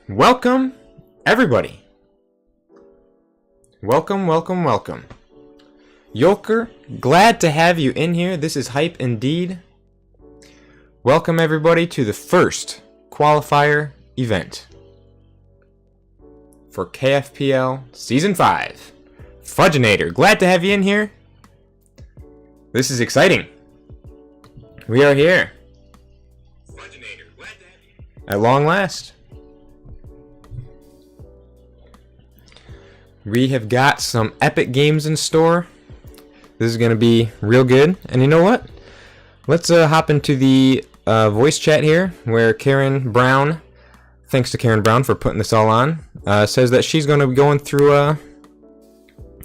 Welcome, everybody. Welcome. Yolker, glad to have you in here. This is hype indeed. Welcome, everybody, to the first Qualifier event for KFPL Season 5. Fudginator, glad to have you in here. This is exciting. We are here. Fudginator, glad to have you. At long last. We have got some epic games in store. This is going to be real good. And you know what? Let's hop into the voice chat here, where Karen Brown, thanks to Karen Brown for putting this all on, says that she's going to be going through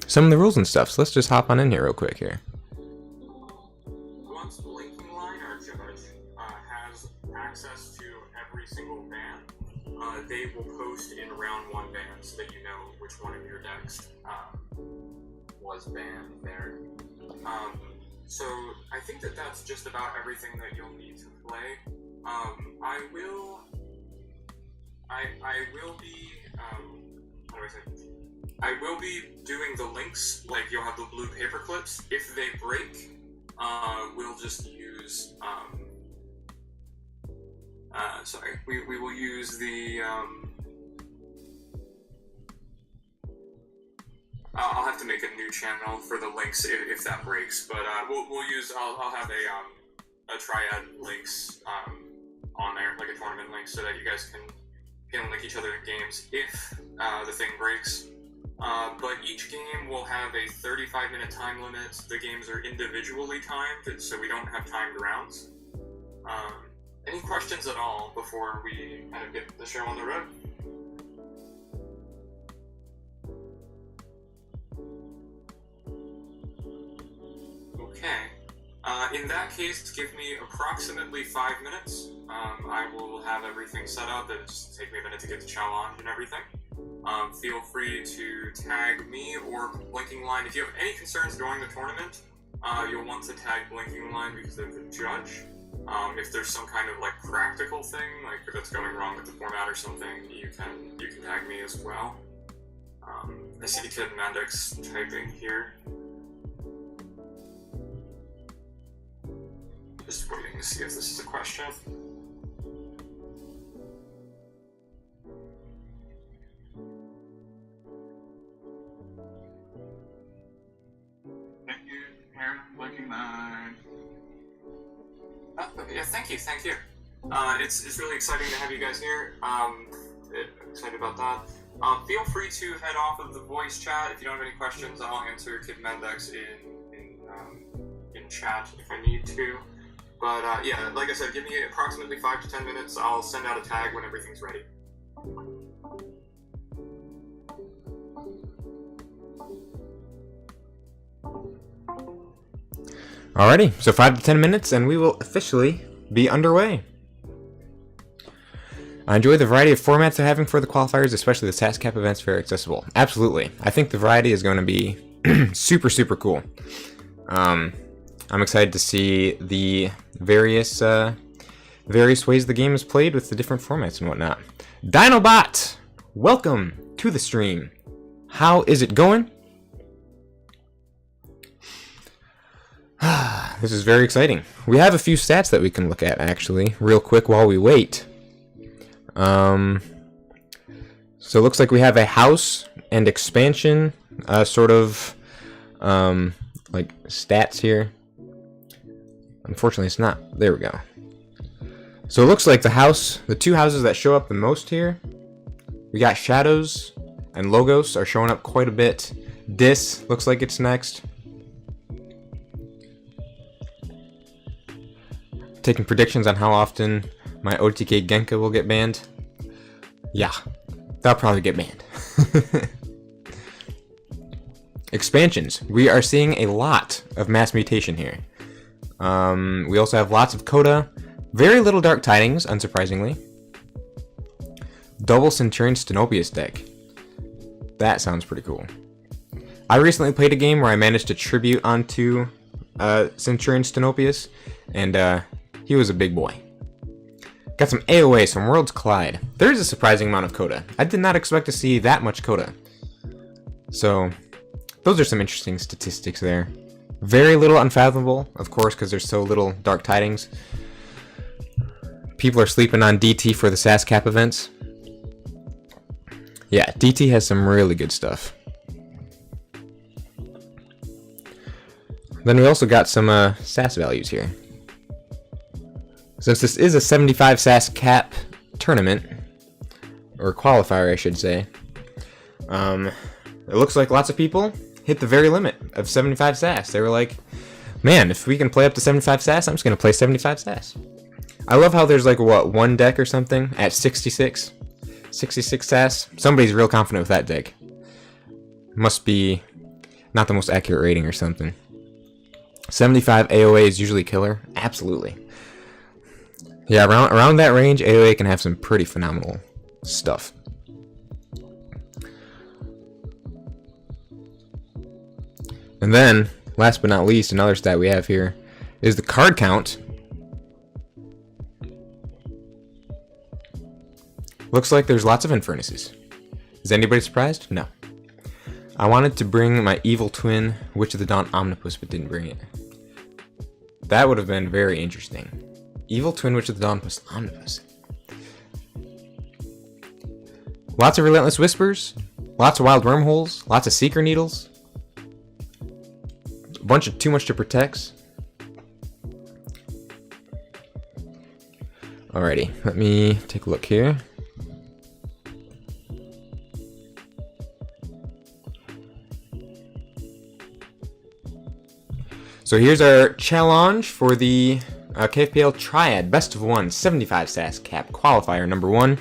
some of the rules and stuff. So let's just hop on in here real quick here. Once Blinking Line, our judge, has access to every single ban, they will post in round 1 ban so that you know which one of your decks was banned there. So I think that that's just about everything that you'll need to play. I will be doing the links, like you'll have the blue paper clips. If they break, we'll just use we will use the I'll have to make a new channel for the links if that breaks, but we'll use I'll have a triad links on there, like a tournament link, so that you guys can link each other in games if the thing breaks. But each game will have a 35-minute time limit. The games are individually timed, so we don't have timed rounds. Any questions at all before we kind of get the show on the road? Okay. In that case, give me approximately 5 minutes. I will have everything set up. It'll just take me a minute to get the challenge and everything. Feel free to tag me or Blinking Line. If you have any concerns during the tournament, you'll want to tag Blinking Line because they're the judge. If there's some kind of like practical thing, like that's going wrong with the format or something, you can tag me as well. I see KeyForge typing here. Just waiting to see if this is a question. Thank you, Aaron. Blinking Line. Yeah, thank you. It's really exciting to have you guys here. Excited about that. Feel free to head off of the voice chat if you don't have any questions. I'll answer KeyForge in chat if I need to. But yeah, like I said, give me approximately 5 to 10 minutes. I'll send out a tag when everything's ready. Alrighty, so 5 to 10 minutes and we will officially be underway. I enjoy the variety of formats they're having for the qualifiers, especially the SATS Cap events, very accessible. Absolutely. I think the variety is going to be super cool. I'm excited to see the various ways the game is played with the different formats and whatnot. Dinobot, welcome to the stream. How is it going? This is very exciting. We have a few stats that we can look at, actually, real quick while we wait. So it looks like we have a house and expansion sort of like stats here. Unfortunately, it's not. There we go. So it looks like the two houses that show up the most here, we got Shadows and Logos are showing up quite a bit. Dis looks like it's next. Taking predictions on how often my OTK Genka will get banned. Yeah, that'll probably get banned. Expansions. We are seeing a lot of mass mutation here. We also have lots of Coda. Very little Dark Tidings, unsurprisingly. Double Centurion Stenopius deck. That sounds pretty cool. I recently played a game where I managed to tribute onto Centurion Stenopius, and he was a big boy. Got some AOA, some Worlds Collide. There is a surprising amount of coda. I did not expect to see that much coda. So, those are some interesting statistics there. Very little Unfathomable, of course, because there's so little Dark Tidings. People are sleeping on DT for the SAS Cap events. Yeah, DT has some really good stuff. Then we also got some SAS values here. Since this is a 75 SAS cap tournament, or qualifier I should say, it looks like lots of people hit the very limit of 75 SAS. They were like, man, if we can play up to 75 SAS, I'm just going to play 75 SAS. I love how there's like, what, one deck or something at 66? 66 SAS? Somebody's real confident with that deck. Must be not the most accurate rating or something. 75 AOA is usually killer. Absolutely. Yeah, around that range, AOA can have some pretty phenomenal stuff. And then, last but not least, another stat we have here is the card count. Looks like there's lots of Infernuses. Is anybody surprised? No. I wanted to bring my evil twin, Witch of the Dawn Omnipus, but didn't bring it. That would have been very interesting. Evil twin Witch of the Dawn plus Omnipus. Lots of Relentless Whispers, lots of Wild Wormholes, lots of Seeker Needles, a bunch of Too Much to Protects. Alrighty, let me take a look here. So here's our challenge for the KFPL Triad Best of 1 75 SAS Cap Qualifier number 1.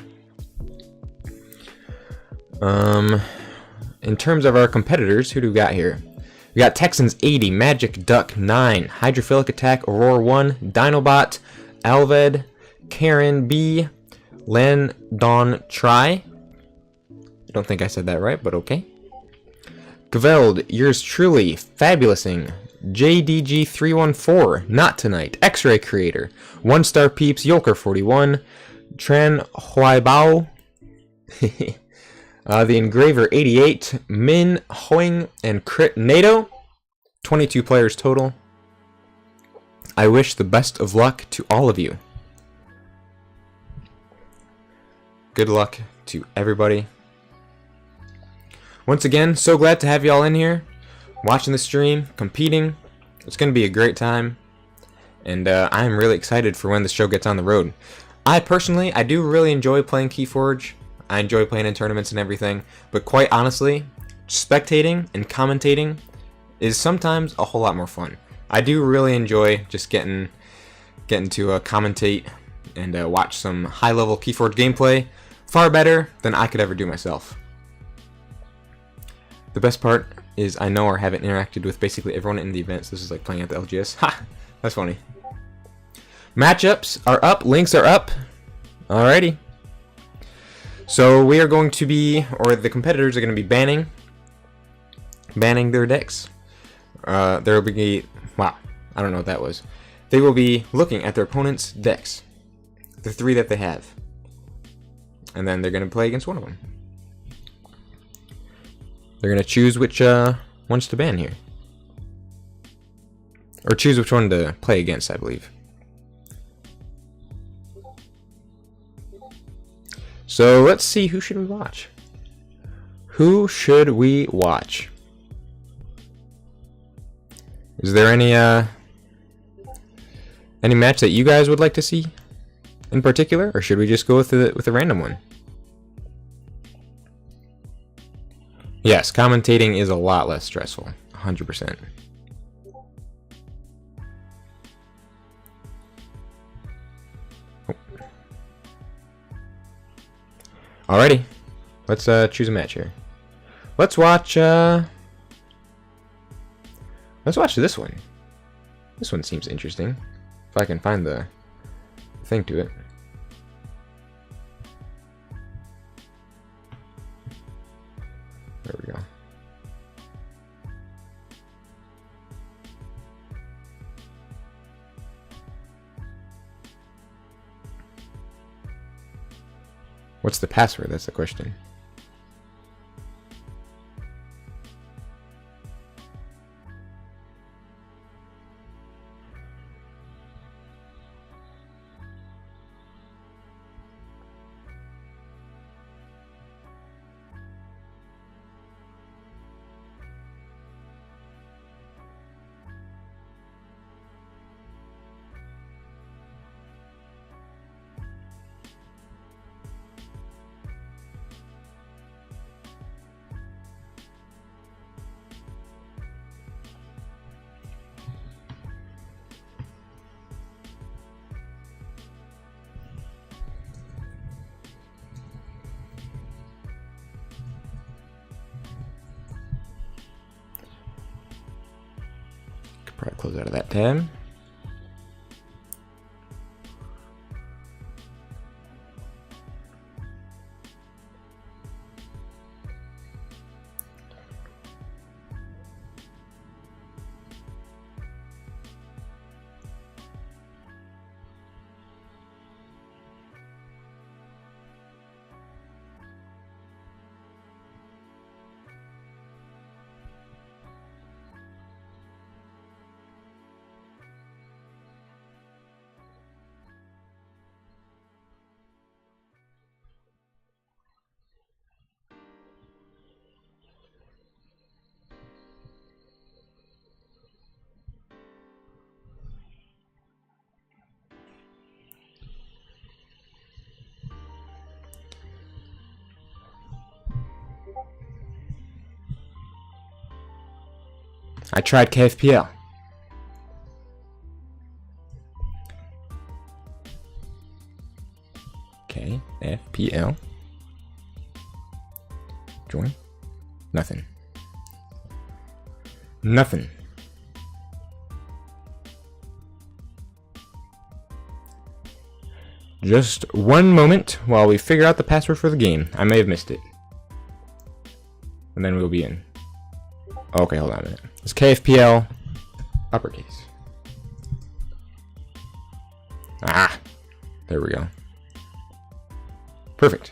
In terms of our competitors, who do we got here? We got Texans 80, Magic Duck 9, Hydrophilic Attack Aurora 1, Dinobot, Alved, Karen B, Len Don Try. I don't think I said that right, but okay. Gveld, yours truly, Fabulousing, JDG314, Not Tonight, X-Ray Creator, One Star Peeps, Yolker 41, Tran Huaibao, The Engraver 88, Min Hoing, and Crit NATO, 22 players total. I wish the best of luck to all of you. Good luck to everybody. Once again, so glad to have you all in here, watching the stream, competing. It's going to be a great time, and I'm really excited for when the show gets on the road. I do really enjoy playing KeyForge. I enjoy playing in tournaments and everything, but quite honestly, spectating and commentating is sometimes a whole lot more fun. I do really enjoy just getting to commentate and watch some high-level KeyForge gameplay, far better than I could ever do myself. The best part is I know or haven't interacted with basically everyone in the event, so this is like playing at the LGS. Ha! That's funny. Matchups are up, links are up. Alrighty. So we are going to be, or the competitors are going to be banning their decks. There will be, wow, I don't know what that was. They will be looking at their opponent's decks, the 3 that they have, and then they're going to play against one of them. They're going to choose which ones to ban here. Or choose which one to play against, I believe. So let's see, who should we watch? Who should we watch? Is there any match that you guys would like to see in particular, or should we just go with a random one? Yes, commentating is a lot less stressful, 100%. Alrighty, let's choose a match here. Let's watch this one. This one seems interesting. If I can find the thing to it. What's the password? That's the question. Probably close out of that tab. I tried KFPL. KFPL. Join. Nothing. Nothing. Just one moment while we figure out the password for the game. I may have missed it. And then we'll be in. Okay, hold on a minute. It's KFPL uppercase. Ah, there we go. Perfect.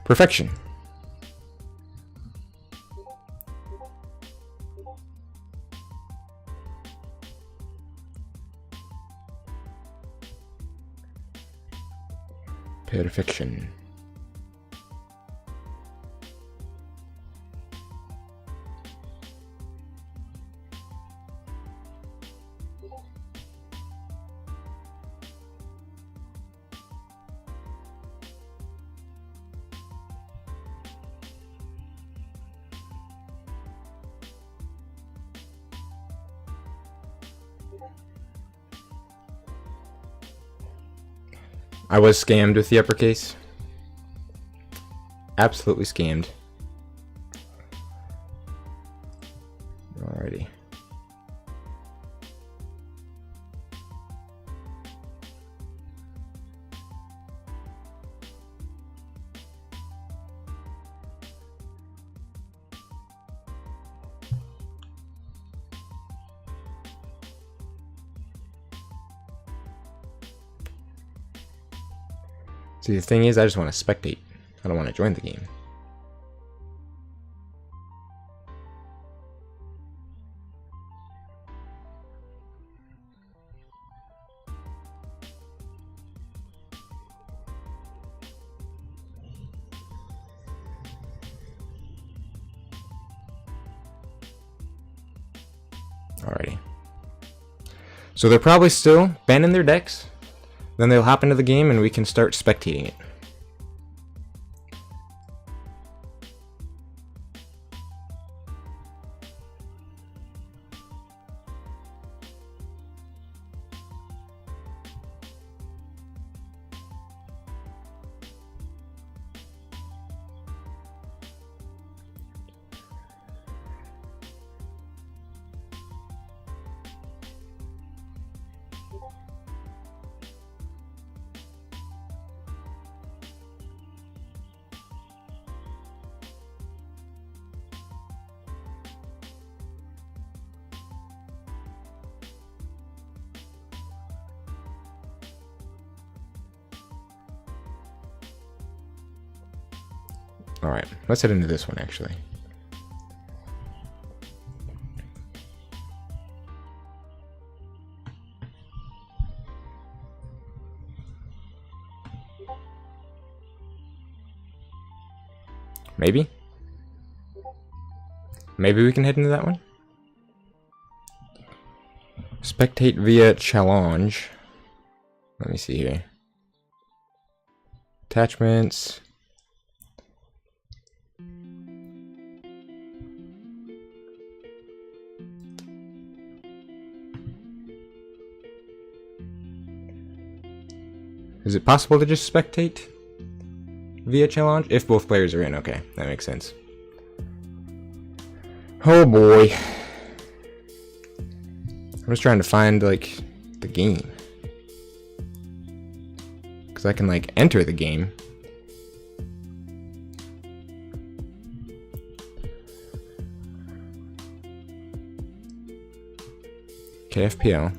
Perfection. Perfection. I was scammed with the uppercase. Absolutely scammed. Alrighty. See, the thing is, I just want to spectate. I don't want to join the game. Alrighty. So they're probably still banning their decks. Then they'll hop into the game and we can start spectating it. Alright, let's head into this one actually. Maybe? Maybe we can head into that one? Spectate via challenge. Let me see here. Attachments. Is it possible to just spectate via challenge? If both players are in, okay, that makes sense. Oh boy. I'm just trying to find, like, the game. Because I can, like, enter the game. KFPL.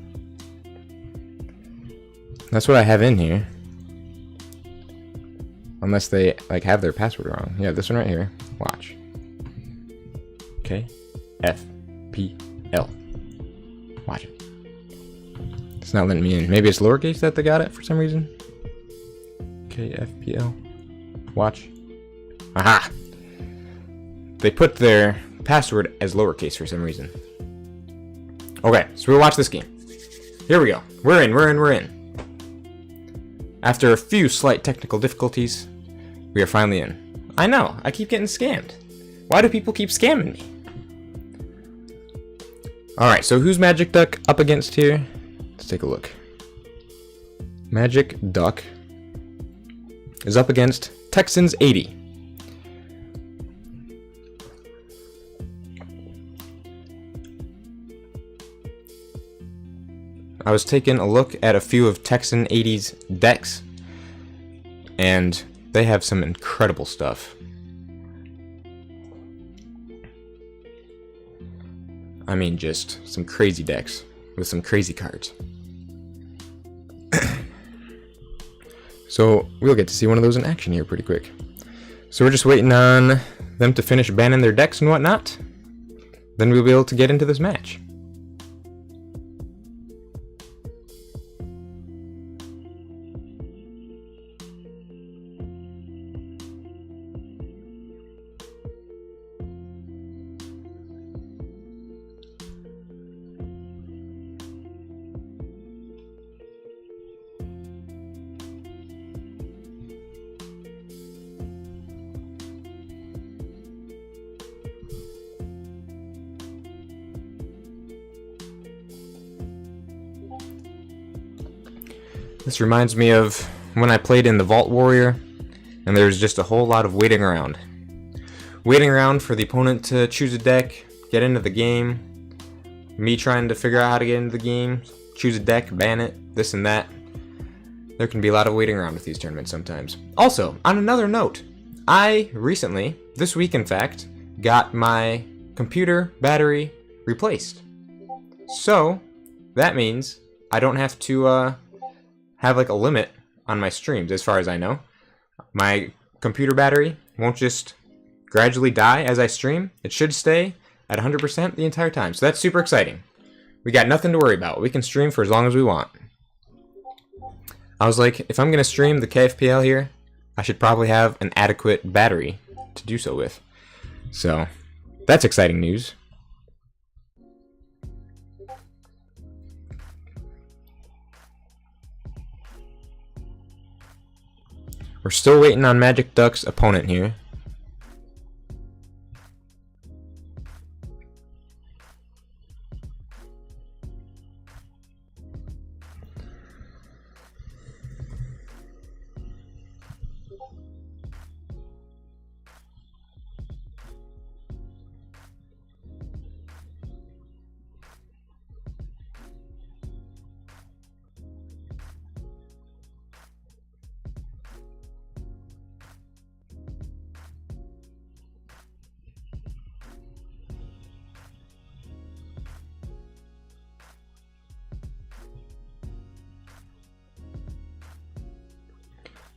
That's what I have in here. Unless they, like, have their password wrong. Yeah, this one right here. Watch. KFPL. Watch it. It's not letting me in. Maybe it's lowercase that they got it for some reason. KFPL. Watch. Aha! They put their password as lowercase for some reason. Okay, so we'll watch this game. Here we go. We're in. After a few slight technical difficulties, we are finally in. I know, I keep getting scammed. Why do people keep scamming me? Alright, so who's Magic Duck up against here? Let's take a look. Magic Duck is up against Texans 80. I was taking a look at a few of Texan 80's decks, and they have some incredible stuff. I mean, just some crazy decks with some crazy cards. So we'll get to see one of those in action here pretty quick. So we're just waiting on them to finish banning their decks and whatnot. Then we'll be able to get into this match. This reminds me of when I played in the Vault Warrior, and there was just a whole lot of waiting around. Waiting around for the opponent to choose a deck, get into the game, me trying to figure out how to get into the game, choose a deck, ban it, this and that. There can be a lot of waiting around with these tournaments sometimes. Also, on another note, I recently, this week in fact, got my computer battery replaced. So, that means I don't have to, have like a limit on my streams as far as I know. My computer battery won't just gradually die as I stream. It should stay at 100% the entire time. So that's super exciting. We got nothing to worry about. We can stream for as long as we want. I was like, if I'm going to stream the KFPL here, I should probably have an adequate battery to do so with. So that's exciting news. We're still waiting on Magic Duck's opponent here.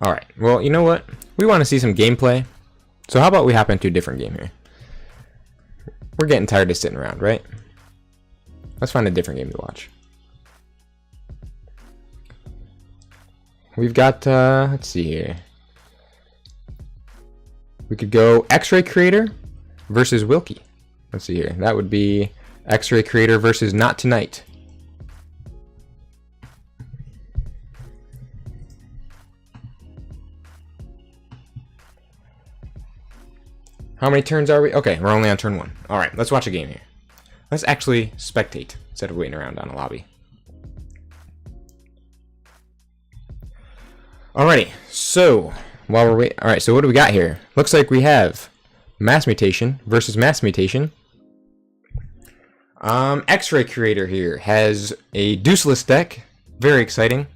Alright, well, you know what? We want to see some gameplay. So how about we hop into a different game here? We're getting tired of sitting around, right? Let's find a different game to watch. We've got, let's see here. We could go X-Ray Creator versus Wilkie. Let's see here. That would be X-Ray Creator versus Not Tonight. How many turns are we? Okay, we're only on turn 1. Alright, let's watch a game here. Let's actually spectate instead of waiting around on a lobby. Alrighty, so while we're waiting, alright, so what do we got here? Looks like we have Mass Mutation versus Mass Mutation. X-Ray Creator here has a Deuceless deck, very exciting.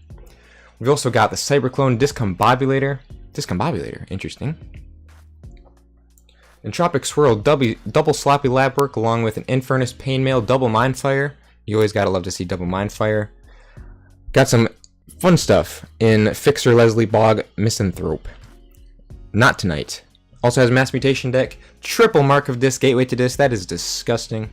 We've also got the Cyberclone Discombobulator. Discombobulator, interesting. Entropic Swirl, double Sloppy Lab Work, along with an Infernus Painmail, double Mindfire. You always gotta love to see double Mindfire. Got some fun stuff in Fixer Leslie Bog Misanthrope. Not Tonight. Also has Mass Mutation deck. Triple Mark of Disc, Gateway to Disc. That is disgusting.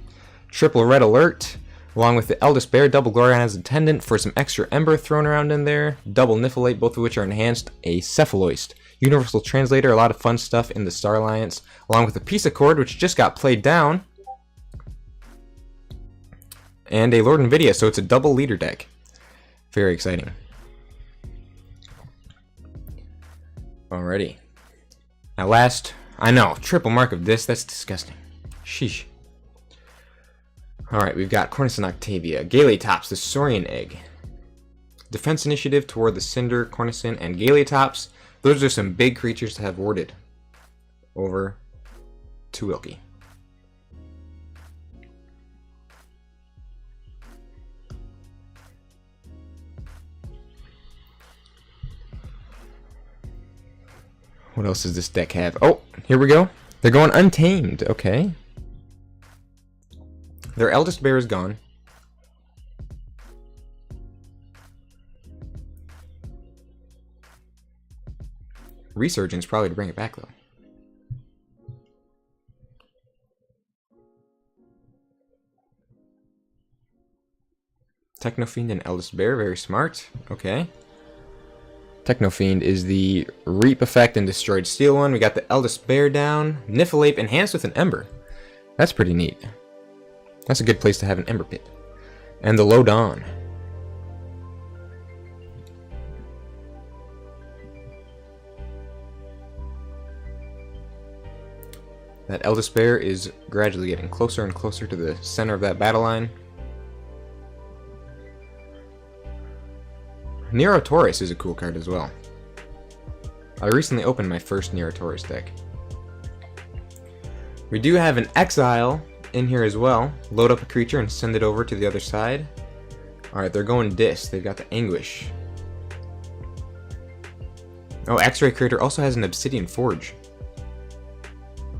Triple Red Alert, along with the Eldest Bear, double Glorion as Attendant for some extra Ember thrown around in there. Double Niflate, both of which are enhanced. A Cephaloist. Universal Translator, a lot of fun stuff in the Star Alliance, along with a Piece of Cord, which just got played down, and a Lord Nvidia, so it's a double leader deck. Very exciting. Alrighty. At last, I know, triple Mark of Disc, that's disgusting. Sheesh. Alright, we've got Cornus and Octavia, Galetops, the Saurian Egg, Defense Initiative toward the Cinder, Cornison, and Galetops. Those are some big creatures to have warded over to Wilkie. What else does this deck have? Oh, here we go. They're going Untamed. Okay. Their Eldest Bear is gone. Resurgence probably to bring it back though. Technofiend and Eldest Bear, very smart. Okay. Technofiend is the Reap effect and Destroyed Steel one. We got the Eldest Bear down. Niflhape enhanced with an Ember. That's pretty neat. That's a good place to have an Ember Pit. And the Low Dawn. That Eldest Bear is gradually getting closer and closer to the center of that battle line. Nero Taurus is a cool card as well. I recently opened my first Nero Taurus deck. We do have an Exile in here as well. Load up a creature and send it over to the other side. Alright, they're going Dis. They've got the Anguish. Oh, X-Ray Creator also has an Obsidian Forge.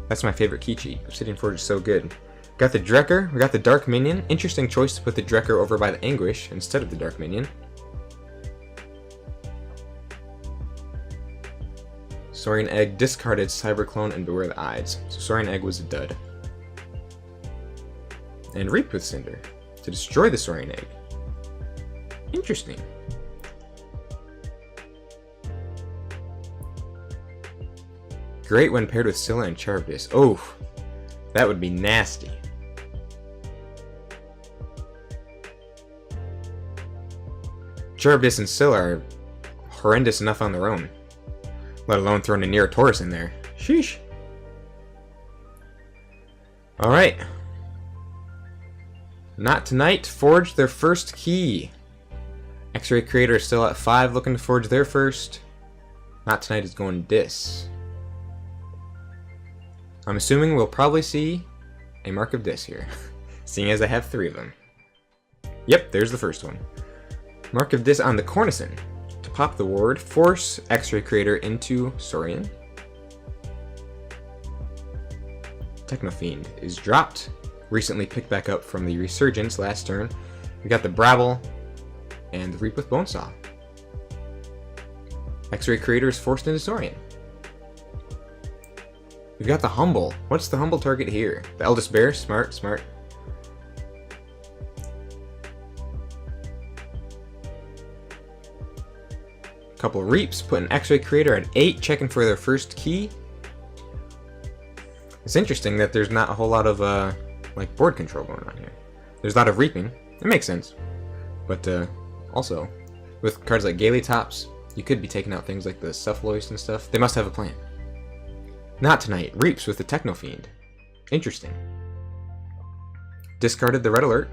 That's my favorite key cheat. Obsidian Forge is so good. Got the Drekker. We got the Dark Minion. Interesting choice to put the Drekker over by the Anguish instead of the Dark Minion. Saurian Egg discarded Cyberclone and Beware the Eyes. So Saurian Egg was a dud. And Reap with Cinder to destroy the Saurian Egg. Interesting. Great when paired with Scylla and Charybdis. Oh, that would be nasty. Charybdis and Scylla are horrendous enough on their own. Let alone throwing a Nero Taurus in there. Sheesh. Alright. Not Tonight forged their first key. X-Ray Creator is still at 5, looking to forge their first. Not Tonight is going Dis. I'm assuming we'll probably see a Mark of Dis here, seeing as I have 3 of them. Yep, there's the first one. Mark of Dis on the Cornison. To pop the ward, force X-Ray Creator into Saurian. Technofiend is dropped. Recently picked back up from the Resurgence last turn. We got the Brabble and the Reap with Bonesaw. X-Ray Creator is forced into Saurian. We've got the Humble. What's the Humble target here? The Eldest Bear? Smart, smart. Couple Reaps, put an X-Ray Creator at 8, checking for their first key. It's interesting that there's not a whole lot of like board control going on here. There's a lot of reaping. It makes sense. But also, with cards like Gaily Tops, you could be taking out things like the Cephaloist and stuff. They must have a plan. Not tonight. Reaps with the Techno Fiend. Interesting. Discarded the Red Alert.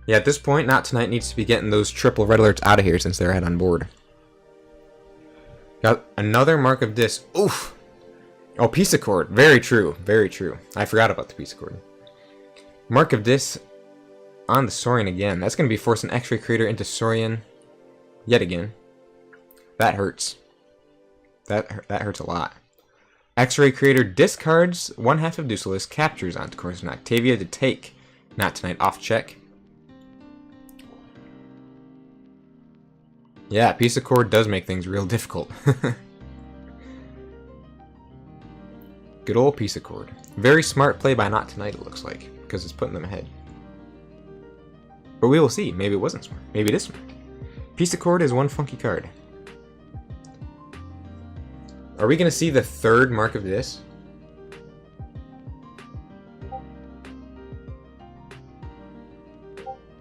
Yeah, at this point, Not Tonight needs to be getting those triple Red Alerts out of here since they're ahead on board. Got another Mark of Dis. Oof! Oh, Peace Accord. Very true. Very true. I forgot about the Peace Accord. Mark of Dis on the Saurian again. That's going to be forcing X-Ray Creator into Saurian yet again. That hurts. That hurts a lot. X-Ray Creator discards one half of Deucelus, captures onto course and Octavia to take Not Tonight off check. Yeah, Peace Accord does make things real difficult. Good old Peace Accord. Very smart play by Not Tonight, it looks like, because it's putting them ahead. But we will see. Maybe it wasn't smart. Maybe it is smart. Peace Accord is one funky card. Are we going to see the third Mark of Dis?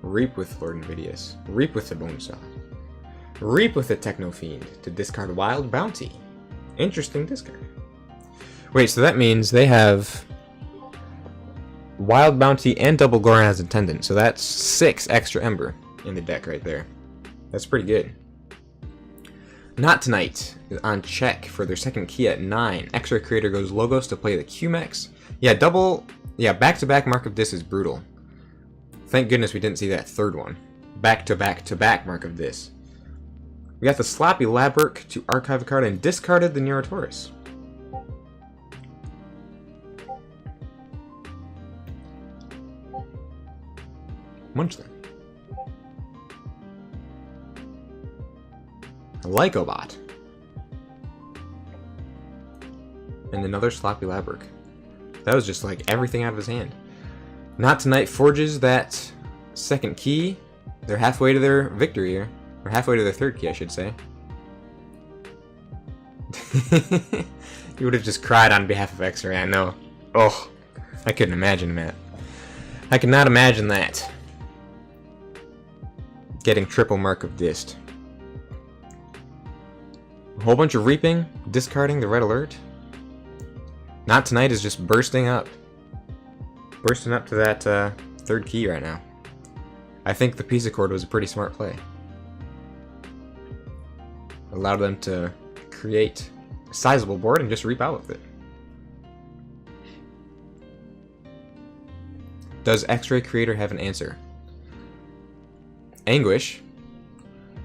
Reap with Lord Aembermedes. Reap with the Bone Saw. Reap with the Techno Fiend to discard Wild Bounty. Interesting discard. Wait, so that means they have Wild Bounty and Double Goron as Attendant. So that's 6 extra Ember in the deck right there. That's pretty good. Not Tonight is on check for their second key at 9. X-Ray Creator goes Logos to play the QMax. Yeah, back-to-back Mark of Dis is brutal. Thank goodness we didn't see that third one. Back-to-back-to-back Mark of Dis. We got the Sloppy Labyrinth to archive a card and discarded the Neurotaurus. Munchling. A Lycobot. And another Sloppy Labyrinth. That was just like everything out of his hand. Not Tonight forges that second key. They're halfway to their victory here. Or halfway to their third key, I should say. You would have just cried on behalf of X-Ray, I know. Oh, I couldn't imagine that. I could not imagine that. Getting triple Mark of Dist. A whole bunch of reaping, discarding the Red Alert. Not Tonight is just bursting up. Bursting up to that third key right now. I think the Peace Accord was a pretty smart play. Allowed them to create a sizable board and just reap out with it. Does X-Ray Creator have an answer? Anguish.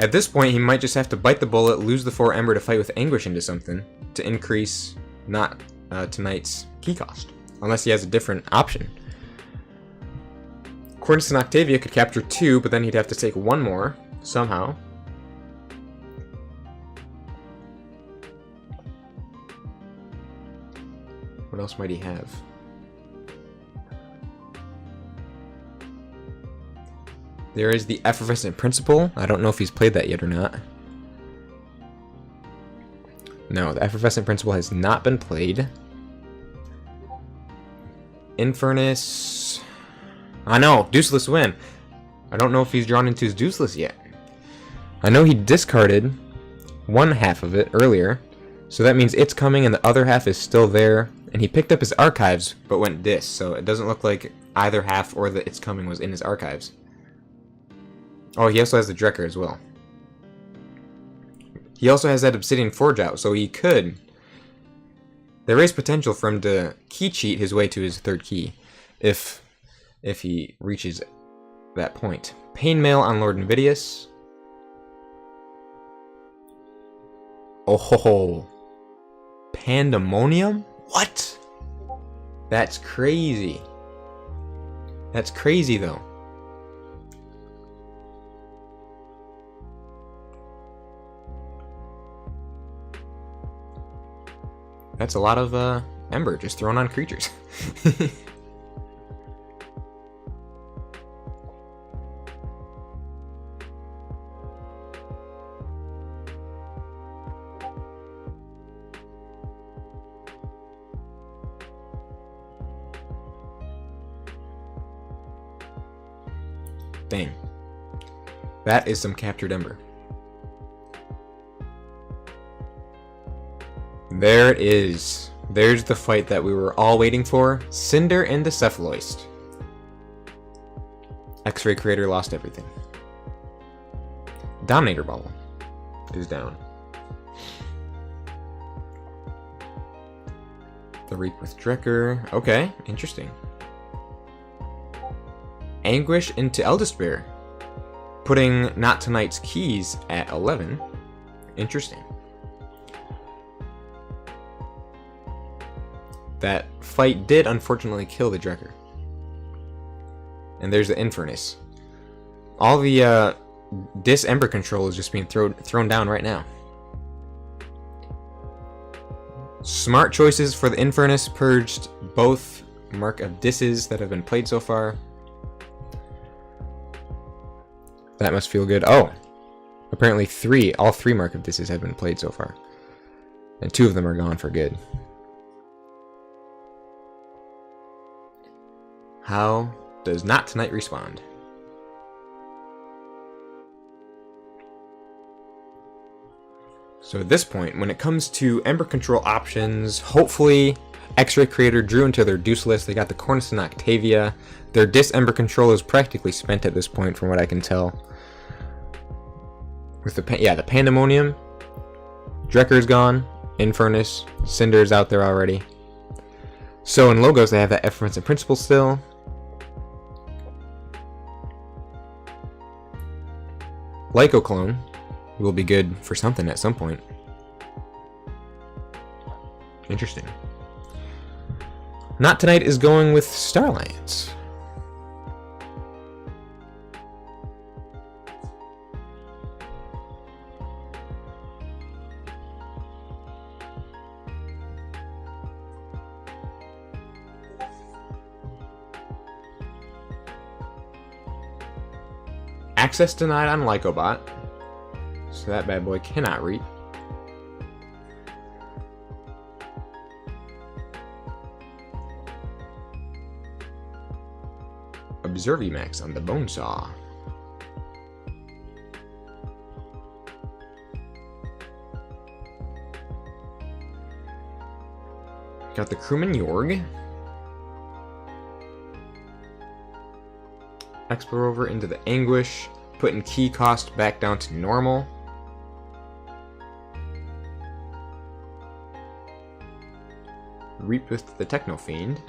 At this point, he might just have to bite the bullet, lose the 4 Ember to fight with Anguish into something to increase Not Tonight's key cost. Unless he has a different option. Cornus and Octavia could capture 2, but then he'd have to take 1 more, somehow. What else might he have? There is the Effervescent Principle. I don't know if he's played that yet or not. No, the Effervescent Principle has not been played. Infernus. I know, Deuceless win. I don't know if he's drawn into his Deuceless yet. I know he discarded one half of it earlier, so that means it's coming and the other half is still there. And he picked up his archives, but went Dis, so it doesn't look like either half or the It's Coming was in his archives. Oh, he also has the Drekker as well. He also has that Obsidian Forge out, so he could. There is potential for him to key cheat his way to his third key, if he reaches that point. Pain Mail on Lord Aembermedes. Oh ho ho. Pandemonium? What? That's crazy. That's crazy though. That's a lot of Ember just thrown on creatures. Dang. That is some captured Ember. There it is. There's the fight that we were all waiting for. Cinder and the Cephaloist. X-Ray Creator lost everything. Dominator Bubble is down. The Reap with Drekker. Okay, interesting. Anguish into Eldespear, putting Not Tonight's keys at 11. Interesting. That fight did unfortunately kill the Drekker. And there's the Infernus. All the Dis Ember control is just being thrown down right now. Smart choices for the Infernus, purged both Mark of Disses that have been played so far. That must feel good. Oh, apparently all three Mark of Disses have been played so far. And 2 of them are gone for good. How does Not Tonight respond? So at this point, when it comes to Ember control options, hopefully X-Ray Creator drew into their deuce list. They got the Cornus and Octavia. Their Dis Ember control is practically spent at this point, from what I can tell. With the Pandemonium, Drekker's gone, Infernus, Cinder's out there already. So in Logos, they have that Effervescent Principle still. Lyco Clone will be good for something at some point. Interesting. Not Tonight is going with Starlands. Access denied on Lycobot, so that bad boy cannot read. Observimax on the Bonesaw. Got the Crewman Yorg. Explore over into the Anguish, putting key cost back down to normal. Reap with the Techno Fiend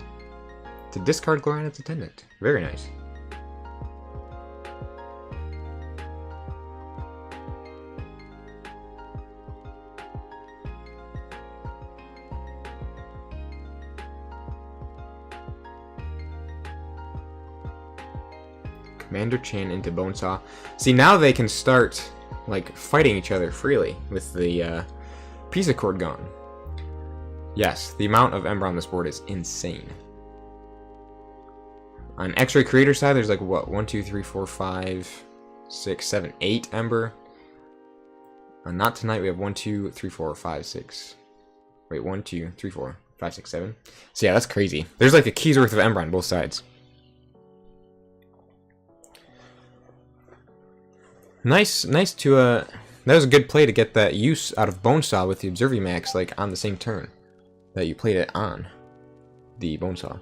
to discard Gloriana's Attendant. Very nice. Commander Chan into Bonesaw. See, now they can start like fighting each other freely with the Pisa Cord gone. Yes, the amount of Ember on this board is insane. On X-Ray Creator side, there's like what, 1, 2, 3, 4, 5, 6, 7, 8 Ember. On Not Tonight, we have 1, 2, 3, 4, 5, 6. Wait, 1, 2, 3, 4, 5, 6, 7. So yeah, that's crazy. There's like a key's worth of Ember on both sides. Nice to that was a good play to get that use out of Bonesaw with the Observimax like on the same turn that you played it on the Bonesaw.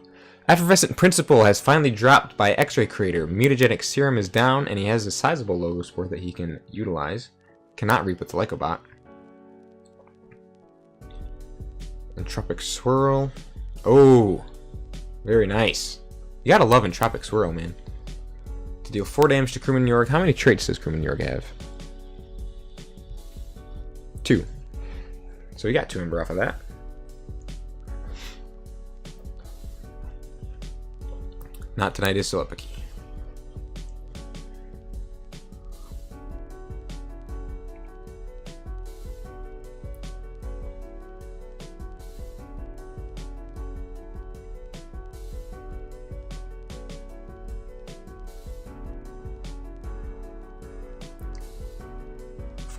Effervescent Principle has finally dropped by X-Ray Creator. Mutagenic Serum is down, and he has a sizable logo sport that he can utilize. Cannot reap with the Lycobot. Entropic Swirl. Oh, very nice. You gotta love Entropic Swirl, man. To deal 4 damage to Crewman Yorg. How many traits does Crewman Yorg have? 2. So we got 2 Ember off of that. Not Tonight is still up a key.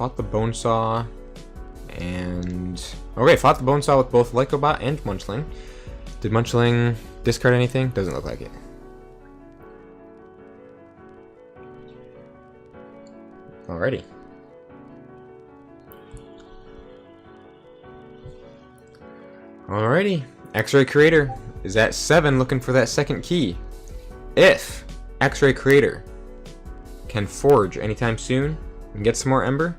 fought the Bonesaw, and... Okay, fought the Bonesaw with both Lycobot and Munchling. Did Munchling discard anything? Doesn't look like it. Alrighty. Alrighty. X-Ray Creator is at 7 looking for that second key. If X-Ray Creator can forge anytime soon and get some more Ember,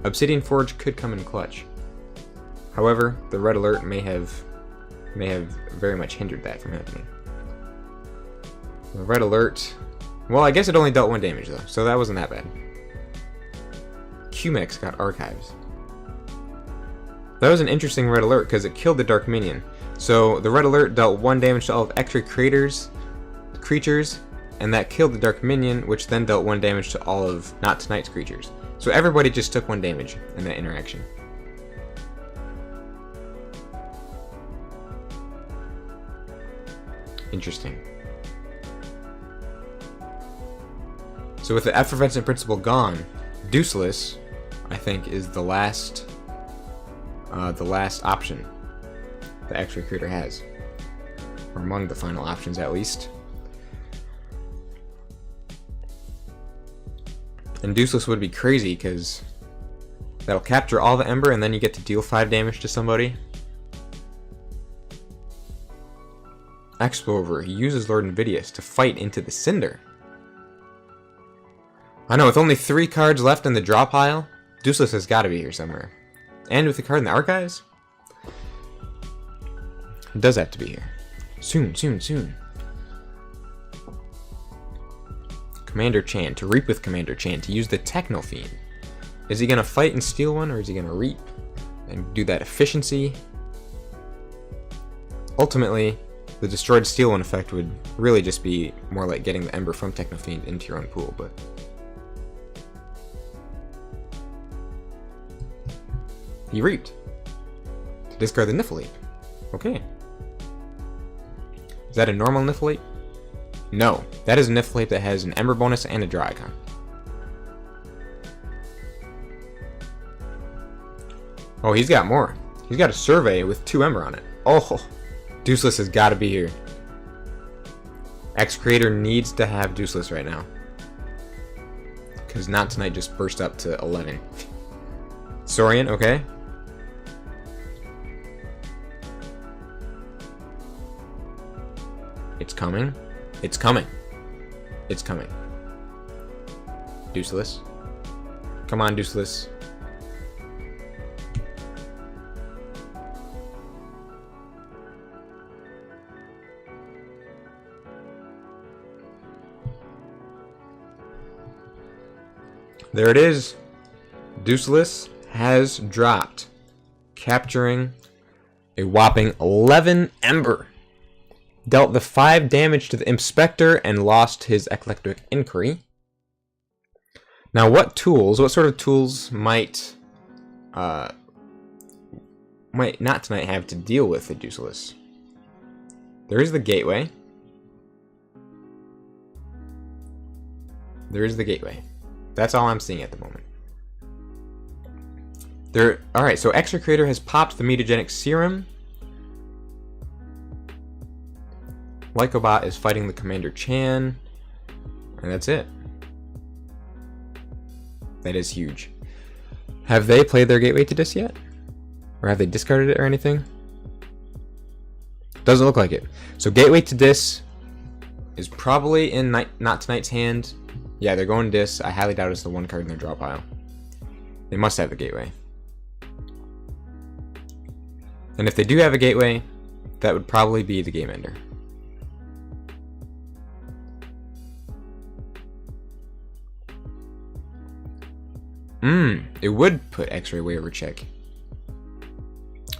Obsidian Forge could come in clutch. However, the red alert may have very much hindered that from happening. The red alert, well, I guess it only dealt 1 damage though, so that wasn't that bad. QMX got Archives. That was an interesting red alert because it killed the Dark Minion. So the red alert dealt 1 damage to all of X-Ray Creators creatures, and that killed the Dark Minion, which then dealt 1 damage to all of Not Tonight's creatures. So everybody just took 1 damage in that interaction. Interesting. So with the Effervescent Principle gone, Deuceless, I think, is the last option the X-Ray Creator has. Or among the final options, at least. And Deuceless would be crazy, because that'll capture all the Ember, and then you get to deal 5 damage to somebody. Expover, he uses Lord Invidious to fight into the Cinder. I know, with only 3 cards left in the draw pile, Deuceless has got to be here somewhere. And with the card in the Archives, it does have to be here. Soon, soon, soon. Commander Chan, to reap with Commander Chan, to use the Techno Fiend. Is he going to fight and steal one, or is he going to reap and do that efficiency? Ultimately, the destroyed steal one effect would really just be more like getting the Ember from Techno Fiend into your own pool, but... He reaped. To discard the Niflheap. Okay. Is that a normal Niflheap? No. That is a Niflheap that has an Ember bonus and a draw icon. Oh, he's got more. He's got a Survey with 2 Ember on it. Oh, Deuceless has got to be here. X-Creator needs to have Deuceless right now. Because Not Tonight just burst up to 11. Saurian, okay. It's coming. It's coming. It's coming. Deuceless. Come on, Deuceless. There it is. Deuceless has dropped, capturing a whopping 11 Ember. Dealt the 5 damage to the Inspector and lost his Eclectic Inquiry. Now, what sort of tools might Not Tonight have to deal with the Deuceless? There is the Gateway. There is the Gateway. That's all I'm seeing at the moment. Alright, so X-Ray Creator has popped the Mutagenic Serum. Lycobot is fighting the Commander Chan. And that's it. That is huge. Have they played their Gateway to Dis yet? Or have they discarded it or anything? Doesn't look like it. So Gateway to Dis is probably in Not Tonight's hand. Yeah, they're going Dis. I highly doubt it's the 1 card in their draw pile. They must have the Gateway. And if they do have a Gateway, that would probably be the Game Ender. It would put X-Ray way over check.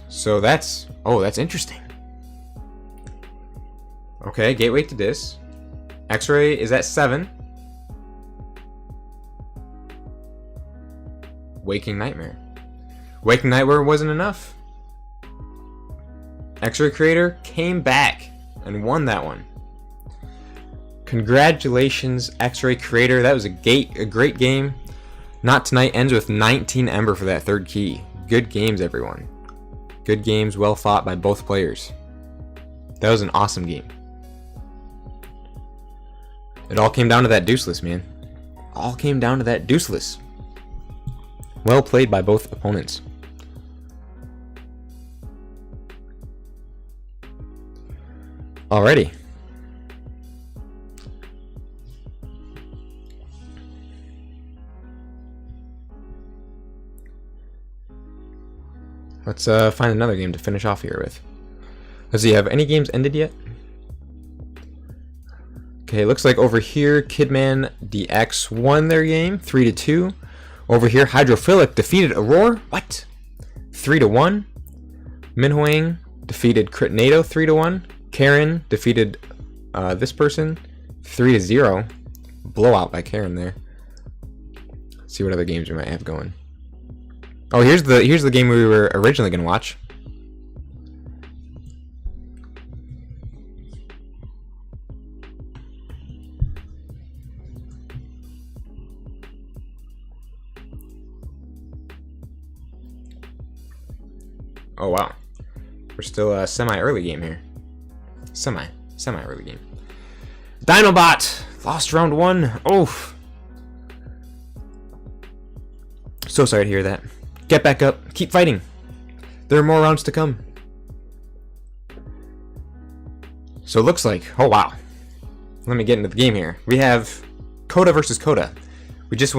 So that's interesting. Okay, Gateway to Dis. X-Ray is at 7. Waking Nightmare. Waking Nightmare wasn't enough. X-Ray Creator came back and won that one. Congratulations, X-Ray Creator. That was a great game. Not Tonight ends with 19 Ember for that third key. Good games, everyone. Good games, well fought by both players. That was an awesome game. It all came down to that deuceless, man. All came down to that deuceless. Well played by both opponents. Alrighty. Let's find another game to finish off here with. Let's see, have any games ended yet? Okay, looks like over here, Kidman DX won their game, 3-2. Over here, Hydrophilic defeated Aurora. What? 3-1. Minhuang defeated Critnado, 3-1. Karen defeated this person, 3-0. Blowout by Karen there. Let's see what other games we might have going. Oh, here's the game we were originally gonna watch. Oh wow, we're still a semi-early game here. Semi-early game. Dinobot lost round 1. Oh, so sorry to hear that. Get back up. Keep fighting. There are more rounds to come. So it looks like, oh wow. Let me get into the game here. We have Coda versus Coda. We just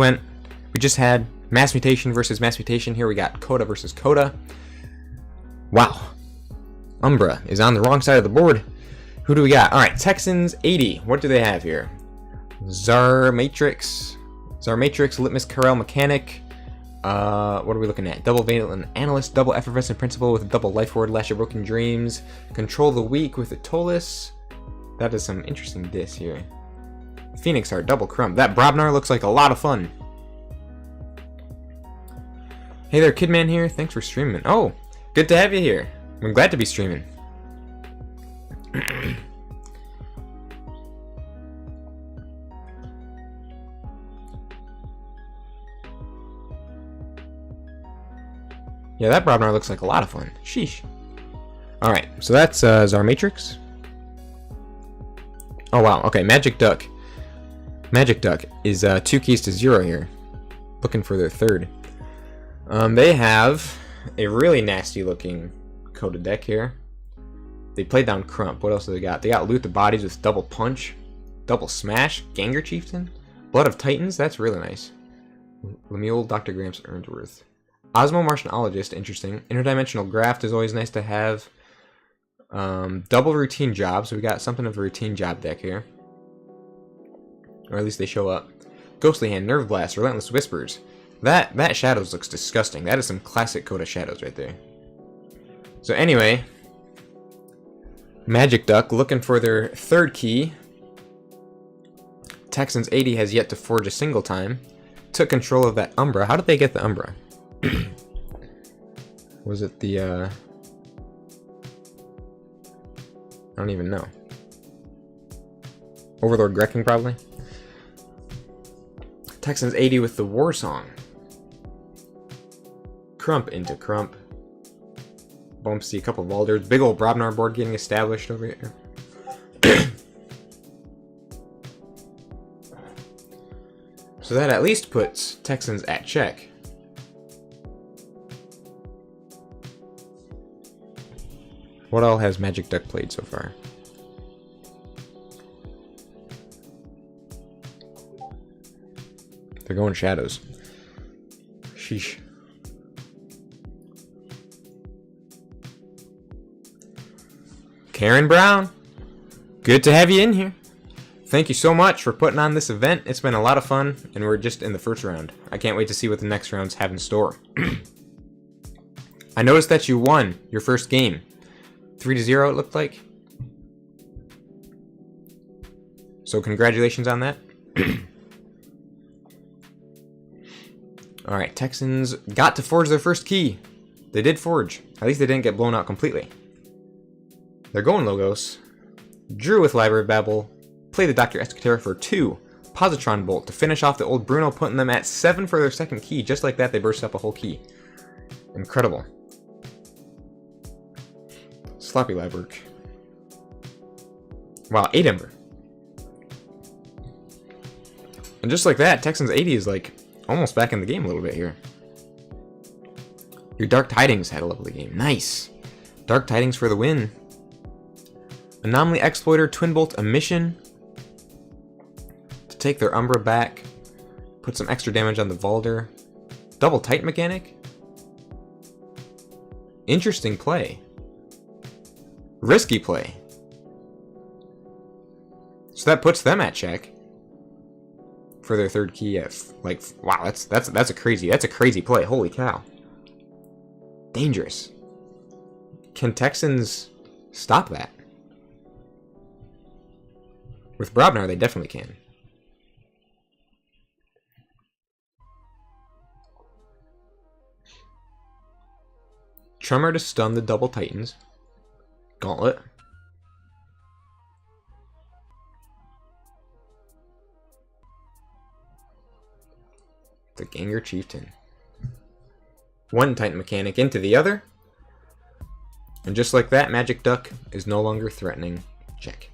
had Mass Mutation versus Mass Mutation. Here we got Coda versus Coda. Wow. Umbra is on the wrong side of the board. Who do we got? Alright, Texans 80. What do they have here? Zarmatrix, Litmus Carell Mechanic. What are we looking at? Double Valent Analyst, double Effervescent Principle with a double Life Ward, Lash of Broken Dreams, Control the Weak with a Tolus. That is some interesting diss here. Phoenix Heart, double Crumb. That Brobnar looks like a lot of fun. Hey there, Kidman here. Thanks for streaming. Oh, good to have you here. I'm glad to be streaming. Yeah, that Brobnar looks like a lot of fun. Sheesh. Alright, so that's Zarmatrix. Oh wow, okay, Magic Duck. Magic Duck is 2 keys to 0 here. Looking for their third. They have a really nasty looking Coda deck here. They played down Crump. What else do they got? They got Loot the Bodies with double Punch, double Smash, Ganger Chieftain, Blood of Titans. That's really nice. Lemuel, Dr. Gramps, Earnsworth. Osmo Martianologist, interesting. Interdimensional Graft is always nice to have. Double Routine Job, so we got something of a routine job deck here. Or at least they show up. Ghostly Hand, Nerve Blast, Relentless Whispers. That Shadows looks disgusting. That is some classic Coda Shadows right there. So anyway, Magic Duck looking for their third key. Texans 80 has yet to forge a single time. Took control of that Umbra. How did they get the Umbra? Was it the I don't even know. Overlord Grecking probably. Texans 80 with the War Song. Crump into Crump. Bumpsy, a couple of Walders. Big old Brobnar board getting established over here. So that at least puts Texans at check. What all has Magic Duck played so far? They're going Shadows. Sheesh. Karen Brown, good to have you in here. Thank you so much for putting on this event. It's been a lot of fun, and we're just in the first round. I can't wait to see what the next rounds have in store. I noticed that you won your first game. 3-0 it looked like. So congratulations on that. Alright, Texans got to forge their first key. They did forge. At least they didn't get blown out completely. They're going Logos. Drew with Library of Babel. Play the Dr. Escutera for 2. Positron Bolt to finish off the old Bruno, putting them at 7 for their second key. Just like that, they burst up a whole key. Incredible. Sloppy lab work. Wow, 8 Ember. And just like that, Texans 80 is like almost back in the game a little bit here. Your Dark Tidings had a lovely game. Nice. Dark Tidings for the win. Anomaly Exploiter, Twin Bolt, a mission to take their Umbra back. Put some extra damage on the Valder. Double Titan mechanic. Interesting play. Risky play. So that puts them at check for their third key. Like, wow, that's a crazy play. Holy cow. Dangerous. Can Texans stop that? With Brobnar, they definitely can. Tremor to stun the double Titans. Gauntlet. The Ganger Chieftain. One Titan mechanic into the other. And just like that, Magic Duck is no longer threatening. Check.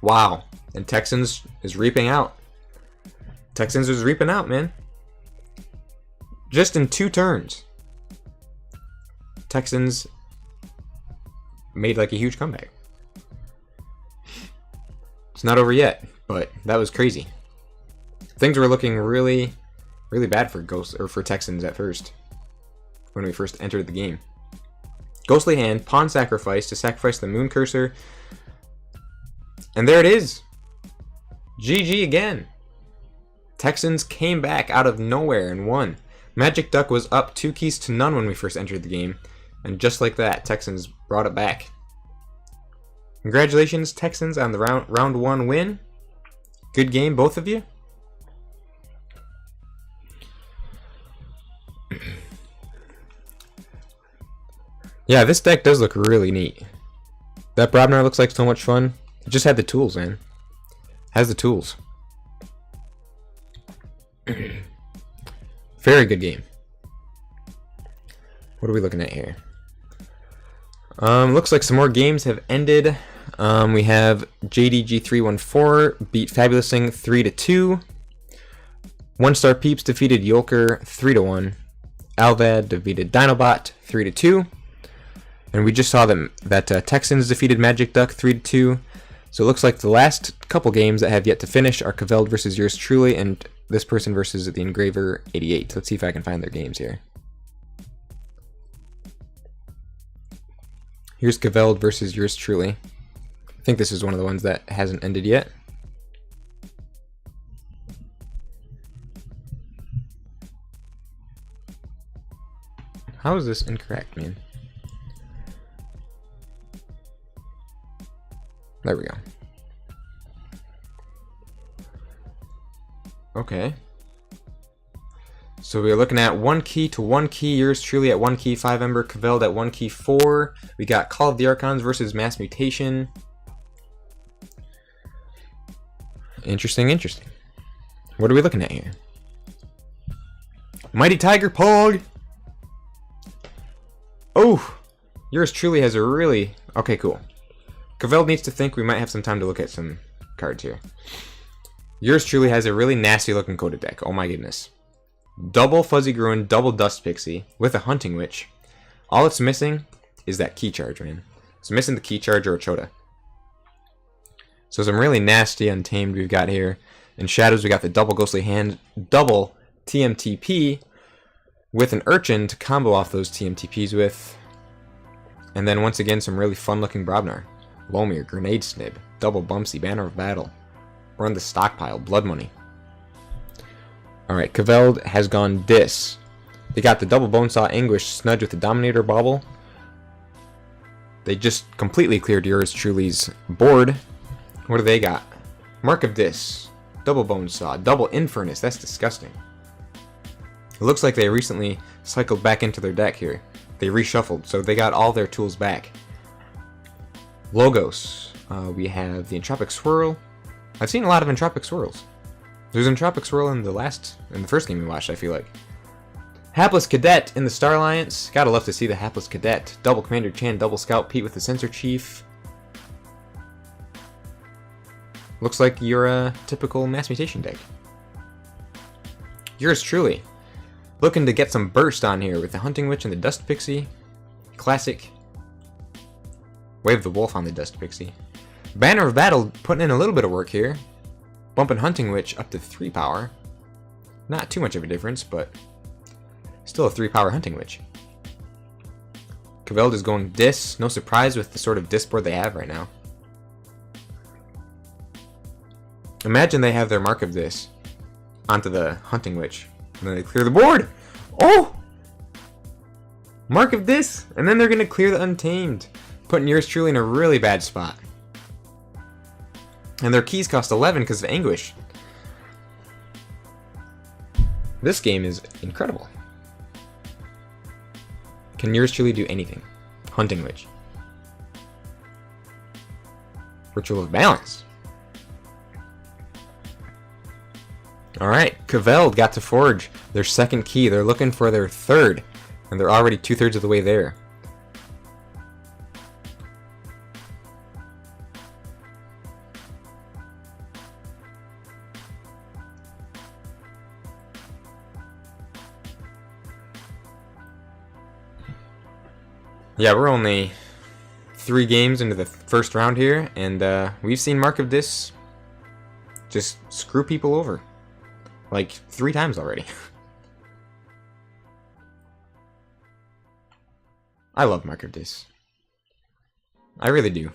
Wow. And Texans is reaping out. Texans is reaping out, man. Just in 2 turns. Texans made like a huge comeback. It's not over yet, but that was crazy. Things were looking really, really bad for for Texans at first. When we first entered the game. Ghostly Hand, Pawn Sacrifice to sacrifice the Moon Cursor. And there it is. GG again. Texans came back out of nowhere and won. Magic Duck was up 2 keys to none when we first entered the game. And just like that, Texans brought it back. Congratulations, Texans, on the round 1 win. Good game, both of you. Yeah, this deck does look really neat. That Brobnar looks like so much fun. It just had the tools, man. Has the tools. Very good game. What are we looking at here? Looks like some more games have ended. We have JDG314 beat Fabulousing 3-2. 1-Star Peeps defeated Yolker 3-1. Alvad defeated Dinobot 3-2. And we just saw that Texans defeated Magic Duck 3-2. So it looks like the last couple games that have yet to finish are Caveld versus yours truly and this person versus the Engraver 88. Let's see if I can find their games here. Here's Caveld versus yours truly. I think this is one of the ones that hasn't ended yet. How is this incorrect, man? There we go. Okay. So we're looking at 1 key to 1 key. Yours truly at 1 key 5 Ember. Caveld at 1 key 4. We got Call of the Archons versus Mass Mutation. Interesting, interesting. What are we looking at here? Mighty Tiger Pog! Oh! Yours truly has a really... Okay, cool. Caveld needs to think. We might have some time to look at some cards here. Yours truly has a really nasty looking coded deck. Oh my goodness. Double Fuzzy Gruin, double Dust Pixie with a Hunting Witch. All it's missing is that Key Charge, man. It's missing the Key Charge or a Chota. So some really nasty Untamed we've got here. In Shadows, we got the double Ghostly Hand, double TMTP with an Urchin to combo off those TMTPs with. And then once again, some really fun looking Brobnar. Lomir, Grenade Snib, double Bumpsy, Banner of Battle. Run the Stockpile, Blood Money. Alright, Caveld has gone this. They got the double Bonesaw Anguish Snudge with the Dominator Bauble. They just completely cleared yours truly's board. What do they got? Mark of Dis, double Bonesaw, double Infernus. That's disgusting. It looks like they recently cycled back into their deck here. They reshuffled, so they got all their tools back. Logos, We have the Entropic Swirl. I've seen a lot of Entropic Swirls. There's Entropic Swirl in the first game we watched, I feel like. Hapless Cadet in the Star Alliance. Gotta love to see the Hapless Cadet. Double Commander Chan, double Scout Pete with the Sensor Chief. Looks like your typical Mass Mutation deck. Yours truly. Looking to get some burst on here with the Hunting Witch and the Dust Pixie. Classic. Wave the Wolf on the Dust Pixie. Banner of Battle putting in a little bit of work here. Bumping Hunting Witch up to 3 power. Not too much of a difference, but still a 3 power Hunting Witch. Kaveld is going Dis. No surprise with the sort of Dis board they have right now. Imagine they have their Mark of Dis onto the Hunting Witch. And then they clear the board! Oh! Mark of Dis! And then they're going to clear the Untamed. Putting yours truly in a really bad spot. And their keys cost 11 because of Anguish. This game is incredible. Can yours truly do anything? Hunting Witch. Ritual of Balance. Alright, Kaveld got to forge their second key. They're looking for their third. And they're already 2/3 of the way there. Yeah, we're only 3 games into the first round here, and we've seen Mark of Dis just screw people over. Like 3 times already. I love Mark of Dis. I really do.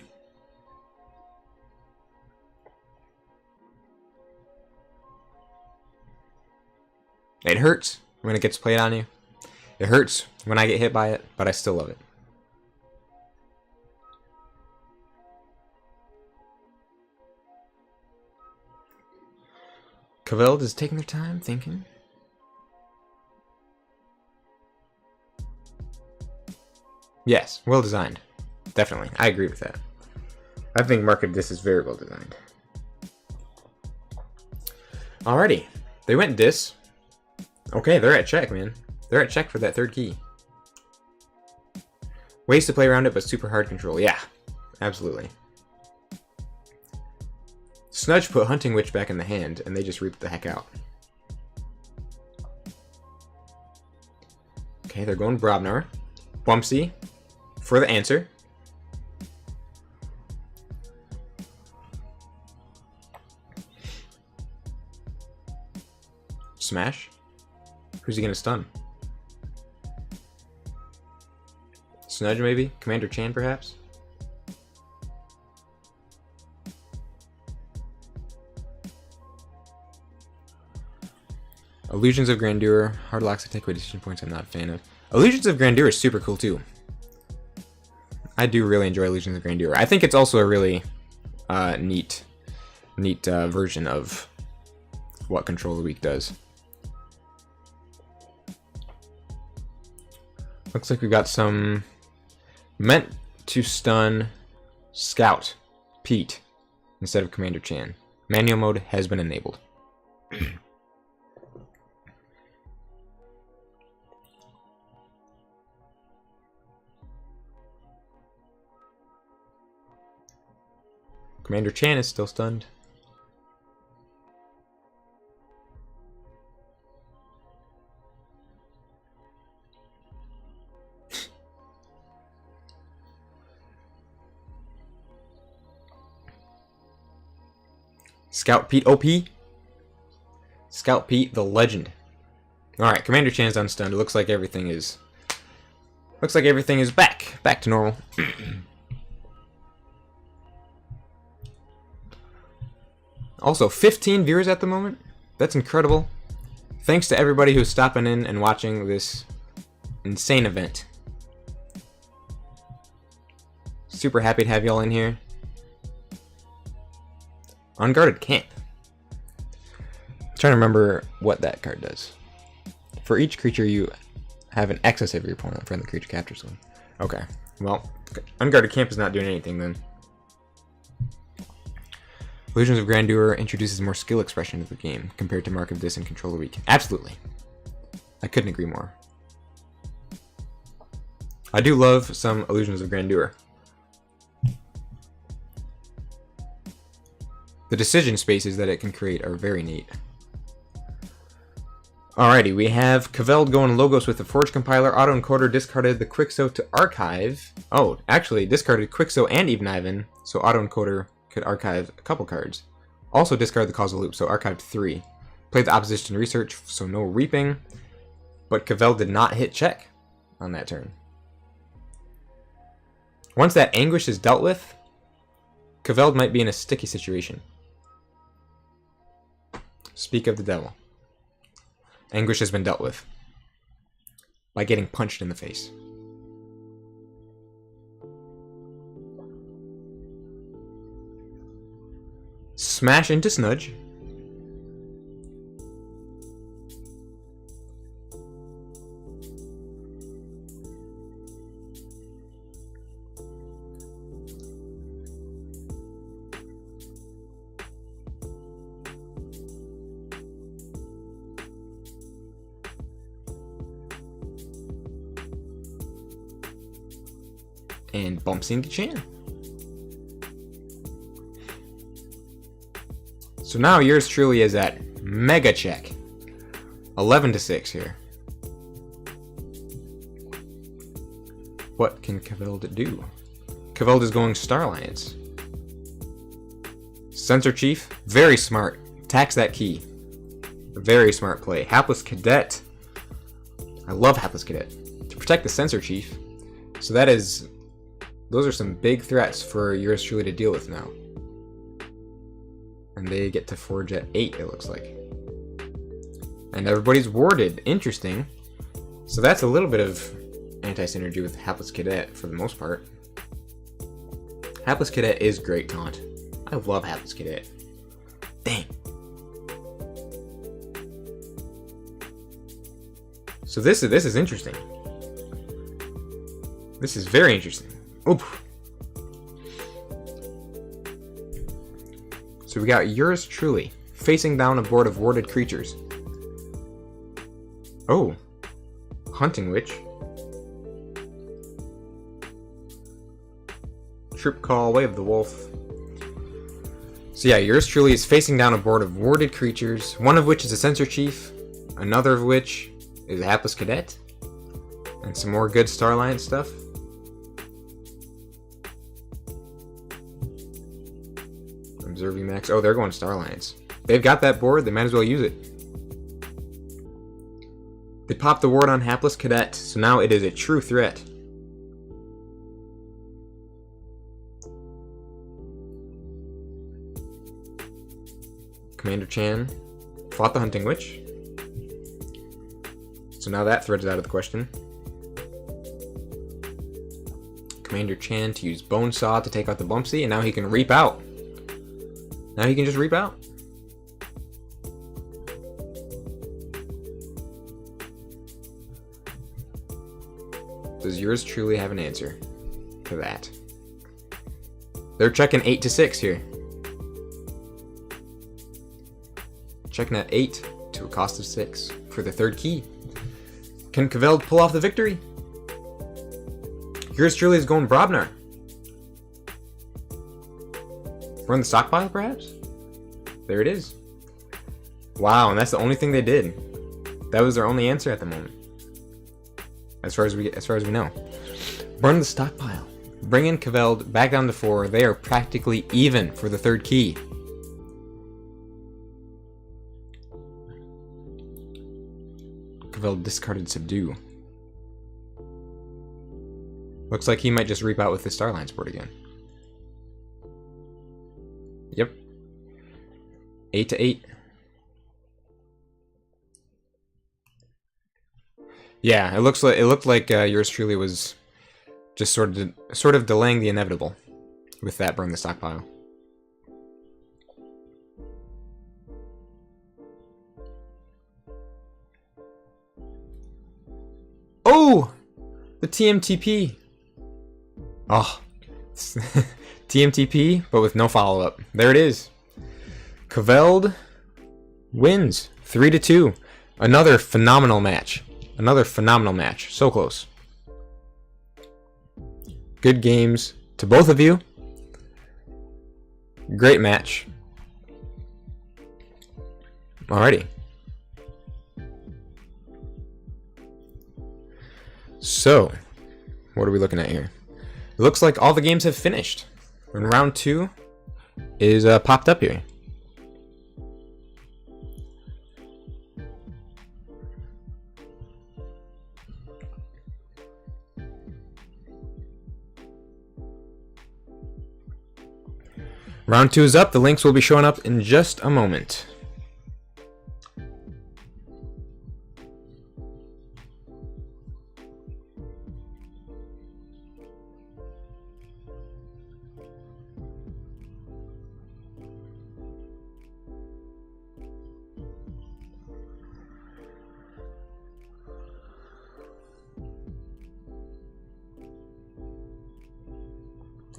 It hurts when it gets played on you. It hurts when I get hit by it, but I still love it. Kaveld is taking their time, thinking. Yes, well designed. Definitely, I agree with that. I think Mark of Dis is very well designed. Alrighty, they went Dis. Okay, they're at check, man. They're at check for that third key. Ways to play around it, but super hard control. Yeah, absolutely. Snudge put Hunting Witch back in the hand, and they just reaped the heck out. Okay, they're going Brobnar. Bumpsy for the answer. Smash. Who's he gonna stun? Snudge maybe? Commander Chan perhaps? Illusions of Grandeur. Hard locks to take away decision points I'm not a fan of. Illusions of Grandeur is super cool too. I do really enjoy Illusions of Grandeur. I think it's also a really neat version of what Control of the Week does. Looks like we've got some meant to stun Scout Pete instead of Commander Chan. Manual mode has been enabled. Commander Chan is still stunned. Scout Pete OP. Scout Pete the legend. Alright, Commander Chan's unstunned. It looks like everything is back to normal. Also, 15 viewers at the moment. That's incredible. Thanks to everybody who's stopping in and watching this insane event. Super happy to have y'all in here. Unguarded Camp. I'm trying to remember what that card does. For each creature, you have an excess of your opponent. Friendly creature captures one. Okay. Well, Unguarded Camp is not doing anything then. Illusions of Grandeur introduces more skill expression to the game compared to Mark of Dis and Controller Weak. Absolutely. I couldn't agree more. I do love some Illusions of Grandeur. The decision spaces that it can create are very neat. Alrighty, we have Caveld going Logos with the Forge Compiler. Autoencoder discarded the Quixo to archive. Oh, actually discarded Quixo and Even Ivan, so Autoencoder could archive a couple cards. Also discard the Causal Loop, so archived 3. Played the Opposition Research, so no Reaping. But Caveld did not hit check on that turn. Once that Anguish is dealt with, Caveld might be in a sticky situation. Speak of the devil. Anguish has been dealt with by getting punched in the face. Smash into Snudge. And bumps into Chan. So now yours truly is at mega check. 11-6 here. What can Caveld do? Caveld is going Star Alliance. Censor Chief, very smart. Tax that key. Very smart play. Hapless Cadet. I love Hapless Cadet. To protect the Censor Chief. So that is... Those are some big threats for yours truly to deal with now. And they get to forge at 8, it looks like. And everybody's warded. Interesting. So that's a little bit of anti-synergy with Hapless Cadet for the most part. Hapless Cadet is great taunt. I love Hapless Cadet. Dang. So this is interesting. This is very interesting. Oop. So we got yours truly facing down a board of warded creatures. Oh. Hunting Witch. Troop Call, Way of the Wolf. So yeah, yours truly is facing down a board of warded creatures, one of which is a Censor Chief, another of which is a Hapless Cadet, and some more good Star Alliance stuff. Observing Max. Oh, they're going Star Alliance. They've got that board, they might as well use it. They popped the ward on Hapless Cadet, so now it is a true threat. Commander Chan fought the Hunting Witch. So now that threat is out of the question. Commander Chan to use Bone Saw to take out the Bumpsy, and now he can reap out. Now he can just reap out. Does yours truly have an answer to that? They're checking 8-6 here. Checking at 8 to a cost of 6 for the third key. Can Caveld pull off the victory? Yours truly is going Brobnar. Run the stockpile, perhaps? There it is. Wow, and that's the only thing they did. That was their only answer at the moment. As far as we know. Burn the stockpile. Bring in Caveld back down to 4. They are practically even for the third key. Caveld discarded Subdue. Looks like he might just reap out with the Star Alliance board again. Yep. 8-8. Yeah, it looked like yours truly was just sort of delaying the inevitable with that burn the stockpile. Oh, the TMTP. Oh, TMTP, but with no follow-up. There it is. Kveld wins 3-2. Another phenomenal match. So close. Good games to both of you. Great match. Alrighty. So, what are we looking at here? It looks like all the games have finished. And round 2 is popped up here. Round 2 is up. The links will be showing up in just a moment.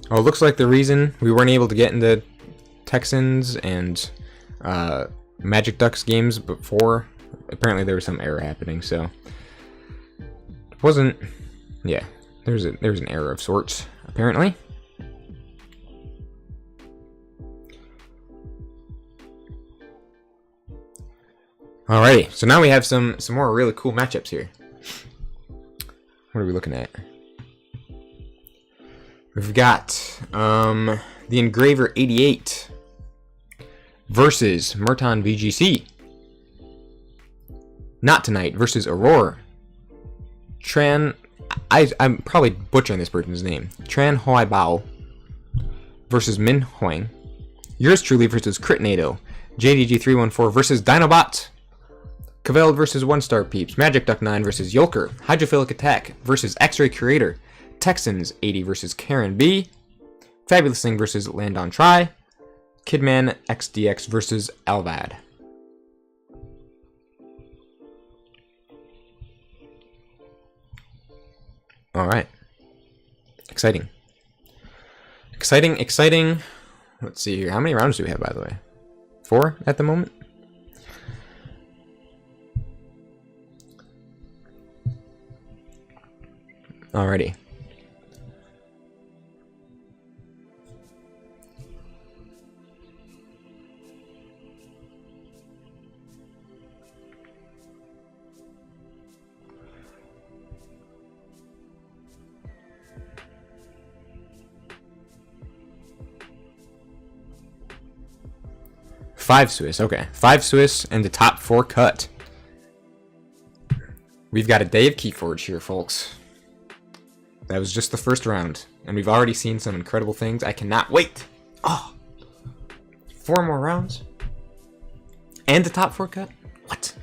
Oh, it looks like the reason we weren't able to get into Texans and Magic Ducks games before, apparently there was some error happening, so it wasn't, yeah, there's an error of sorts, apparently. Alrighty, so now we have some more really cool matchups here. What are we looking at? We've got the Engraver 88 versus Merton VGC. Not Tonight versus Aurora. I'm probably butchering this person's name. Tran Hoi Bao versus Min Hoang. Yours truly versus Critnado. JDG314 versus Dinobot. Cavell versus One Star Peeps. Magic Duck 9 versus Yolker. Hydrophilic Attack versus X-Ray Creator. Texans 80 versus Karen B. Fabulous Thing versus Landon Try. Kidman XDX versus Alvad. Alright. Exciting. Exciting. Let's see here. How many rounds do we have, by the way? 4 at the moment? Alrighty. Five Swiss, okay. 5 Swiss and the top 4 cut. We've got a day of KeyForge here, folks. That was just the first round, and we've already seen some incredible things. I cannot wait. Oh, 4 more rounds? And the top 4 cut? What?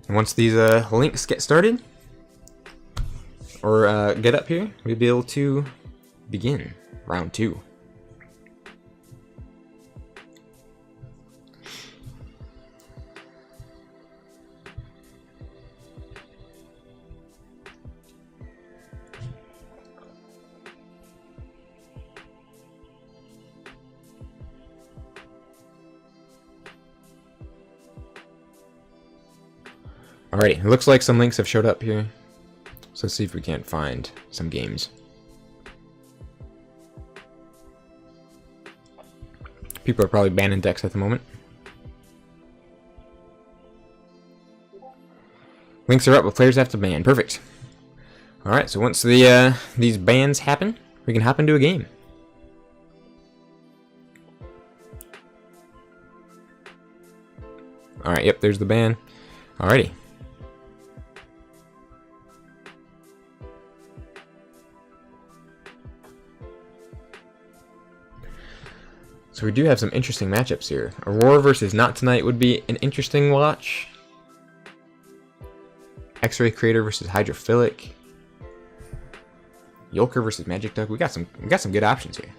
And once these links get started, or get up here, we'll be able to begin round 2. Alrighty, it looks like some links have showed up here. So let's see if we can't find some games. People are probably banning decks at the moment. Links are up, but players have to ban. Perfect. Alright, so once these bans happen, we can hop into a game. Alright, yep, there's the ban. Alrighty. So we do have some interesting matchups here. Aurora versus Not Tonight would be an interesting watch. X-Ray Creator versus Hydrophilic. Yolker versus Magic Duck. We got some good options here.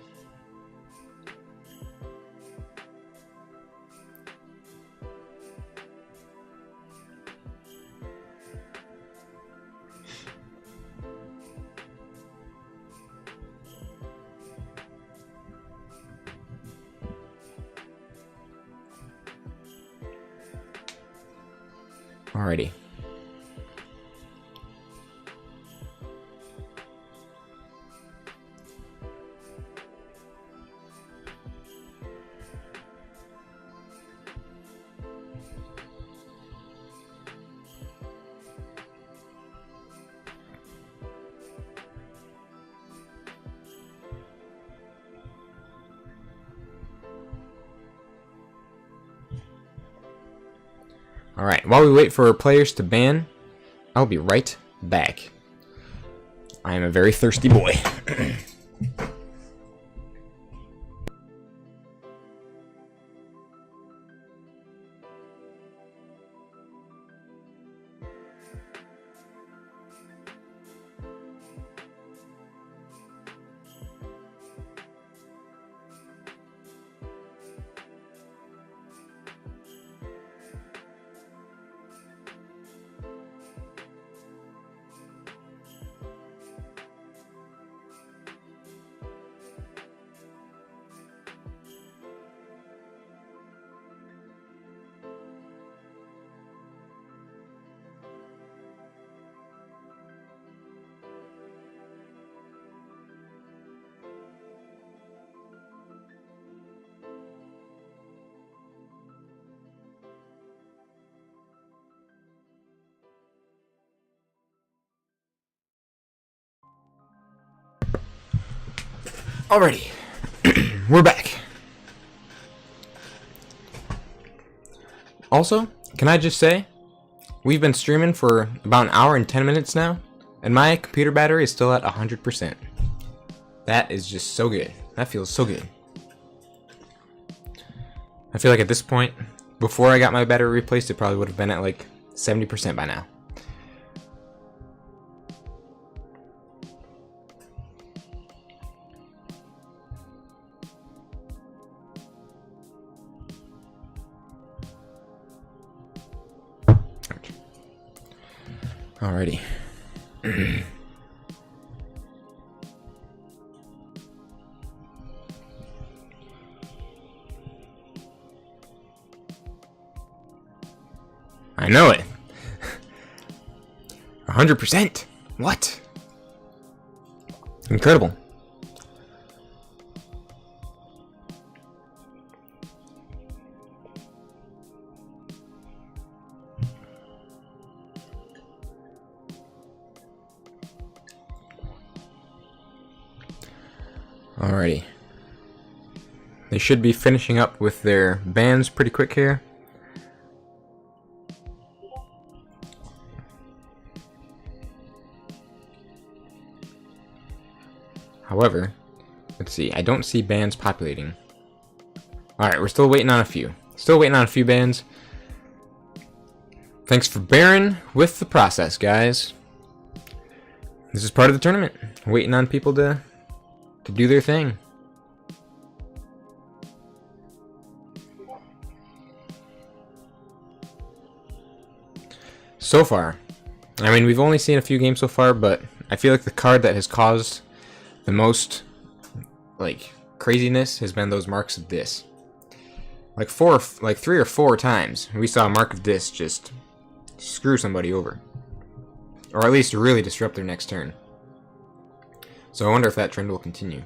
Alrighty. Alright, while we wait for players to ban, I'll be right back. I am a very thirsty boy. Alrighty, we're back. Also, can I just say, we've been streaming for about an hour and 10 minutes now, and my computer battery is still at 100%. That is just so good. That feels so good. I feel like at this point, before I got my battery replaced, it probably would have been at like 70% by now. Alrighty. I know it. 100%. What? Incredible. Alrighty. They should be finishing up with their bans pretty quick here. However, let's see. I don't see bans populating. Alright, we're still waiting on a few. Still waiting on a few bans. Thanks for bearing with the process, guys. This is part of the tournament. Waiting on people to do their thing. So far, I mean, we've only seen a few games so far, but I feel like the card that has caused the most, like, craziness has been those marks of this. Like 3 or 4 times, we saw a mark of this just screw somebody over. Or at least really disrupt their next turn. So I wonder if that trend will continue.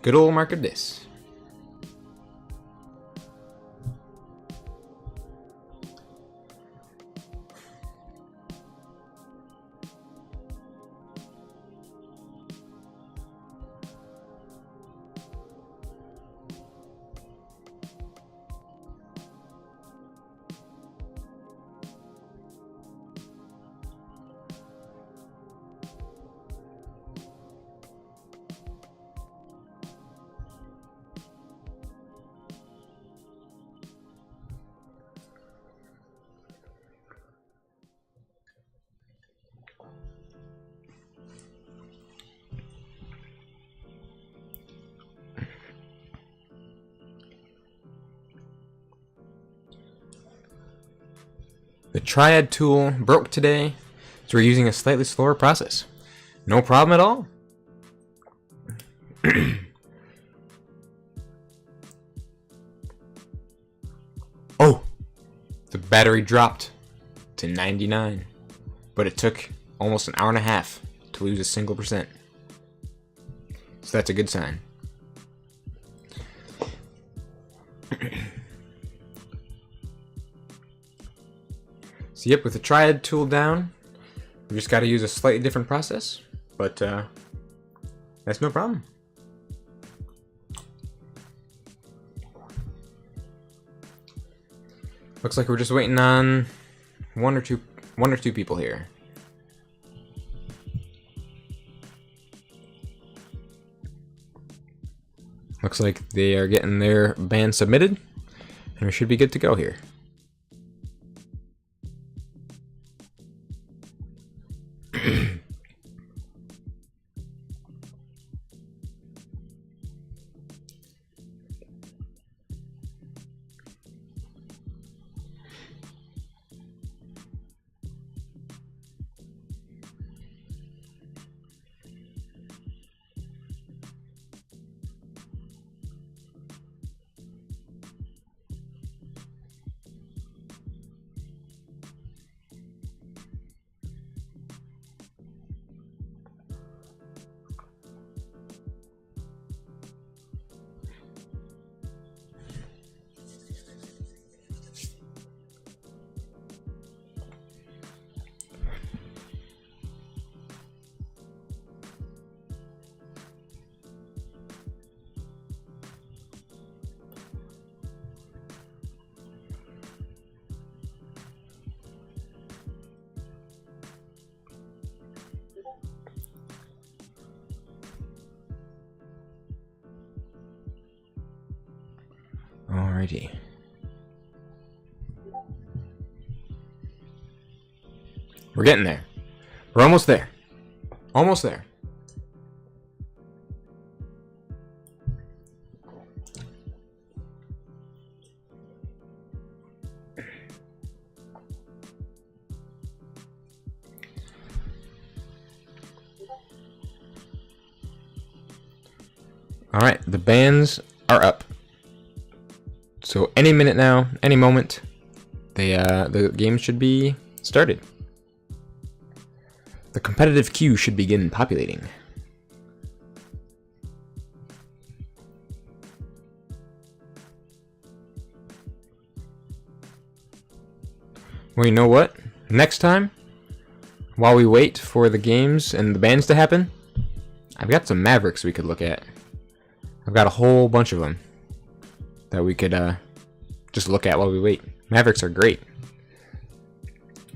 Good old mark of this. The Triad tool broke today, so we're using a slightly slower process. No problem at all. The battery dropped to 99, but it took almost an hour and a half to lose a single percent. So that's a good sign. So yep, with the triad tool down, we just got to use a slightly different process, but that's no problem. Looks like we're just waiting on one or two people here. Looks like they are getting their band submitted, and we should be good to go here. Alrighty. We're getting there. We're almost there. Almost there. Alright, the bands are up. So any minute now, any moment, the game should be started. The competitive queue should begin populating. Well, you know what? Next time, while we wait for the games and the bands to happen, I've got some Mavericks we could look at. I've got a whole bunch of them that we could just look at while we wait. Mavericks are great.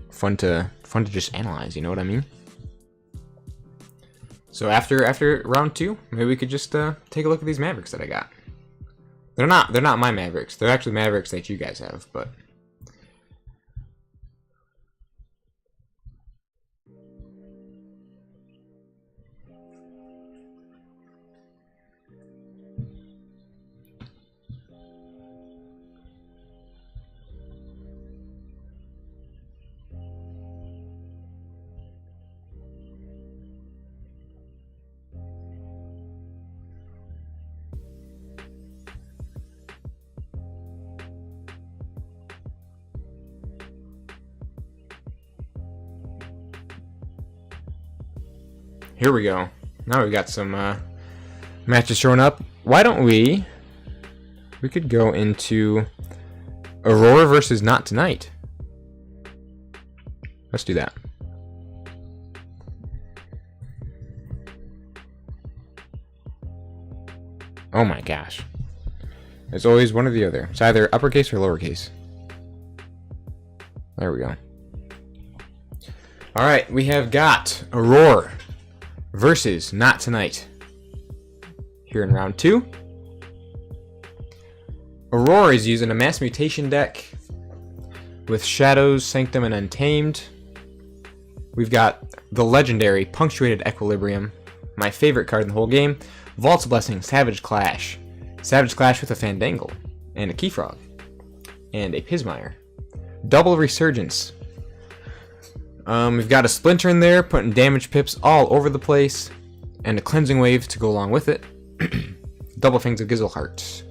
Fun to just analyze, you know what I mean? So after round 2, maybe we could just take a look at these Mavericks that I got. They're not my Mavericks. They're actually Mavericks that you guys have, but here we go. Now we've got some matches showing up. Why don't we could go into Aurora versus Not Tonight. Let's do that. Oh my gosh. It's always one or the other. It's either uppercase or lowercase. There we go. Alright, we have got Aurora versus Not Tonight here in round 2. Aurora is using a mass mutation deck with Shadows, Sanctum, and Untamed. We've got the legendary Punctuated Equilibrium, my favorite card in the whole game, Vault's Blessing, Savage Clash with a Fandangle, and a Keyfrog, and a Pismire. Double Resurgence. We've got a Splinter in there, putting damage pips all over the place, and a Cleansing Wave to go along with it. Double Fangs of Gizzleheart.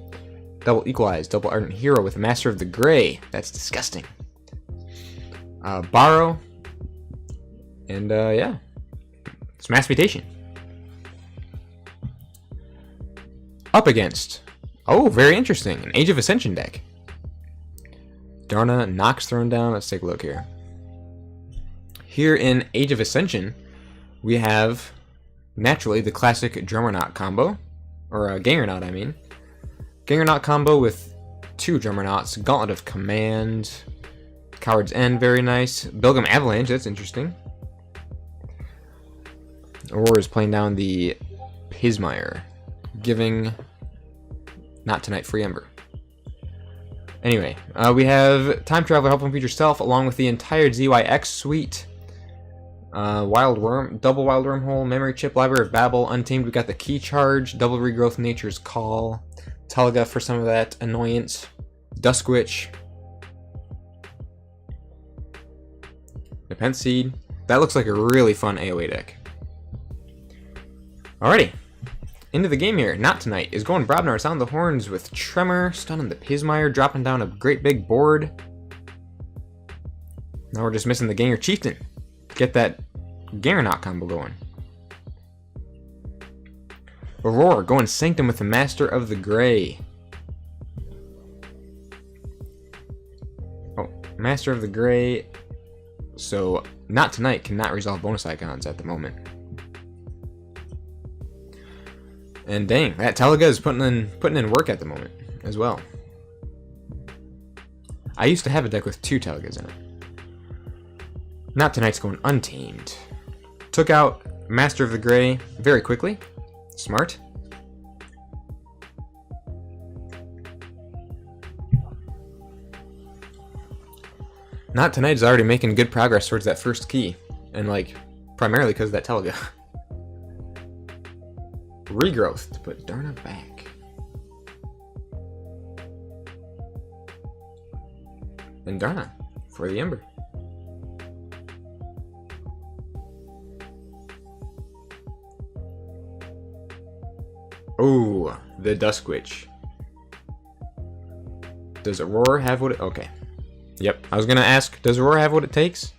Double Equalize, double Ardent Hero with a Master of the Grey. That's disgusting. Borrow, and yeah, it's Mass Mutation. Up against, oh, very interesting, an Age of Ascension deck. Darna, Nox thrown down. Let's take a look here. Here in Age of Ascension, we have naturally the classic Drummernaut combo, or Gangernaut, I mean. Gangernaut combo with 2 Drummernauts, Gauntlet of Command, Coward's End, very nice. Bilgam Avalanche, that's interesting. Aurora is playing down the Pismire, giving Not Tonight free Ember. Anyway, we have Time Traveler, Help Him Feed Yourself, along with the entire ZYX suite. Wild Worm, Double Wild Wormhole, Memory Chip, Library of Babel, Untamed. We got the Key Charge, Double Regrowth, Nature's Call, Telga for some of that annoyance, Duskwitch, Nepenthe Seed. That looks like a really fun AoE deck. Alrighty, into the game here. Not Tonight is going Brobnar sound the horns with Tremor, stunning the Pismire, dropping down a great big board. Now we're just missing the Ganger Chieftain. Get that Gangernaut combo going. Aurora going Sanctum with the Master of the Grey. Oh, Master of the Grey. So Not Tonight cannot resolve bonus icons at the moment. And dang, that Telga is putting in work at the moment as well. I used to have a deck with 2 Telgas in it. Not Tonight's going Untamed. Took out Master of the Grey very quickly. Smart. Not Tonight is already making good progress towards that first key. And like, primarily because of that Telga. Regrowth to put Darna back. And Darna for the Ember. Oh, the Duskwitch. Does Aurora have what it... Okay. Yep, I was gonna ask, does Aurora have what it takes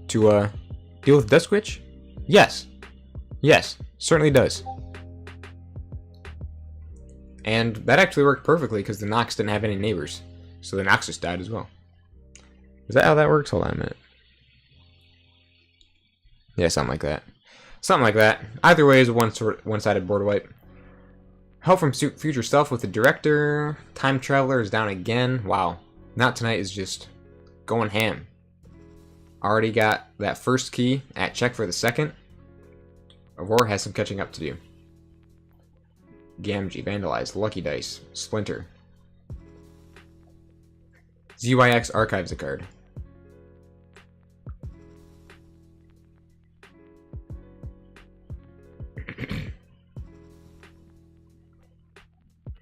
to deal with Duskwitch? Yes. Yes, certainly does. And that actually worked perfectly because the Nox didn't have any neighbors. So the Nox just died as well. Is that how that works? Hold on a minute. Yeah, something like that. Something like that. Either way is a one-sided board wipe. Help from Future Self with the Director. Time Traveler is down again. Wow. Not Tonight is just going ham. Already got that first key at check for the second. Aurora has some catching up to do. Gamgee, Vandalize, Lucky Dice, Splinter. ZYX archives a card.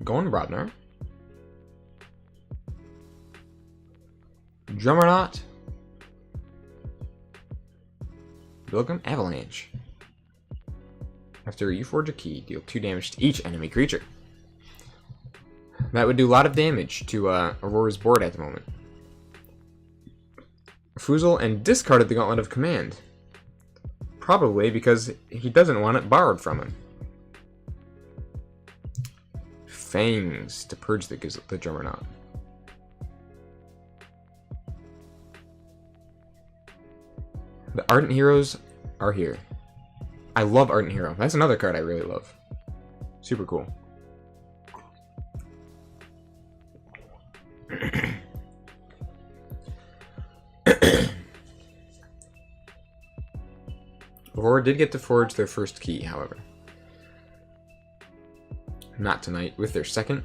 Going Brobnar. Drummernaut. Bilgam Avalanche. After you forge a key, deal 2 damage to each enemy creature. That would do a lot of damage to Aurora's board at the moment. Foozle and discarded the Gauntlet of Command. Probably because he doesn't want it borrowed from him. Fangs to purge the Drummernaut. The Ardent Heroes are here. I love Ardent Hero. That's another card I really love. Super cool. Aurora did get to forge their first key, however. Not Tonight with their second.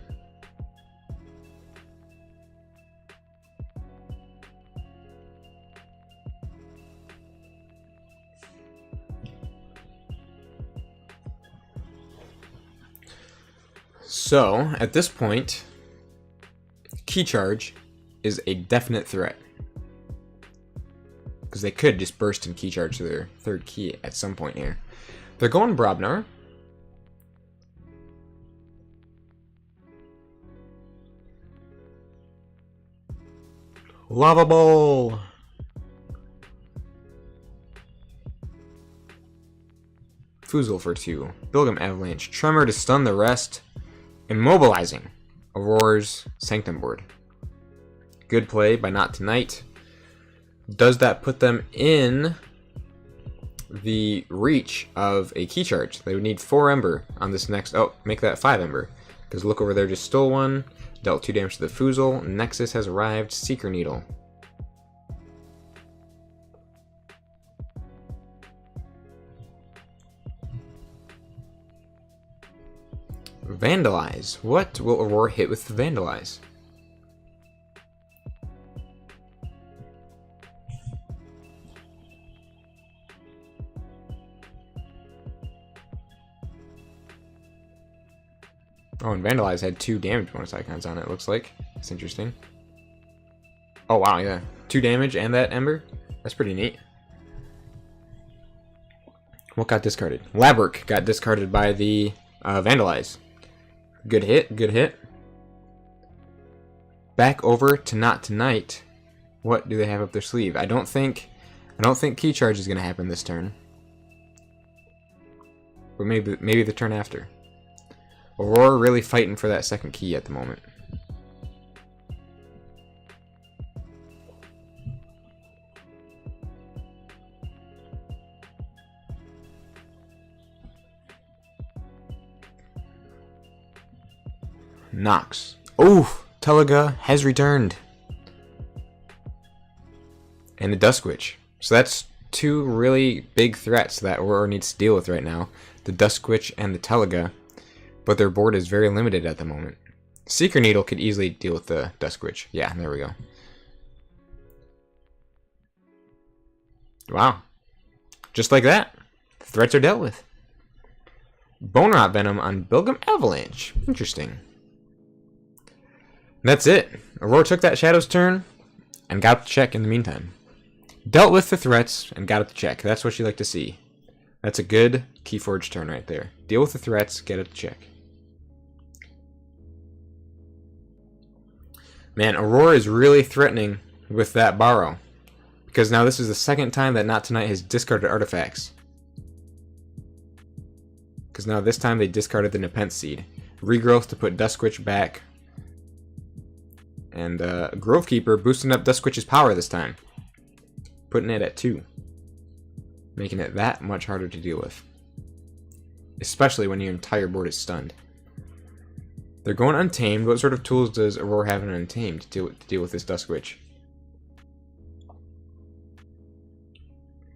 So, at this point, Key Charge is a definite threat. Because they could just burst and Key Charge to their third key at some point here. They're going Brobnar. Lava Bowl! Foozle for 2. Bilgam Avalanche. Tremor to stun the rest. Immobilizing Aurora's Sanctum board. Good play by Not Tonight. Does that put them in the reach of a key charge? They would need 4 Ember on this next... Oh, make that 5 Ember. Because look over there, just stole 1. Dealt 2 damage to the Foozle. Nexus has arrived. Seeker Needle. Vandalize. What will Aurora hit with Vandalize? Oh, and Vandalize had 2 damage bonus icons on it, looks like. That's interesting. Oh, wow, yeah. 2 damage and that Ember? That's pretty neat. What got discarded? Labwork got discarded by the Vandalize. Good hit, good hit. Back over to Not Tonight. What do they have up their sleeve? I don't think Key Charge is gonna happen this turn. But maybe the turn after. Aurora really fighting for that second key at the moment. Nox. Oh, Teliga has returned. And the Dusk Witch. So that's 2 really big threats that Aurora needs to deal with right now. The Dusk Witch and the Teliga. But their board is very limited at the moment. Seeker Needle could easily deal with the Dusk Witch. Yeah, there we go. Wow. Just like that. Threats are dealt with. Bone Rot Venom on Bilgam Avalanche. Interesting. That's it. Aurora took that Shadow's turn and got up the check in the meantime. Dealt with the threats and got up the check. That's what you like to see. That's a good KeyForge turn right there. Deal with the threats, get up the check. Man, Aurora is really threatening with that borrow. Because now this is the second time that Not Tonight has discarded artifacts. Because now this time they discarded the Nepenthe Seed. Regrowth to put Duskwitch back. And Grove Keeper boosting up Duskwitch's power this time. Putting it at 2. Making it that much harder to deal with. Especially when your entire board is stunned. They're going Untamed. What sort of tools does Aurora have in Untamed to deal with this Duskwitch?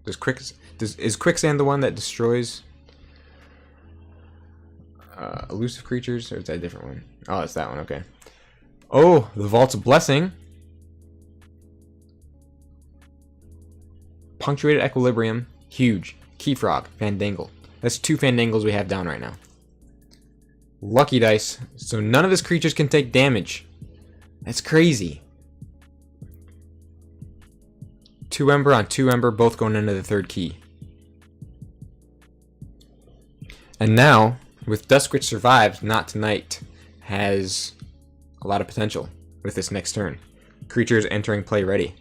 Is Quicksand the one that destroys elusive creatures? Or is that a different one? Oh, it's that one, okay. Oh, the Vault's Blessing. Punctuated Equilibrium. Huge. Keyfrog. Fandangle. That's 2 Fandangles we have down right now. Lucky Dice. So none of his creatures can take damage. That's crazy. 2 Ember on 2 Ember, both going into the 3rd key. And now, with Duskwitch survived, Not Tonight has a lot of potential with this next turn. Creatures entering play ready.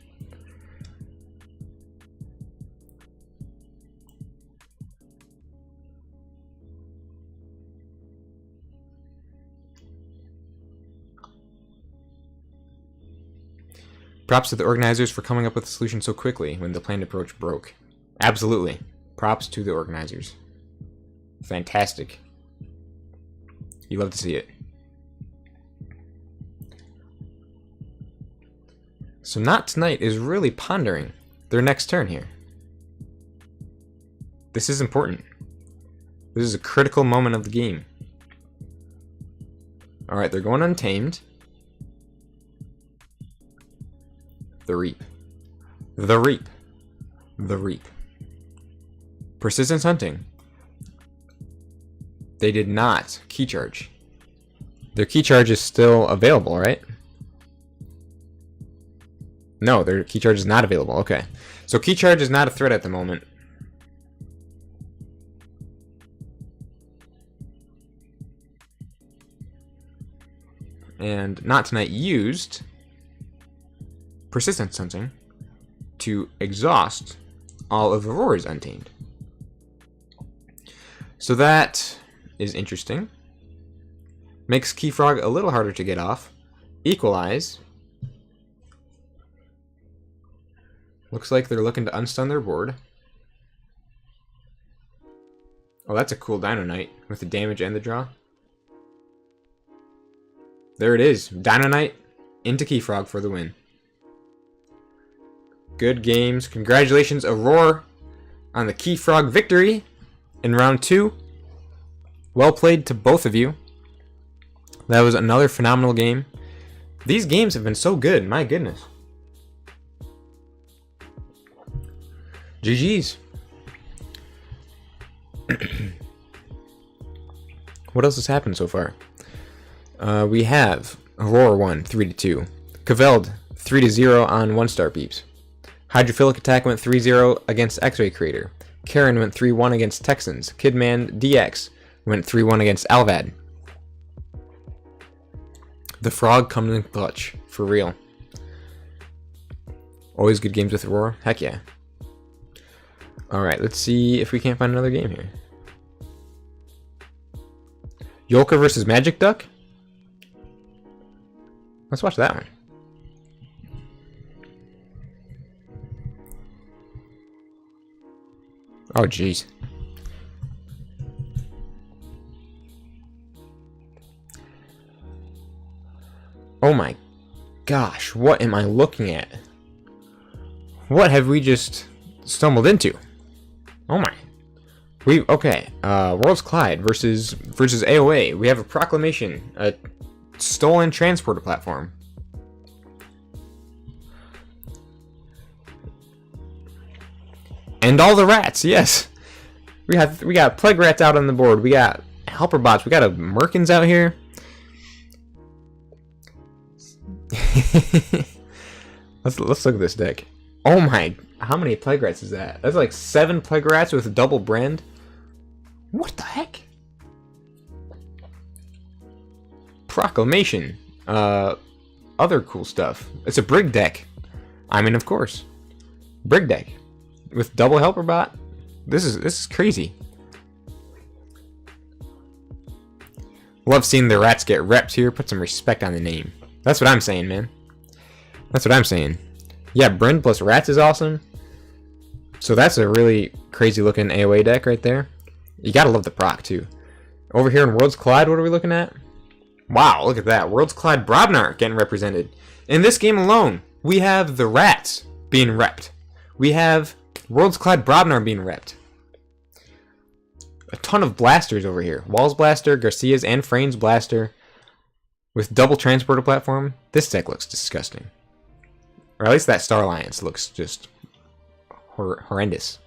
Props to the organizers for coming up with a solution so quickly when the planned approach broke. Absolutely. Props to the organizers. Fantastic. You love to see it. So Not Tonight is really pondering their next turn here. This is important. This is a critical moment of the game. Alright, they're going Untamed. The Reap. The Reap. The Reap. Persistence Hunting. They did not Key Charge. Their Key Charge is still available, right? No, their Key Charge is not available. Okay. So Key Charge is not a threat at the moment. And Not Tonight used Persistence Hunting to exhaust all of Aurora's Untamed. So that is interesting. Makes KeyFrog a little harder to get off. Equalize. Looks like they're looking to unstun their board. Oh, that's a cool Dino Knight with the damage and the draw. There it is. Dino Knight into KeyFrog for the win. Good games. Congratulations, Aurora, on the KeyFrog victory in round 2. Well played to both of you. That was another phenomenal game. These games have been so good, my goodness. GG's. What else has happened so far? We have Aurora won 3-2. Caveld 3-0 on 1-star peeps. Hydrophilic Attack went 3-0 against X-Ray Creator. Karen went 3-1 against Texans. Kidman DX went 3-1 against Alvad. The Frog coming in clutch, for real. Always good games with Aurora. Heck yeah. Alright, let's see if we can't find another game here. Yolka versus Magic Duck? Let's watch that one. Oh, jeez. Oh my gosh, what am I looking at? What have we just stumbled into? Oh my. Okay, World's Collide versus AOA. We have a proclamation, a stolen transporter platform. And all the rats, yes. We got plague rats out on the board. We got helper bots. We got a Merkins out here. let's look at this deck. Oh my, how many plague rats is that? That's like 7 plague rats with double brand. What the heck? Proclamation. Other cool stuff. It's a Brig deck. I mean, of course. Brig deck. With double helper bot. This is crazy. Love seeing the rats get reps here. Put some respect on the name. That's what I'm saying, man. That's what I'm saying. Yeah, Brend plus rats is awesome. So that's a really crazy looking AoE deck right there. You gotta love the proc too. Over here in Worlds Collide, what are we looking at? Wow, look at that. Worlds Collide Brobnar getting represented. In this game alone, we have the rats being repped. We have Worlds Collide Brobnar being repped. A ton of blasters over here. Walls Blaster, Garcia's, and Frane's Blaster. With double transporter platform. This deck looks disgusting. Or at least that Star Alliance looks just horrendous.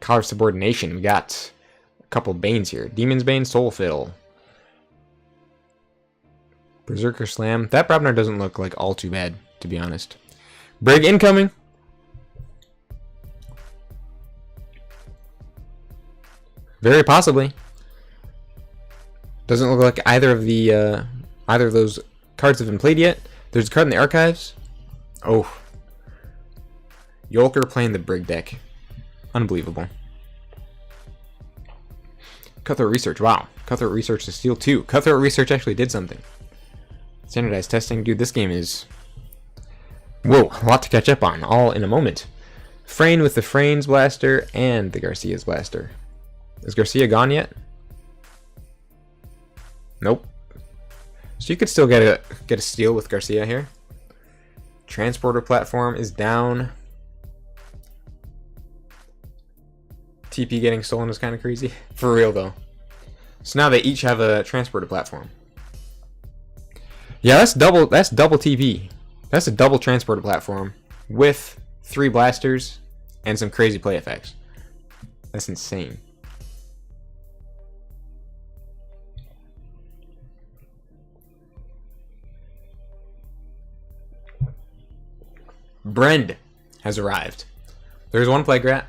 Collar Subordination. We got a couple Banes here. Demon's Bane, Soul Fiddle. Berserker Slam. That Brobnar doesn't look like all too bad, to be honest. Brig incoming. Very possibly. Doesn't look like either of those cards have been played yet. There's a card in the archives. Oh. Yolker playing the Brig deck. Unbelievable. Cutthroat Research. Wow. Cutthroat Research to steal 2. Cutthroat Research actually did something. Standardized testing. Dude, this game is... Whoa. A lot to catch up on. All in a moment. Frane with the Frane's Blaster and the Garcia's Blaster. Is Garcia gone yet? Nope. So you could still get a steal with Garcia here. Transporter platform is down. TP getting stolen is kind of crazy. For real though. So now they each have a transporter platform. Yeah, that's double TP. That's a double transporter platform with 3 blasters and some crazy play effects. That's insane. Brend has arrived. There's 1 Plague Rat.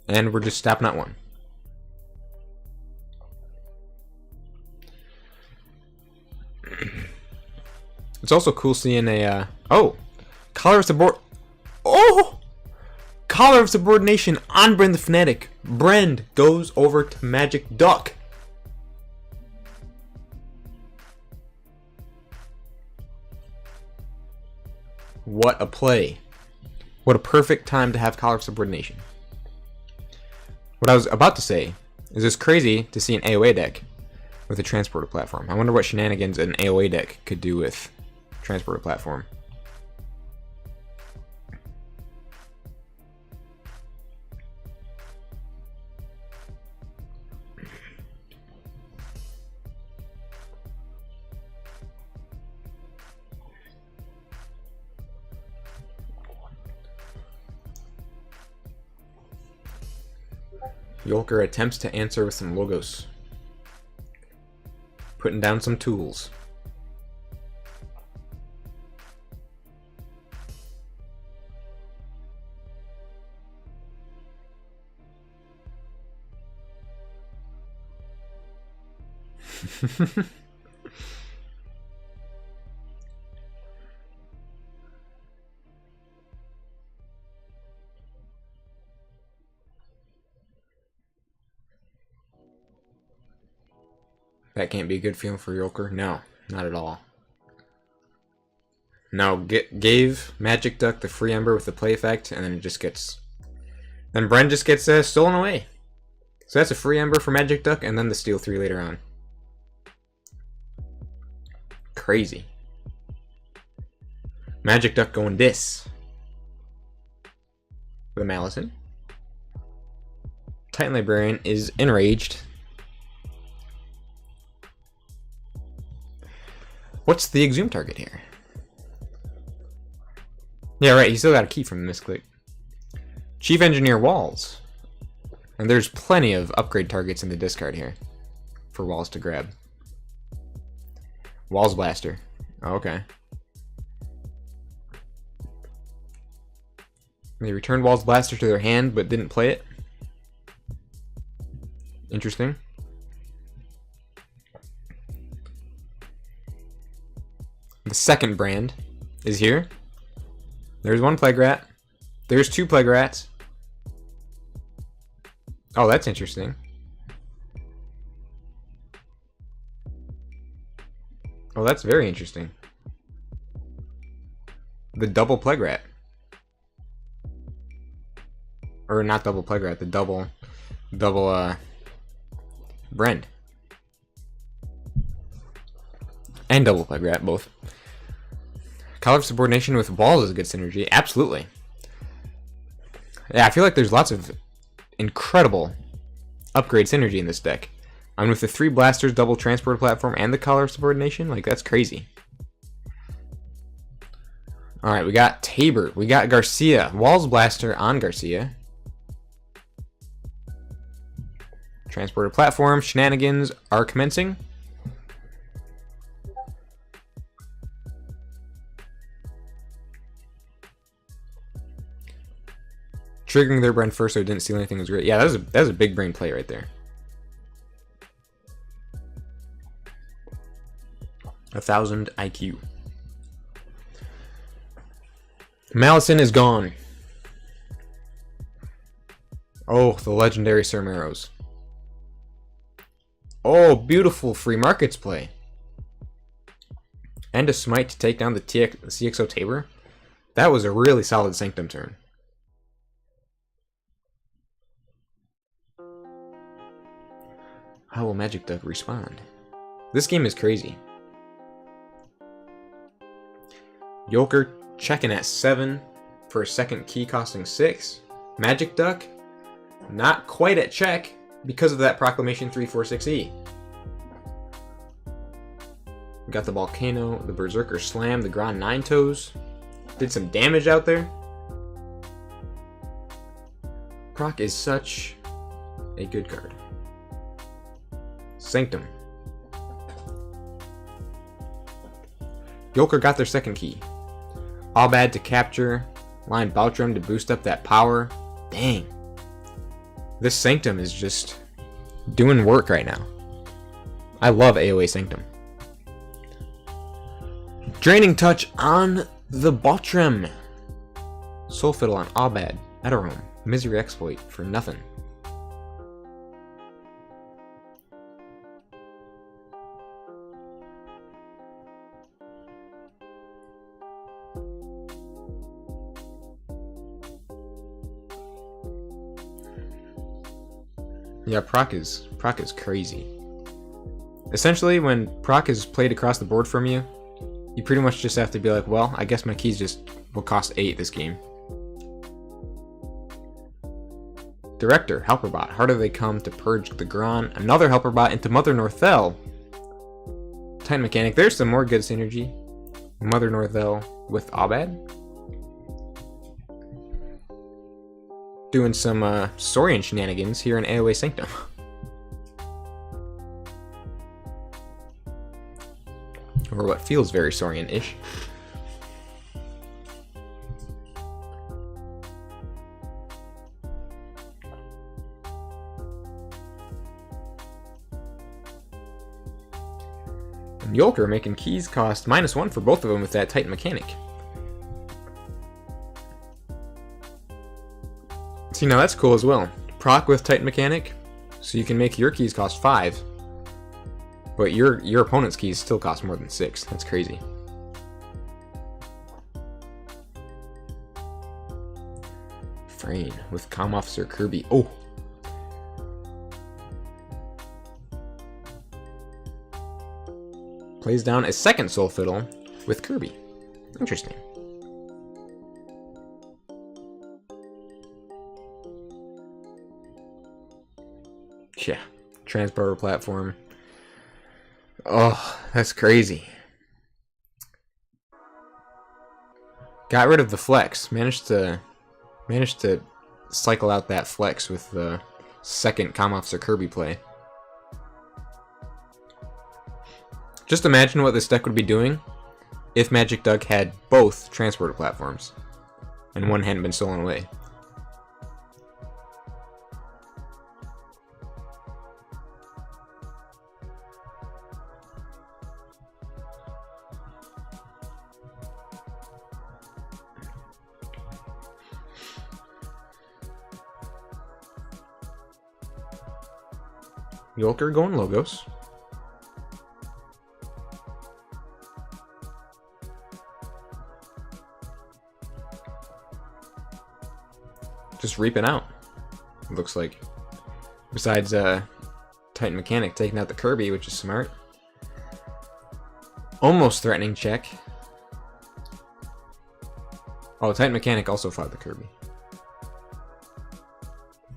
And we're just stopping at 1. It's also cool seeing a... oh! Collar support... oh! Collar of Subordination on Bren the Fnatic. Bren goes over to Magic Duck. What a play. What a perfect time to have Collar of Subordination. What I was about to say is it's crazy to see an AoE deck with a Transporter platform. I wonder what shenanigans an AoE deck could do with Transporter platform. Yolker attempts to answer with some logos. Putting down some tools. That can't be a good feeling for Yolker. No, not at all. Now, gave Magic Duck the free Ember with the play effect, and then it just gets... Then Bren just gets stolen away. So that's a free Ember for Magic Duck, and then the steal 3 later on. Crazy. Magic Duck going this. With a Malison. Titan Librarian is enraged. What's the Exhume target here? Yeah, right, he still got a key from the misclick. Chief Engineer Walls. And there's plenty of upgrade targets in the discard here for Walls to grab. Walls Blaster. Oh, okay. They returned Walls Blaster to their hand but didn't play it. Interesting. The second brand is here. There's one Plague Rat. There's 2 Plague Rats. Oh, that's interesting. Oh, that's very interesting. The double Plague Rat. Or not double Plague Rat, the double Brand. And double Plague Rat, both. Collar of Subordination with Walls is a good synergy. Absolutely. Yeah, I feel like there's lots of incredible upgrade synergy in this deck. I mean, with the 3 blasters, double transport platform, and the Collar of Subordination, like, that's crazy. Alright, we got Tabor. We got Garcia. Walls Blaster on Garcia. Transporter platform. Shenanigans are commencing. Triggering their Bren first so it didn't steal anything was great. Yeah, that was a big brain play right there. 1000 IQ. Malison is gone. Oh, the legendary Cermeros. Oh, beautiful free markets play. And a smite to take down the CXO Tabor. That was a really solid Sanctum turn. How will Magic Duck respond? This game is crazy. Yolker checking at 7 for a second key costing 6. Magic Duck not quite at check because of that Proclamation 346E. We got the Volcano, the Berserker Slam, the Grand 9 Toes. Did some damage out there. Proc is such a good card. Sanctum. Yolker got their second key. Albad to capture. Line Baltrum to boost up that power. Dang. This Sanctum is just doing work right now. I love AoE Sanctum. Draining Touch on the Baltrum. Soul Fiddle on Albad. Eterome. Misery exploit for nothing. Yeah, proc is crazy. Essentially, when proc is played across the board from you, you pretty much just have to be like, well, I guess my keys just will cost 8 this game. Director, Helperbot. Harder they come to purge the Gron. Another Helperbot into Mother Northel. Titan Mechanic. There's some more good synergy. Mother Northel with Abad. Doing some Saurian shenanigans here in AOA Sanctum. Or what feels very Saurian-ish. And Yolker making keys cost -1 for both of them with that Titan Mechanic. See, now that's cool as well. Proc with Titan Mechanic, so you can make your keys cost 5. But your opponent's keys still cost more than 6. That's crazy. Frayne with Comm Officer Kirby. Oh! Plays down a second Soul Fiddle with Kirby. Interesting. Yeah, transporter platform. Oh, that's crazy. Got rid of the flex. Managed to cycle out that flex with the second Comm Officer Kirby play. Just imagine what this deck would be doing if Magic Duck had both transporter platforms and one hadn't been stolen away. Yolker going Logos. Just reaping out, it looks like. Besides Titan Mechanic taking out the Kirby, which is smart. Almost threatening check. Oh, Titan Mechanic also fought the Kirby.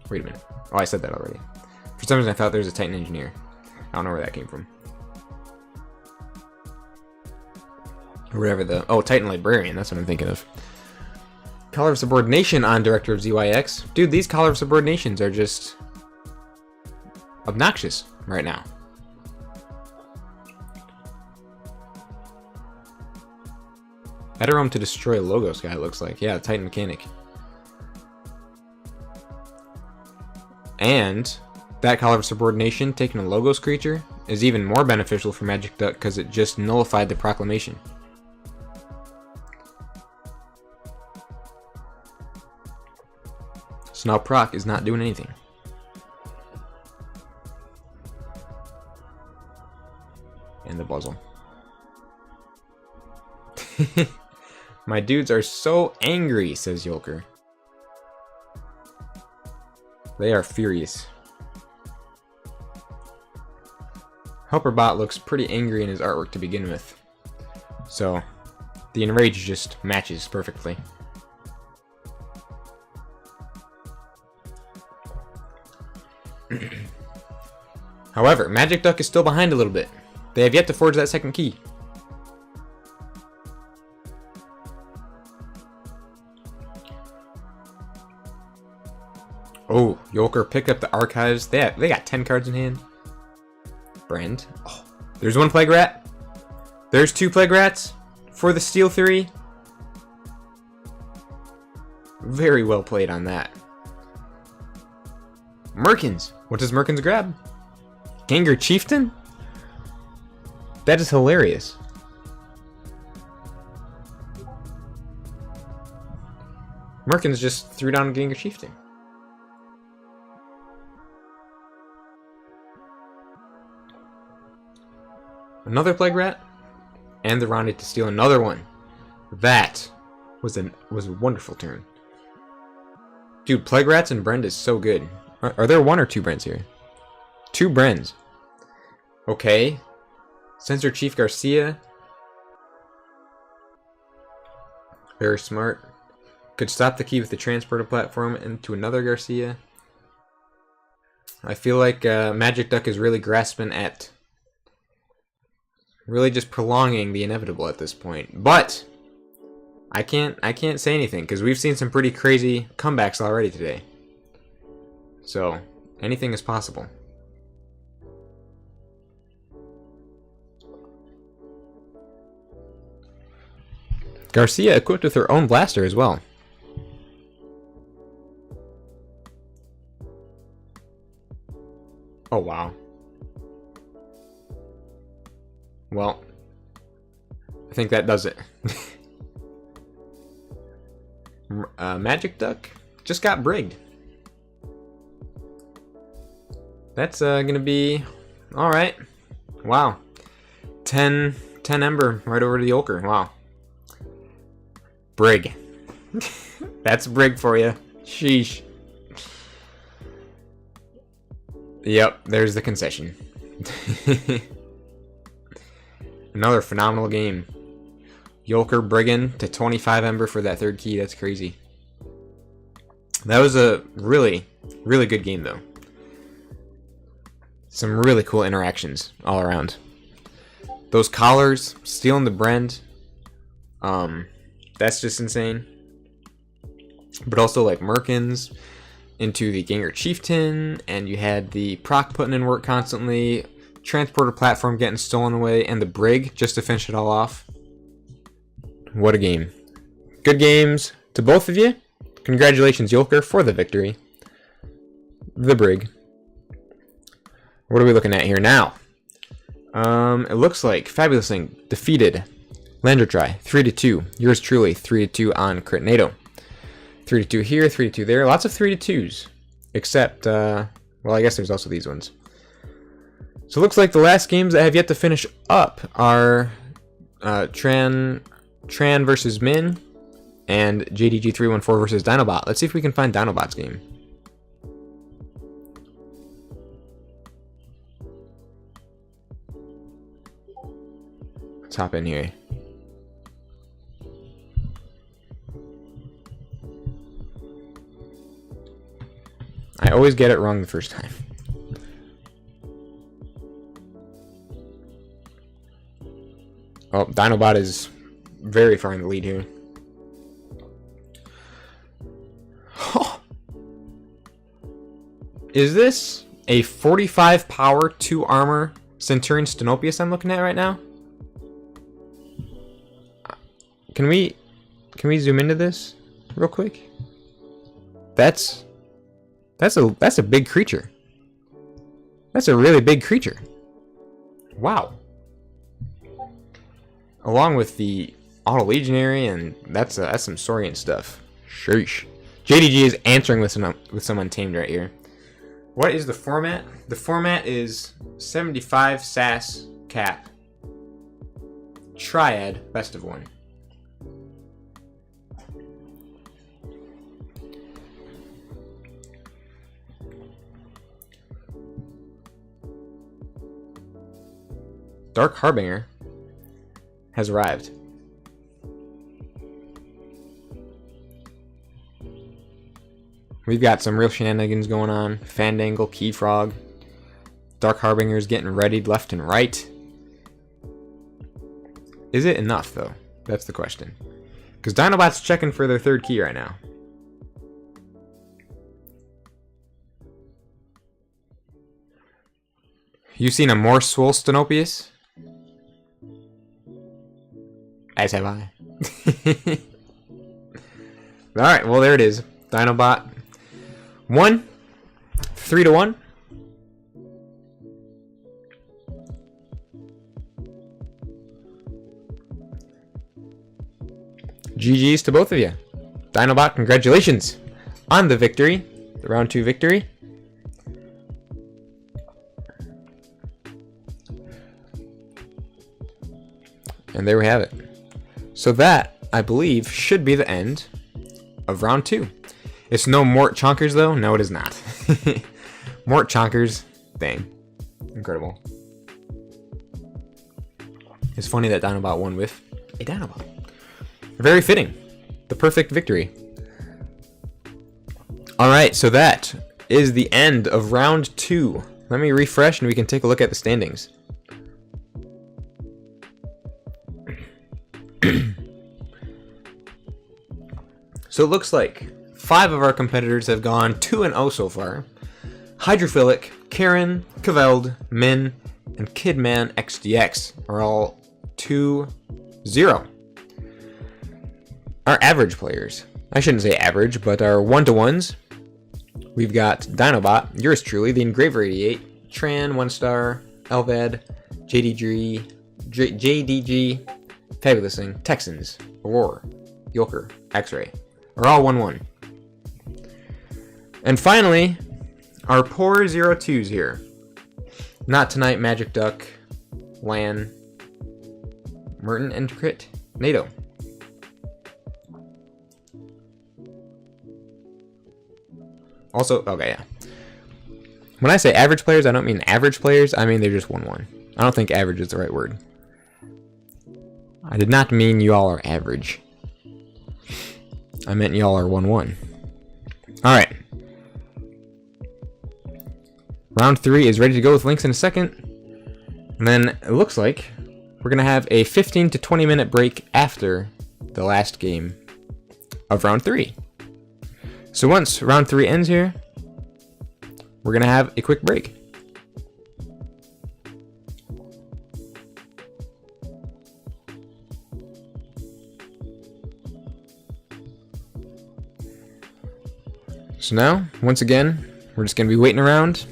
Wait a minute. Oh, I said that already. For some reason I thought there was a Titan Engineer. I don't know where that came from. Or whatever the... Oh, Titan Librarian, that's what I'm thinking of. Collar of Subordination on Director of ZYX. Dude, these Collar of Subordinations are just... obnoxious right now. Eterome to destroy Logos guy, it looks like. Yeah, Titan Mechanic. And... that Collar of Subordination, taking a Logos creature, is even more beneficial for Magic Duck because it just nullified the Proclamation. So now Proc is not doing anything. And the Buzzle. My dudes are so angry, says Yolker. They are furious. Helperbot looks pretty angry in his artwork to begin with. So, the Enrage just matches perfectly. However, Magic Duck is still behind a little bit. They have yet to forge that second key. Oh, Yolker picked up the Archives. They got 10 cards in hand. Brand. Oh, there's one Plague Rat. There's 2 Plague Rats for the Steel Theory. Very well played on that. Merkins. What does Merkins grab? Gengar Chieftain? That is hilarious. Merkins just threw down a Gengar Chieftain. Another Plague Rat, and the Ronde to steal another one. That was a wonderful turn. Dude, Plague Rats and Brend is so good. Are there 1 or 2 Brends here? 2 Brends. Okay. Sensor Chief Garcia. Very smart. Could stop the key with the transporter platform into another Garcia. I feel like Magic Duck is really grasping at... really just prolonging the inevitable at this point. But I can't say anything because we've seen some pretty crazy comebacks already today. So anything is possible. Garcia equipped with her own blaster as well. Oh wow. Well, I think that does it. Magic Duck just got brigged. That's gonna be alright. Wow. 10 Ember right over to the Yolker. Wow. Brig. That's brig for you. Sheesh. Yep, there's the concession. Another phenomenal game. Yolker Brigand to 25 Ember for that 3rd key. That's crazy. That was a really, really good game, though. Some really cool interactions all around. Those collars, stealing the Brend. That's just insane. But also, like, Merkins into the Gengar Chieftain, and you had the proc putting in work constantly, transporter platform getting stolen away, and the Brig just to finish it all off. What a game. Good games to both of you. Congratulations, Yolker, for the victory. The Brig. What are we looking at here now? It looks like Fabulous Thing defeated Landratry 3-2. Yours truly 3-2 on Critnado. 3-2 here, 3-2 there. Lots of 3-2s. Except, well, I guess there's also these ones. So it looks like the last games that have yet to finish up are Tran versus Min and JDG314 versus Dinobot. Let's see if we can find Dinobot's game. Let's hop in here. I always get it wrong the first time. Oh, Dinobot is very far in the lead here. Is this a 45 power, 2 armor Centurion Stenopius I'm looking at right now? Can we zoom into this real quick? That's a big creature. That's a really big creature. Wow. Along with the Auto Legionary, and that's some Saurian stuff. Sheesh. JDG is answering with some Untamed right here. What is the format? The format is 75 SAS cap. Triad, best of 1. Dark Harbinger has arrived. We've got some real shenanigans going on. Fandangle, Keyfrog. Dark Harbinger's getting readied left and right. Is it enough, though? That's the question. Because Dinobot's checking for their 3rd key right now. You seen a more swole Stenopius? As have I. Alright, well there it is. Dinobot 1. 3-1. GG's to both of you. Dinobot, congratulations on the victory, the round 2 victory. And there we have it. So that, I believe, should be the end of round 2. It's no Mort Chonkers though. No, it is not. Mort Chonkers, dang, incredible. It's funny that Dinobot won with a Dinobot. Very fitting. The perfect victory. Alright, so that is the end of round 2. Let me refresh and we can take a look at the standings. So it looks like 5 of our competitors have gone 2-0 so far. Hydrophilic, Karen, Kaveld, Min, and Kidman XDX are all 2-0. Our average players, I shouldn't say average, but our 1-to-1s, we've got Dinobot, yours truly, the Engraver 88, Tran, 1-star, Elvad, JDG, Fabulousing, Texans, Aurora, Yoker, X-Ray, are all 1-1. And finally, our poor 0-2s here. Not Tonight, Magic Duck, Lan, Merton, and Crit, NATO. Also, okay, yeah. When I say average players, I don't mean average players, I mean they're just 1-1. I don't think average is the right word. I did not mean you all are average. I meant y'all are 1-1. Alright. Round 3 is ready to go with links in a second. And then it looks like we're going to have a 15 to 20 minute break after the last game of round 3. So once round 3 ends here, we're going to have a quick break. So now, once again, we're just going to be waiting around,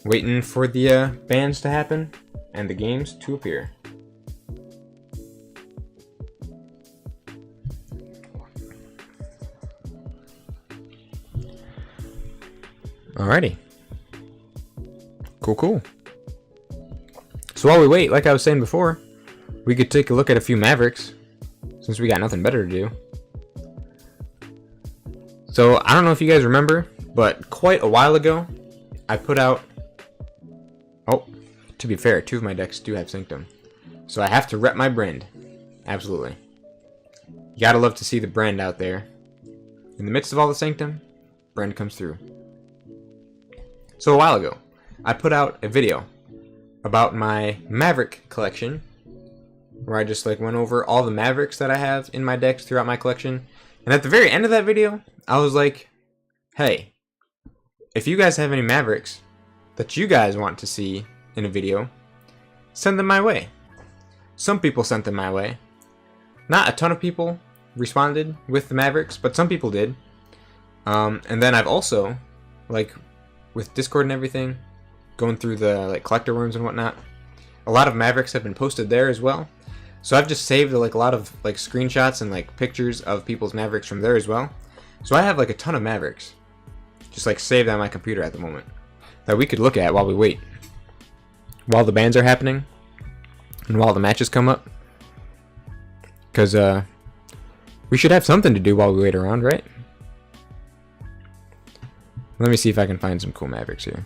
waiting for the bans to happen and the games to appear. Alrighty. Cool. So while we wait, like I was saying before, we could take a look at a few Mavericks, since we got nothing better to do. So, I don't know if you guys remember, but quite a while ago, I put out... Oh, to be fair, 2 of my decks do have Sanctum. So I have to rep my brand. Absolutely. You gotta love to see the brand out there. In the midst of all the Sanctum, brand comes through. So a while ago, I put out a video about my Maverick collection, where I just went over all the Mavericks that I have in my decks throughout my collection. And at the very end of that video, I was like, hey, if you guys have any Mavericks that you guys want to see in a video, send them my way. Some people sent them my way. Not a ton of people responded with the Mavericks, but some people did. And then I've also, with Discord and everything, going through the collector rooms and whatnot, a lot of Mavericks have been posted there as well. So I've just saved a lot of screenshots and pictures of people's Mavericks from there as well. So I have a ton of Mavericks just saved on my computer at the moment that we could look at while we wait, while the bans are happening and while the matches come up, because we should have something to do while we wait around, right? Let me see if I can find some cool Mavericks here.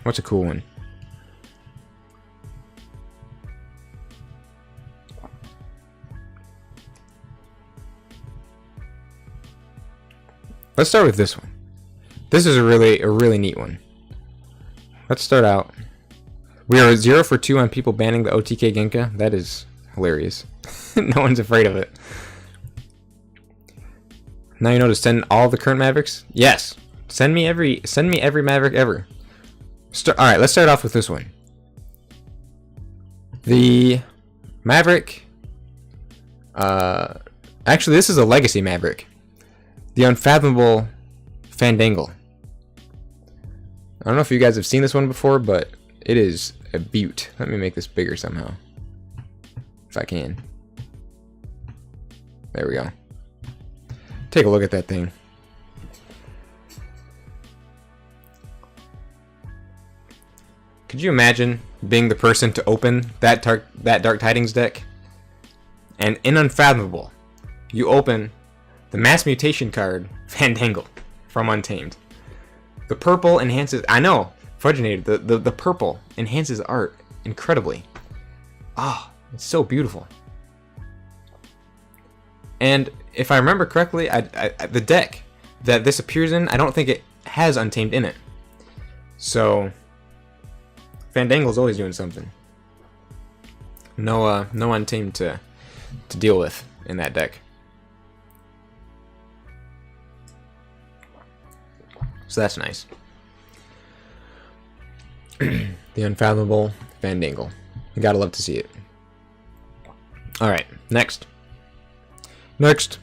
What's a cool one? Let's start with this one. This is a really neat one. Let's start out. We are 0 for 2 on people banning the OTK Genka. That is hilarious. No one's afraid of it. Now you know to send all the current Mavericks? Yes. Send me every Maverick ever. Alright, let's start off with this one. The Maverick... actually, this is a Legacy Maverick. The Unfathomable Fandangle. I don't know if you guys have seen this one before, but It is a beaut. Let me make this bigger somehow. If I can. There we go. Take a look at that thing. Could you imagine being the person to open that Dark Tidings deck? And in Unfathomable, you open the Mass Mutation card, Fandangle, from Untamed. The purple enhances... I know, Fudginator, the purple enhances art incredibly. Ah, it's so beautiful. And if I remember correctly, the deck that this appears in, I don't think it has Untamed in it. So... Fandangle's always doing something. No Untamed to deal with in that deck. So that's nice. The Unfathomable Fandangle. You gotta love to see it. Alright, next. Next!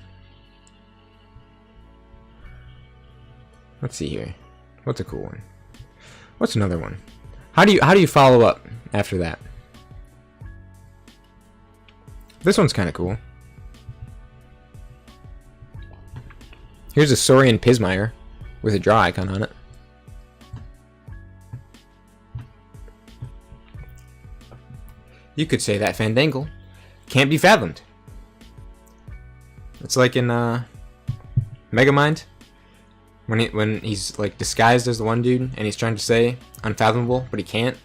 Let's see here. What's a cool one? What's another one? How do you follow up after that? This one's kind of cool. Here's a Saurian Pismire with a draw icon on it. You could say that Fandangle can't be fathomed. It's like in Megamind when he's like disguised as the one dude and he's trying to say unfathomable, but he can't.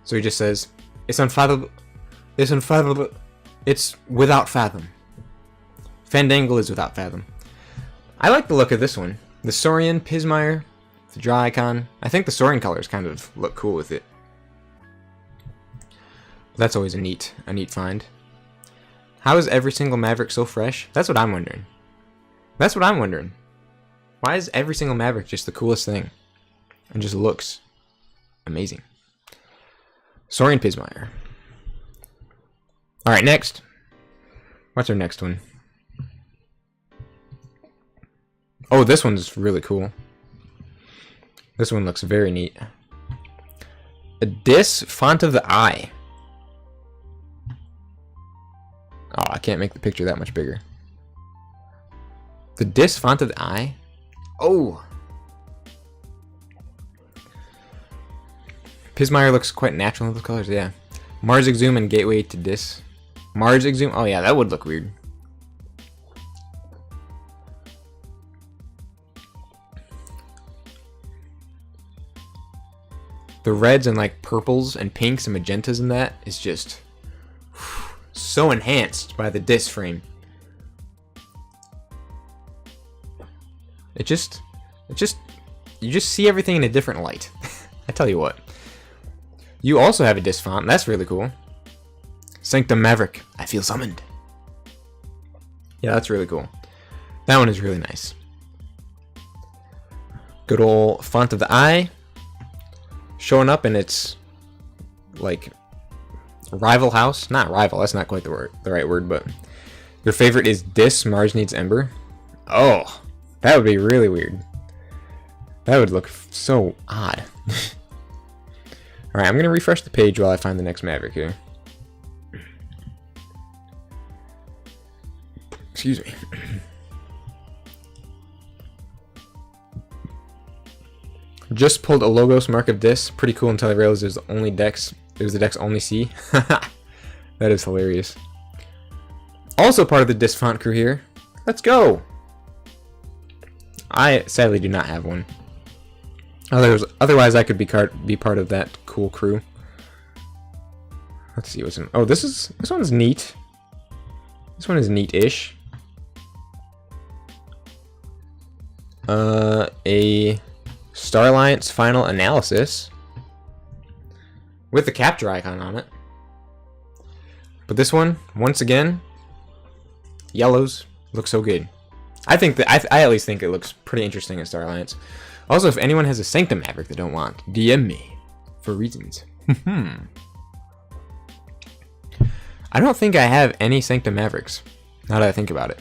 So he just says, "It's unfathomable. It's unfathomable. It's without fathom." Fandangle is without fathom. I like the look of this one. The Saurian Pismire, the draw icon. I think the Saurian colors kind of look cool with it. That's always a neat find. How is every single Maverick so fresh? That's what I'm wondering. That's what I'm wondering. Why is every single Maverick just the coolest thing? And just looks amazing. Saurian Pismire. Alright, next. What's our next one? Oh, this one's really cool. This one looks very neat. A Dis Font of the Eye. Oh, I can't make the picture that much bigger. The Dis Font of the Eye? Oh! Pismire looks quite natural in the colors, yeah. Mars Exhume and Gateway to Dis. Mars Exhume? Oh yeah, that would look weird. The reds and like purples and pinks and magentas in that is just so enhanced by the Dis frame. You just see everything in a different light. I tell you what. You also have a Dis font. That's really cool. Sanctum Maverick. I feel summoned. Yeah, that's really cool. That one is really nice. Good old Font of the Eye. Showing up in its, like, rival house. Not rival, that's not quite the right word, but your favorite is Dis Mars Needs Ember. Oh, that would be really weird. That would look so odd. Alright, I'm going to refresh the page while I find the next Maverick here. Excuse me. Just pulled a Logos Mark of Dis. Pretty cool until I realized it was the deck's only C. That is hilarious. Also part of the Dis font crew here. Let's go! I sadly do not have one. Otherwise I could be part of that cool crew. Let's see what's in. Oh, this one's neat. This one is neat-ish. A Star Alliance Final Analysis with the capture icon on it. But this one, once again, yellows look so good. I think that I at least think it looks pretty interesting in Star Alliance. Also, if anyone has a Sanctum Maverick they don't want, DM me for reasons. I don't think I have any Sanctum Mavericks, now that I think about it.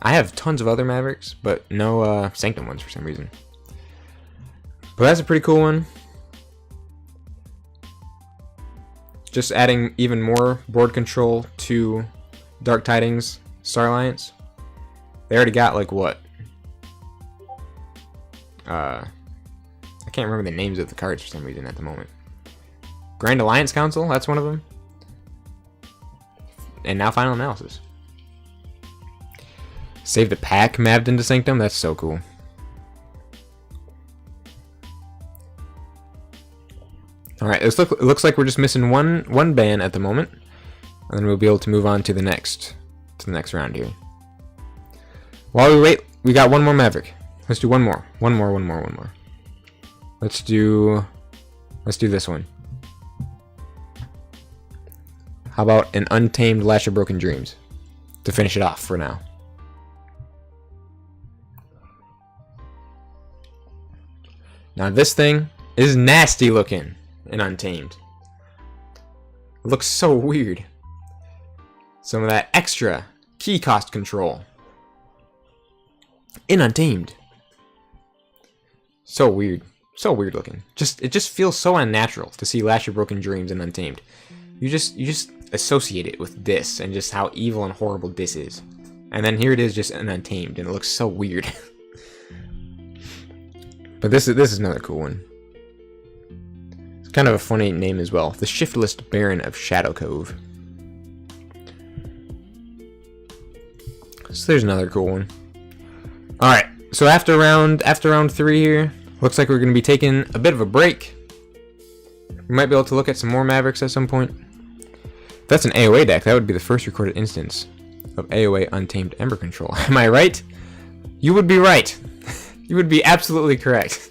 I have tons of other Mavericks, but no Sanctum ones for some reason. But that's a pretty cool one. Just adding even more board control to Dark Tidings Star Alliance. They already got like what? I can't remember the names of the cards for some reason at the moment. Grand Alliance Council, that's one of them. And now Final Analysis. Save the Pack mapped into Sanctum, that's so cool. Alright, it looks like we're just missing one ban at the moment. And then we'll be able to move on to the next round here. While we wait, we got one more Maverick. Let's do one more. One more. Let's do this one. How about an Untamed Lash of Broken Dreams to finish it off for now. Now this thing is nasty looking in Untamed. It looks so weird. Some of that extra key cost control in Untamed. So weird looking. It just feels so unnatural to see Lash of Broken Dreams in Untamed. You just associate it with this and just how evil and horrible this is. And then here it is just in Untamed and it looks so weird. But this is another cool one. It's kind of a funny name as well. The Shiftless Baron of Shadow Cove. So there's another cool one. Alright, so after round 3 here, looks like we're going to be taking a bit of a break. We might be able to look at some more Mavericks at some point. If that's an AoA deck, that would be the first recorded instance of AoA Untamed Ember Control. Am I right? You would be right. You would be absolutely correct.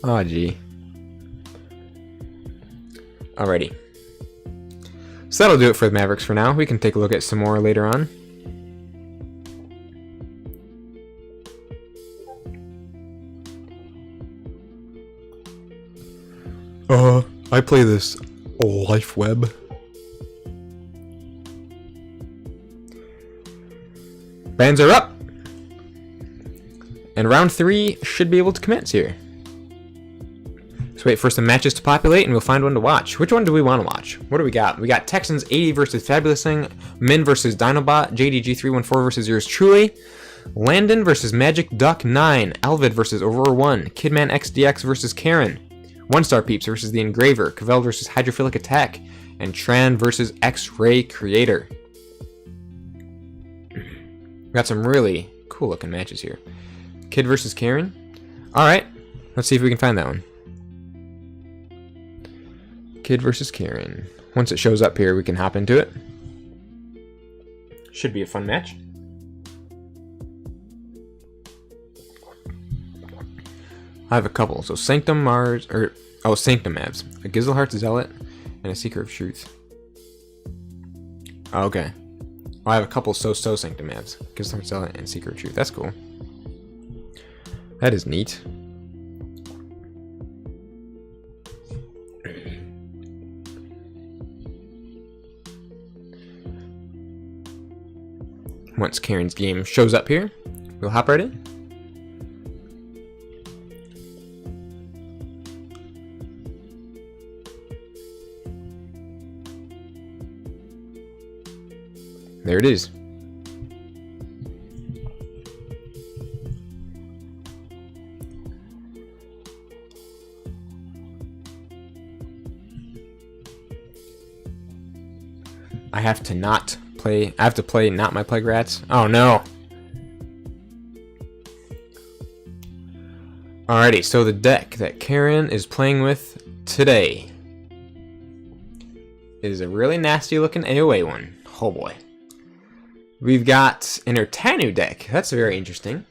Oh, gee. Alrighty. So that'll do it for the Mavericks for now. We can take a look at some more later on. I play this Life Web. Bans are up! And round 3 should be able to commence here. So wait for some matches to populate and we'll find one to watch. Which one do we want to watch? What do we got? We got Texans 80 versus Fabulous Thing, Min versus Dinobot, JDG314 versus yours truly, Landon versus Magic Duck 9, Alvid versus Aurora 1, Kidman XDX versus Karen, One Star Peeps versus The Engraver, Cavell versus Hydrophilic Attack, and Tran versus X-Ray Creator. We got some really cool looking matches here. Kid versus Karen. Alright, let's see if we can find that one. Kid versus Karen. Once it shows up here, we can hop into it. Should be a fun match. I have a couple. So Sanctum Mars, Sanctum Mavs. A Gizelheart Zealot, and a Seeker of Truth. Oh, okay. I have a couple so Sanctum Mavs. Gizelheart Zealot and Seeker of Truth. That's cool. That is neat. Once Karen's game shows up here, we'll hop right in. There it is. I have to play Not My Plague Rats. Oh no. Alrighty, so the deck that Karen is playing with today is a really nasty looking AoA one. Oh boy. We've got an Urtanu deck. That's very interesting.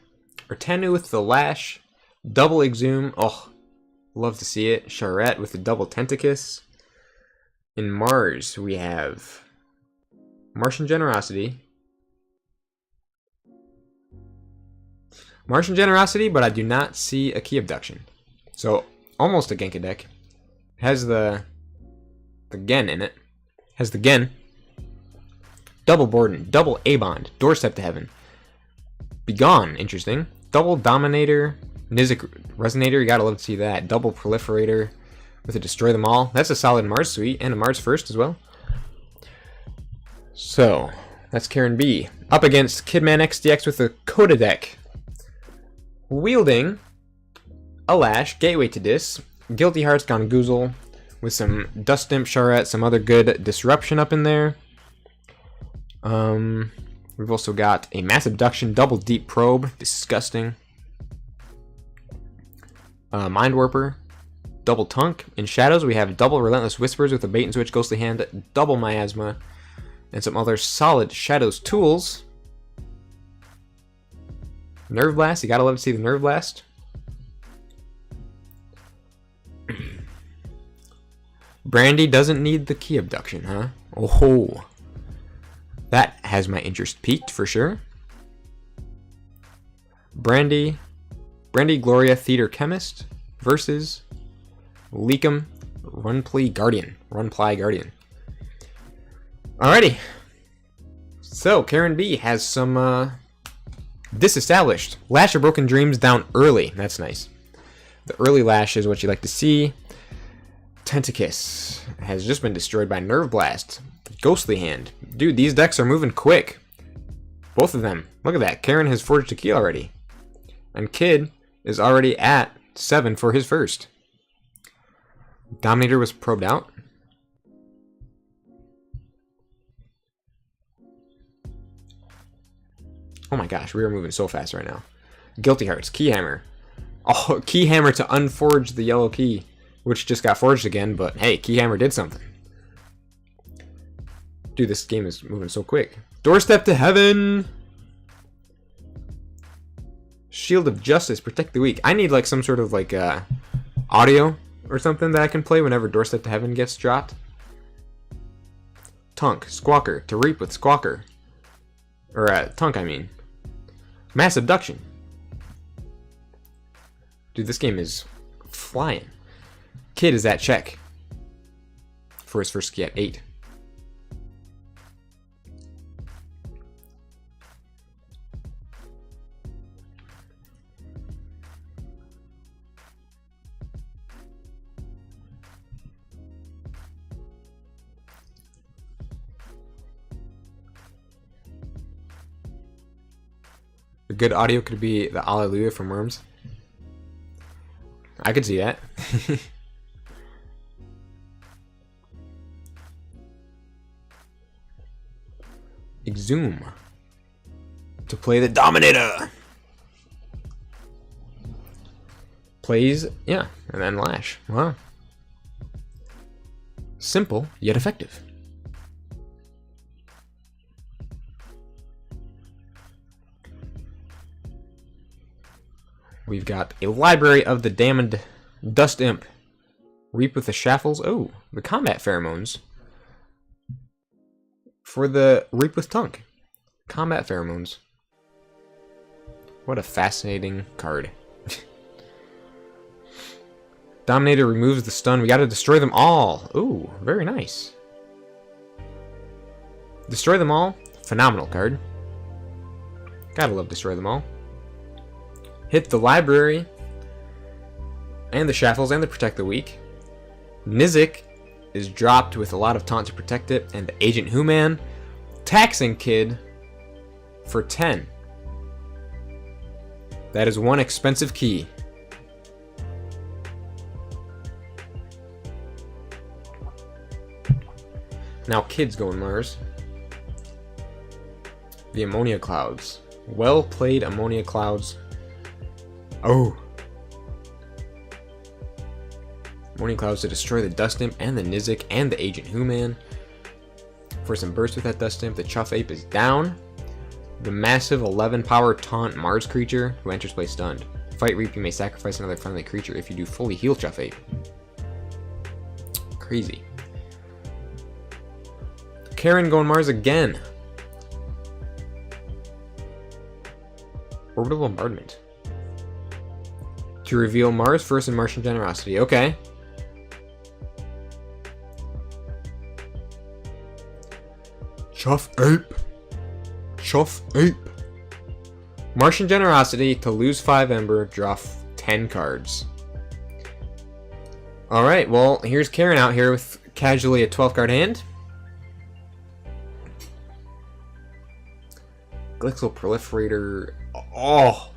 Urtanu with the Lash, double Exhume. Oh, love to see it. Charette with the double Tentacus. In Mars, we have Martian Generosity. But I do not see a Key Abduction. So, almost a Genka deck. Has the Gen in it. Has the Gen. Double Borden, double A-Bond, Doorstep to Heaven. Begone, interesting. Double Dominator, Nizik Resonator, you gotta love to see that. Double Proliferator, with a Destroy Them All. That's a solid Mars suite, and a Mars first as well. So, that's Karen B. Up against Kidman XDX with a Coda deck. Wielding a Lash, Gateway to Dis, Guilty Hearts, Gongoozle, with some Dust Imp, Charette, some other good Disruption up in there. We've also got a Mass Abduction, Double Deep Probe, disgusting. Mind Warper, Double Tunk. In Shadows, we have double Relentless Whispers with a Bait and Switch, Ghostly Hand, double Miasma, and some other solid Shadows tools. Nerve Blast, you gotta love to see the Nerve Blast. Brandy doesn't need the Key Abduction, huh? Oh, that has my interest piqued for sure. Brandy Gloria Theater Chemist versus Leakum Runply Guardian. Alrighty. So, Karen B has some disestablished. Lash of Broken Dreams down early. That's nice. The early Lash is what you like to see. Tentacus has just been destroyed by Nerve Blast. Ghostly Hand. Dude, these decks are moving quick. Both of them. Look at that. Karen has forged a key already. And Kid is already at 7 for his first. Dominator was probed out. Oh my gosh, we are moving so fast right now. Guilty Hearts, Keyhammer. Oh, Keyhammer to unforge the yellow key, which just got forged again, but hey, Keyhammer did something. Dude, this game is moving so quick. Doorstep to Heaven! Shield of Justice, Protect the Weak. I need like some sort of like audio or something that I can play whenever Doorstep to Heaven gets dropped. Tunk, Squawker, to Reap with Squawker. Or Tunk, I mean. Mass Abduction. Dude, this game is flying. Kid is at check for his first key at 8. A good audio could be the Alleluia from Worms. I could see that. Exhume. To play the Dominator. Plays, yeah, and then Lash. Wow. Simple, yet effective. We've got a Library of the Damned Dust Imp. Reap with the Shaffles. Oh, the Combat Pheromones. For the Reap with Tunk. Combat Pheromones. What a fascinating card. Dominator removes the stun. We gotta destroy them all. Ooh, very nice. Destroy them all. Phenomenal card. Gotta love Destroy them all. Hit the Library, and the Shaffles, and the Protect the Weak. Nizik is dropped with a lot of taunt to protect it, and the Agent Who-Man. Taxing Kid for 10. That is one expensive key. Now Kid's going Mars. The Ammonia Clouds. Well played, Ammonia Clouds. Oh. Morning Clouds to destroy the Dust Imp and the Nizik and the Agent Who-Man. For some burst with that Dust Imp, the Chuff Ape is down. The massive 11 power taunt Mars creature who enters play stunned. Fight Reap, you may sacrifice another friendly creature if you do fully heal Chuff Ape. Crazy. Karen going Mars again. Orbital Bombardment. To reveal Mars first and Martian Generosity. Okay. Chuff Ape. Chuff Ape. Martian Generosity to lose 5 Ember, draw 10 cards. Alright, well, here's Karen out here with casually a 12 card hand. Glixel Proliferator. Oh!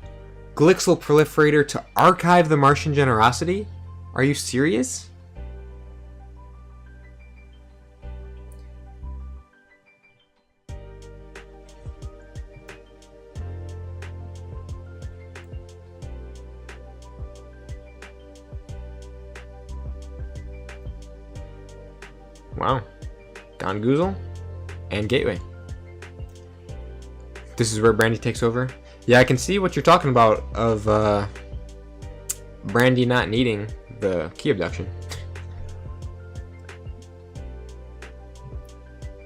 Glixel Proliferator to archive the Martian Generosity? Are you serious? Wow. Gongoozle and Gateway. This is where Brandy takes over. Yeah, I can see what you're talking about of Brandy not needing the key abduction.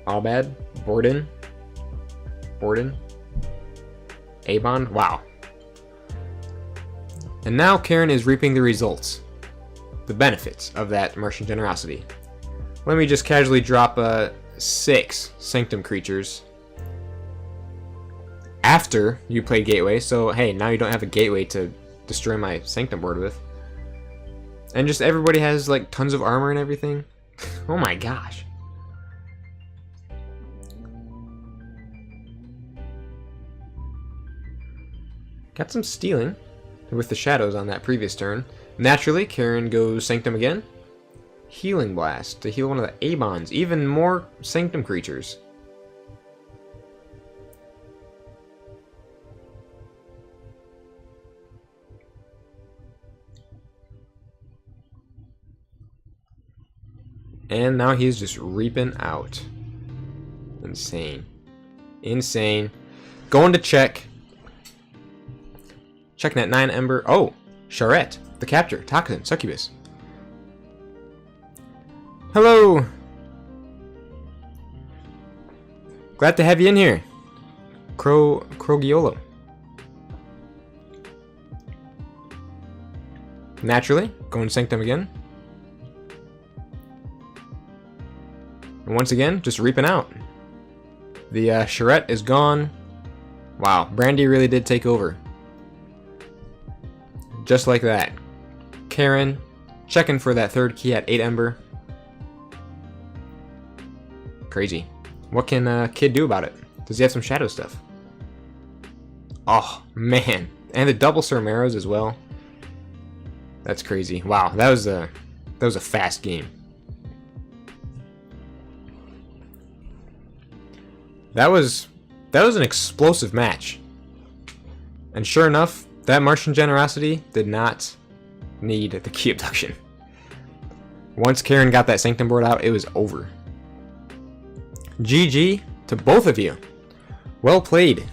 Albad, Borden, Abond. Wow. And now Karen is reaping the results, the benefits of that Martian Generosity. Let me just casually drop 6 Sanctum creatures after you played Gateway, so hey, now you don't have a Gateway to destroy my Sanctum board with. And just everybody has like tons of armor and everything. Oh my gosh. Got some stealing with the shadows on that previous turn. Naturally, Karen goes Sanctum again. Healing Blast to heal one of the Abons. Even more Sanctum creatures. And now he's just reaping out. Insane. Insane. Going to check. Checking at 9 Ember. Oh! Charette. The Capture. Toxin. Succubus. Hello! Glad to have you in here. Krogiolo. Naturally. Going Sanctum again. And once again, just reaping out. The Charette is gone. Wow, Brandy really did take over. Just like that. Karen, checking for that third key at 8 Ember. Crazy. What can Kid do about it? Does he have some shadow stuff? Oh, man. And the double Surmeros as well. That's crazy. Wow, that was a fast game. That was an explosive match. And sure enough, that Martian Generosity did not need the key abduction. Once Karen got that Sanctum board out, it was over. GG to both of you. Well played.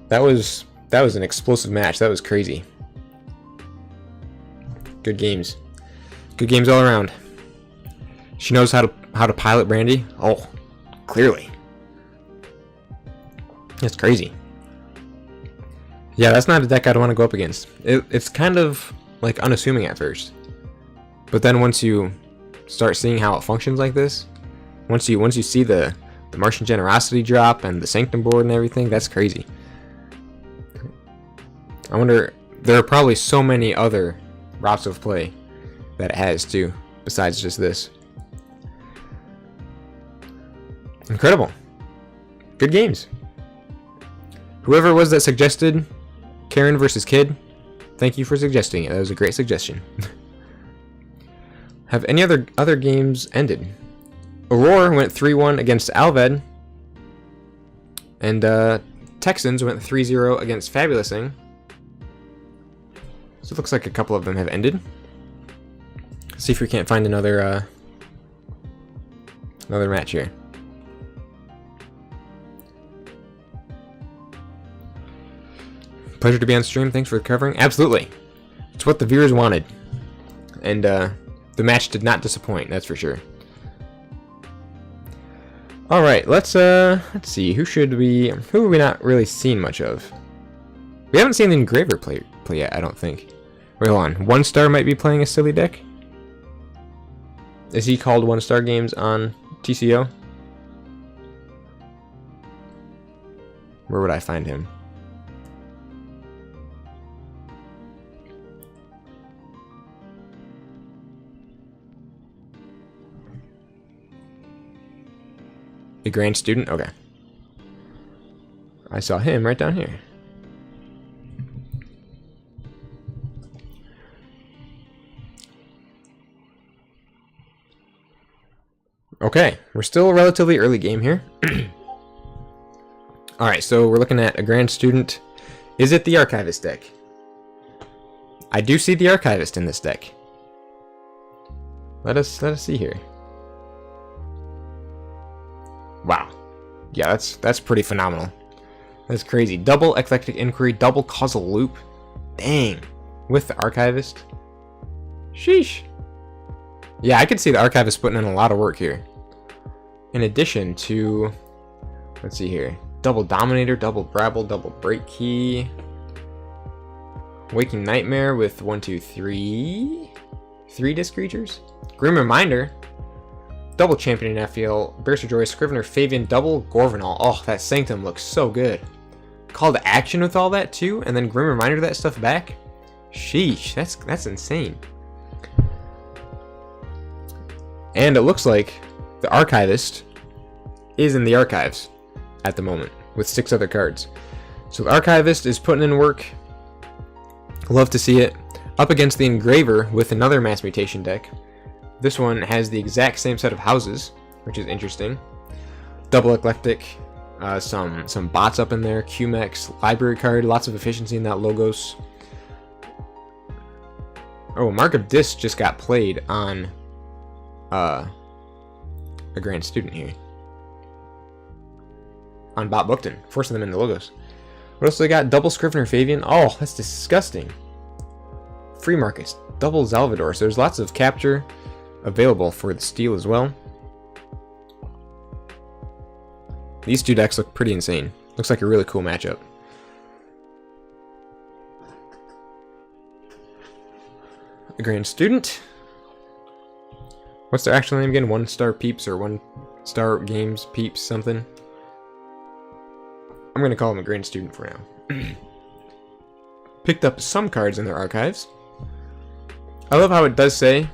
That was an explosive match. That was crazy. Good games. Good games all around. She knows how to pilot Brandy. Oh, clearly. That's crazy. Yeah, that's not a deck I'd want to go up against. It's kind of like unassuming at first, but then once you start seeing how it functions like this, once you see the Martian Generosity drop and the Sanctum board and everything, that's crazy. I wonder, there are probably so many other routes of play that it has too, besides just this. Incredible. Good games. Whoever it was that suggested Karen versus Kid, thank you for suggesting it. That was a great suggestion. Have any other games ended? Aurora went 3-1 against Alved. And Texans went 3-0 against Fabulousing. So it looks like a couple of them have ended. Let's see if we can't find another match here. Pleasure to be on stream. Thanks for covering. Absolutely. It's what the viewers wanted. And the match did not disappoint, that's for sure. Alright, let's see. Who have we not really seen much of? We haven't seen the Engraver play yet, I don't think. Wait, hold on. One Star might be playing a silly deck? Is he called One Star Games on TCO? Where would I find him? A Grand Student? Okay. I saw him right down here. Okay, we're still a relatively early game here. Alright, so we're looking at a Grand Student. Is it the Archivist deck? I do see the Archivist in this deck. Let us see here. Wow. Yeah, that's pretty phenomenal. That's crazy. Double Eclectic Inquiry, double Causal Loop. Dang. With the Archivist. Sheesh. Yeah, I could see the Archivist putting in a lot of work here. In addition to, let's see here, double Dominator, double Brabble, double Break Key, Waking Nightmare with 1, 2, 3 disc creatures, Grim Reminder, double Champion in FPL, Burst of Joy, Scrivener, Fabian, double Gorvenal. Oh, that Sanctum looks so good. Call to Action with all that too, and then Grim Reminder that stuff back. Sheesh, that's insane. And it looks like the Archivist is in the archives at the moment with 6 other cards. So the Archivist is putting in work. Love to see it. Up against the Engraver with another Mass Mutation deck. This one has the exact same set of houses, which is interesting. Double Eclectic, some bots up in there, QMEX, library card, lots of efficiency in that Logos. Oh, Mark of Dis just got played on a Grand Student here. On Bob Bookton, forcing them into Logos. What else do they got? Double Scrivener Fabian. Oh, that's disgusting. Free Marcus, double Salvador. So there's lots of capture available for the steal as well. These two decks look pretty insane. Looks like a really cool matchup. A Grand Student. What's their actual name again? 1 Star Peeps or 1 Star Games Peeps something. I'm going to call them a Grand Student for now. Picked up some cards in their archives. I love how it does say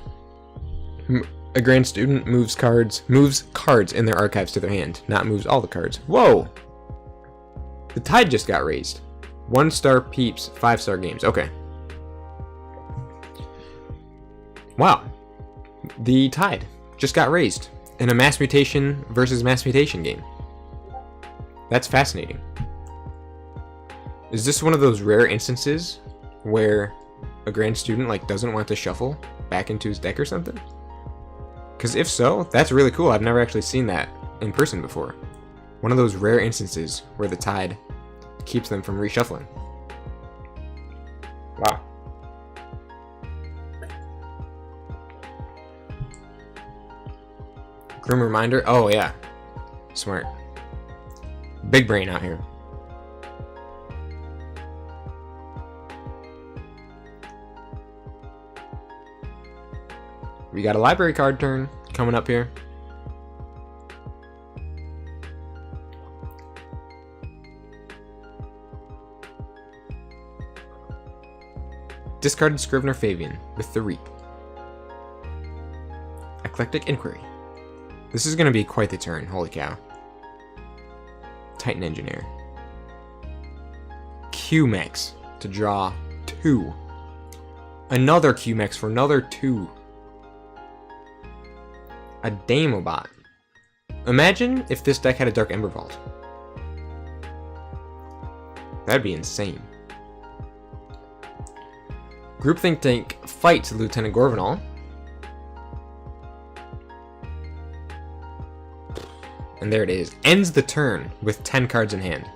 a Grand Student moves cards in their archives to their hand, not moves all the cards. Whoa! The tide just got raised. 1 Star Peeps, 5 Star Games. Okay. Wow. The tide just got raised in a Mass Mutation versus Mass Mutation game. That's fascinating. Is this one of those rare instances where a Grand Student like doesn't want to shuffle back into his deck or something? Because if so, that's really cool. I've never actually seen that in person before. One of those rare instances where the tide keeps them from reshuffling. Wow. Grim Reminder. Oh yeah. Smart. Big brain out here. We got a library card turn coming up here. Discarded Scrivener Fabian with the Reap. Eclectic Inquiry. This is going to be quite the turn, holy cow. Titan Engineer. QMEX to draw 2. Another QMEX for another 2. A Damobot. Imagine if this deck had a Dark Ember Vault. That'd be insane. Groupthink Tank fights Lieutenant Gorvenal. And there it is. Ends the turn with 10 cards in hand.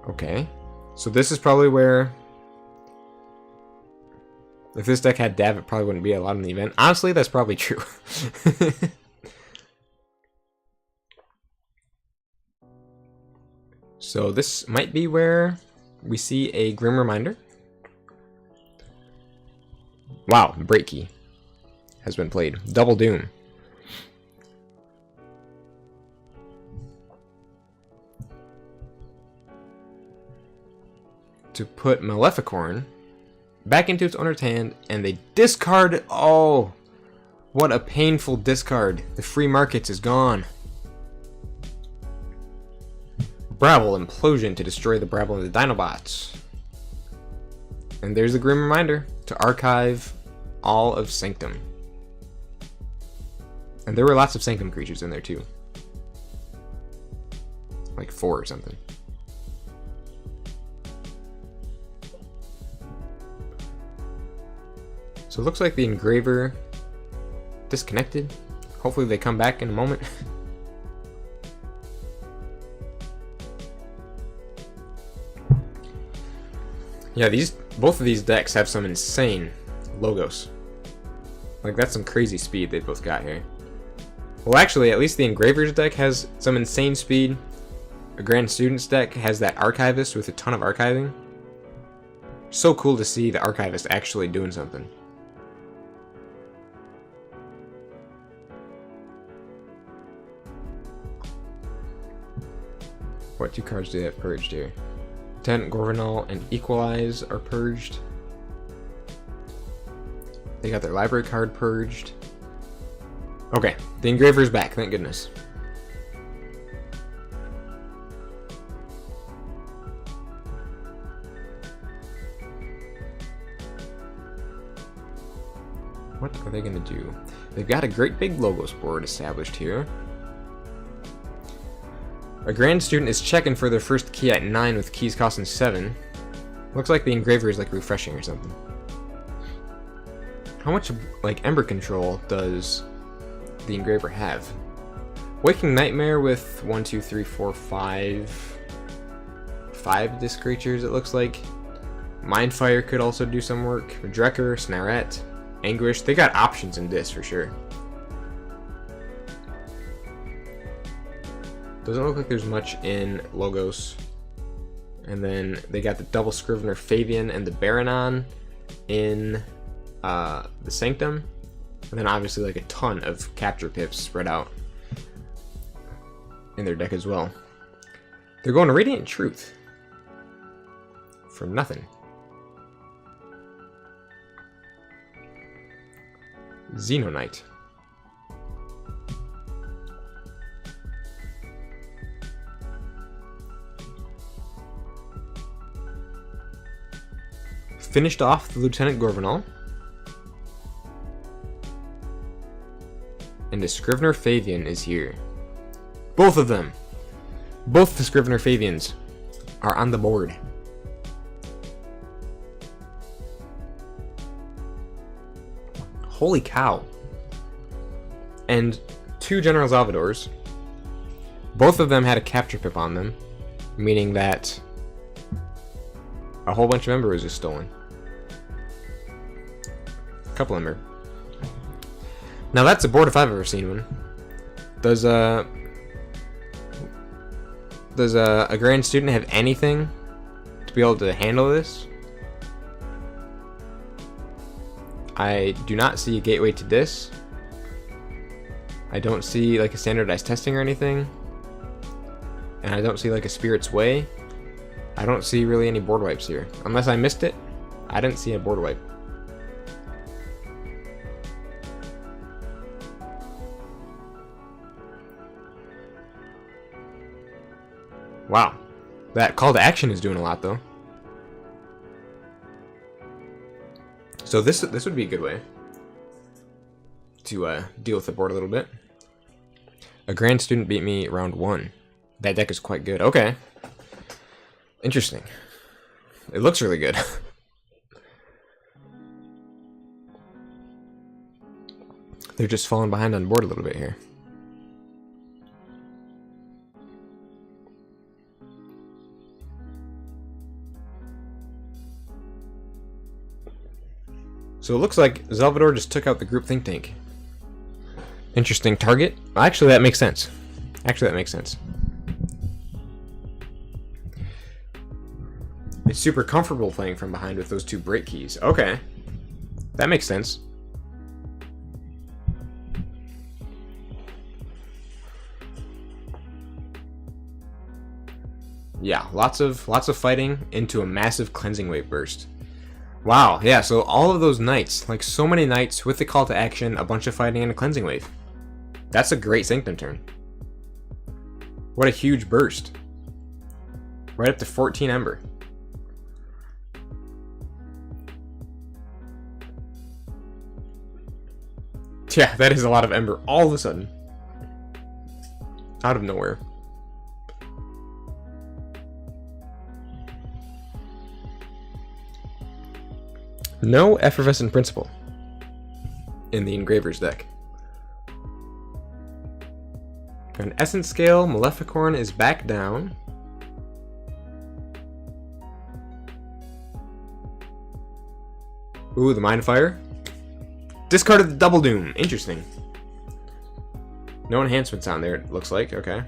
Okay. So this is probably where... If this deck had Dav, it probably wouldn't be allowed in the event. Honestly, that's probably true. So this might be where we see a Grim Reminder. Wow, Break Key has been played. Double Doom. to put Maleficorn back into its owner's hand, and they discard. Oh, what a painful discard. The free markets is gone. Brabble Implosion to destroy the Brabble and the Dinobots. And there's a grim reminder to archive all of Sanctum. And there were lots of Sanctum creatures in there too. Like 4 or something. So it looks like the Engraver disconnected. Hopefully they come back in a moment. Yeah, both of these decks have some insane logos. Like, that's some crazy speed they both got here. Well, actually, at least the Engraver's deck has some insane speed. A Grand Student's deck has that Archivist with a ton of archiving. So cool to see the Archivist actually doing something. What 2 cards do they have purged here? Lieutenant Gorvenal and Equalize are purged. They got their library card purged. Okay, the Engraver's back, thank goodness. What are they gonna do? They've got a great big logos board established here. A Grand Student is checking for their first key at 9 with keys costing 7. Looks like the Engraver is like refreshing or something. How much like Ember control does the Engraver have? Waking Nightmare with 1, 2, 3, 4, 5 disc creatures, it looks like. Mindfire could also do some work. Drekker, Snarette, Anguish. They got options in this for sure. Doesn't look like there's much in Logos. And then they got the double Scrivener Fabian and the Baranon in the Sanctum. And then obviously like a ton of capture pips spread out in their deck as well. They're going to Radiant Truth. From nothing. Xenonite. Finished off the Lieutenant Gorvenal. And the Scrivener Fabian is here. Both of them. Both the Scrivener Fabians are on the board. Holy cow. And 2 General Salvadors. Both of them had a capture pip on them, meaning that a whole bunch of Ember was just stolen. A couple Ember. Now that's a board if I've ever seen one. Does a Grand Student have anything to be able to handle this? I do not see a gateway to this. I don't see like a standardized testing or anything. And I don't see like a Spirit's Way. I don't see really any board wipes here. Unless I missed it, I didn't see a board wipe. Wow. That call to action is doing a lot though. So this would be a good way to deal with the board a little bit. A Grand Student beat me round 1. That deck is quite good. Okay. Interesting. It looks really good. They're just falling behind on board a little bit here. So it looks like Salvador just took out the group think tank. Interesting target. Actually, that makes sense. It's super comfortable playing from behind with those 2 break keys. Okay. That makes sense. Yeah, lots of fighting into a massive cleansing wave burst. Wow, yeah, so all of those knights, like so many knights with the call to action, a bunch of fighting, and a cleansing wave. That's a great Sanctum turn. What a huge burst. Right up to 14 Ember. Yeah, that is a lot of Ember all of a sudden. Out of nowhere. No Effervescent Principle in the Engraver's deck. An Essence Scale, Maleficorn is back down. Ooh, the Mind Fire. Discarded the Double Doom. Interesting. No enhancements on there, it looks like. Okay.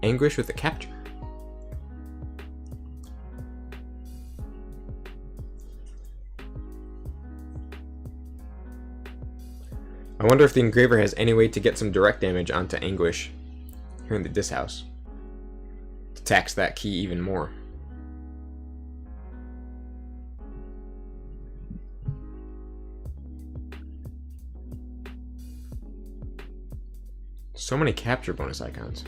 Anguish with the Capture. I wonder if the Engraver has any way to get some direct damage onto Anguish here in the Dis House. To tax that key even more. So many capture bonus icons.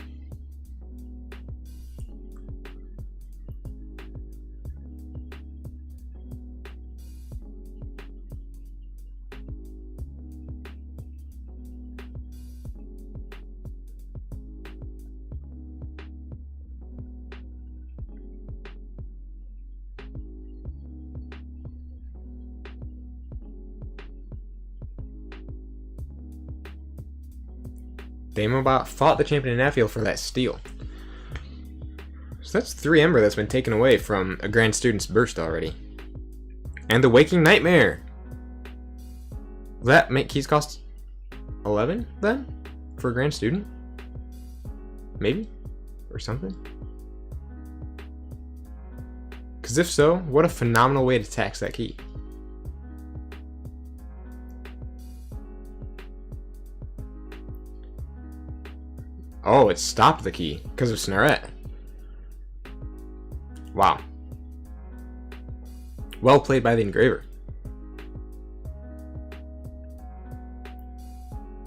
Damobot fought the champion in Naffiel for that steal. So that's 3 Ember that's been taken away from a Grand Student's burst already. And the Waking Nightmare! Will that make keys cost 11 then? For a Grand Student? Maybe? Or something? Because if so, what a phenomenal way to tax that key. Oh, it stopped the key because of Snarette. Wow. Well played by the Engraver.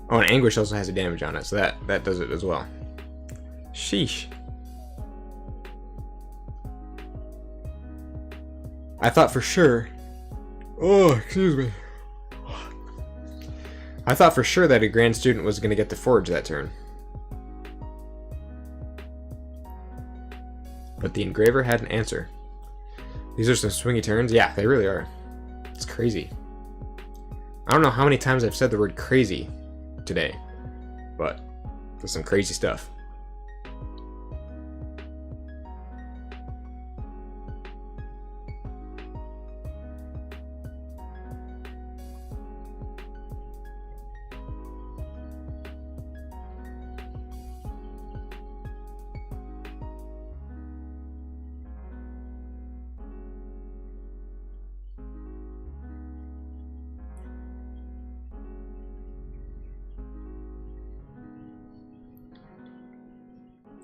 Oh, and Anguish also has a damage on it, so that does it as well. Sheesh. I thought for sure... Oh, excuse me. I thought for sure that a Grand Student was going to get to Forge that turn. But the Engraver had an answer. These are some swingy turns. Yeah, they really are. It's crazy. I don't know how many times I've said the word crazy today, but there's some crazy stuff.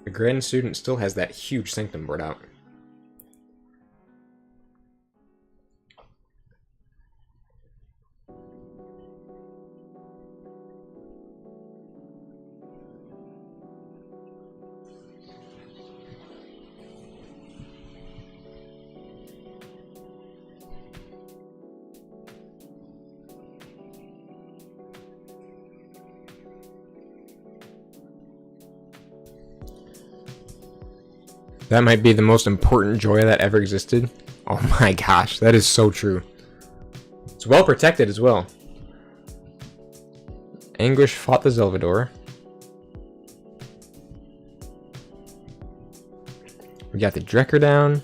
The Grand Student still has that huge Sanctum board out. That might be the most important joy that ever existed. Oh my gosh, that is so true. It's well protected as well. Anguish fought the Zelvador. We got the Drekker down.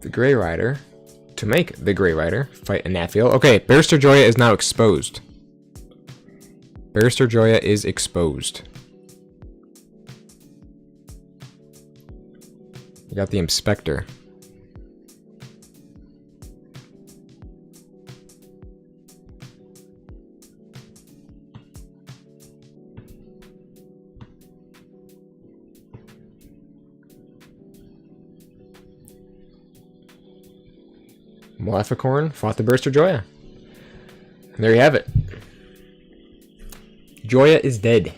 the Grey Rider to make the Grey Rider fight a Natfiel. Okay, Barrister Joya is now exposed. Barrister Joya is exposed. We got the Inspector. Maleficorn fought the Barrister Joya. And there you have it. Joya is dead.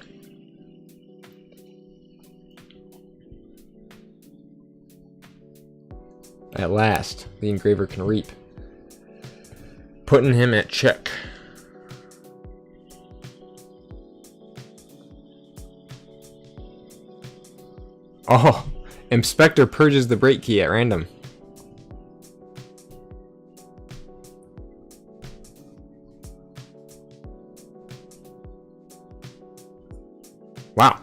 At last, the Engraver can reap. Putting him at check. Oh, Inspector purges the break key at random. Wow.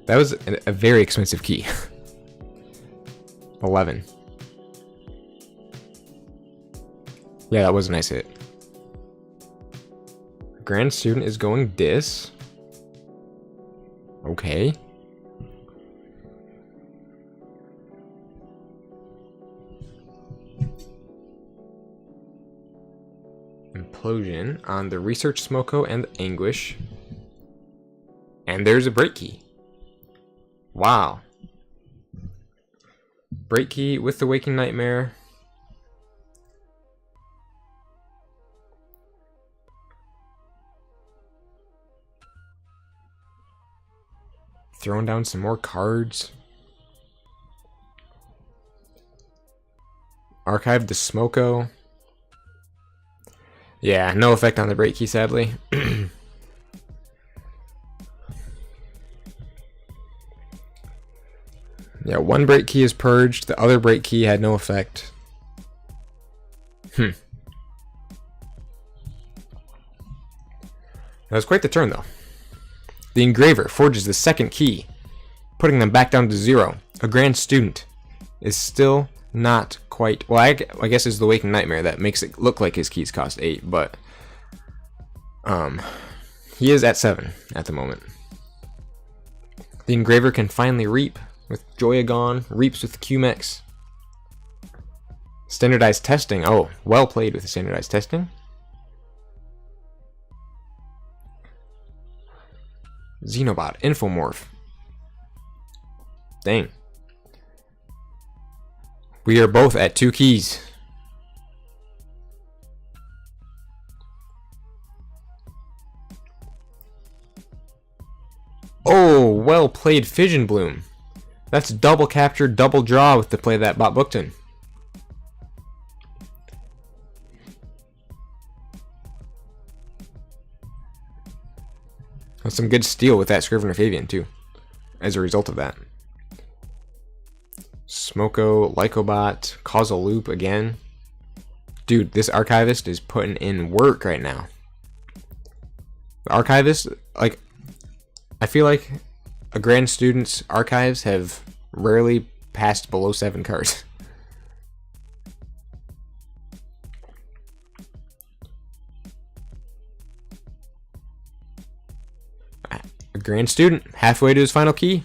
That was a very expensive key. 11. Yeah, that was a nice hit. Grand Student is going dis. Okay. Implosion on the Research Smoko and Anguish. And there's a break key. Wow. Break key with the Waking Nightmare. Throwing down some more cards. Archive the Smoko. Yeah, no effect on the break key, sadly. Yeah, one break key is purged. The other break key had no effect. That was quite the turn, though. The Engraver forges the second key, putting them back down to 0. A Grand Student is still not quite... Well, I guess it's the Waking Nightmare that makes it look like his keys cost 8, but... he is at 7 at the moment. The Engraver can finally reap with Joya gone. Reaps with QMEX. Standardized testing. Oh, well played with the standardized testing. Xenobot, Infomorph. Dang. We are both at 2 keys. Oh, well played, Fission Bloom. That's double capture, double draw with the play that Bot Bookton. That's some good steal with that Scrivener Fabian, too, as a result of that. Smoko, Lycobot, Causal Loop again. Dude, this Archivist is putting in work right now. The Archivist, like, I feel like a Grand Student's archives have rarely passed below 7 cards. A Grand Student, halfway to his final key.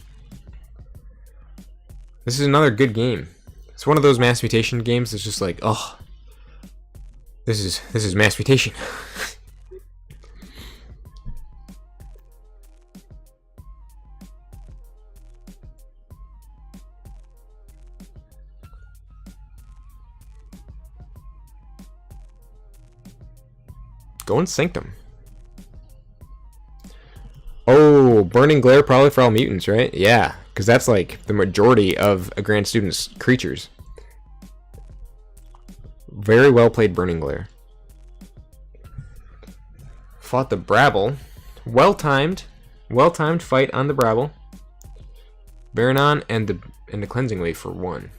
This is another good game. It's one of those mass mutation games that's just like, oh, this is mass mutation. Go and Sanctum. Oh, Burning Glare probably for all mutants, right? Yeah, because that's like the majority of a Grand Student's creatures. Very well played, Burning Glare. Fought the Brabble. Well-timed fight on the Brabble. Baranon and the Cleansing Wave for 1.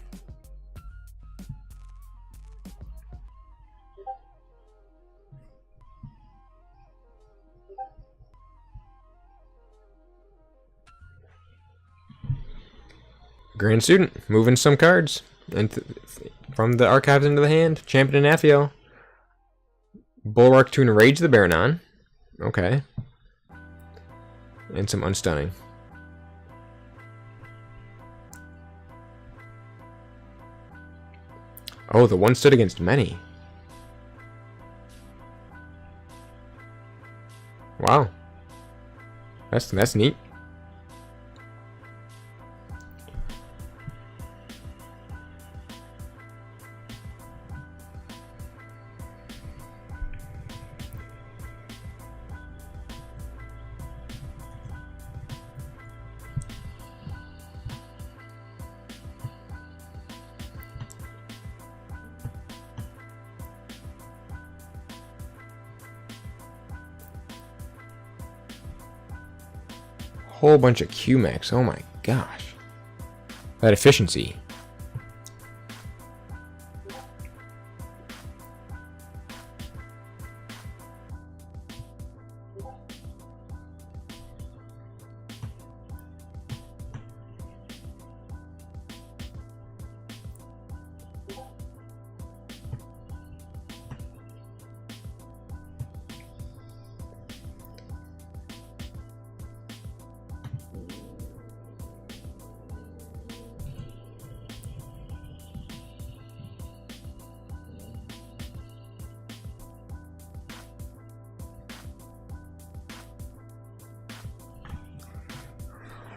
Grand Student, moving some cards from the archives into the hand. Champion and Aphiel. Bulwark to Enrage the Baronon. Okay. And some Unstunning. Oh, the one stood against many. Wow. That's neat. Whole bunch of QMax. Oh my gosh. That efficiency.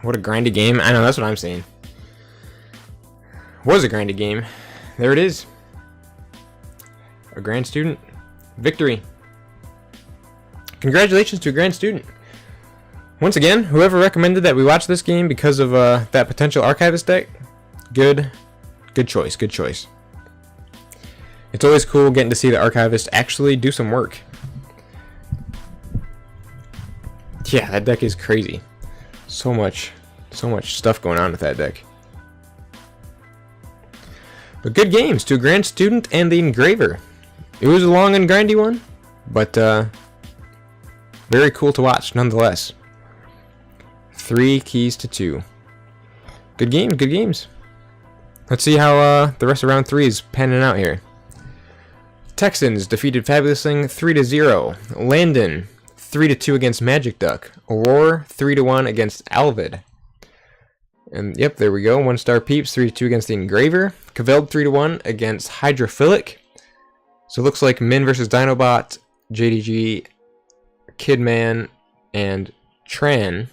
What a grindy game. I know, that's what I'm saying. Was a grindy game. There it is. A Grand Student. Victory. Congratulations to a Grand Student. Once again, whoever recommended that we watch this game because of that potential Archivist deck, good choice, good choice. It's always cool getting to see the Archivist actually do some work. Yeah, that deck is crazy. So much stuff going on with that deck. But good games to a Grand Student and the Engraver. It was a long and grindy one, but very cool to watch nonetheless. 3 keys to 2. Good games, good games. Let's see how the rest of round 3 is panning out here. Texans defeated Fabulous Thing 3-0. Landon 3-2 against Magic Duck. Aurora 3-1 against Alvid. And yep, there we go. 1-star Peeps 3-2 against the Engraver. Caveld 3-1 against Hydrophilic. So it looks like Min versus Dinobot, JDG, Kidman, and Tran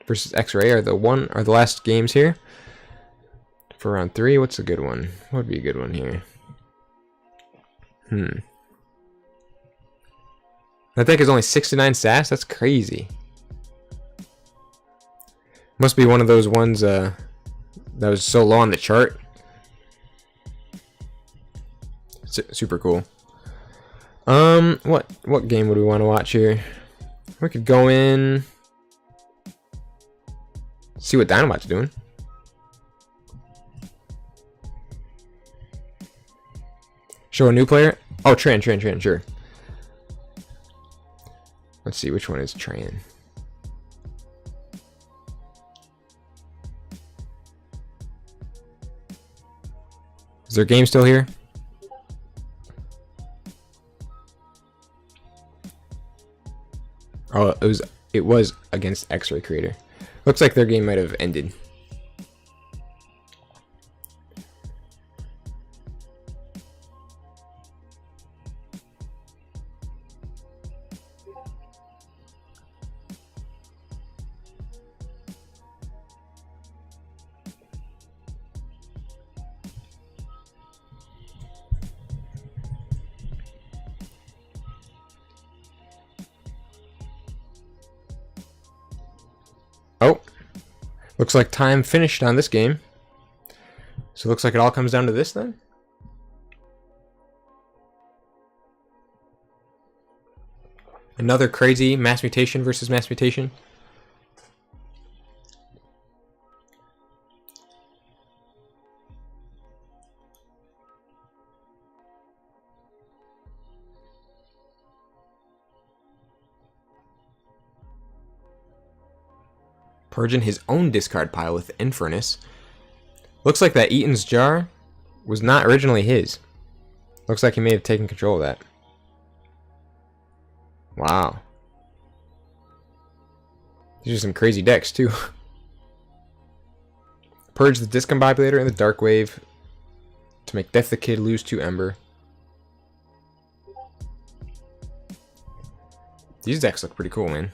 versus X-Ray are the last games here for round 3. What's a good one? What would be a good one here? That deck is only 69 sass? That's crazy. Must be one of those ones that was so low on the chart. Super cool. What game would we want to watch here? We could go in, see what Dinobot's doing. Show a new player? Oh, Tran, sure. Let's see, which one is Tran? Is their game still here? Oh, it was against X-Ray Creator. Looks like their game might have ended. Oh, looks like time finished on this game. So it looks like it all comes down to this then. Another crazy mass mutation versus mass mutation. Purging his own discard pile with Infernus. Looks like that Eaton's jar was not originally his. Looks like he may have taken control of that. Wow. These are some crazy decks, too. Purge the Discombobulator and the Dark Wave to make Death the Kid lose 2 Ember. These decks look pretty cool, man.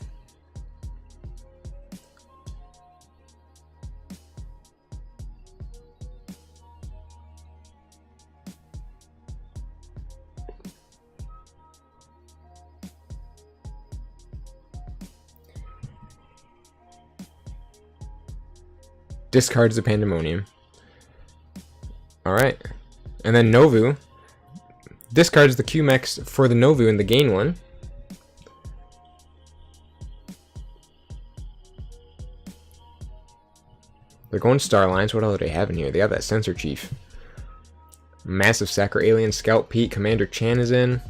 Discards the Pandemonium. Alright. And then Novu discards the Q-Mex for the Novu in the gain one. They're going Starlines. What else do they have in here? They have that Sensor Chief. Massive Sacker Alien, Scout Pete, Commander Chan is in.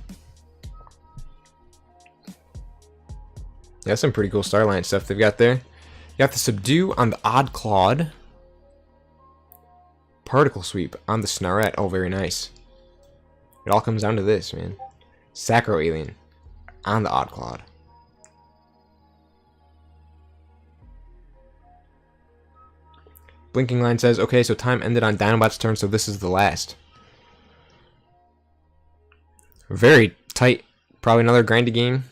Yeah, some pretty cool Starline stuff they've got there. You got the Subdue on the Odd Clawed. Particle Sweep on the Snarette. Oh, very nice. It all comes down to this, man. Sacro Alien on the Odd Clawed. Blinking Line says, okay, so time ended on Dinobot's turn, so this is the last. Very tight. Probably another grindy game.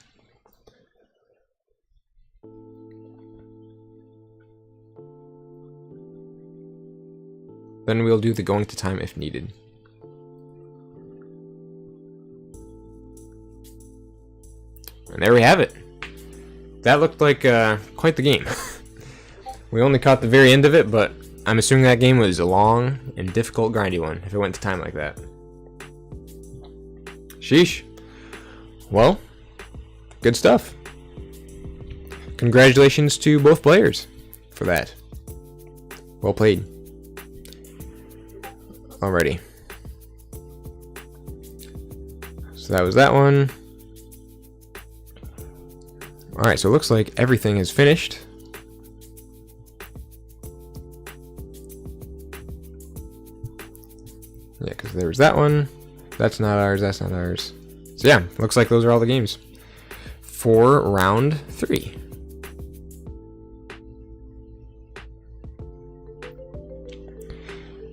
Then we'll do the going to time if needed. And there we have it. That looked like quite the game. We only caught the very end of it, but I'm assuming that game was a long and difficult grindy one if it went to time like that. Sheesh. Well, good stuff. Congratulations to both players for that. Well played. Alrighty. So that was that one. Alright, so it looks like everything is finished. Yeah, because there was that one. That's not ours, that's not ours. So yeah, looks like those are all the games for round 3.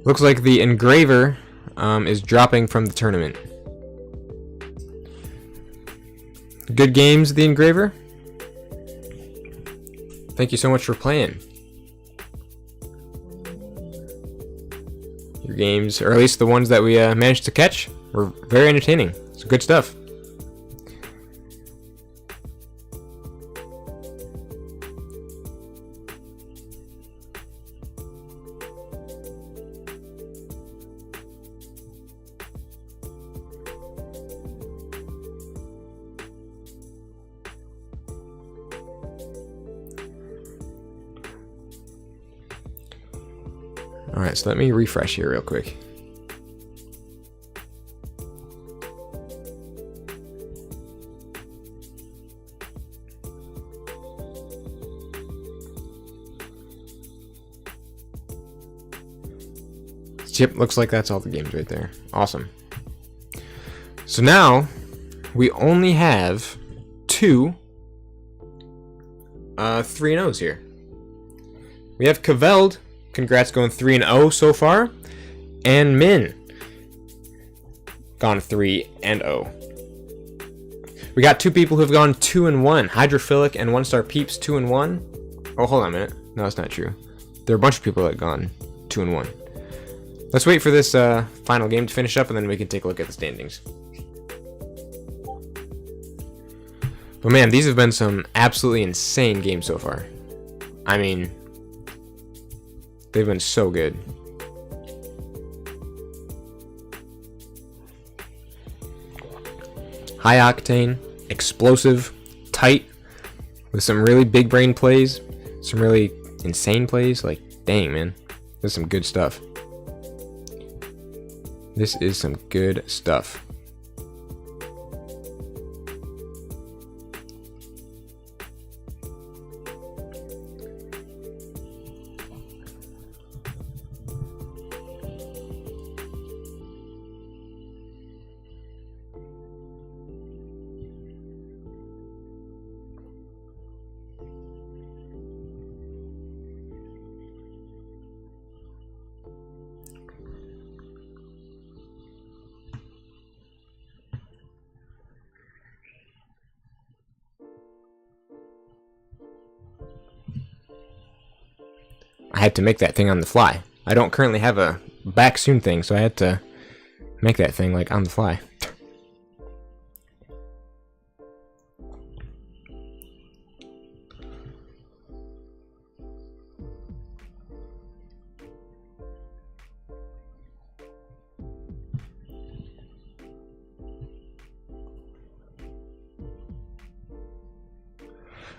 Looks like the Engraver is dropping from the tournament. Good games, the Engraver. Thank you so much for playing. Your games, or at least the ones that we managed to catch, were very entertaining. It's good stuff. Alright, so let me refresh here real quick. Yep, looks like that's all the games right there. Awesome. So now, we only have 2 3-0s here. We have Caveld. Congrats, going 3-0 so far. And Min, gone 3-0. We got 2 people who've gone 2-1. Hydrophilic and 1-Star Peeps 2-1. Oh, hold on a minute. No, that's not true. There are a bunch of people that have gone 2-1. Let's wait for this final game to finish up, and then we can take a look at the standings. But man, these have been some absolutely insane games so far. I mean, they've been so good. High octane, explosive, tight, with some really big brain plays, some really insane plays. Like, dang, man, this is some good stuff. This is some good stuff. I had to make that thing on the fly. I don't currently have a back soon thing, so I had to make that thing like on the fly.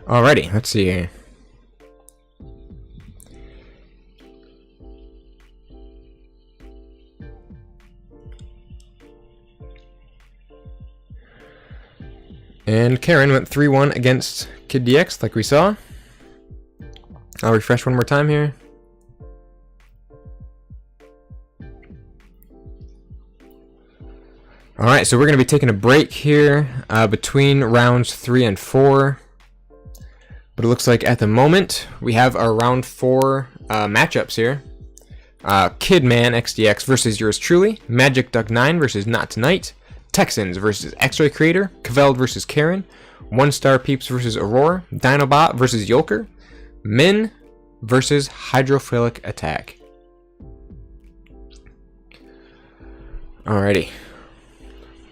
Alrighty, let's see here. And Karen went 3-1 against Kid DX, like we saw. I'll refresh one more time here. Alright, so we're going to be taking a break here between rounds 3 and 4. But it looks like at the moment, we have our round 4 matchups here. Kidman XDX versus yours truly. Magic Duck 9 versus Not Tonight. Texans versus X-Ray Creator. Caveld versus Karen. One Star Peeps versus Aurora. Dinobot versus Yolker. Min versus Hydrophilic Attack. Alrighty.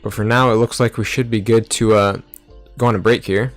But for now, it looks like we should be good to go on a break here.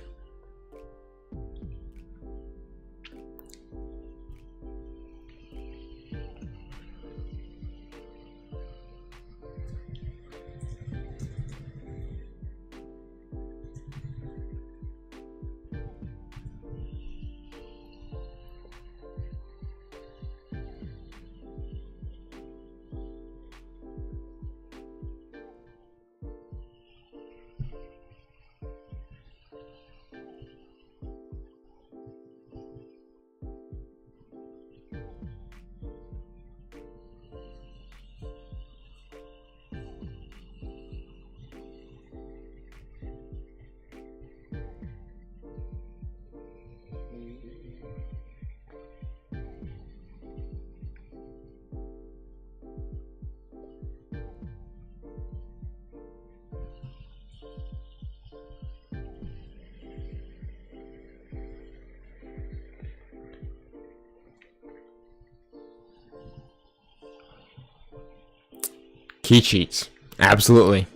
Key cheats. Absolutely.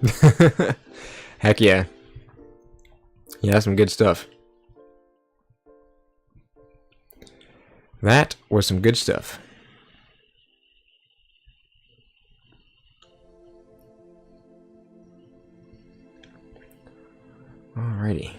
Heck yeah. Yeah, some good stuff. That was some good stuff. Alrighty.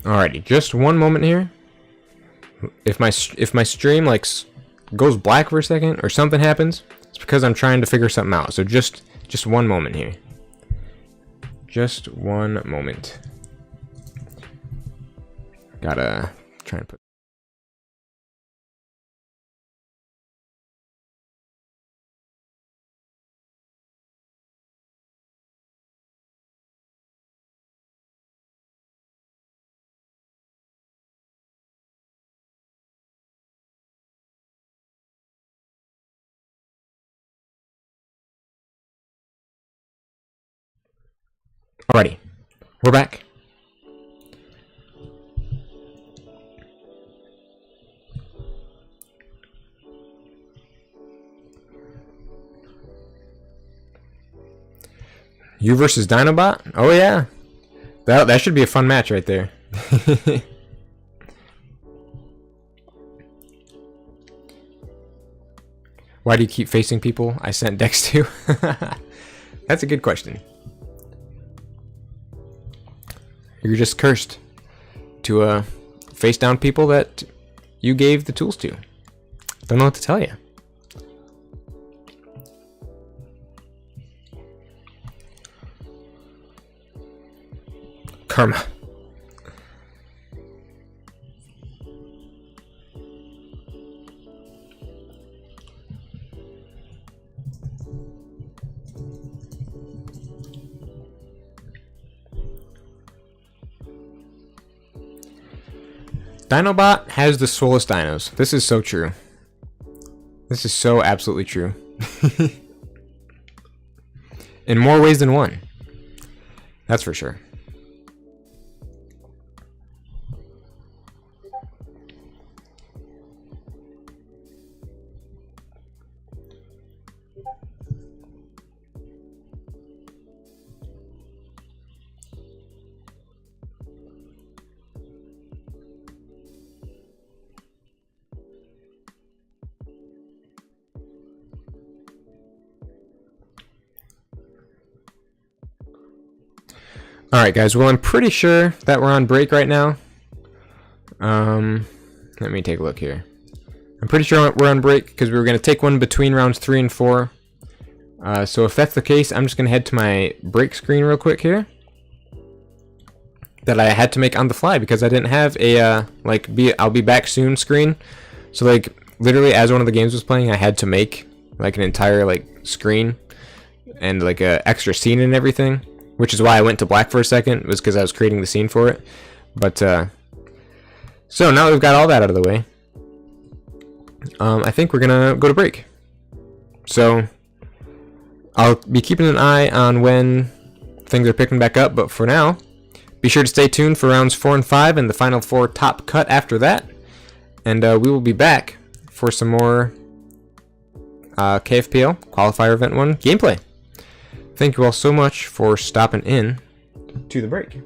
Alrighty, just one moment here. If my stream like goes black for a second or something happens, it's because I'm trying to figure something out. So just one moment here. Just one moment. Gotta try and put. Alrighty, we're back. You versus Dinobot? Oh yeah, that should be a fun match right there. Why do you keep facing people I sent Dex to? That's a good question. You're just cursed to face down people that you gave the tools to. Don't know what to tell you. Karma. Dinobot has the swollest dinos. This is so true. This is so absolutely true. In more ways than one. That's for sure. Alright guys, well I'm pretty sure that we're on break right now. Let me take a look here. I'm pretty sure we're on break because we were going to take one between rounds 3 and 4. So if that's the case, I'm just going to head to my break screen real quick here. That I had to make on the fly because I didn't have a, I'll be back soon screen. So like, literally as one of the games was playing, I had to make like an entire screen and like a extra scene and everything. Which is why I went to black for a second, was because I was creating the scene for it. But, so now that we've got all that out of the way, I think we're gonna go to break. So, I'll be keeping an eye on when things are picking back up, but for now, be sure to stay tuned for rounds 4 and 5 and the final 4 top cut after that. And we will be back for some more KFPL Qualifier Event 1 gameplay. Thank you all so much for stopping in to the break.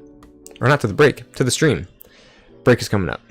Or not to the break, to the stream. Break is coming up.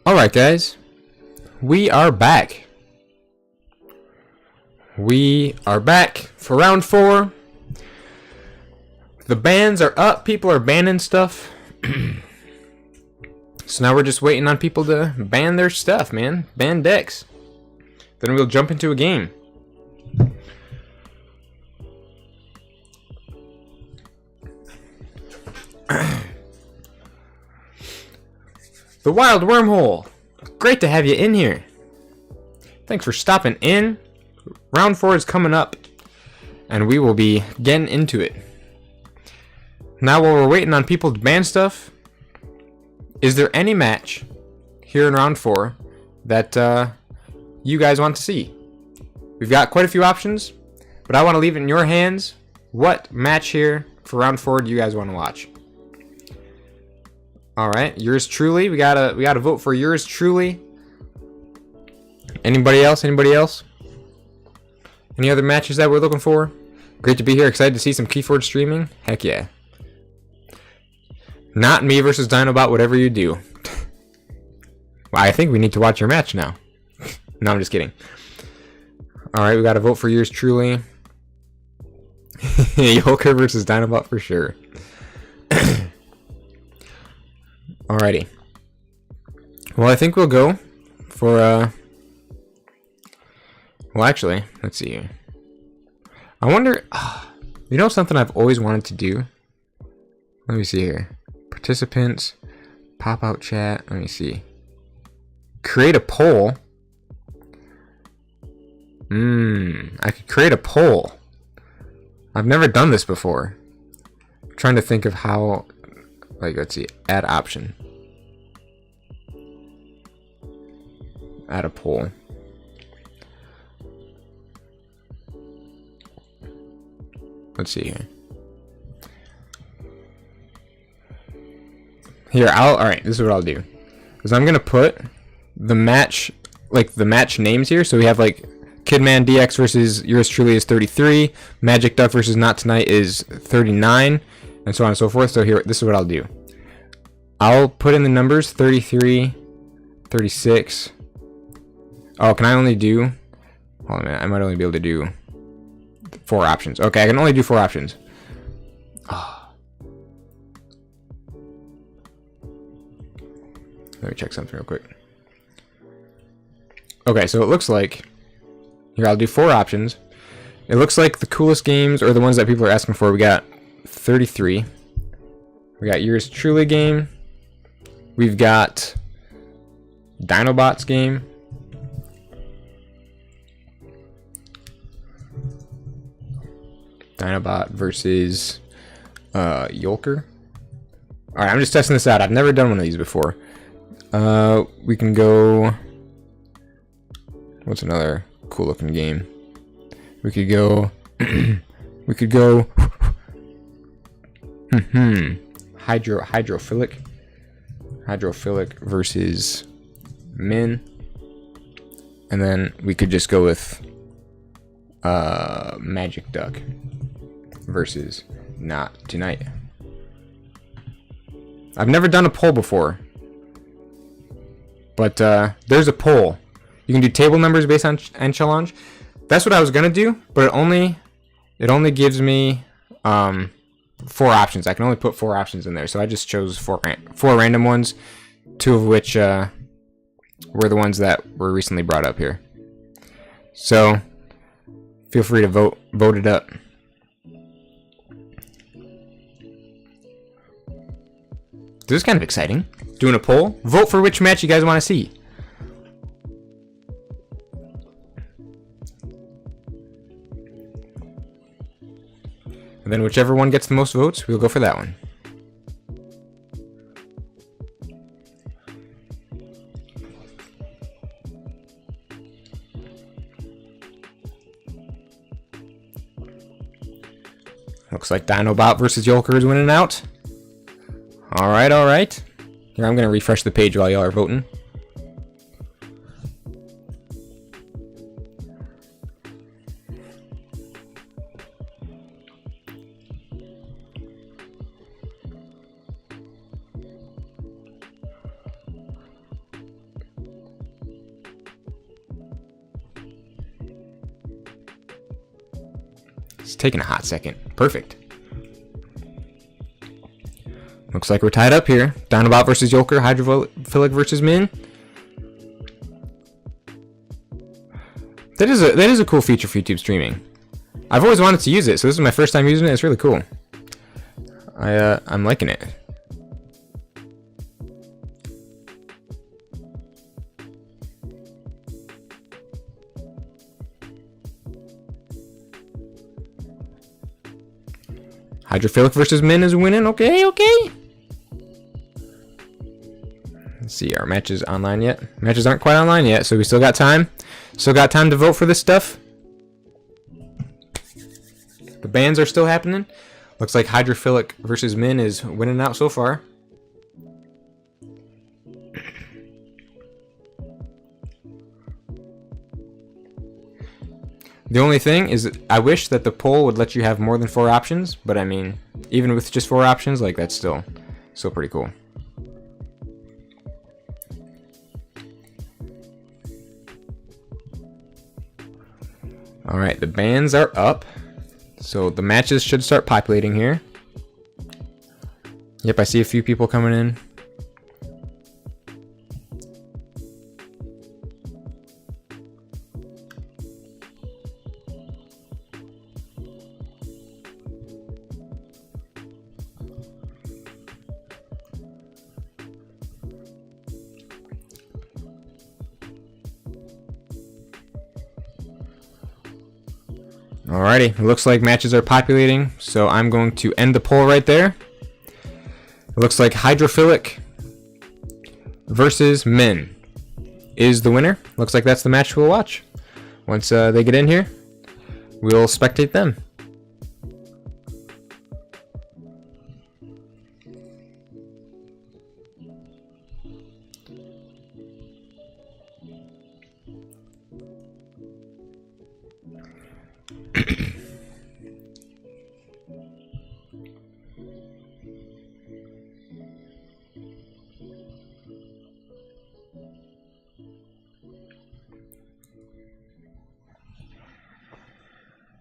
Alright, guys. We are back. We are back for round 4. The bans are up. People are banning stuff. So now we're just waiting on people to ban their stuff, man. Ban decks. Then we'll jump into a game. The Wild Wormhole. Great to have you in here. Thanks for stopping in. Round 4 is coming up, and we will be getting into it. Now, while we're waiting on people to ban stuff, is there any match here in round 4 that you guys want to see? We've got quite a few options, but I want to leave it in your hands. What match here for round 4 do you guys want to watch? All right, yours truly. We gotta vote for yours truly. Anybody else? Anybody else? Any other matches that we're looking for? Great to be here. Excited to see some KeyForge streaming. Heck yeah. Not me versus Dinobot. Whatever you do. Well, I think we need to watch your match now. No, I'm just kidding. All right, we gotta vote for yours truly. Yolker versus Dinobot for sure. Alrighty. Well, I think we'll go for, well, actually, let's see here. I wonder, you know something I've always wanted to do? Let me see here. Participants, pop-out chat, let me see. Create a poll. I could create a poll. I've never done this before. I'm trying to think of how, like, let's see, add option. Add a poll. Let's see here. Here, alright, this is what I'll do. Is I'm gonna put the match, like the match names here. So we have like Kidman DX versus yours truly is 33. Magic Duck versus Not Tonight is 39. And so on and so forth. So here, this is what I'll do. I'll put in the numbers 33, 36. Oh, can I only do... Hold on a minute. I might only be able to do 4 options. Okay, I can only do 4 options. Oh. Let me check something real quick. Okay, so it looks like... Here, I'll do 4 options. It looks like the coolest games, or the ones that people are asking for, we got 33. We got yours truly game. We've got Dinobot's game. Dinobot versus Yolker. Alright, I'm just testing this out. I've never done one of these before. We can go... What's another cool looking game? We could go... we could go... Hydrophilic versus Min. And then we could just go with Magic Duck versus Not Tonight. I've never done a poll before, but there's a poll. You can do table numbers based on challenge. That's what I was gonna do, but it only gives me 4 options. I can only put 4 options in there, so I just chose 4 random ones, 2 of which were the ones that were recently brought up here. So feel free to vote it up. This is kind of exciting. Doing a poll. Vote for which match you guys want to see. And then whichever one gets the most votes, we'll go for that one. Looks like Dinobot versus Yolker is winning out. Alright, alright. Here, I'm going to refresh the page while y'all are voting. It's taking a hot second. Perfect. Looks like we're tied up here. Downabout versus Joker, Hydrophilic versus Min. That is a cool feature for YouTube streaming. I've always wanted to use it, so this is my first time using it. It's really cool. I'm liking it. Hydrophilic versus Min is winning. Okay. Let's see, our matches online yet? Matches aren't quite online yet, so we still got time. Still got time to vote for this stuff. The bans are still happening. Looks like Hydrophilic versus Min is winning out so far. The only thing is that I wish that the poll would let you have more than 4 options, but I mean, even with just 4 options, like that's still pretty cool. All right, the bans are up, so the matches should start populating here. Yep, I see a few people coming in. Alrighty, it looks like matches are populating, so I'm going to end the poll right there. It looks like Hydrophilic versus Min is the winner. Looks like that's the match we'll watch. Once they get in here, we'll spectate them.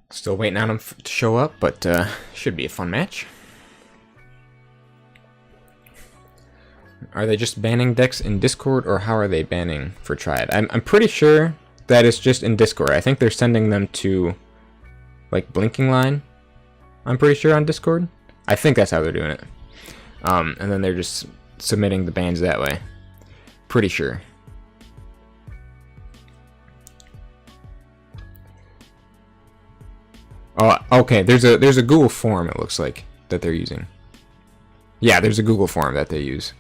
Still waiting on them to show up, but should be a fun match. Are they just banning decks in Discord, or how are they banning for Triad? I'm pretty sure that it's just in Discord. I think they're sending them to, like, Blinking Line. I'm pretty sure on Discord. I think that's how they're doing it. And then they're just submitting the bans that way. Pretty sure. Oh, okay. There's a Google form, it looks like, that they're using. Yeah, there's a Google form that they use.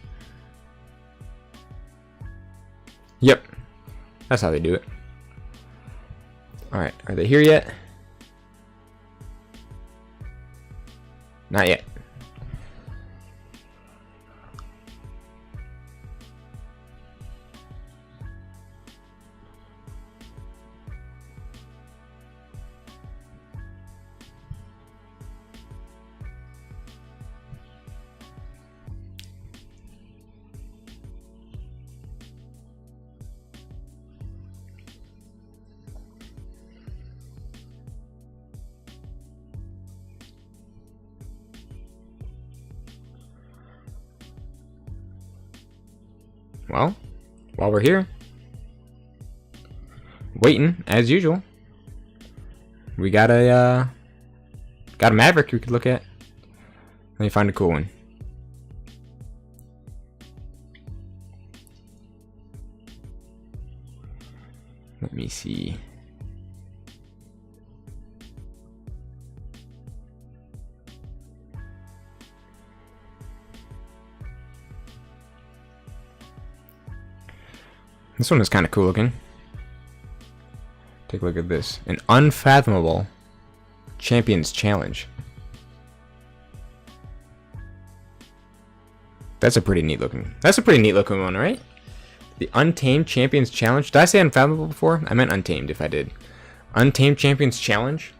Yep. That's how they do it. Alright, are they here yet? Not yet. Well, while we're here, waiting as usual, we got a Maverick we could look at. Let me find a cool one. Let me see. This one is kind of cool looking. Take a look at this. An Unfathomable Champions Challenge. That's a pretty neat looking. That's a pretty neat looking one, right? The Untamed Champions Challenge. Did I say Unfathomable before? I meant Untamed if I did. Untamed Champions Challenge.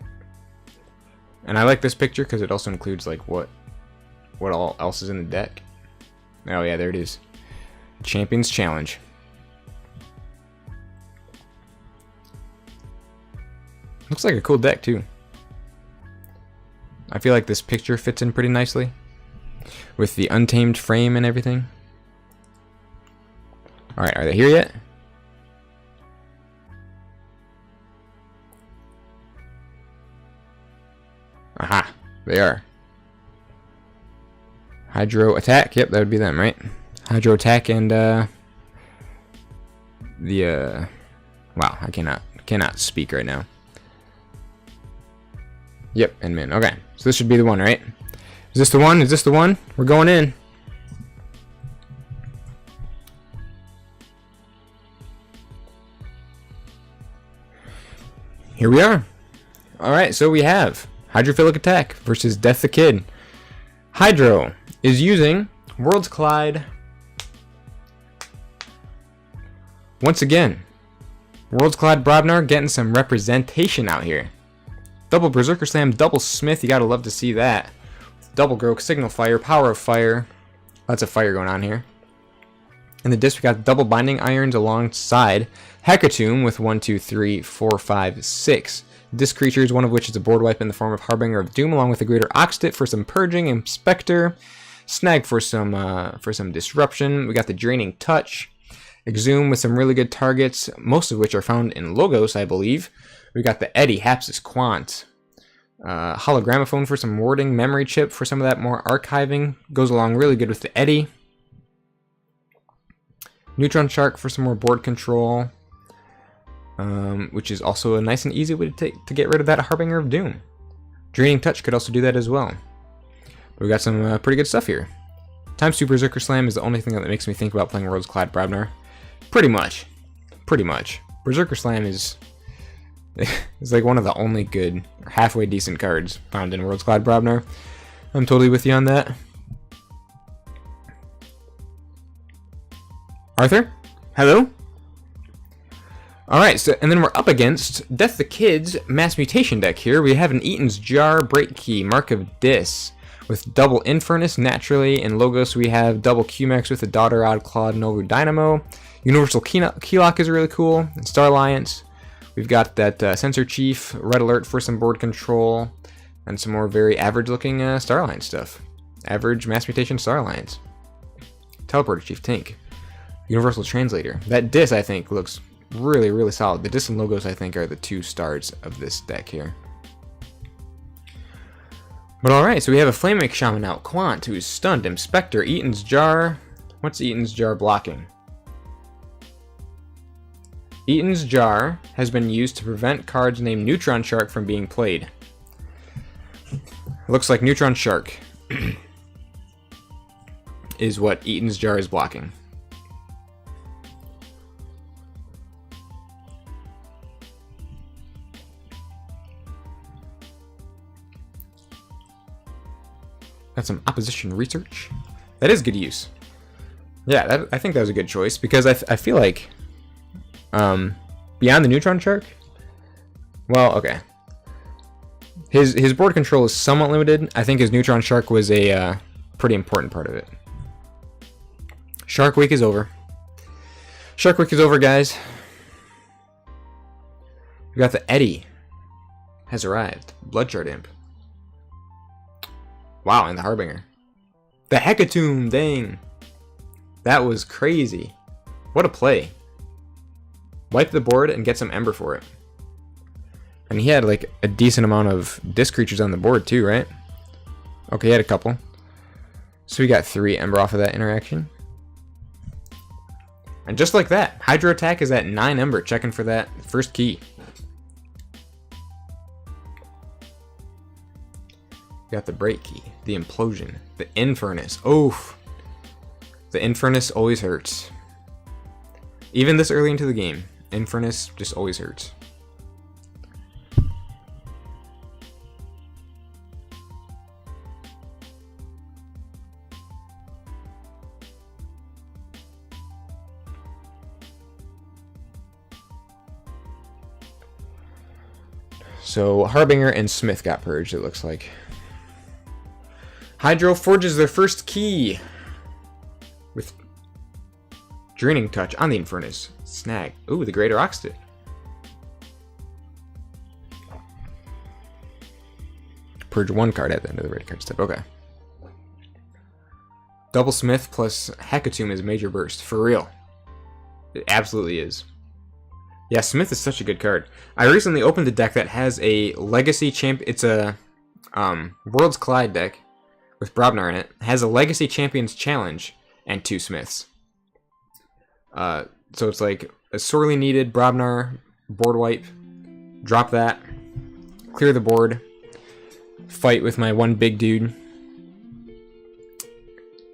And I like this picture because it also includes like what all else is in the deck. Oh yeah, there it is. Champions Challenge. Looks like a cool deck too. I feel like this picture fits in pretty nicely with the untamed frame and everything. Alright, are they here yet? Aha, they are. Hydro attack, yep, that would be them, right? Hydro attack and wow, I cannot speak right now. Yep, and min. Okay, so this should be the one, right? Is this the one? Is this the one? We're going in. Here we are. Alright, so we have Hydrophilic Attack versus Death the Kid. Hydro is using Worlds Collide. Once again, Worlds Collide Brobnar getting some representation out here. Double Berserker Slam, double Smith, you gotta love to see that. Double Grok, Signal Fire, Power of Fire. Lots of fire going on here. In the disc, we got double Binding Irons alongside Hecatomb with 1, 2, 3, 4, 5, 6 disc creatures, one of which is a board wipe in the form of Harbinger of Doom, along with a Greater Oxtit for some purging, Inspector, Snag for some disruption. We got the Draining Touch, Exhume with some really good targets, most of which are found in Logos, I believe. We got the Eddy, Hapsis Quant, Hologrammophone for some warding, Memory Chip for some of that more archiving, goes along really good with the Eddy. Neutron Shark for some more board control, which is also a nice and easy way to get rid of that Harbinger of Doom. Draining Touch could also do that as well. But we got some pretty good stuff here. Times 2 Berserker Slam is the only thing that makes me think about playing Worlds Collide Brobnar. Pretty much. Berserker Slam is like one of the only good, or halfway decent cards found in Worlds Collide Brobnar. I'm totally with you on that. Arthur? Hello? Alright, so and then we're up against Death the Kid's Mass Mutation deck here. We have an Eaton's Jar, Break Key, Mark of Dis, with double Infernus naturally. In Logos, we have double QMax with a Daughter, Odd Claw, Novu Dynamo. Universal Keylock is really cool. And Star Alliance. We've got that Sensor Chief, Red Alert for some board control, and some more very average looking Star Alliance stuff. Average Mass Mutation Star Alliance. Teleporter Chief Tink. Universal Translator. That Dis, I think, looks really, really solid. The Dis and Logos, I think, are the two stars of this deck here. But alright, so we have a Flaming Shaman out. Quant, who's stunned. Inspector, Eaton's Jar. What's Eaton's Jar blocking? Eaton's Jar has been used to prevent cards named Neutron Shark from being played. Looks like Neutron Shark is what Eaton's Jar is blocking. Got some opposition research. That is good use. Yeah, I think that was a good choice because I feel like beyond the Neutron Shark, well, okay. His board control is somewhat limited. I think his Neutron Shark was a pretty important part of it. Shark Week is over. Shark Week is over, guys. We got the Eddy has arrived. Bloodshard Imp. Wow, and the Harbinger. The Hecatomb, dang. That was crazy. What a play. Wipe the board and get some Ember for it. And he had like a decent amount of disc creatures on the board too, right? Okay, he had a couple. So we got 3 Ember off of that interaction. And just like that, Hydro Attack is at 9 Ember, checking for that first key. We got the Break Key, the Implosion, the Infernus. Oof. The Infernus always hurts. Even this early into the game, Infernus just always hurts. So Harbinger and Smith got purged, it looks like. Hydro forges their first key with Draining Touch on the Infernus. Snag. Ooh, the Greater Oxtit. purge 1 card at the end of the ready card step. Okay. Double Smith plus Hecatomb is major burst. For real. It absolutely is. Yeah, Smith is such a good card. I recently opened a deck that has a Legacy Champ. It's a Worlds Collide deck with Brobnar in it. It has a Legacy Champions Challenge and 2 Smiths. So it's like a sorely needed Brobnar board wipe. Drop that. Clear the board. Fight with my one big dude.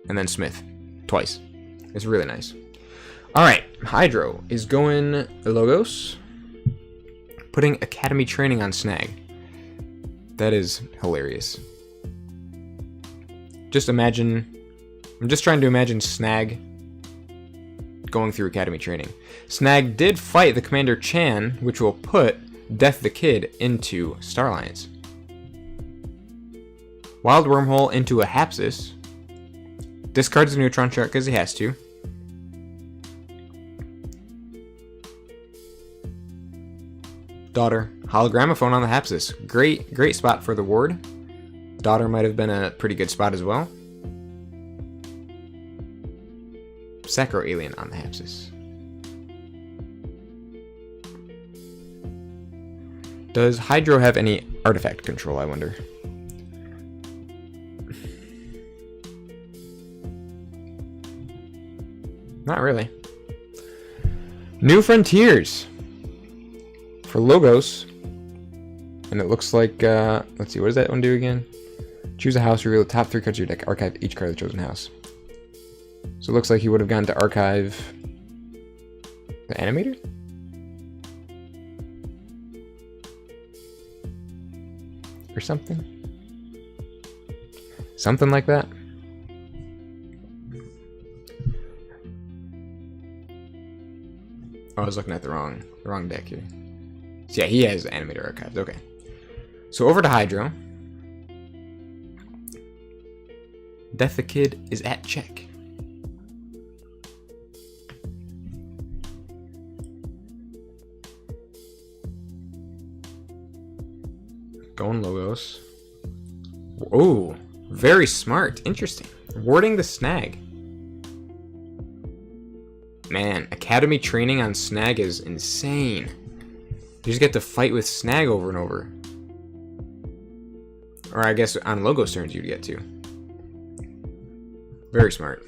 And then Smith. Twice. It's really nice. Alright, Hydro is going Logos. Putting Academy Training on Snag. That is hilarious. Just imagine... I'm just trying to imagine Snag going through Academy Training. Snag did fight the Commander Chan, which will put Death the Kid into Star Alliance. Wild Wormhole into a Hapsis. Discards a Neutron Shark because he has to. Daughter. Hologramophone on the Hapsis. Great spot for the ward. Daughter might have been a pretty good spot as well. Sacro Alien on the Hapsis. Does Hydro have any artifact control, I wonder? Not really. New Frontiers for Logos. And it looks like, let's see, what does that one do again? Choose a house, reveal the top 3 cards of your deck, archive each card of the chosen house. So it looks like he would have gone to archive the Animator? Or something? Something like that? Oh, I was looking at the wrong deck here. So yeah, he has Animator archived. Okay. So over to Hydro. Death the Kid is at check. Going Logos. Oh, very smart. Interesting. Warding the Snag. Man, Academy Training on Snag is insane. You just get to fight with Snag over and over. Or I guess on Logos turns you'd get to. Very smart.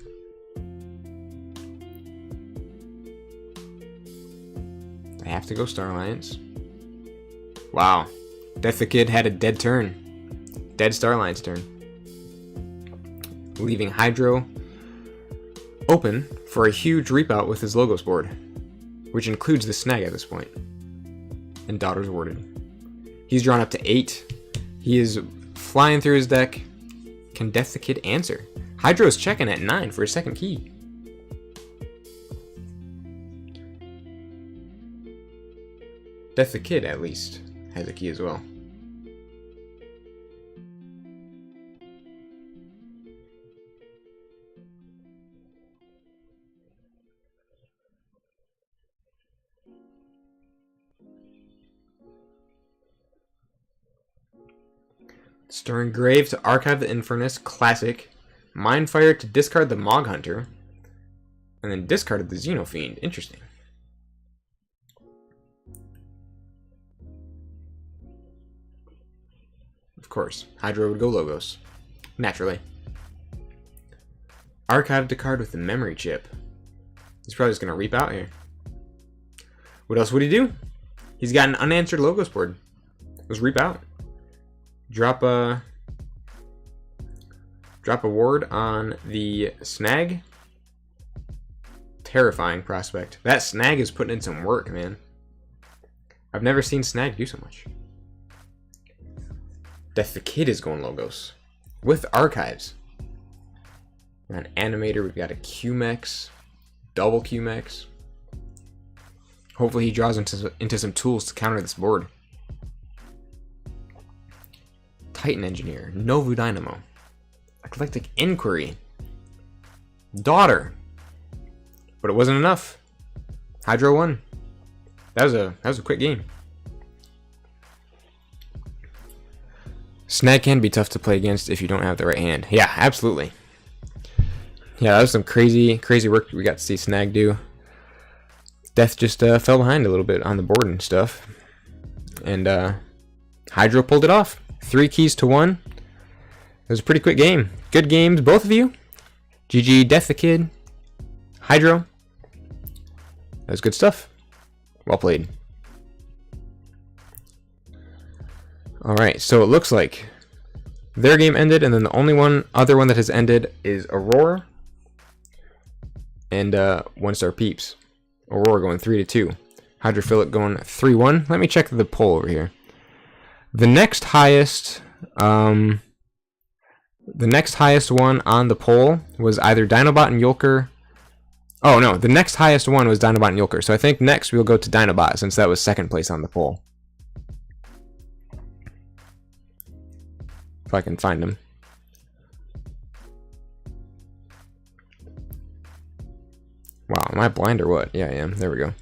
I have to go Star Alliance. Wow. Death the Kid had a dead turn. Dead Star Alliance turn. Leaving Hydro open for a huge reap-out with his Logos board, which includes the Snag at this point. And Daughter's warded. He's drawn up to 8. He is flying through his deck. Can Death the Kid answer? Hydro's checking at 9 for a second key. Death the Kid, at least, has a key as well. Stirring Grave to archive the Infernus, classic. Mindfire to discard the Mog Hunter. And then discarded the Xenofiend. Interesting. Of course, Hydro would go Logos. Naturally. Archived a card with the Memory Chip. He's probably just going to reap out here. What else would he do? He's got an unanswered Logos board. Let's reap out. Drop a ward on the Snag. Terrifying prospect. That Snag is putting in some work, man. I've never seen Snag do so much. Death the Kid is going Logos. With archives. An Animator, we've got a QMEX. Double QMEX. Hopefully he draws into some tools to counter this board. Titan Engineer. Novu Dynamo. Eclectic Inquiry. Daughter. But it wasn't enough. Hydro won. That was a quick game. Snag can be tough to play against if you don't have the right hand. Yeah, absolutely. Yeah, that was some crazy work we got to see Snag do. Death just fell behind a little bit on the board and stuff. And Hydro pulled it off. 3 keys to 1. It was a pretty quick game. Good games, both of you. GG, Death the Kid. Hydro. That was good stuff. Well played. Alright, so it looks like their game ended, and then the other one that has ended is Aurora and 1-star Peeps. Aurora going 3-2. Hydrophilic going 3-1. Let me check the poll over here. The next highest one on the poll was either Dinobot and Yulker. Oh no, the next highest one was Dinobot and Yulker. So I think next we'll go to Dinobot since that was second place on the poll. If I can find him. Wow, am I blind or what? Yeah, I am. There we go.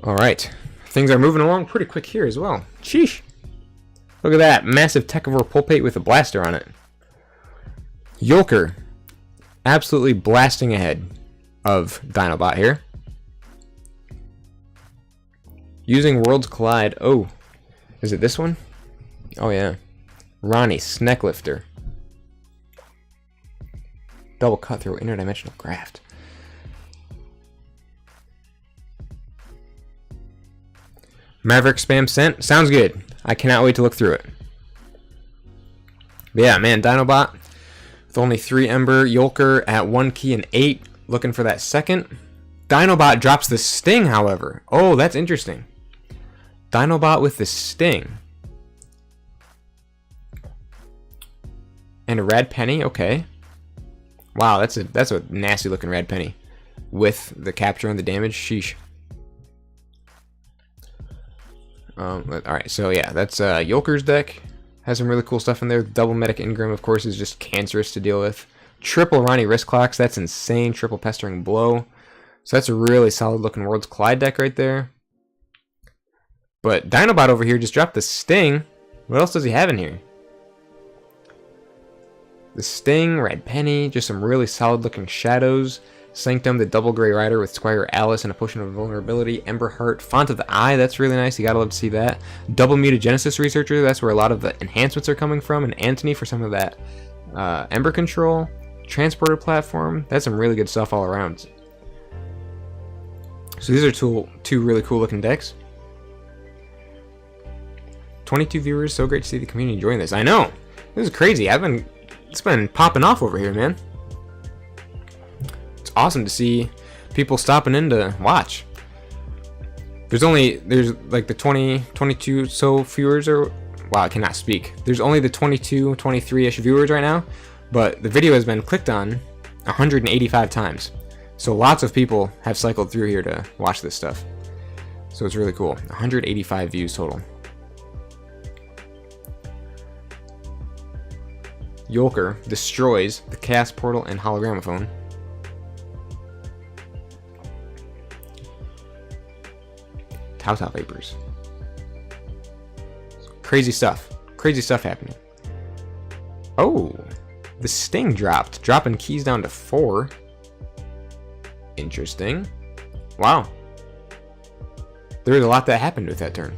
Alright. Things are moving along pretty quick here as well. Sheesh. Look at that. Massive Techivore Pulpate with a blaster on it. Yulker. Absolutely blasting ahead of Dinobot here. Using Worlds Collide. Oh. Is it this one? Oh, yeah. Ronnie, Snecklifter. Double Cutthroat, Interdimensional Graft. Maverick Spam sent. Sounds good. I cannot wait to look through it. But yeah, man, Dinobot with only 3 Ember. Yulker at 1 key and 8. Looking for that second. Dinobot drops the Sting, however. Oh, that's interesting. Dinobot with the Sting. And a Rad Penny, okay. Wow, that's a nasty looking Rad Penny. With the capture and the damage, sheesh. Alright, so yeah, that's Yulker's deck. Has some really cool stuff in there. Double Medic Ingram, of course, is just cancerous to deal with. Triple Ronnie Wrist Clocks, that's insane. Triple Pestering Blow. So that's a really solid looking Worlds Collide deck right there. But Dinobot over here just dropped the Sting. What else does he have in here? The Sting, Red Penny, just some really solid looking shadows. Sanctum, the Double Grey Rider with Squire Alice and a Potion of Vulnerability. Emberheart, Font of the Eye, that's really nice. You gotta love to see that. Double Mutagenesis Researcher, that's where a lot of the enhancements are coming from. And Antony for some of that Ember Control. Transporter Platform, that's some really good stuff all around. So these are two really cool looking decks. 22 viewers, so great to see the community enjoying this. I know, this is crazy. It's been popping off over here, man. It's awesome to see people stopping in to watch. There's like the 22 so viewers, or wow, I cannot speak. There's only the 22, 23-ish viewers right now, but the video has been clicked on 185 times. So lots of people have cycled through here to watch this stuff. So it's really cool. 185 views total. Yulker destroys the Chaos Portal and Hologramophone. Tau Vapors. Crazy stuff. Crazy stuff happening. Oh, the Sting dropped. Dropping keys down to 4. Interesting. Wow. There was a lot that happened with that turn.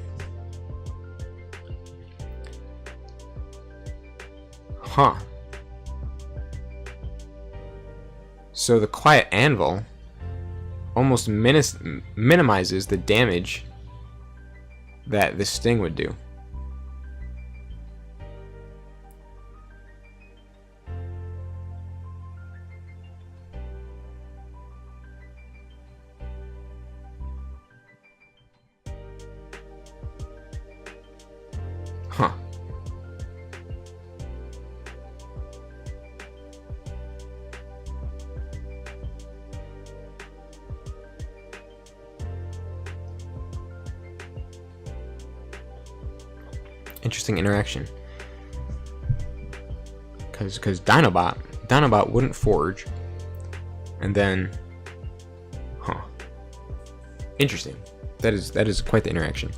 Huh. So the Quiet Anvil almost minimizes the damage that the Sting would do. Huh. Interesting interaction. Because Dinobot wouldn't forge. And then... Huh. Interesting. That is quite the interaction.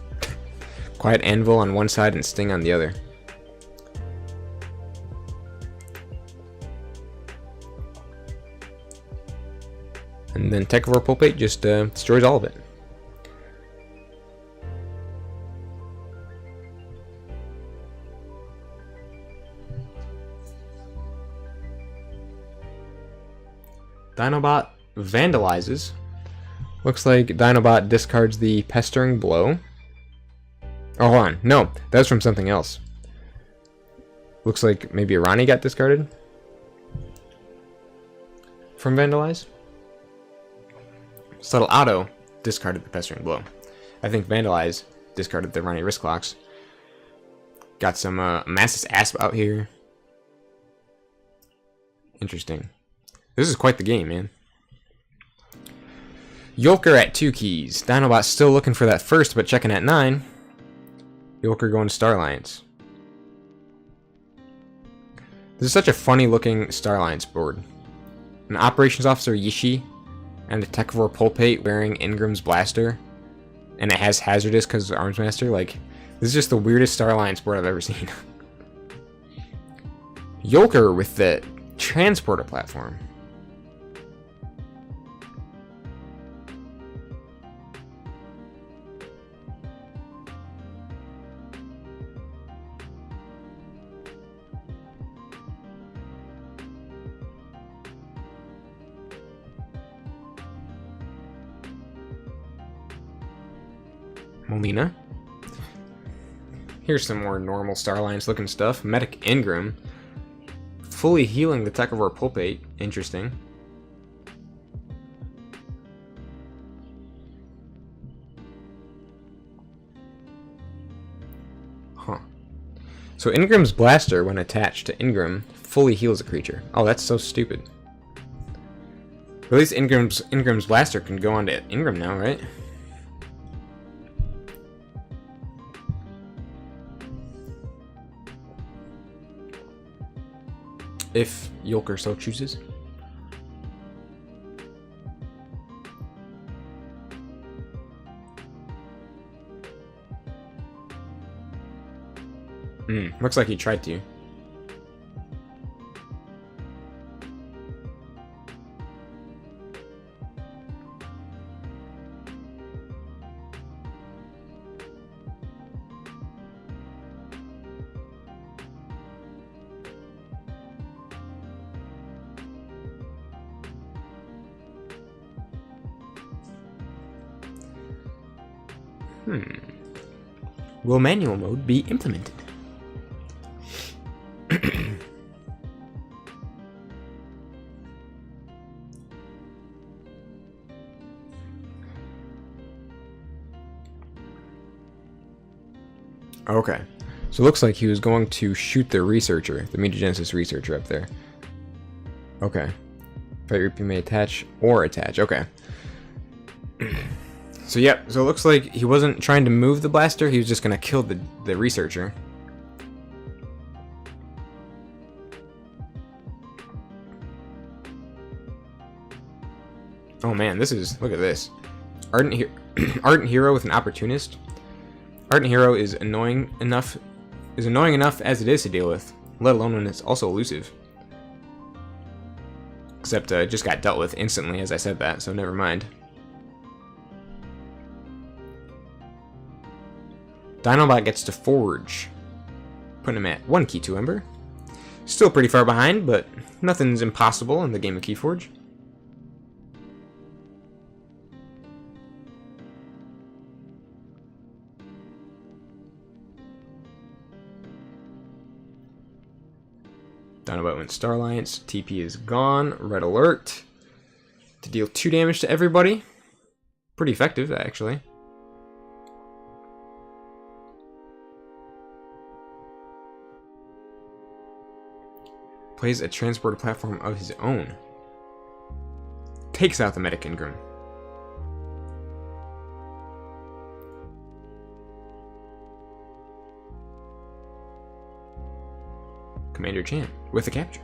Quiet Anvil on one side and Sting on the other. And then Techivore Pulpate just destroys all of it. Dinobot vandalizes. Looks like Dinobot discards the Pestering Blow. Oh, hold on. No, that was from something else. Looks like maybe Irani got discarded from Vandalize. Subtle Auto discarded the Pestering Blow. I think Vandalize discarded the Irani Wrist Clocks. Got some Masses Asp out here. Interesting. This is quite the game, man. Yolker at 2 keys. Dinobot still looking for that first, but checking at 9. Yolker going to Star Alliance. This is such a funny looking Star Alliance board. An Operations Officer Yishi and a Techivore Pulpate wearing Ingram's Blaster. And it has Hazardous because of Arms Master. Like, this is just the weirdest Star Alliance board I've ever seen. Yolker with the Transporter platform. Molina. Here's some more normal Star Alliance looking stuff. Medic Ingram. Fully healing the Techivore Pulpate. Interesting. Huh. So Ingram's Blaster, when attached to Ingram, fully heals a creature. Oh, that's so stupid. But at least Ingram's Blaster can go on to Ingram now, right? If Yolker so chooses. Looks like he tried to. Will manual mode be implemented? Okay. So it looks like he was going to shoot the researcher, the mutagenesis researcher up there. Okay. Fight Reap may attach or attach. Okay. So yeah, so it looks like he wasn't trying to move the blaster, he was just gonna kill the researcher. Oh man, this is, look at this. Ardent Hero with an Opportunist. Ardent Hero is annoying enough as it is to deal with, let alone when it's also elusive. Except it just got dealt with instantly as I said that, so never mind. Dinobot gets to Forge, putting him at 1 key 2 Ember. Still pretty far behind, but nothing's impossible in the game of KeyForge. Dinobot went Star Alliance. TP is gone. Red Alert to deal 2 damage to everybody. Pretty effective, actually. Plays a transporter platform of his own. Takes out the Medic Ingram. Commander Chan with a capture.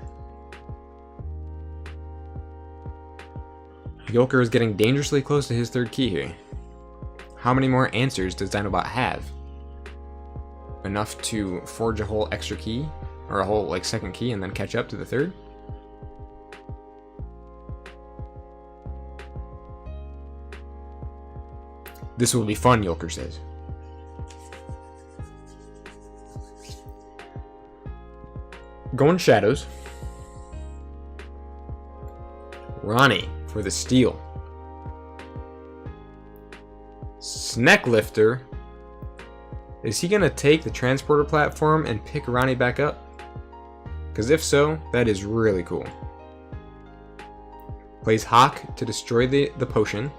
Yolker is getting dangerously close to his 3rd key here. How many more answers does Dinobot have? Enough to forge a whole extra key, or a whole like second key, and then catch up to the third? This will be fun, Yulker says. Going shadows. Ronnie for the steal. Snecklifter. Is he gonna take the transporter platform and pick Ronnie back up? Because if so, that is really cool. Plays Hawk to destroy the potion.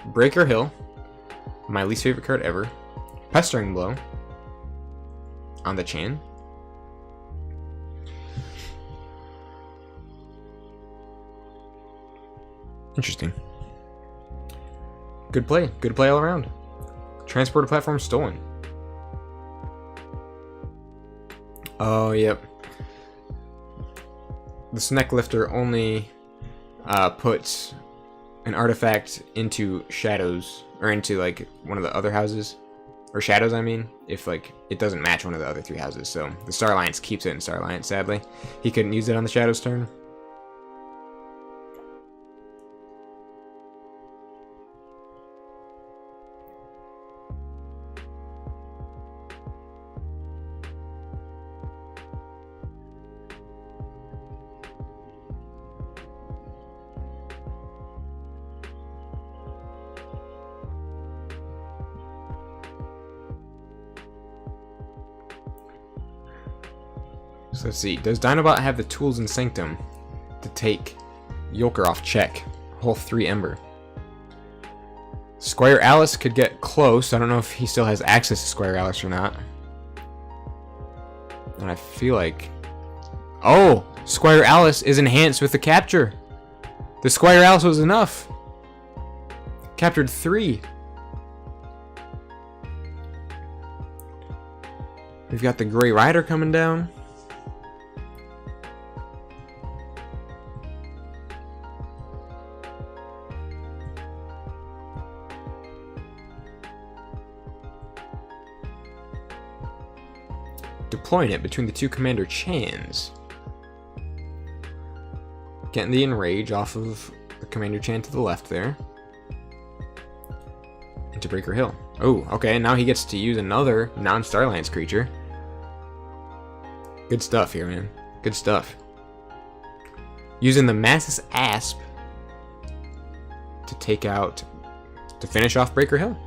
Breaker Hill. My least favorite card ever. Pestering Blow. On the Chan. Interesting. Good play. Good play all around. Transporter platform stolen. Oh, yep. The Snecklifter only puts an artifact into shadows, or into like one of the other houses, or shadows I mean, if like it doesn't match one of the other 3 houses. So the Star Alliance keeps it in Star Alliance, sadly. He couldn't use it on the shadows turn. So let's see. Does Dinobot have the tools in Sanctum to take Yulker off check? Whole 3 Ember. Squire Alice could get close. I don't know if he still has access to Squire Alice or not. And I feel like... Oh! Squire Alice is enhanced with the capture. The Squire Alice was enough. Captured 3. We've got the Grey Rider coming down. Deploying it between the 2 Commander Chans. Getting the Enrage off of the Commander Chan to the left there. Into Breaker Hill. Oh, okay, now he gets to use another non-Star Alliance creature. Good stuff here, man. Good stuff. Using the Massus Asp to take out, to finish off Breaker Hill.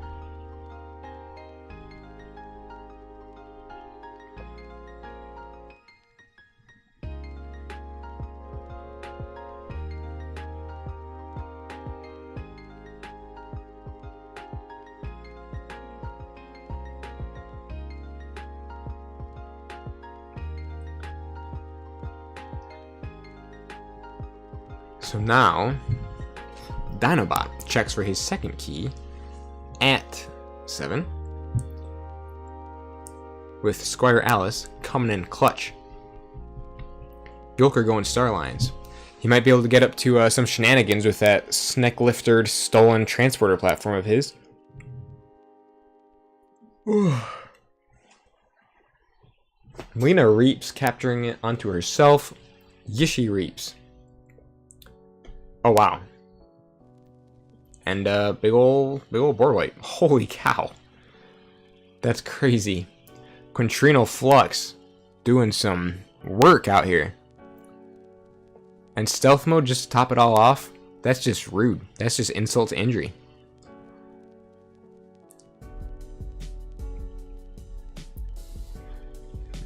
So now, Dinobot checks for his second key at 7. With Squire Alice coming in clutch. Yulker going Star Alliance. He might be able to get up to some shenanigans with that Sneckliftered stolen transporter platform of his. Lena reaps, capturing it onto herself. Yishi reaps. Oh wow. And big ol' board wipe. Holy cow. That's crazy. Quintrino Flux doing some work out here. And stealth mode just to top it all off? That's just rude. That's just insult to injury.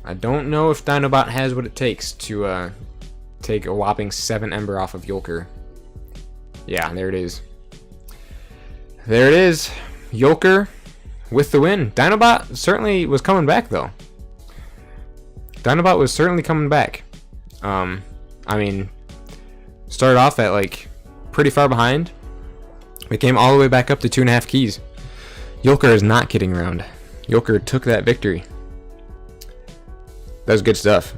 I don't know if Dinobot has what it takes to take a whopping 7 Ember off of Yulker. Yeah, there it is. There it is. Yulker with the win. Dinobot certainly was coming back, though. Dinobot was certainly coming back. I mean, started off at, like, pretty far behind. We came all the way back up to 2.5 keys. Yulker is not kidding around. Yulker took that victory. That was good stuff.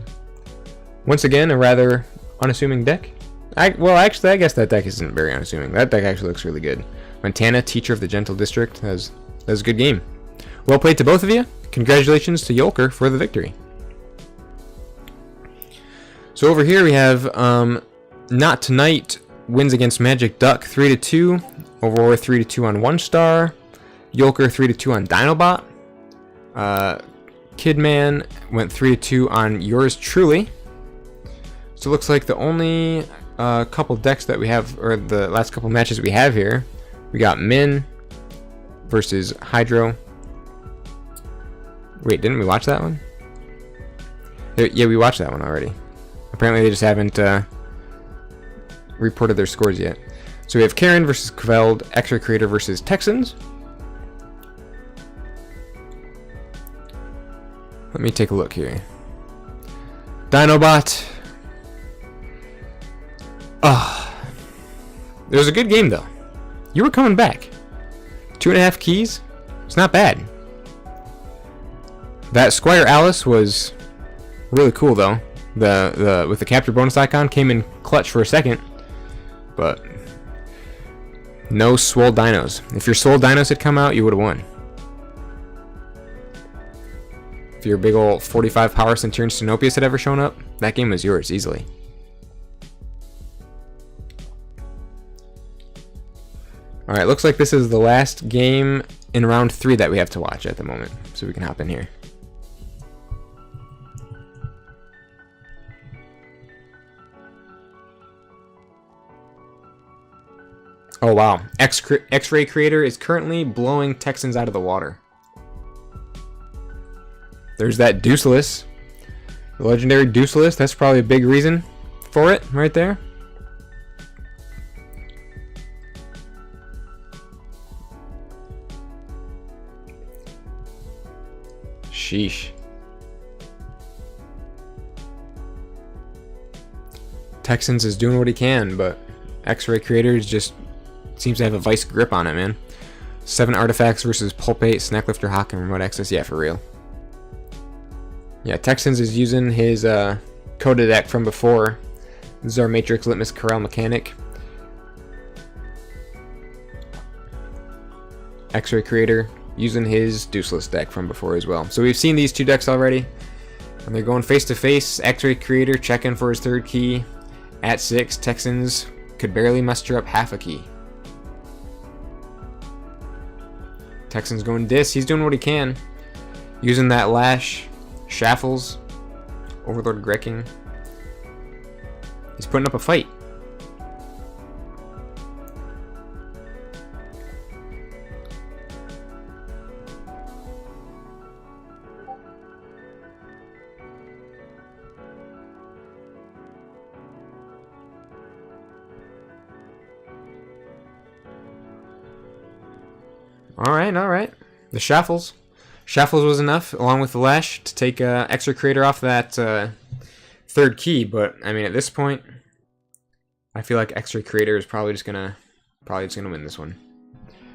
Once again, a rather unassuming deck. Well, actually, I guess that deck isn't very unassuming. That deck actually looks really good. Montana, Teacher of the Gentle District. That was a good game. Well played to both of you. Congratulations to Yolker for the victory. So over here we have Not Tonight wins against Magic Duck 3-2. Aurora 3-2 on 1-star. Yolker 3-2 on Dinobot. Kidman went 3-2 on Yours Truly. So it looks like the only couple decks that we have, or the last couple matches we have here, we got Min versus Hydro. Wait, didn't we watch that one? Yeah, we watched that one already. Apparently they just haven't reported their scores yet. So we have Karen versus Kveld, X-Ray Creator versus Texans. Let me take a look here. Dinobot. It was a good game though. You were coming back. 2.5 keys. It's not bad. That Squire Alice was really cool though. The with the capture bonus icon came in clutch for a second, but no swole dinos. If your swole dinos had come out, you would have won. If your big old 45 power Centurion Stenopius had ever shown up, that game was yours easily. Alright, looks like this is the last game in round 3 that we have to watch at the moment, so we can hop in here. Oh wow, X-Ray Creator is currently blowing Texans out of the water. There's that Deuceless. The legendary Deuceless, that's probably a big reason for it right there. Sheesh. Texans is doing what he can, but X-Ray Creator just seems to have a vice grip on it, man. 7 artifacts versus Pulpate, Snacklifter, Hawk, and Remote Access. Yeah, for real. Yeah, Texans is using his Coda deck from before. This is our Matrix Litmus Corral Mechanic. X-Ray Creator using his Deuceless deck from before as well. So we've seen these two decks already. And they're going face to face. X-Ray Creator checking for his 3rd key. At 6, Texans could barely muster up half a key. Texans going dis. He's doing what he can. Using that Lash, Shaffles, Overlord Grecking. He's putting up a fight. Alright. The Shaffles. Shaffles was enough, along with the Lash, to take X-Ray Creator off that 3rd key, but, I mean, at this point, I feel like X-Ray Creator is probably just gonna win this one.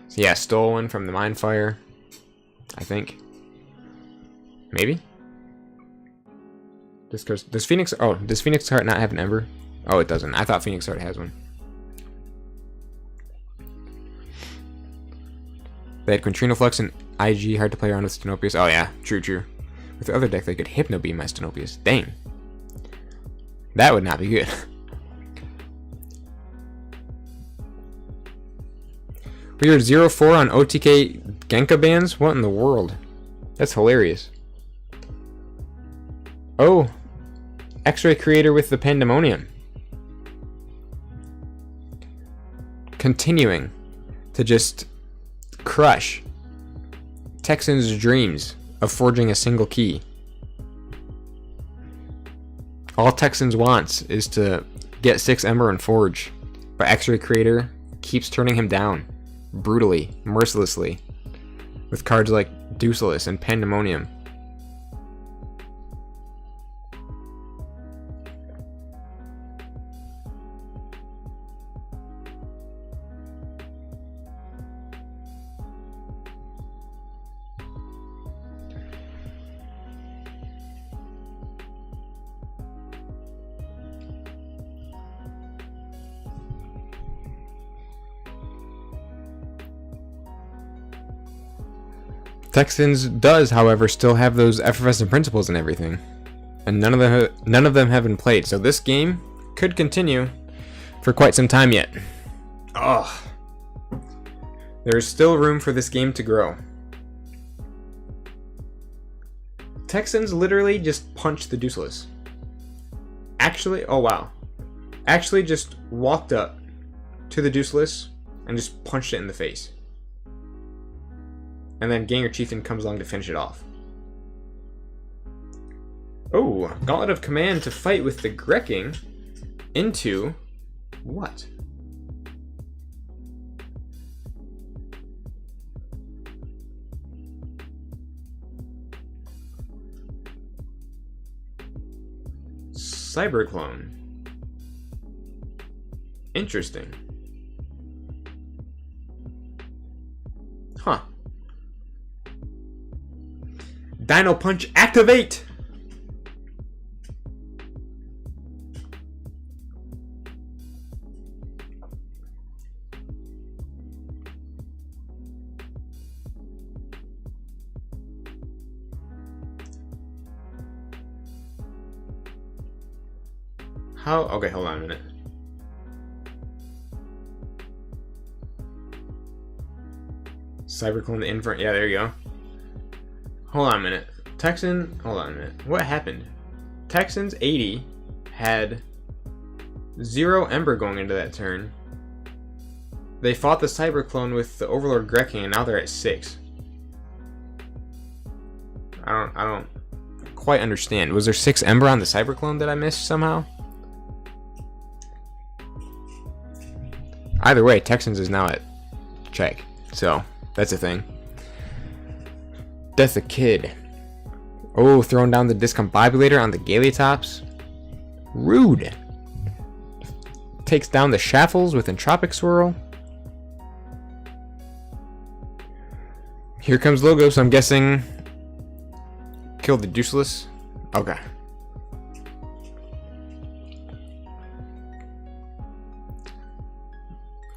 So yeah, stolen from the Mindfire, I think. Maybe? Just 'cause, does Phoenix Heart not have an Ember? Oh, it doesn't. I thought Phoenix Heart has one. They had Quintrino Flux and IG, hard to play around with Stenopius. Oh yeah, true. With the other deck, they could Hypno Beam my Stenopius. Dang. That would not be good. We are 0-4 on OTK Genka bans? What in the world? That's hilarious. Oh. X-Ray Creator with the Pandemonium. Continuing to just crush Texans' dreams of forging a single key. All Texans wants is to get 6 Ember and forge, but X-Ray Creator keeps turning him down brutally, mercilessly, with cards like Deuceless and Pandemonium. Texans does, however, still have those effervescent principles and everything, and none of them have been played. So this game could continue for quite some time yet. Oh, there is still room for this game to grow. Texans literally just punched the deuceless. Actually, oh wow, actually just walked up to the deuceless and just punched it in the face. And then Ganger Chieftain comes along to finish it off. Oh, Gauntlet of Command to fight with the Grecking into what? Cyberclone. Interesting. Huh. Dino Punch activate! How? Okay, hold on a minute. Cyberclone the Infernal. Yeah, there you go. Hold on a minute. Hold on a minute. What happened? Texans 80 had 0 Ember going into that turn. They fought the Cyberclone with the Overlord Grecking, and now they're at 6. I don't quite understand. Was there 6 Ember on the Cyberclone that I missed somehow? Either way, Texans is now at check. So, that's a thing. Death a Kid. Oh, throwing down the Discombobulator on the Galiotops. Rude. Takes down the Shaffles with Entropic Swirl. Here comes Logo, so I'm guessing... Killed the Deuceless. Okay.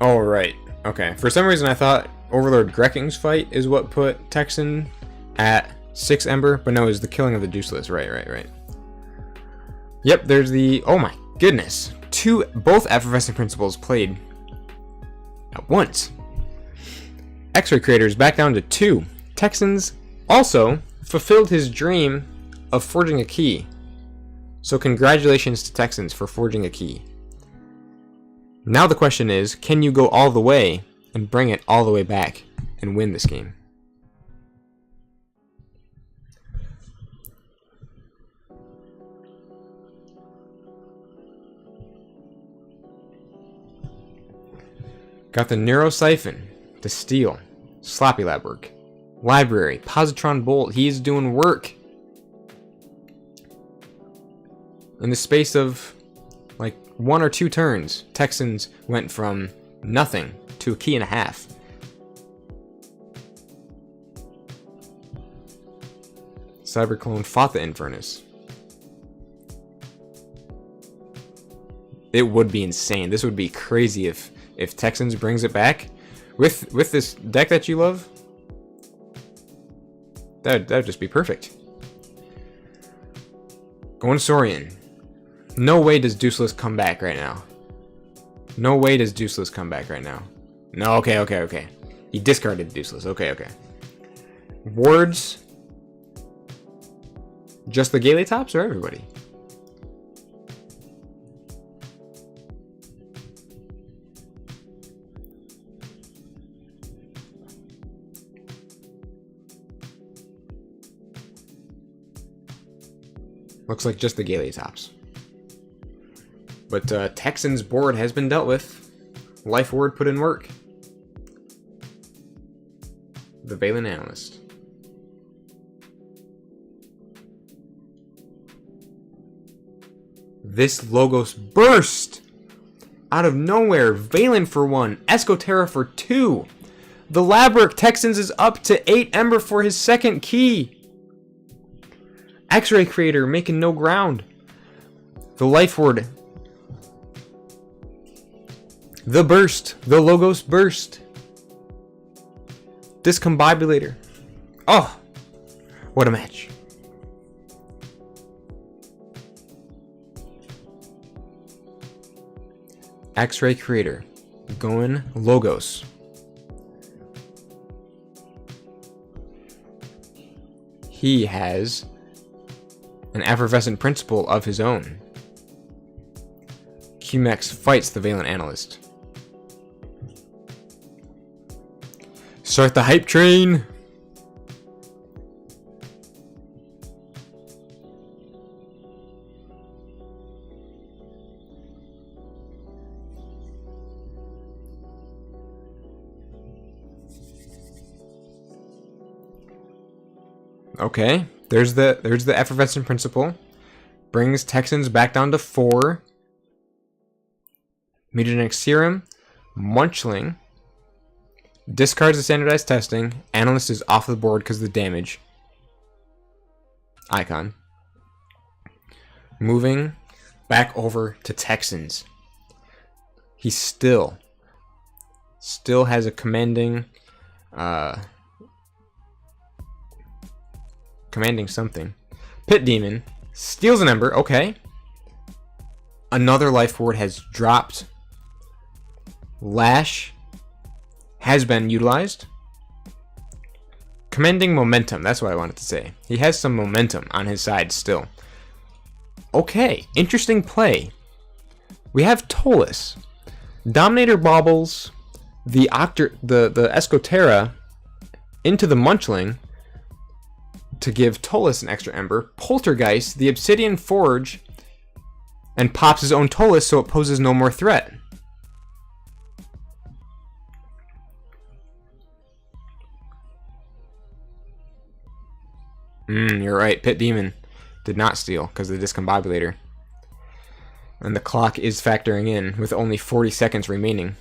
Alright. Okay. For some reason I thought Overlord Grecking's fight is what put Texan at 6 Ember, but no, it's the killing of the Deuceless. Right. Yep, there's the... Oh my goodness. Both Effervescent Principles played at once. X-Ray Creator's back down to 2. Texans also fulfilled his dream of forging a key. So congratulations to Texans for forging a key. Now the question is, can you go all the way and bring it all the way back and win this game? Got the Neurosiphon to steal. Sloppy Lab work. Library. Positron Bolt. He's doing work. In the space of like 1 or 2 turns, Texans went from nothing to a key and a half. Cyberclone fought the Infernus. It would be insane. This would be crazy if Texans brings it back with this deck that you love. That'd just be perfect. Going Saurian. No way does Deuceless come back right now. No way does Deuceless come back right now. No, okay. He discarded Deuceless. Okay. Wards. Just the Galiotops or everybody? Looks like just the Galiotops. But Texans board has been dealt with. Life Ward put in work. The Valen Analyst. This Logos burst! Out of nowhere. Valen for 1. Escoterra for 2. The Labwork Texans is up to 8 Ember for his second key. X-Ray Creator making no ground. The Life Ward. The Burst. The Logos Burst. Discombobulator. Oh! What a match. X-Ray Creator. Going Logos. He has an effervescent principle of his own. QMax fights the Valent Analyst. Start the hype train! Okay, there's the effervescent principle. Brings Texans back down to 4. Mutagenic Serum. Munchling. Discards the standardized testing. Analyst is off the board because of the damage. Icon. Moving back over to Texans. He still has a commanding something. Pit Demon steals an Ember. Okay. Another life ward has dropped. Lash has been utilized. Commanding momentum. That's what I wanted to say. He has some momentum on his side still. Okay. Interesting play. We have Tolus. Dominator bobbles the Escotera into the Munchling to give Tolus an extra Ember. Poltergeist the Obsidian Forge and pops his own Tolus so it poses no more threat. You're right. Pit Demon did not steal because of the Discombobulator. And the clock is factoring in with only 40 seconds remaining.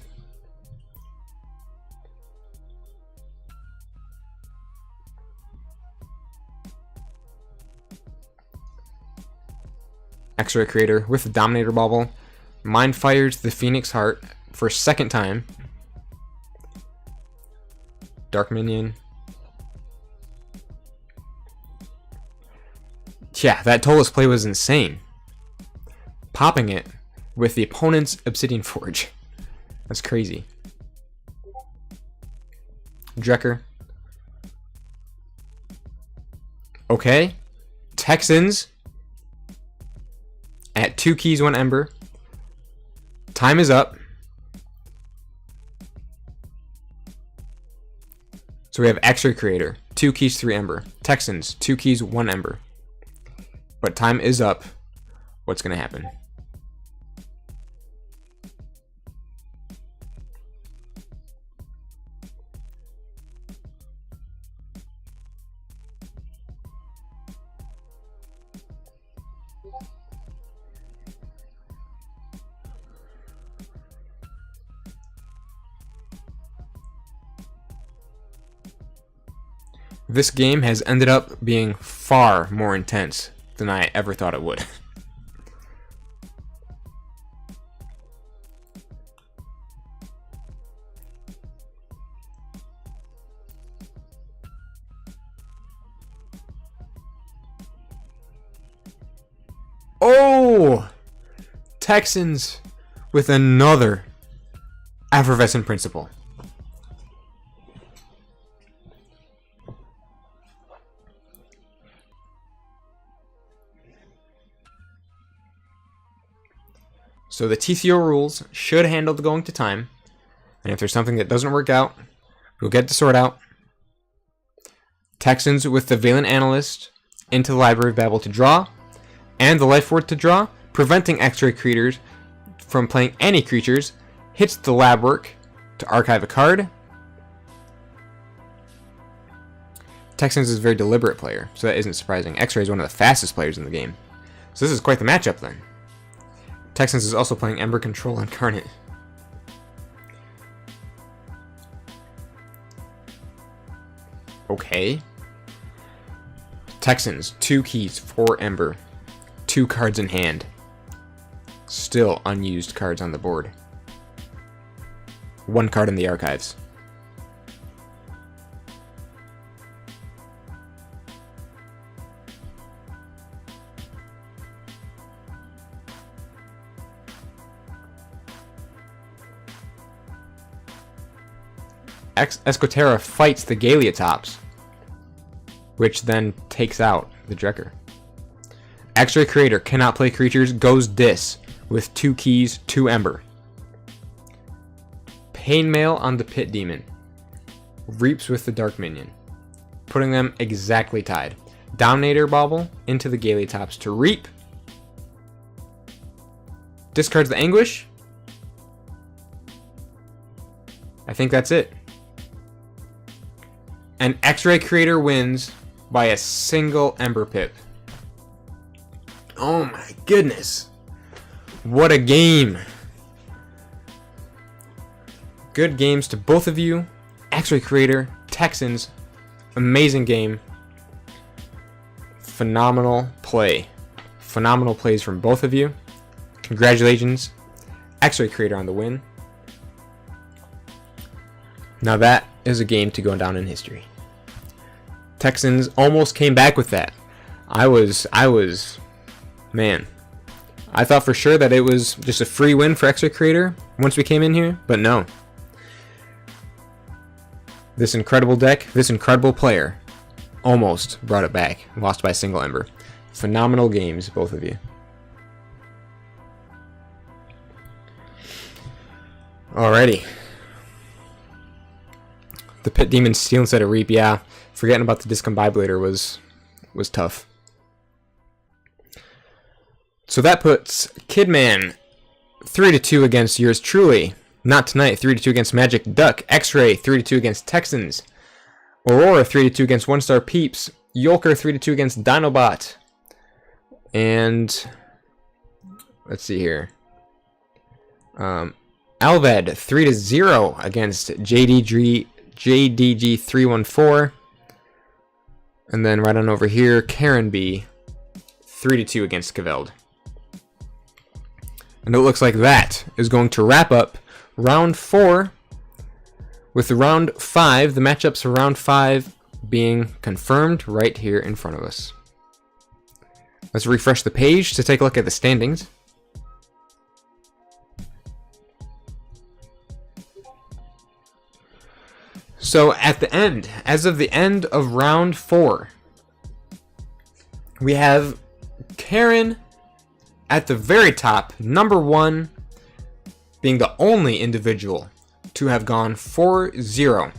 X-Ray Creator with the Dominator Bauble. Mind fires the Phoenix Heart for a second time. Dark Minion. Yeah, that Tolus play was insane. Popping it with the opponent's Obsidian Forge. That's crazy. Drekker. Okay. Texans. At 2 keys, 1 Ember. Time is up. So we have X-Ray Creator. 2 keys, 3 Ember. Texans. 2 keys, 1 Ember. But time is up. What's going to happen? This game has ended up being far more intense than I ever thought it would. Oh! Texans with another effervescent principle. So the TCO rules should handle the going to time. And if there's something that doesn't work out, we'll get to sort out. Texans with the Valent Analyst into the Library of Babel to draw, and the Life Ward to draw, preventing X-Ray Creators from playing any creatures, hits the Lab Work to archive a card. Texans is a very deliberate player, so that isn't surprising. X-Ray is one of the fastest players in the game. So this is quite the matchup then. Texans is also playing Ember Control Incarnate. Okay. Texans, 2 keys, 4 Ember. 2 cards in hand. Still unused cards on the board. 1 card in the archives. Escotera fights the Galeotops, which then takes out the Drekker. X-Ray Creator cannot play creatures, goes Dis with 2 keys, 2 Ember. Painmail on the Pit Demon. Reaps with the Dark Minion, putting them exactly tied. Dominator Bauble into the Galeotops to reap. Discards the Anguish. I think that's it. And X-Ray Creator wins by a single Ember Pip. Oh my goodness. What a game. Good games to both of you. X-Ray Creator, Texans, amazing game. Phenomenal play. Phenomenal plays from both of you. Congratulations, X-Ray Creator on the win. Now that is a game to go down in history. Texans almost came back with that. Man, I thought for sure that it was just a free win for X-Ray Creator once we came in here, but no. This incredible deck, this incredible player, almost brought it back. Lost by a single Ember. Phenomenal games, both of you. Alrighty. The Pit Demon steal instead of reap. Yeah, forgetting about the Discombobulator was tough. So that puts Kidman 3-2 against yours truly. Not Tonight 3-2 against Magic Duck. X-Ray 3-2 against Texans. Aurora 3-2 against One Star Peeps. Yolker 3-2 against Dinobot. And let's see here. Alved 3-0 against JDG314. And then right on over here, Karen B 3-2 against Caveld. And it looks like that is going to wrap up round 4 with round 5, the matchups for round 5 being confirmed right here in front of us. Let's refresh the page to take a look at the standings. So at the end, as of the end of round 4, we have Karen at the very top, number 1, being the only individual to have gone 4-0.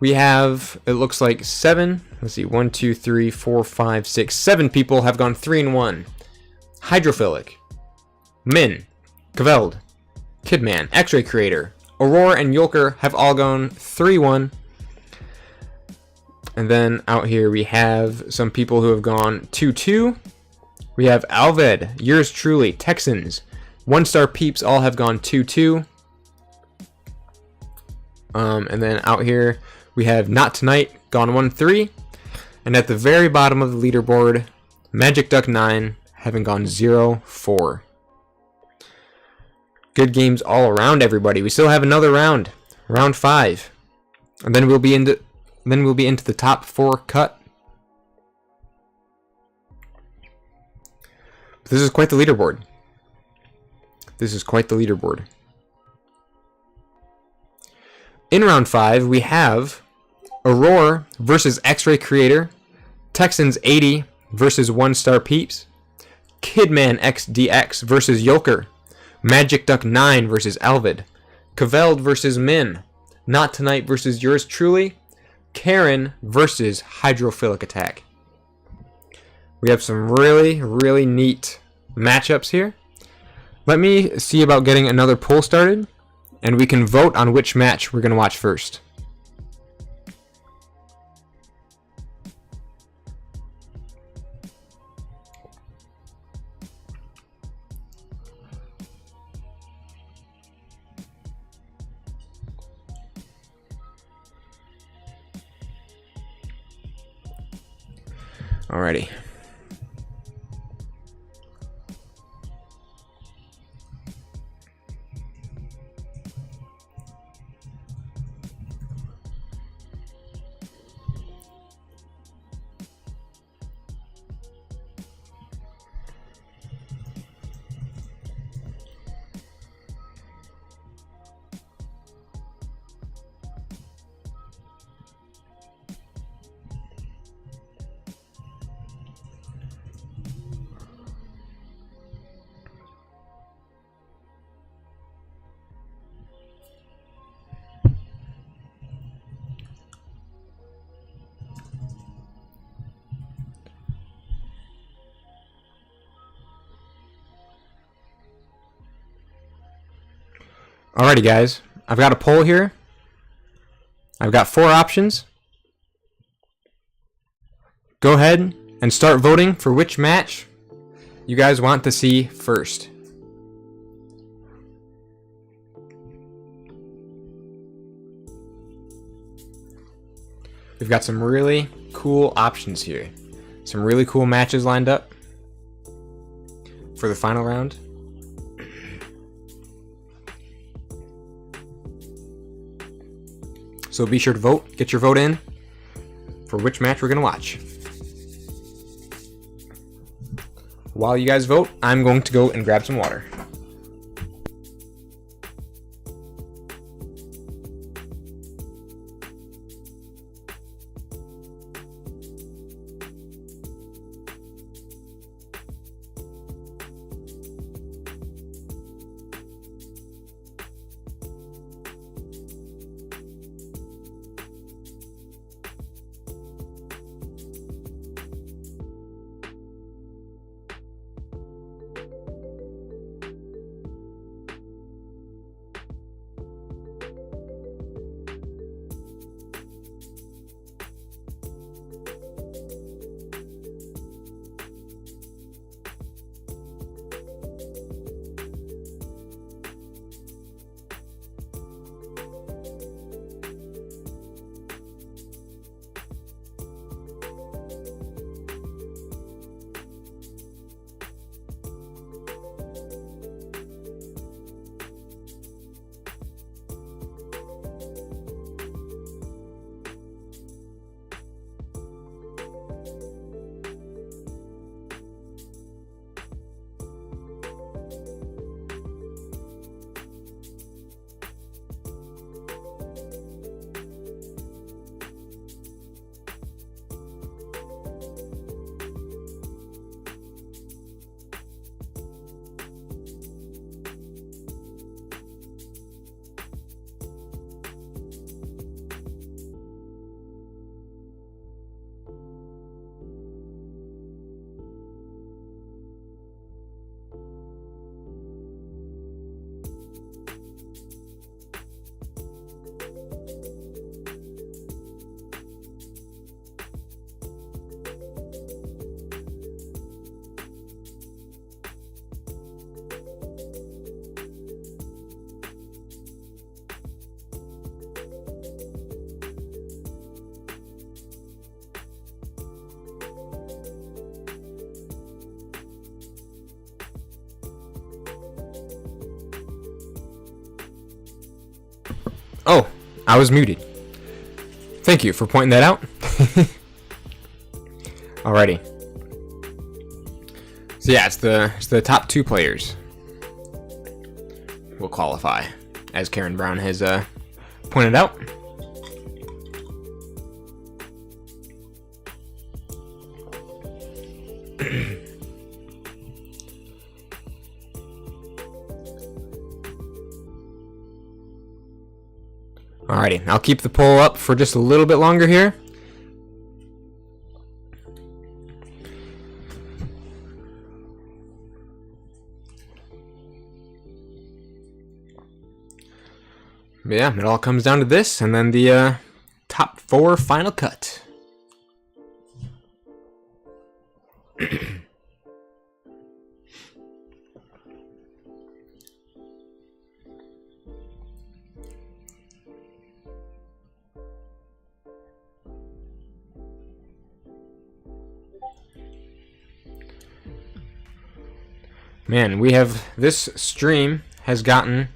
We have, it looks like 7, let's see, 1, 2, 3, 4, 5, 6, 7 people have gone 3-1. Hydrophilic, Min, Caveld, Kidman, X-Ray Creator, Aurora, and Yolker have all gone 3-1. And then out here we have some people who have gone 2-2. We have Alved, yours truly, Texans, One Star Peeps all have gone 2-2. And then out here we have Not Tonight gone 1-3. And at the very bottom of the leaderboard, Magic Duck 9 having gone 0-4. Good games all around, everybody. We still have another round, round 5, and then we'll be into the top 4 cut. This is quite the leaderboard. This is quite the leaderboard. In round 5, we have Aurora versus X-Ray Creator, Texans 80 versus One Star Peeps, Kidman XDX versus Yolker, Magic Duck 9 versus Alvid, Caveld versus Min, Not Tonight versus yours truly, Karen versus Hydrophilic Attack. We have some really, really neat matchups here. Let me see about getting another poll started, and we can vote on which match we're going to watch first. Alrighty. Alrighty, guys. I've got a poll here. I've got 4 options. Go ahead and start voting for which match you guys want to see first. We've got some really cool options here. Some really cool matches lined up for the final round. So be sure to vote. Get your vote in for which match we're going to watch. While you guys vote, I'm going to go and grab some water. Oh, I was muted. Thank you for pointing that out. Alrighty. So yeah, it's the top 2 players will qualify, as Karen Brown has pointed out. Alrighty, I'll keep the poll up for just a little bit longer here. But yeah, it all comes down to this, and then the top 4 final cut. Man, this stream has gotten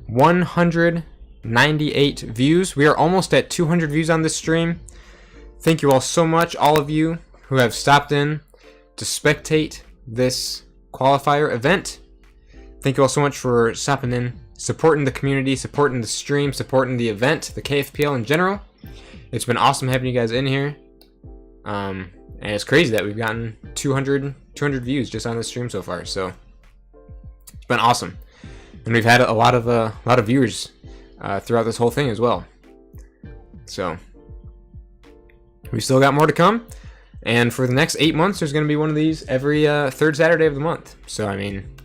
198 views. We are almost at 200 views on this stream. Thank you all so much, all of you who have stopped in to spectate this qualifier event. Thank you all so much for stopping in, supporting the community, supporting the stream, supporting the event, the KFPL in general. It's been awesome having you guys in here. And it's crazy that we've gotten 200 views just on this stream so far. So it's been awesome, and we've had a lot of viewers throughout this whole thing as well. So we still got more to come, and for the next 8 months, there's going to be one of these every third Saturday of the month. So I mean,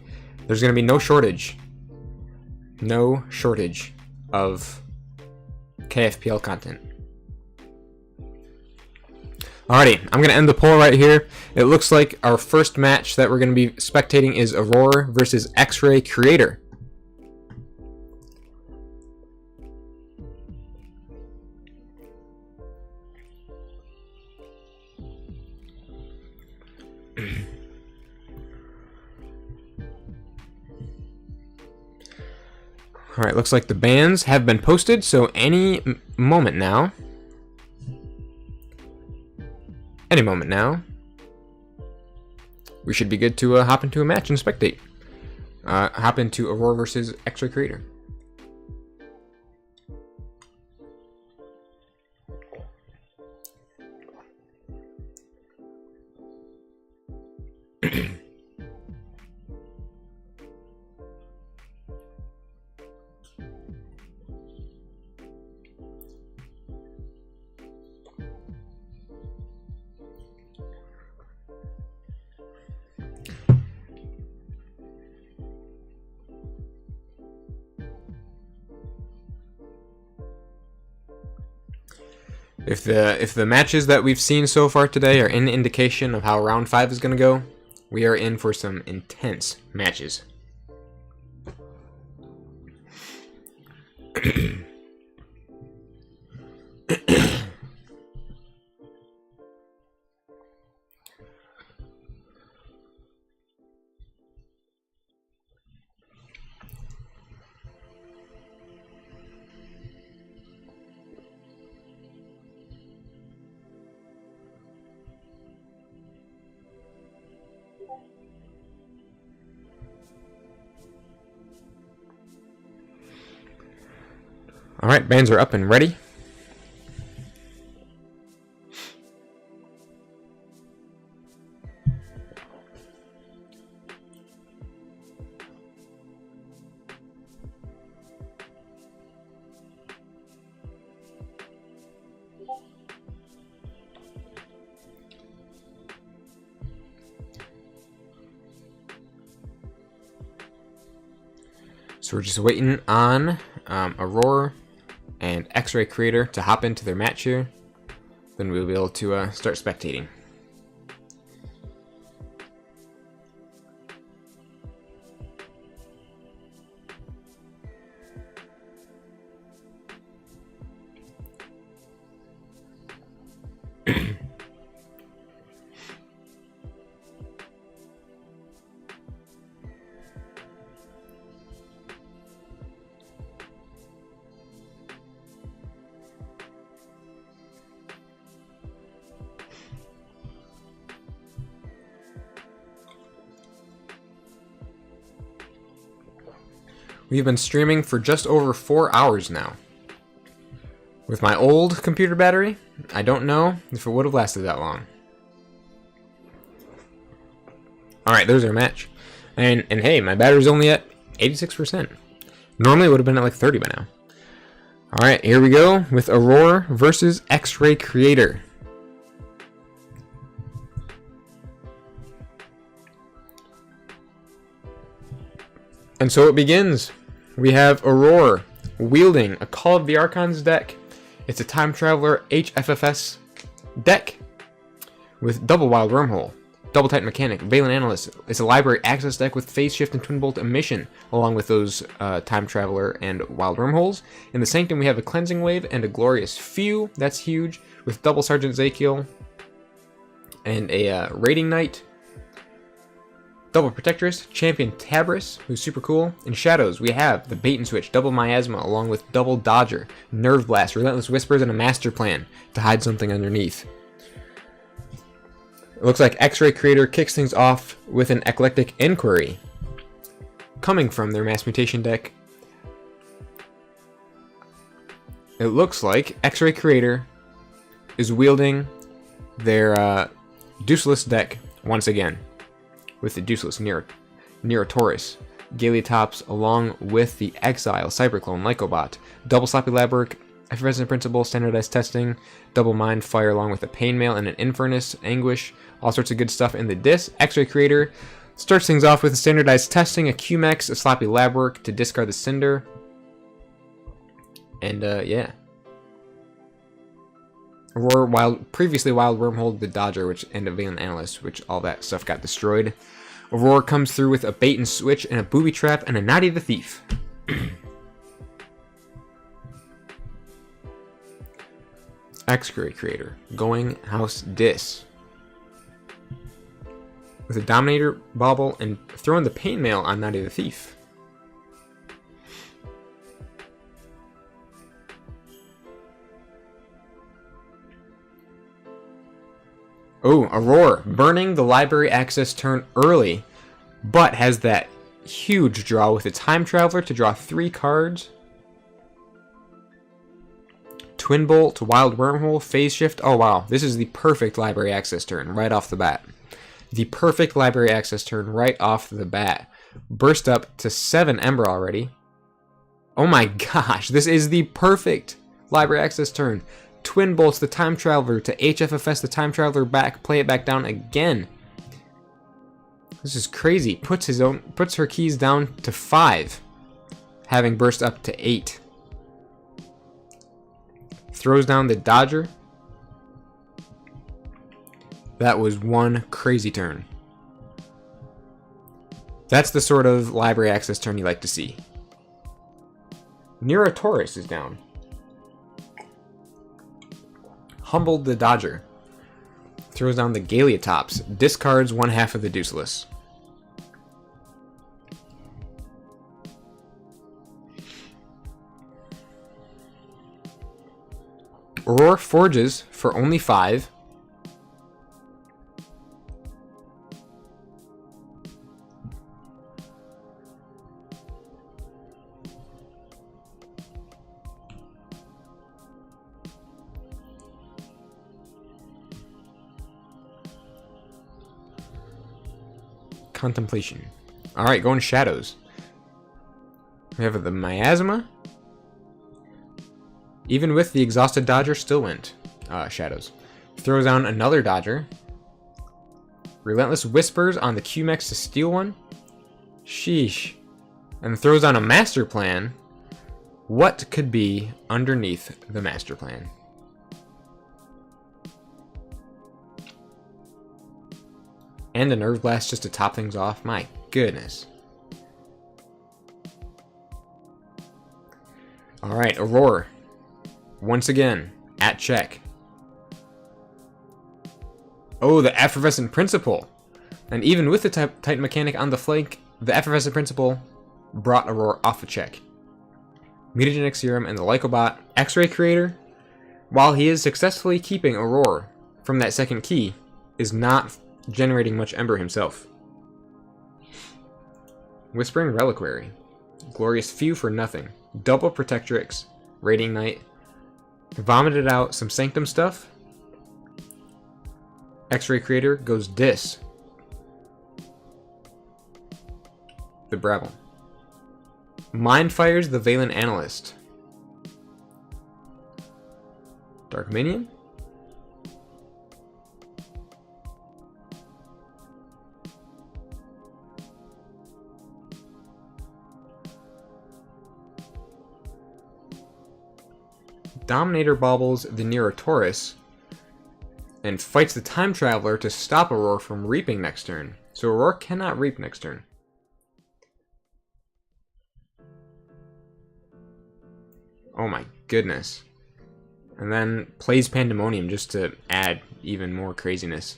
there's going to be no shortage No shortage of KFPL content. Alrighty, I'm going to end the poll right here. It looks like our first match that we're going to be spectating is Aurora versus X-Ray Creator. Alright, looks like the bans have been posted, so any moment now, we should be good to hop into a match and spectate. Hop into Aurora versus X-Ray Creator. If the matches that we've seen so far today are any indication of how round 5 is going to go, we are in for some intense matches. Alright, bands are up and ready. So we're just waiting on Aurora and X-Ray Creator to hop into their match here. Then we'll be able to start spectating. We've been streaming for just over 4 hours now. With my old computer battery, I don't know if it would have lasted that long. Alright, there's our match. And hey, my battery's only at 86%. Normally it would have been at like 30 by now. Alright, here we go with Aurora versus X-Ray Creator. And so it begins. We have Aurora wielding a Call of the Archons deck. It's a Time Traveler HFFS deck with double Wild Wormhole, double Titan Mechanic, Valen Analyst. It's a library access deck with Phase Shift and Twin Bolt Emission, along with those Time Traveler and Wild Wormholes. In the Sanctum, we have a Cleansing Wave and a Glorious Few. That's huge, with double Sergeant Zakiel and a Raiding Knight. Double Protectress, Champion Tabris, who's super cool. In Shadows, we have the Bait and Switch, Double Miasma, along with Double Dodger, Nerve Blast, Relentless Whispers, and a Master Plan to hide something underneath. It looks like X-Ray Creator kicks things off with an Eclectic Inquiry, coming from their Mass Mutation deck. It looks like X-Ray Creator is wielding their Deuceless deck once again, with the Deuceless Neurotaurus, Galeotops, along with the Exile, Cyberclone, Lycobot, Double Sloppy Labyrinth, Effervescent Principle, Standardized Testing, Double Mind Fire, along with a Painmail and an Infernus, Anguish, all sorts of good stuff in the disc. X-Ray Creator Starts things off with a standardized testing, a QMax, a sloppy lab work to discard the Cinder. And, yeah. Previously Wild Wormhole, the Dodger, and a Valen Analyst, which all that stuff got destroyed. Aurora comes through with a bait and switch and a booby trap and a Naughty the Thief. X-Ray Creator, going House Dis. With a Dominator Bauble and throwing the Pain Mail on Naughty the Thief. Oh, Aurora, burning the library access turn early, but has that huge draw with a Time Traveler to draw 3 cards. Twin Bolt, Wild Wormhole, Phase Shift. Oh wow, this is the perfect library access turn right off the bat. The perfect library access turn right off the bat. Burst up to 7 Ember already. Oh my gosh, this is the perfect library access turn. Twin Bolts the Time Traveler to HFFS the Time Traveler back, play it back down again. This is crazy. Puts her keys down to 5, having burst up to 8. Throws down the Dodger. That was one crazy turn. That's the sort of library access turn you like to see. Neurotaurus is down. Humbled the Dodger. Throws down the Galeatops. Discards 1/2 of the Deuceless. Aurora forges for only 5. Contemplation. Alright, going Shadows. We have the Miasma. Even with the exhausted Dodger, still went Shadows. Throws down another Dodger. Relentless Whispers on the QMax to steal one. Sheesh. And throws down a Master Plan. What could be underneath the Master Plan? And a Nerve Blast just to top things off. My goodness. Alright, Aurora. Once again, at check. Oh, the Effervescent Principle. And even with the Titan Mechanic on the flank, the Effervescent Principle brought Aurora off a check. Mutagenic Serum and the Lycobot. X-Ray Creator, while he is successfully keeping Aurora from that second key, is not generating much Ember himself. Whispering Reliquary. Glorious Few for nothing. Double Protectrix. Radiant Knight. Vomited out some Sanctum stuff. X-Ray Creator goes Dis. The Brabble. Mind Fires the Valen Analyst. Dark Minion. Dominator bobbles the Neurotaurus and fights the Time Traveler to stop Aurora from reaping next turn. So Aurora cannot reap next turn. Oh my goodness. And then plays Pandemonium just to add even more craziness.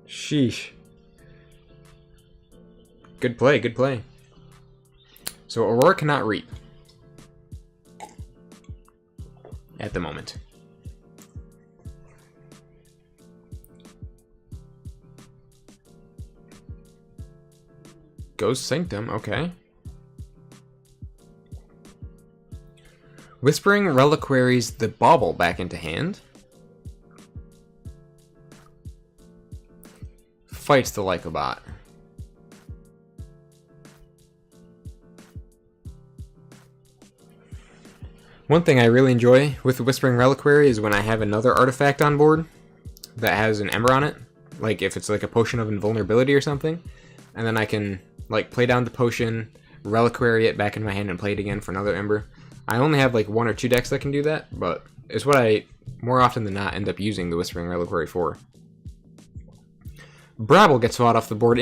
Sheesh. Good play, good play. So Aurora cannot reap. At the moment. Goes Sanctum, okay. Whispering Reliquaries the Bauble back into hand. Fights the Lycobot. One thing I really enjoy with the Whispering Reliquary is when I have another artifact on board that has an Ember on it. Like if it's like a potion of invulnerability or something. And then I can like play down the potion, reliquary it back in my hand and play it again for another Ember. I only have like 1 or 2 decks that can do that, but it's what I more often than not end up using the Whispering Reliquary for. Brabble gets fought off the board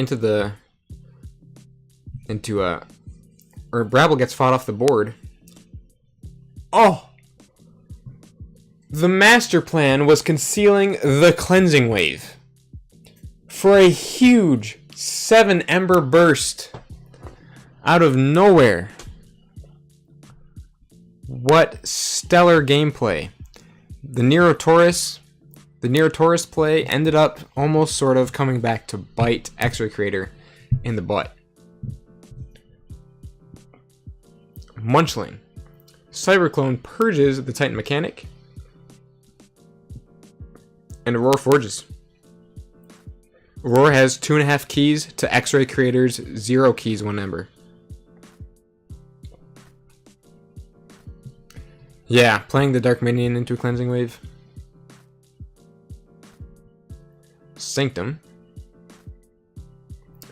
Brabble gets fought off the board. Oh! The master plan was concealing the Cleansing Wave for a huge 7 Ember burst out of nowhere. What stellar gameplay. The Nero Taurus play ended up almost sort of coming back to bite X-Ray Creator in the butt. Munchling. Cyberclone purges the Titan mechanic. And Aurora forges. Aurora has 2.5 keys to X-Ray Creator's 0 keys 1 Ember. Yeah, playing the Dark Minion into a Cleansing Wave. Sanctum.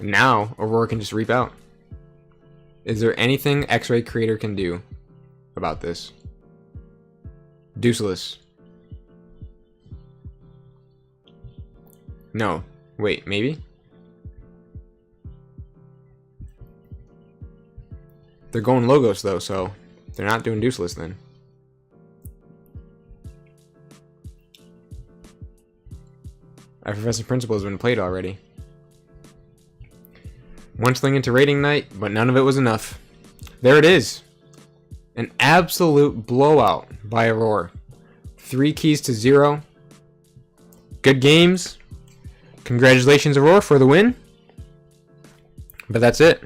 Now, Aurora can just reap out. Is there anything X-Ray Creator can do about this? Deuceless. No. Wait, maybe? They're going Logos, though, so they're not doing Deuceless then. Effervescent Principle has been played already. Munchling into Raiding Knight, but none of it was enough. There it is. An absolute blowout by Aurora. 3 keys to 0. Good games. Congratulations, Aurora, for the win. But that's it.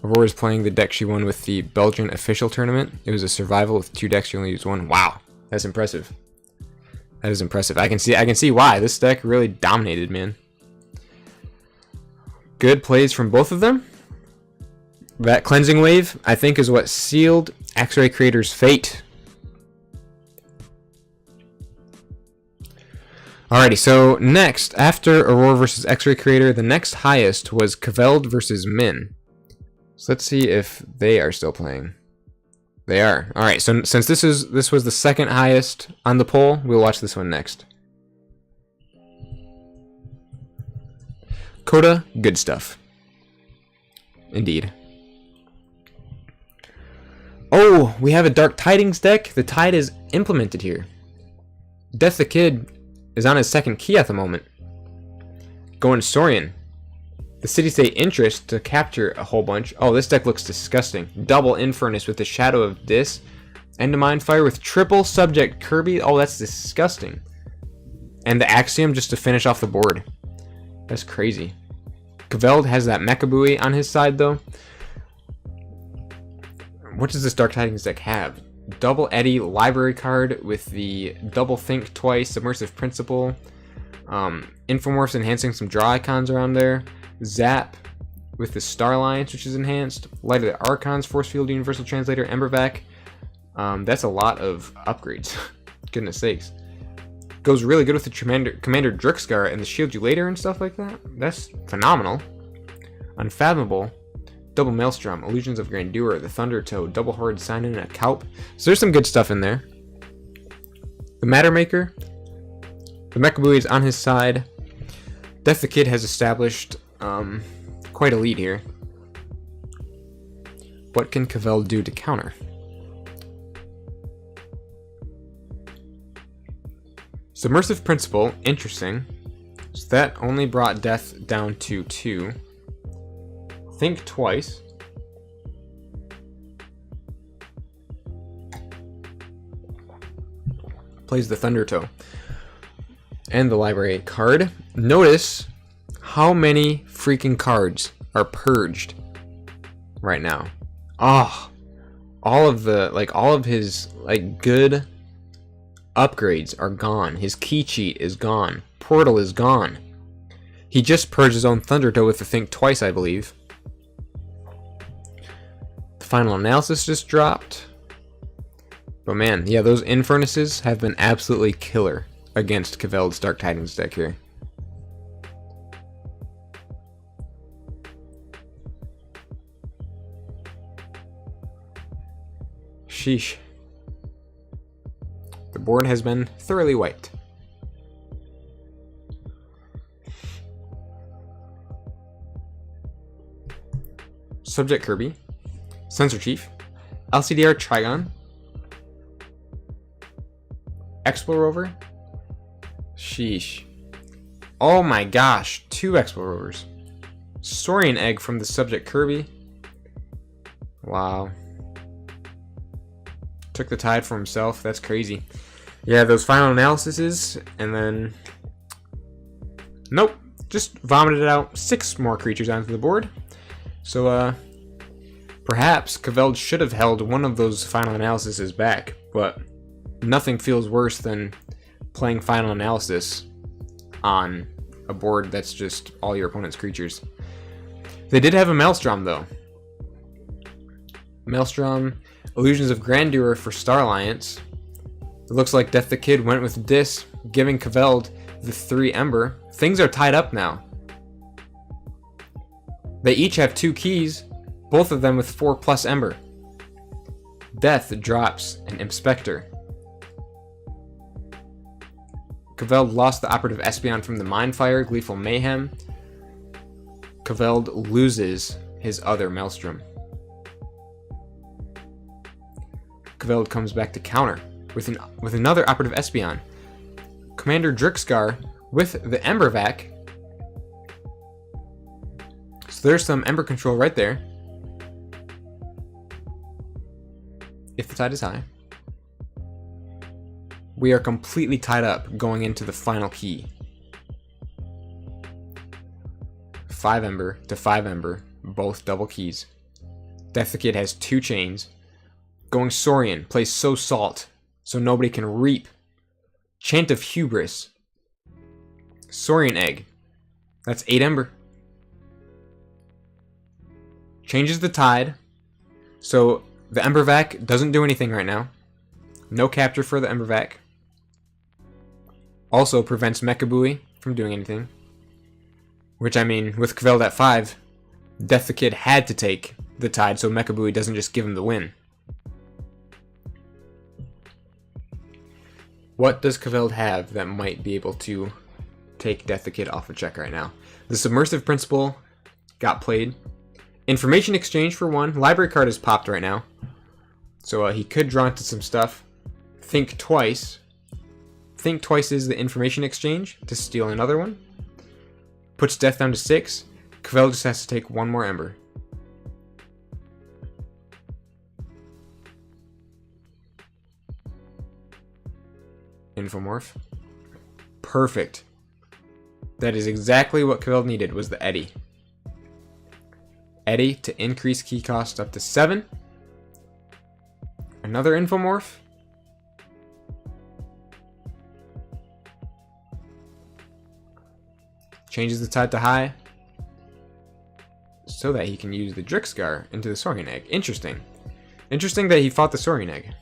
Aurora's playing the deck she won with the Belgian official tournament. It was a survival with 2 decks. She only used 1. Wow, that's impressive. That is impressive. I can see why this deck really dominated, man. Good plays from both of them. That Cleansing Wave, I think, is what sealed X-Ray Creator's fate. Alrighty, so next, after Aurora versus X-Ray Creator, the next highest was Kveld versus Min. So let's see if they are still playing. They are. Alright, so since this was the second highest on the poll, we'll watch this one next. Coda, good stuff. Indeed. Oh, we have a Dark Tidings deck. The Tide is implemented here. Death the Kid is on his 2nd key at the moment. Going Saurian. The city-state interest to capture a whole bunch. Oh, this deck looks disgusting. Double Infernus with the Shadow of Dis. Endemind Fire with triple subject Kirby. Oh, that's disgusting. And the Axiom just to finish off the board. That's crazy. Kveld has that Mecha Buoy on his side, though. What does this Dark Tidings deck have? Double Eddy library card with the Double Think Twice, Submersive Principle. Infomorphs enhancing some draw icons around there. Zap with the Star Alliance, which is enhanced. Light of the Archons, Force Field, Universal Translator, Embervac. That's a lot of upgrades. Goodness sakes. Goes really good with the Commander Drixgar and the Shield You Later and stuff like that. That's phenomenal. Unfathomable. Double Maelstrom, Illusions of Grandeur, the Thunder Toad, Double Horde Sign In, and a Kaup. So there's some good stuff in there. The Mattermaker. The Mecha Buoy is on his side. Death the Kid has established quite a lead here. What can Kveld do to counter? Submersive Principle, interesting. So that only brought Death down to 2. Think Twice. Plays the Thunder Toe. And the library card. Notice how many freaking cards are purged right now. Oh, all of his good upgrades are gone. His key cheat is gone. Portal is gone. He just purged his own Thunder Toe with the Think Twice, I believe. final analysis just dropped. But man, yeah, those Infurnaces have been absolutely killer against Kveld's Dark Titans deck here. Sheesh. The board has been thoroughly wiped. Subject Kirby, Sensor Chief, LCDR Trigon, Explo Rover. Sheesh. Oh my gosh, 2 Explo Rovers. Saurian Egg from the Subject Kirby. Wow. Took the tide for himself. That's crazy. Yeah, those final analyses, and then... Nope. Just vomited out 6 more creatures onto the board. So, perhaps Kveld should have held one of those final analyses back, but nothing feels worse than playing final analysis on a board that's just all your opponent's creatures. They did have a Maelstrom, though. Maelstrom, Illusions of Grandeur for Star Alliance. It looks like Death the Kid went with Dis, giving Kveld the 3 Ember. Things are tied up now. They each have 2 keys, both of them with 4+ Ember. Death drops an Inspector. Kveld lost the operative Espeon from the Mindfire, Gleeful Mayhem. Kveld loses his other Maelstrom. Kveld comes back to counter with another operative Espeon. Commander Drixgar with the Embervac. So there's some Ember control right there. If the tide is high. We are completely tied up going into the final key. 5 Ember to 5 Ember, both double keys. Death the Kid has 2 chains. Going Saurian, plays So Salt, so nobody can reap. Chant of Hubris. Saurian Egg. That's 8 Ember. Changes the tide. So the Embervac doesn't do anything right now. No capture for the Embervac. Also prevents Mechabooey from doing anything. Which, I mean, with Kveld at 5, Death the Kid had to take the tide so Mechabooey doesn't just give him the win. What does Kveld have that might be able to take Death the Kid off of check right now? The Submersive Principle got played. Information Exchange for 1. Library card is popped right now. So he could draw into some stuff. Think Twice. Think Twice is the Information Exchange to steal another one. Puts Death down to 6. Kveld just has to take 1 more Ember. Infomorph. Perfect. That is exactly what Kveld needed, was the Eddy. Eddy to increase key cost up to 7. Another Infomorph. Changes the tide to high. So that he can use the Drixgar into the Saurian Egg. Interesting. Interesting that he fought the Saurian Egg.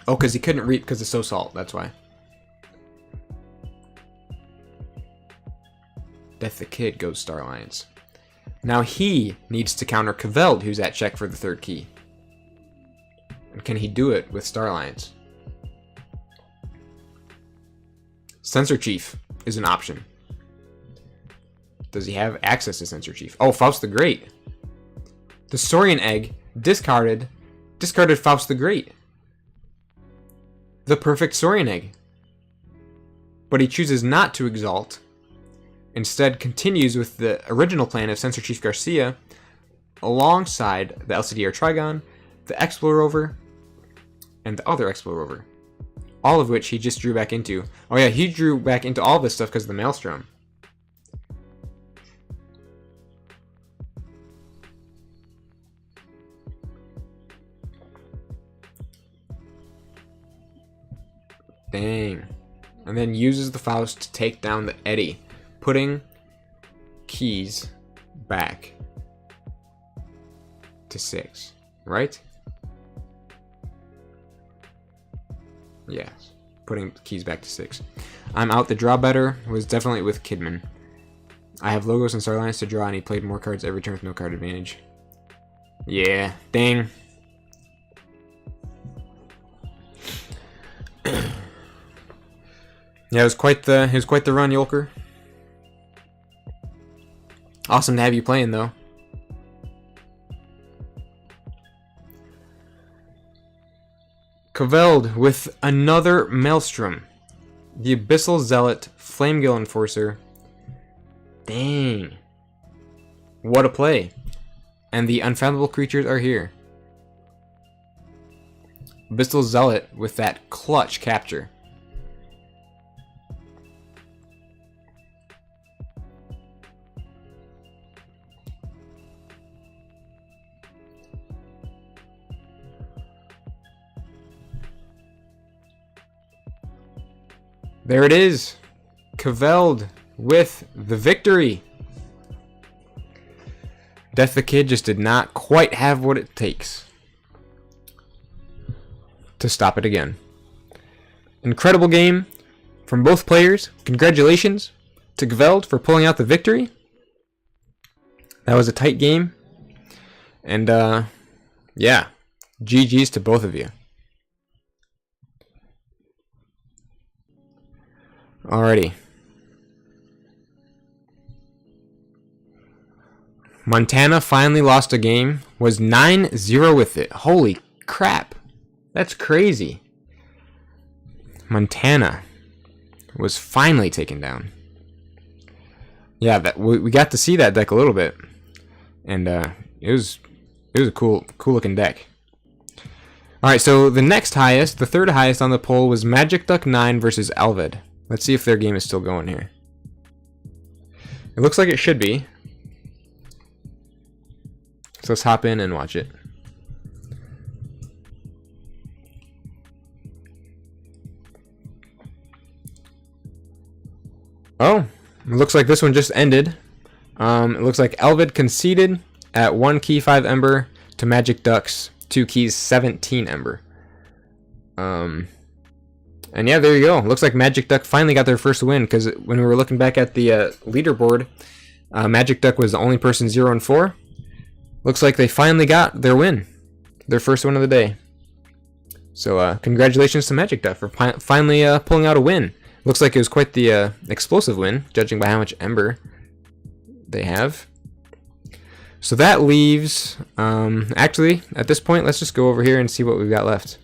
Oh, because he couldn't reap because of So Salt, that's why. Death the Kid goes Star Alliance. Now he needs to counter Kveld, who's at check for the 3rd key. And can he do it with Star Alliance? Sensor Chief is an option. Does he have access to Sensor Chief? Oh, Faust the Great. The Saurian Egg discarded Faust the Great. The perfect Saurian Egg. But he chooses not to exalt. Instead continues with the original plan of Sensor Chief Garcia alongside the LCDR Trigon, the Explo Rover, and the other Explo Rover. All of which he just drew back into. Oh yeah, he drew back into all this stuff because of the Maelstrom. Dang. And then uses the Faust to take down the Eddy, putting keys back to 6, right? Yes, putting keys back to 6. I'm out. The draw better was definitely with Kidman. I have logos and star lines to draw, and he played more cards every turn with no card advantage. Yeah, dang. Yeah, it was quite the run, Yolker. Awesome to have you playing, though. Kveld with another Maelstrom. The Abyssal Zealot, Flamegill Enforcer. Dang. What a play. And the Unfathomable creatures are here. Abyssal Zealot with that clutch capture. There it is. Kveld with the victory. Death the Kid just did not quite have what it takes to stop it again. Incredible game from both players. Congratulations to Kveld for pulling out the victory. That was a tight game. And yeah, GG's to both of you. Alrighty. Montana finally lost a game. Was 9-0 with it. Holy crap. That's crazy. Montana was finally taken down. Yeah, that we got to see that deck a little bit. And it was a cool looking deck. Alright, so the next highest, the third highest on the poll was Magic Duck 9 versus Alved. Let's see if their game is still going here. It looks like it should be. So let's hop in and watch it. Oh, it looks like this one just ended. It looks like Alved conceded at 1 key 5 Ember to Magic Duck's 2 keys 17 Ember. And yeah, there you go. Looks like Magic Duck finally got their first win, because when we were looking back at the leaderboard, Magic Duck was the only person 0-4. Looks like they finally got their win. Their first win of the day. So congratulations to Magic Duck for finally pulling out a win. Looks like it was quite the explosive win, judging by how much Ember they have. So that leaves... actually, at this point, let's just go over here and see what we've got left.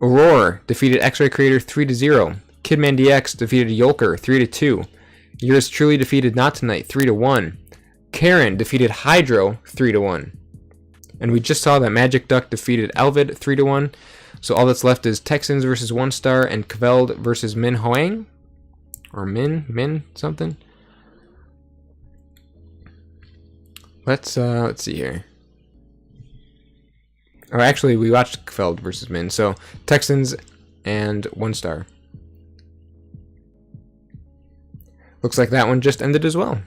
Aurora defeated X-Ray Creator 3-0. Kidman DX defeated Yolker 3-2. Yours truly defeated Not Tonight 3-1. Karen defeated Hydro 3-1. And we just saw that Magic Duck defeated Alved 3-1. So all that's left is Texans versus 1 Star and Kveld versus Min Hoang. Or Min something. Let's see here. Oh, actually, we watched Kveld versus Min. So Texans and 1 Star. Looks like that one just ended as well.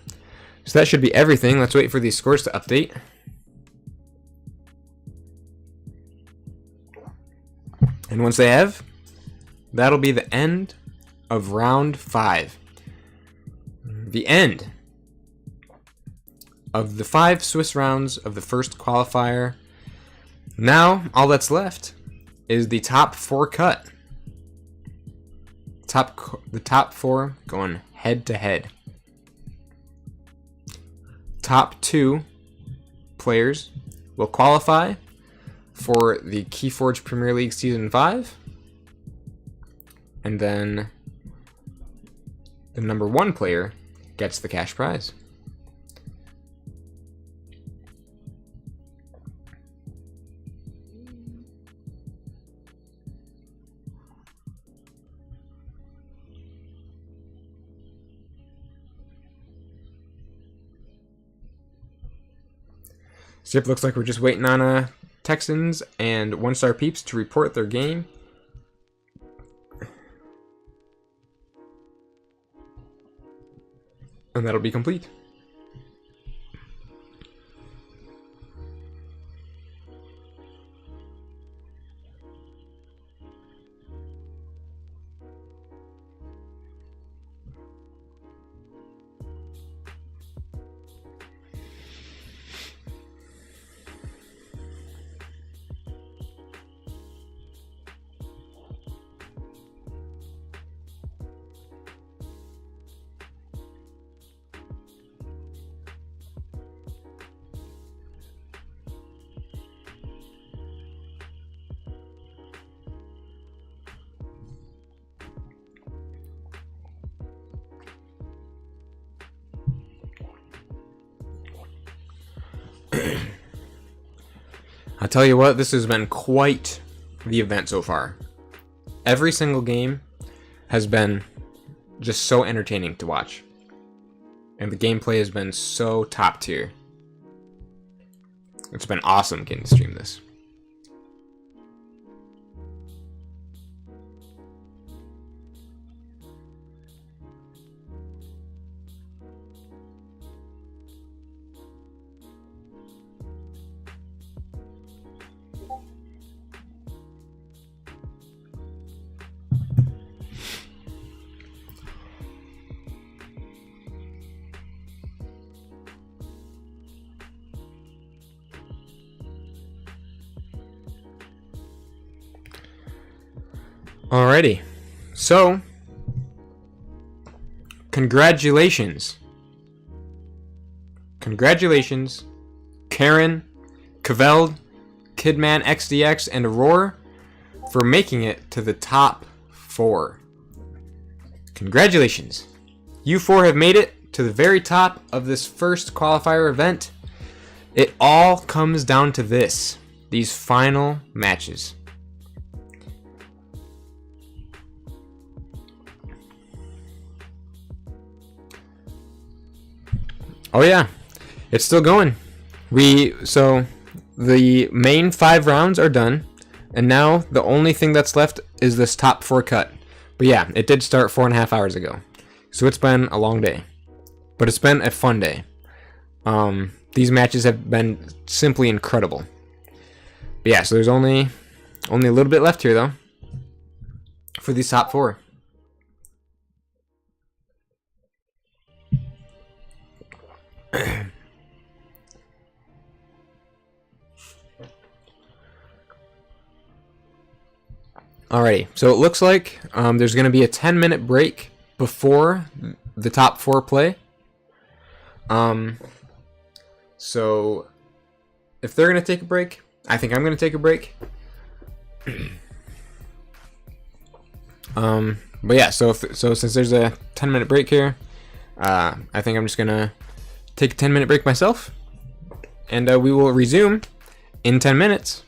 So that should be everything. Let's wait for these scores to update. And once they have, that'll be the end of round 5. The end of the 5 Swiss rounds of the first qualifier. Now, all that's left is the top 4 cut. The top 4 going head to head. Top 2 players will qualify for the KeyForge Premiere League Season 5. And then the number 1 player gets the cash prize. So it looks like we're just waiting on Texans and 1 Star Peeps to report their game. And that'll be complete. I'll tell you what, this has been quite the event so far. Every single game has been just so entertaining to watch. And the gameplay has been so top tier. It's been awesome getting to stream this. Alrighty, so congratulations, Karen, Caveld, Kidman XDX, and Aurora for making it to the top 4. Congratulations, you 4 have made it to the very top of this first qualifier event. It all comes down to these final matches. Oh yeah, it's still going. So the main 5 rounds are done, and now the only thing that's left is this top 4 cut. But yeah, it did start 4.5 hours ago, so it's been a long day, but it's been a fun day. These matches have been simply incredible. But yeah, so there's only a little bit left here though for these top 4. Alrighty, so it looks like there's going to be a 10-minute break before the top 4 play. So if they're going to take a break, I think I'm going to take a break. But yeah, so since there's a 10-minute break here, I think I'm just going to take a 10-minute break myself, and we will resume in 10 minutes.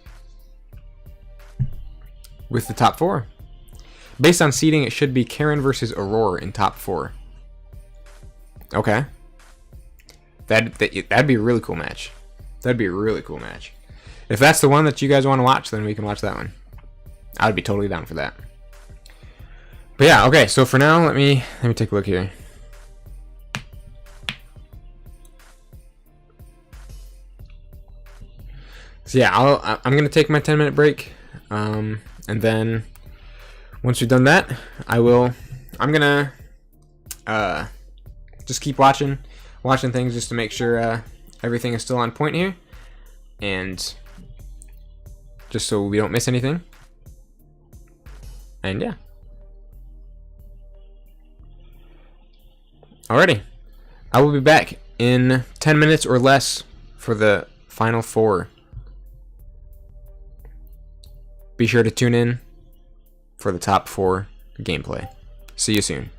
With the top 4. Based on seeding, it should be Karen versus Aurora in top 4. Okay. That'd be a really cool match. That'd be a really cool match. If that's the one that you guys want to watch, then we can watch that one. I would be totally down for that. But yeah, okay. So for now, let me take a look here. So yeah, I'm gonna take my 10-minute break. And then once we've done that, I'm gonna just keep watching things just to make sure everything is still on point here, and just so we don't miss anything. And yeah, alrighty, I will be back in 10 minutes or less for the final 4. Be sure to tune in for the top 4 gameplay. See you soon.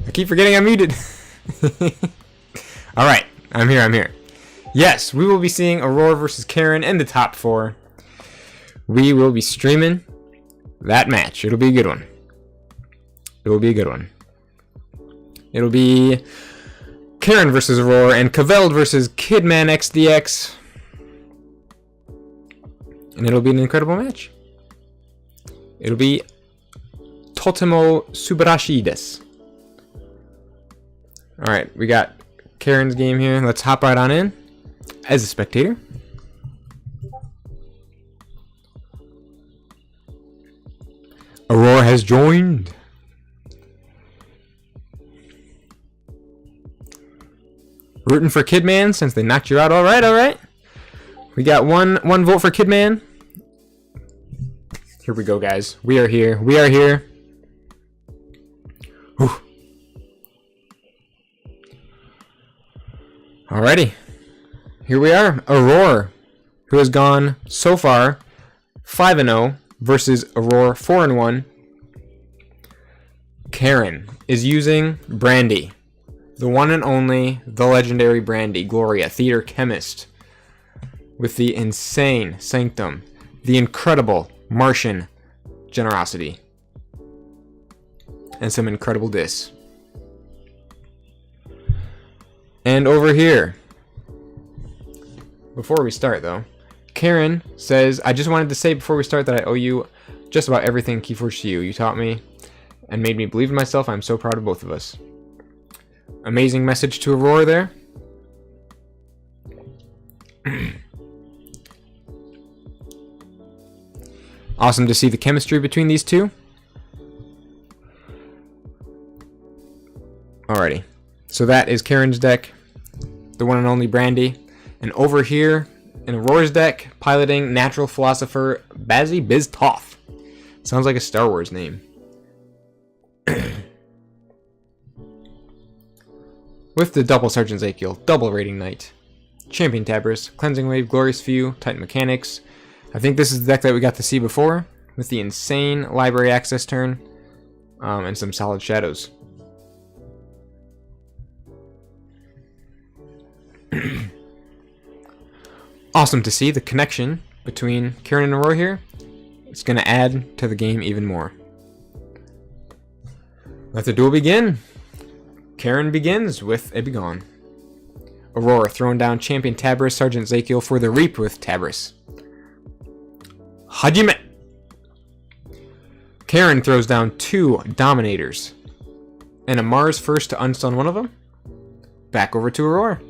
I keep forgetting I'm muted. Alright, I'm here. Yes, we will be seeing Aurora versus Karen in the top 4. We will be streaming that match. It'll be a good one. It'll be Karen versus Aurora and Caveld versus Kidman XDX. And it'll be an incredible match. It'll be Totemo Subarashides. Alright, we got Karen's game here. Let's hop right on in as a spectator. Aurora has joined. Rooting for Kidman since they knocked you out. Alright. We got one vote for Kidman. Here we go, guys. We are here. Whew. Alrighty. Here we are. Aurora, who has gone so far 5-0 versus Aurora 4-1. Karen is using Brandy. The one and only, the legendary Brandy, Gloria, theater chemist, with the insane Sanctum, the incredible Martian Generosity, and some incredible dis. And over here, before we start though, Karen says, I just wanted to say before we start that I owe you just about everything KeyForge to you. You taught me and made me believe in myself. I'm so proud of both of us. Amazing message to Aurora there. Awesome to see the chemistry between these two. Alrighty. So that is Karen's deck. The one and only Brandy. And over here in Aurora's deck, piloting Natural Philosopher Bazzy Biztoth. Sounds like a Star Wars name. With the double Sergeant Zakiel, double Rating Knight, Champion Tabris, Cleansing Wave, Glorious Few, Titan Mechanics. I think this is the deck that we got to see before, with the insane library access turn, and some solid shadows. Awesome to see the connection between Karen and Aurora here. It's going to add to the game even more. Let the duel begin. Karen begins with a Begone. Aurora throwing down Champion Tabris, Sergeant Zakiel for the Reap with Tabris. Hajime! Karen throws down 2 Dominators. And a Mars first to unstun one of them. Back over to Aurora.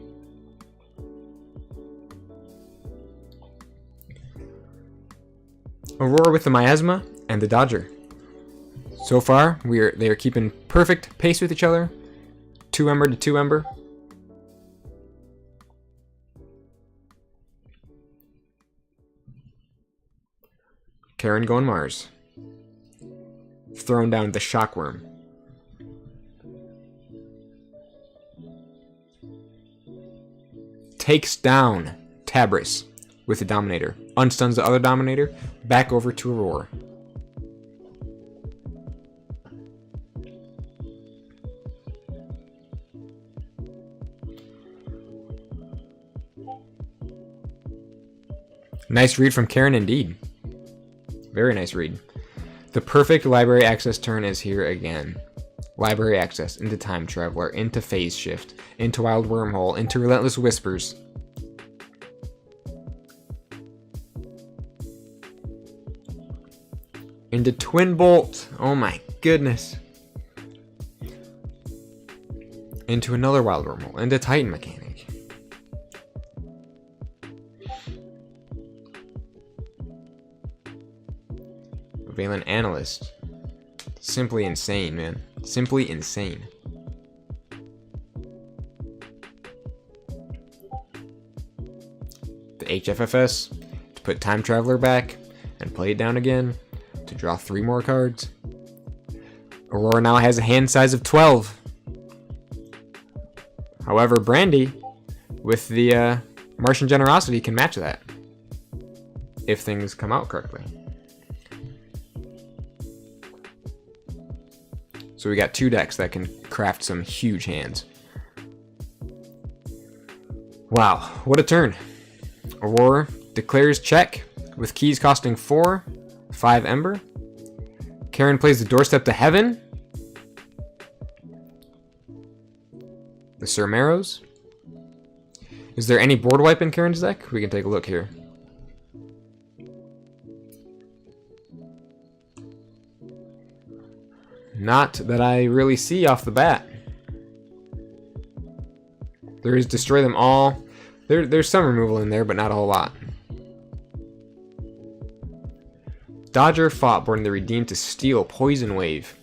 Aurora with the Miasma and the Dodger. So far, they are keeping perfect pace with each other. 2 Ember to 2 Ember. Karen going Mars. Throwing down the Shockworm. Takes down Tabris with the Dominator. Unstuns the other Dominator. Back over to Aurora. Nice read from Karen indeed. Very nice read. The perfect library access turn is here again. Library access into Time Traveler, into Phase Shift, into Wild Wormhole, into Relentless Whispers. Into Twin Bolt. Oh my goodness. Into another Wild Wormhole, into Titan Mechanic. Valen Analyst. Simply insane, man. Simply insane. The HFFS to put Time Traveler back and play it down again to draw 3 more cards. Aurora now has a hand size of 12. However, Brandy with the Martian Generosity can match that if things come out correctly. So we got 2 decks that can craft some huge hands. Wow, what a turn. Aurora declares check with keys costing 4, 5 Ember. Karen plays the Doorstep to Heaven. The Surmeros. Is there any board wipe in Karen's deck? We can take a look here. Not that I really see off the bat. There is Destroy Them All. There's some removal in there, but not a whole lot. Dodger fought, born the Redeemed to steal Poison Wave.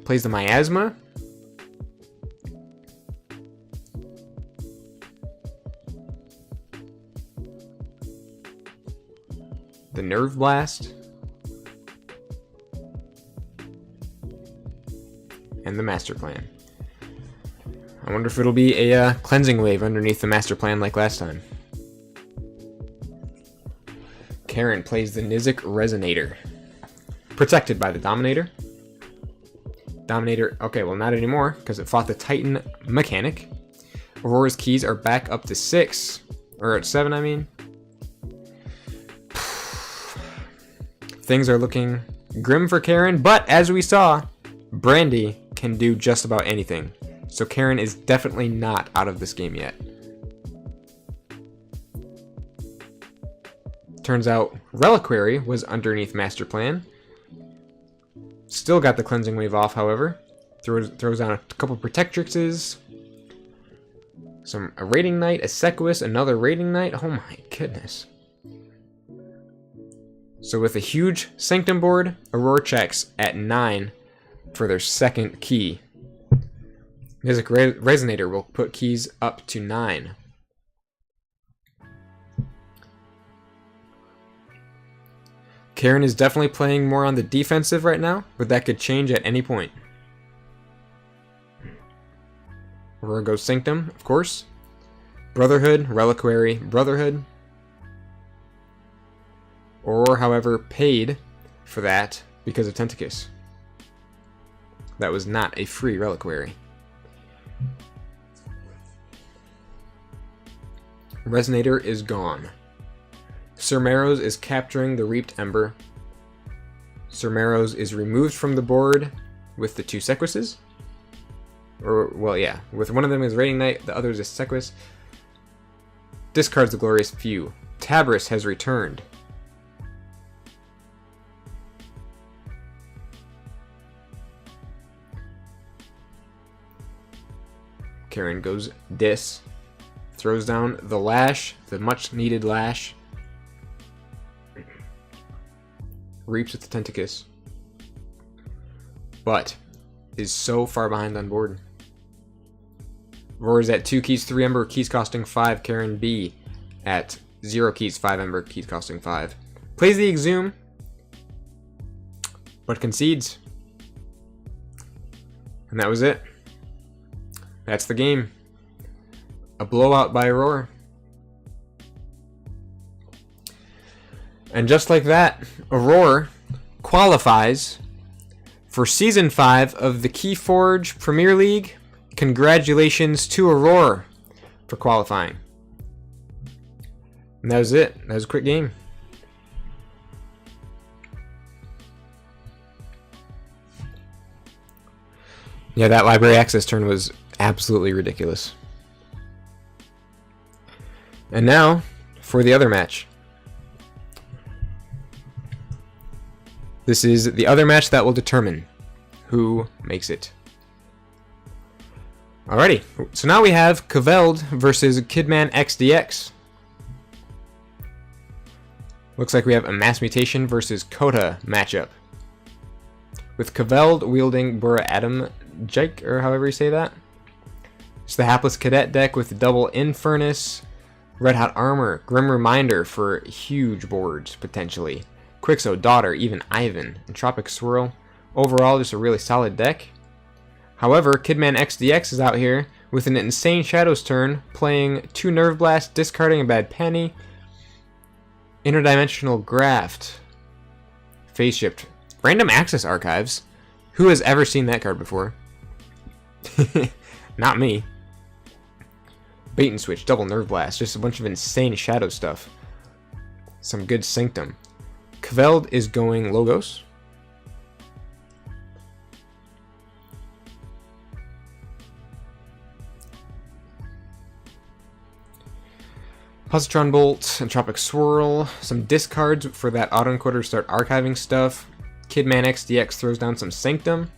Plays the Miasma. The Nerve Blast. And the Master Plan. I wonder if it'll be a Cleansing Wave underneath the Master Plan like last time. Karen plays the Nizik Resonator. Protected by the Dominator. Dominator, okay, well not anymore, because it fought the Titan Mechanic. Aurora's keys are back up to 6. Or at 7, I mean. Things are looking grim for Karen, but as we saw, Brandy can do just about anything. So Karen is definitely not out of this game yet. Turns out Reliquary was underneath Master Plan. Still got the Cleansing Wave off, however. Throws down a couple Protectrixes. A Raiding Knight, a Sequus, another Raiding Knight. Oh my goodness. So with a huge Sanctum board, Aurora checks at 9 for their second key. Nizik Resonator will put keys up to 9. Karen is definitely playing more on the defensive right now, but that could change at any point. Aurora goes Sanctum, of course. Brotherhood, Reliquary, Brotherhood. Aurora, however, paid for that because of Tentacus. That was not a free Reliquary. Resonator is gone. Surmeros is capturing the Reaped Ember. Surmeros is removed from the board with the 2 Sequises. Or, well, yeah. With one of them is Raiding Knight, the other is Sequus. Discards the Glorious Few. Tabris has returned. Karen goes Dis. Throws down the Lash, the much needed Lash. Reaps with the Tentacus. But is so far behind on board. Aurora's at 2 keys, 3 Ember, keys costing 5. Karen B at 0 keys, 5 Ember, keys costing 5. Plays the Exhume, but concedes. And that was it. That's the game. A blowout by Aurora. And just like that, Aurora qualifies for Season 5 of the KeyForge Premiere League. Congratulations to Aurora for qualifying. And that was it. That was a quick game. Yeah, that library access turn was absolutely ridiculous. And now, for the other match. This is the other match that will determine who makes it. Alrighty, so now we have Kveld versus Kidman XDX. Looks like we have a Mass Mutation versus Kota matchup. With Kveld wielding Bura Aembermedes, or however you say that. It's the Hapless Cadet deck with double Infernus, Red Hot Armor, Grim Reminder for huge boards, potentially. Quixo, Daughter, even Ivan, Entropic Swirl. Overall, just a really solid deck. However, Kidman XDX is out here with an insane Shadows turn, playing 2 Nerve Blast, discarding a Bad Penny, Interdimensional Graft, Phase Shift, Random Access Archives. Who has ever seen that card before? Not me. Bait and switch, double nerve blast, just a bunch of insane shadow stuff. Some good Sanctum. Kveld is going Logos. Positron Bolt, Entropic Swirl, some discards for that autoencoder to start archiving stuff. Kidman XDX throws down some Sanctum.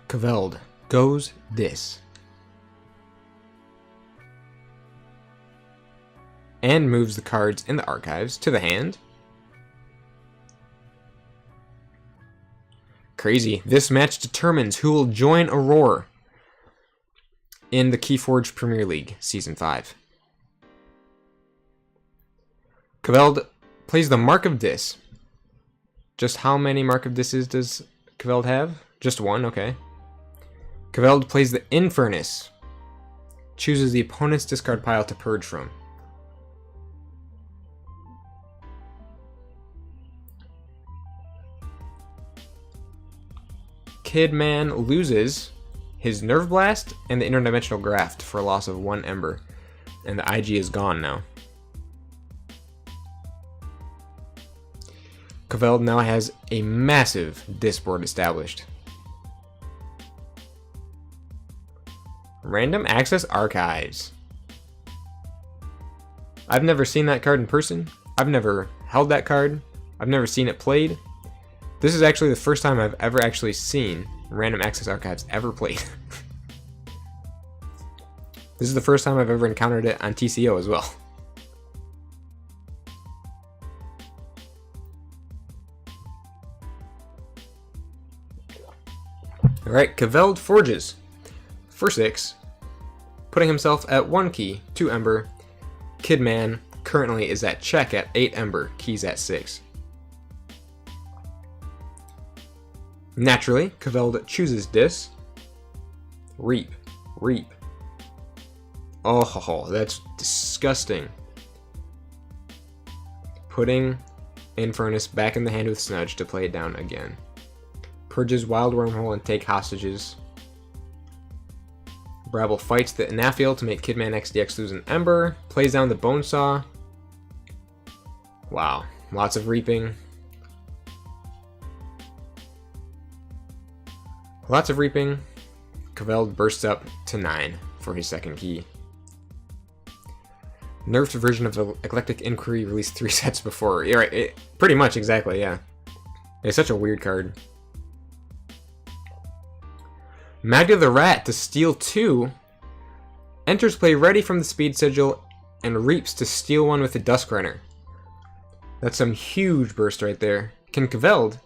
Kveld goes this. And moves the cards in the archives to the hand. Crazy. This match determines who will join Aurora in the KeyForge Premiere League Season 5. Kveld plays the Mark of Dis. Just how many Mark of Disses does Kveld have? Just one, okay. Kveld plays the Infernus. Chooses the opponent's discard pile to purge from. Kidman loses his Nerve Blast and the Interdimensional Graft for a loss of 1 Ember. And the IG is gone now. Kveld now has a massive disc board established. Random Access Archives. I've never seen that card in person. I've never held that card. I've never seen it played. This is actually the first time I've ever actually seen Random Access Archives ever played. This is the first time I've ever encountered it on TCO as well. Alright, Kveld forges for 6, putting himself at 1 key, 2 Ember. Kidman currently is at check at 8 Ember, keys at 6. Naturally, Kveld chooses Dis. Reap. Reap. Oh, that's disgusting. Putting Infernus back in the hand with Snudge to play it down again. Purges Wild Wormhole and take hostages. Brabble fights the Anafiel to make Kidman XDX lose an Ember. Plays down the Bonesaw. Wow, lots of reaping. Lots of reaping. Kveld bursts up to 9 for his second key. Nerfed version of the Eclectic Inquiry released 3 sets before. Yeah, right, pretty much, exactly, yeah. It's such a weird card. Magda the Rat to steal 2. Enters play ready from the Speed Sigil and reaps to steal 1 with the Duskrunner. That's some huge burst right there. Can Kveld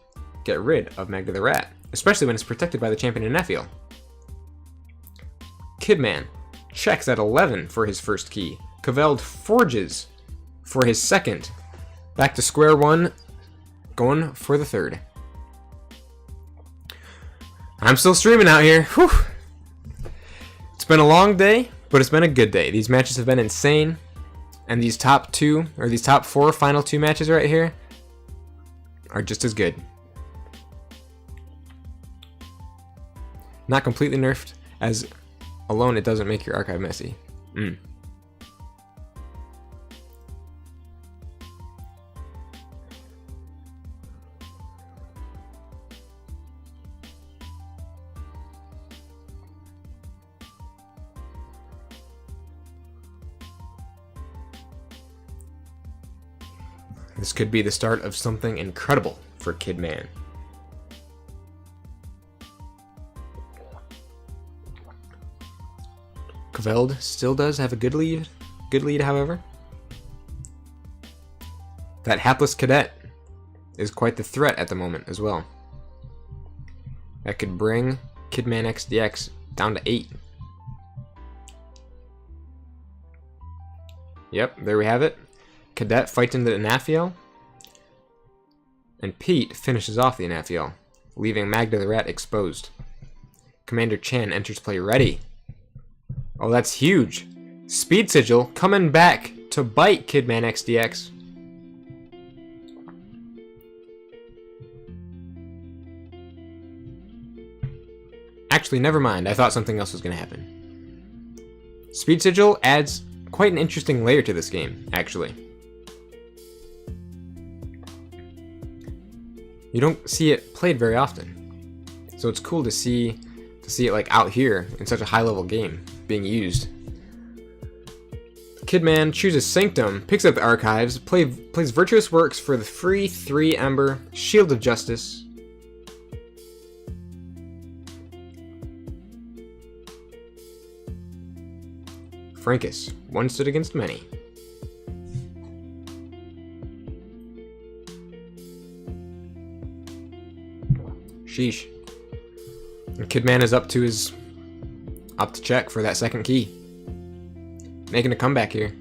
get rid of Magda the Rat? Especially when it's protected by the champion Anafiel. Kidman checks at 11 for his first key. Kveld forges for his second. Back to square one, going for the third. I'm still streaming out here. Whew. It's been a long day, but it's been a good day. These matches have been insane. And these top 4 final 2 matches right here are just as good. Not completely nerfed, as alone it doesn't make your archive messy. This could be the start of something incredible for Kidman. Kveld still does have a good lead, however. That Hapless Cadet is quite the threat at the moment as well. That could bring Kidman XDX down to 8. Yep, there we have it. Cadet fights into the Anafiel. And Pete finishes off the Anafiel, leaving Magda the Rat exposed. Commander Chen enters play ready Oh, that's huge. Speed Sigil coming back to bite Kidman XDX. Actually, never mind. I thought something else was going to happen. Speed Sigil adds quite an interesting layer to this game, actually. You don't see it played very often. So it's cool to see it like out here in such a high-level game being used. Kidman chooses Sanctum, picks up the archives, plays Virtuous Works for the free 3 Ember, Shield of Justice. Frankus, one stood against many. Sheesh. And Kidman is up to check for that second key. Making a comeback here.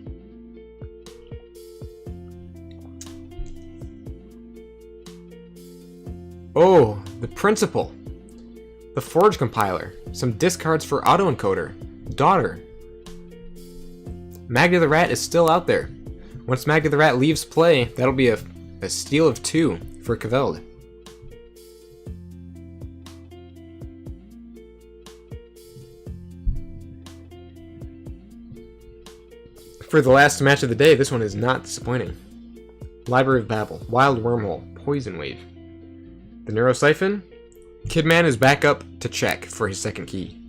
Oh, the Principal. The Forge Compiler. Some discards for Autoencoder. Daughter. Magda the Rat is still out there. Once Magda the Rat leaves play, that'll be a steal of 2 for Kveld. For the last match of the day, this one is not disappointing. Library of Babel, Wild Wormhole, Poison Wave. The Neurosiphon, Kidman is back up to check for his second key.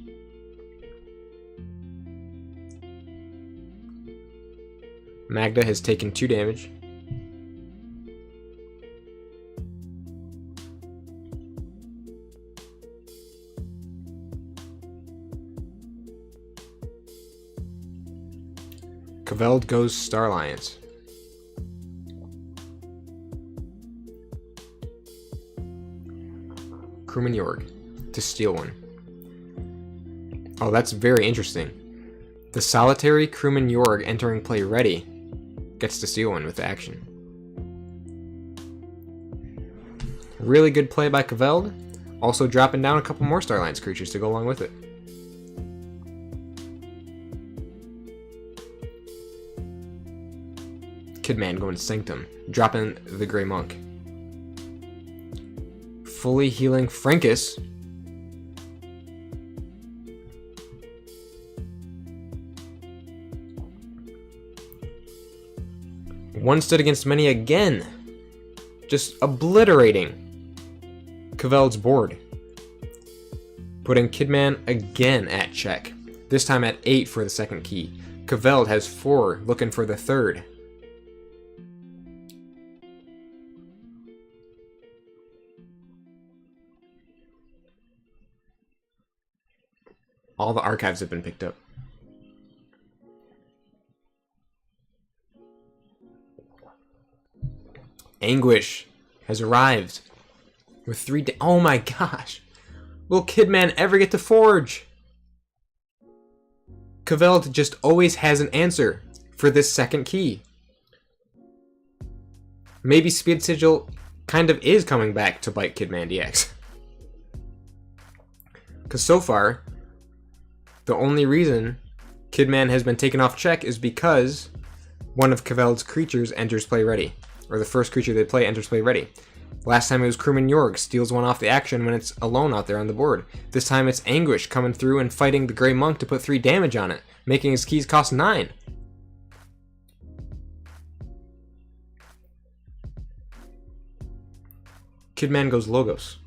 Magda has taken 2 damage. Kveld goes Star Alliance. Crewman Jorg to steal one. Oh, that's very interesting. The solitary Crewman Jorg entering play ready gets to steal one with action. Really good play by Kveld. Also dropping down a couple more Star Alliance creatures to go along with it. Kidman going Sanctum, dropping the Grey Monk. Fully healing Frankus. One stood against many again. Just obliterating Kveld's board. Putting Kidman again at check. This time at 8 for the second key. Kveld has 4, looking for the third. All the archives have been picked up. Anguish has arrived with 3 oh my gosh! Will Kidman ever get to forge? Kveld just always has an answer for this second key. Maybe Speed Sigil kind of is coming back to bite Kidman DX. Because so far, the only reason Kidman has been taken off check is because one of Kveld's creatures enters play ready. Or the first creature they play enters play ready. Last time it was Crewman Jorg, steals one off the action when it's alone out there on the board. This time it's Anguish coming through and fighting the Grey Monk to put 3 damage on it, making his keys cost 9. Kidman goes Logos.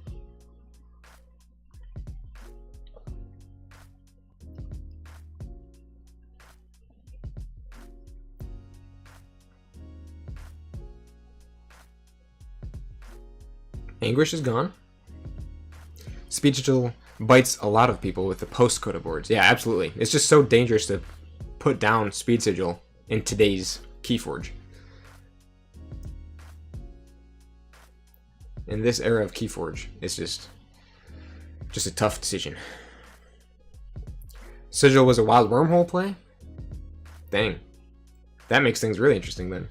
Anguish is gone. Speed Sigil bites a lot of people with the post-coda boards. Yeah, absolutely. It's just so dangerous to put down Speed Sigil in today's KeyForge. In this era of KeyForge, it's just a tough decision. Sigil was a Wild Wormhole play? Dang. That makes things really interesting then.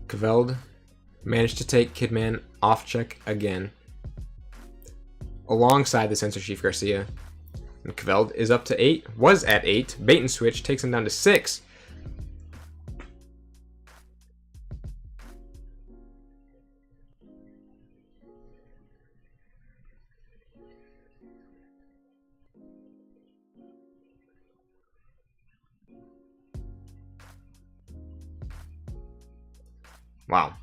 Kveld managed to take Kidman off check again. alongside the Sensor Chief Garcia. And Kveld is up to 8, was at 8. Bait and switch takes him down to 6. Wow.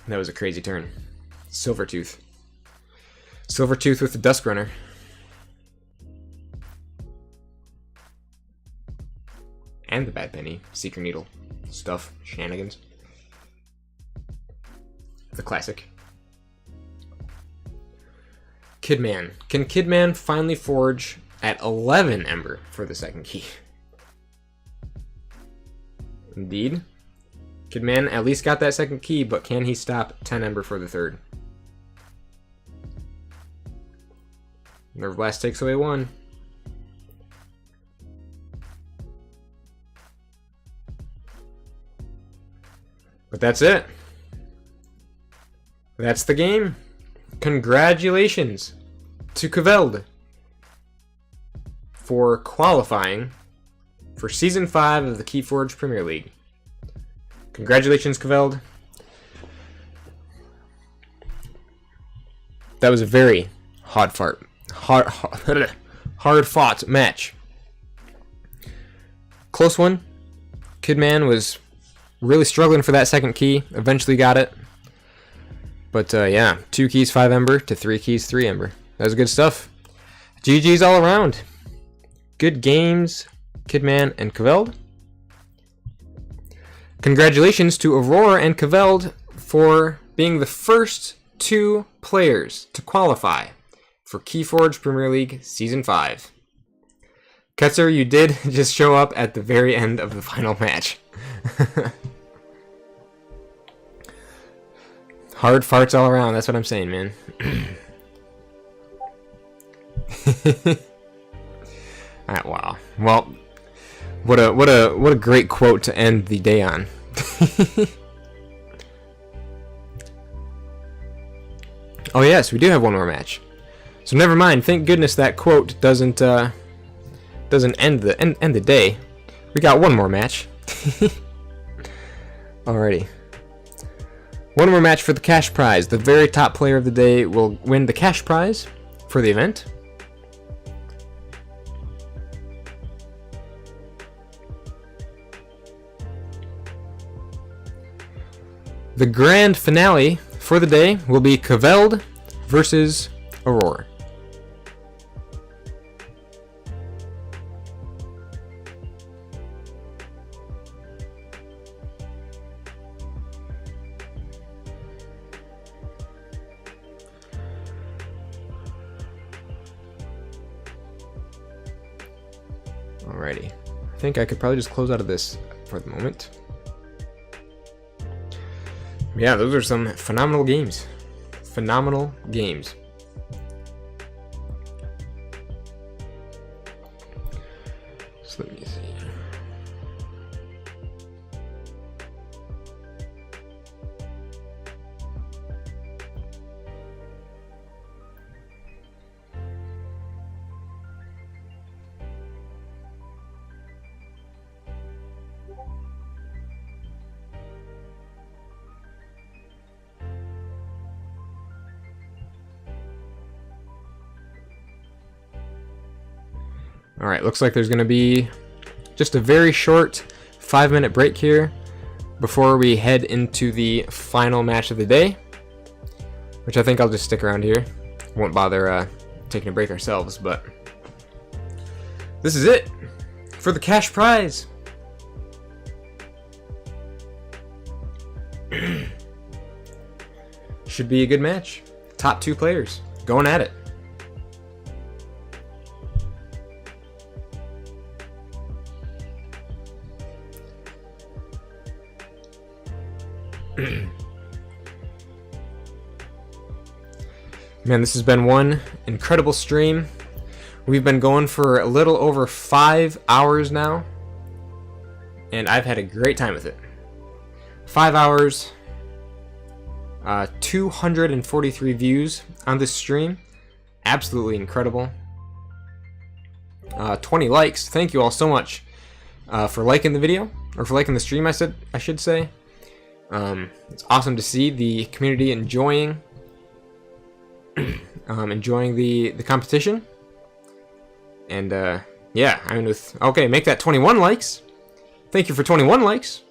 That was a crazy turn. Silvertooth. Silvertooth with the Dusk Runner. And the Bad Penny. Seeker Needle. Stuff. Shenanigans. The classic. Kidman. Can Kidman finally forge at 11 Ember for the second key? Indeed. Kidman at least got that second key, but can he stop 10 Ember for the third? Nerve Blast takes away 1. But that's it. That's the game. Congratulations to Kveld for qualifying for Season 5 of the KeyForge Premiere League. Congratulations, Kveld. That was a very hard-fought match. Close one. Kidman was really struggling for that second key. Eventually got it. But yeah, 2 keys, 5 Ember to 3 keys, 3 Ember. That was good stuff. GG's all around. Good games, Kidman and Kveld. Congratulations to Aurora and Kveld for being the first 2 players to qualify for KeyForge Premiere League Season 5. Ketzer, you did just show up at the very end of the final match. Hard farts all around, that's what I'm saying, man. Alright, wow. Well, what a great quote to end the day on. Oh yes, we do have one more match. So never mind. Thank goodness that quote doesn't end the day. We got one more match. Alrighty. One more match for the cash prize. The very top player of the day will win the cash prize for the event. The grand finale for the day will be Kveld versus Aurora. Alrighty. I think I could probably just close out of this for the moment. Yeah, those are some phenomenal games. Phenomenal games. So let me see. Alright, looks like there's going to be just a very short 5-minute break here before we head into the final match of the day, which I think I'll just stick around here. Won't bother taking a break ourselves, but this is it for the cash prize. Should be a good match. Top 2 players going at it. Man, this has been one incredible stream. We've been going for a little over 5 hours now, and I've had a great time with it. 5 hours, 243 views on this stream. Absolutely incredible. 20 likes. Thank you all so much for liking the video, or for liking the stream, I should say. It's awesome to see the community enjoying enjoying the competition. And yeah, I mean, okay, make that 21 likes. Thank you for 21 likes.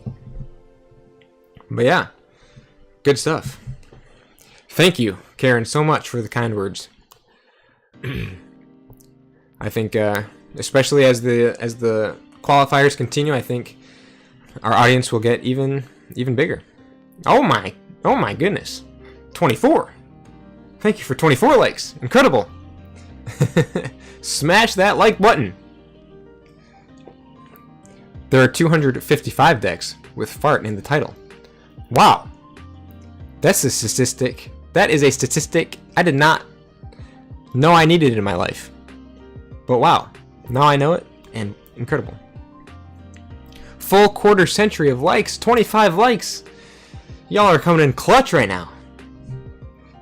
But yeah, good stuff. Thank you, Karen, so much for the kind words. I think, especially as the qualifiers continue, I think our audience will get even bigger. Oh my goodness, 24. Thank you for 24 likes. Incredible. Smash that like button. There are 255 decks with fart in the title. Wow. That's a statistic. That is a statistic I did not know I needed in my life. But wow. Now I know it, and incredible. Full quarter century of likes. 25 likes. Y'all are coming in clutch right now.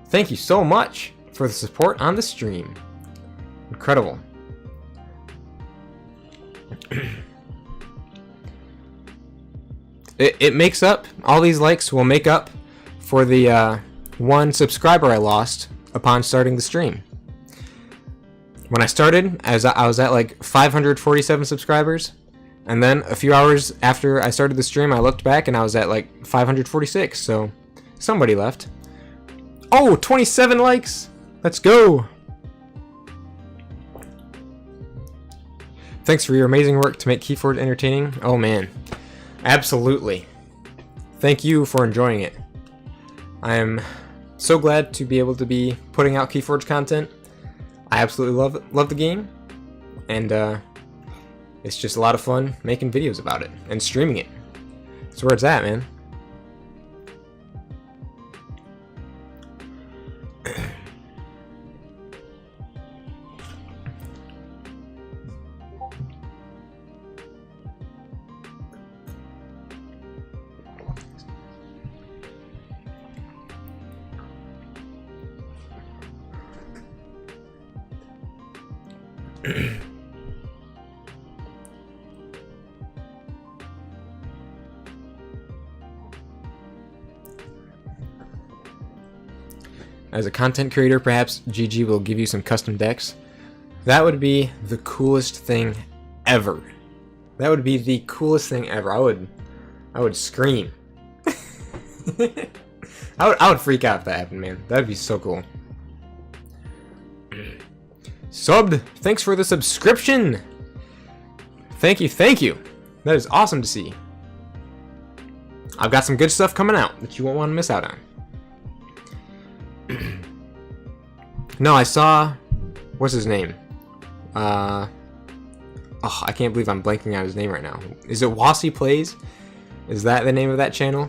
Thank you so much for the support on the stream. Incredible. It makes up, all these likes will make up for the one subscriber I lost upon starting the stream. When I started, I was at like 547 subscribers, and then a few hours after I started the stream, I looked back and I was at like 546, so somebody left. Oh, 27 likes! Let's go! Thanks for your amazing work to make KeyForge entertaining. Oh man, absolutely. Thank you for enjoying it. I am so glad to be able to be putting out KeyForge content. I absolutely love the game, and it's just a lot of fun making videos about it and streaming it. That's where it's at, man. As a content creator, perhaps GG will give you some custom decks. That would be the coolest thing ever. That would be the coolest thing ever. I would scream. I would freak out if that happened, man. That'd be so cool. Subbed. Thanks for the subscription. Thank you, thank you. That is awesome to see. I've got some good stuff coming out that you won't want to miss out on. No, I saw, what's his name? Oh, I can't believe I'm blanking out his name right now. Is it Wassy Plays? Is that the name of that channel?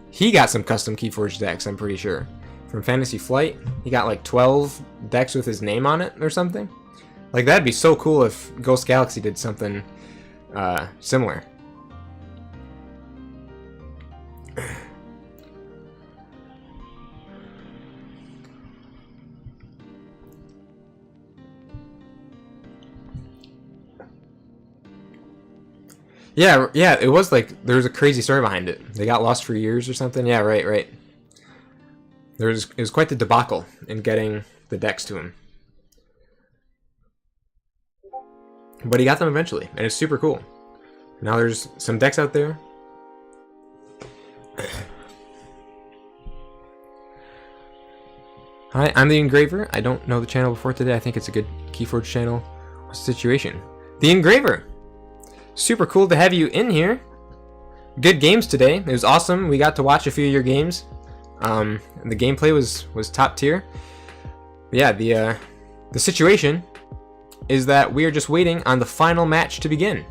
He got some custom KeyForge decks, I'm pretty sure. From Fantasy Flight. He got like 12 decks with his name on it or something. Like, that'd be so cool if Ghost Galaxy did something similar. Yeah, it was like, there was a crazy story behind it. They got lost for years or something. Yeah, right. It was quite the debacle in getting the decks to him. But he got them eventually, and it's super cool. Now there's some decks out there. Hi, I'm the Engraver. I don't know the channel before today. I think it's a good KeyForge channel. What's the situation? The Engraver! Super cool to have you in here. Good games today. It was awesome. We got to watch a few of your games. And the gameplay was top tier. But yeah, the situation is that we are just waiting on the final match to begin.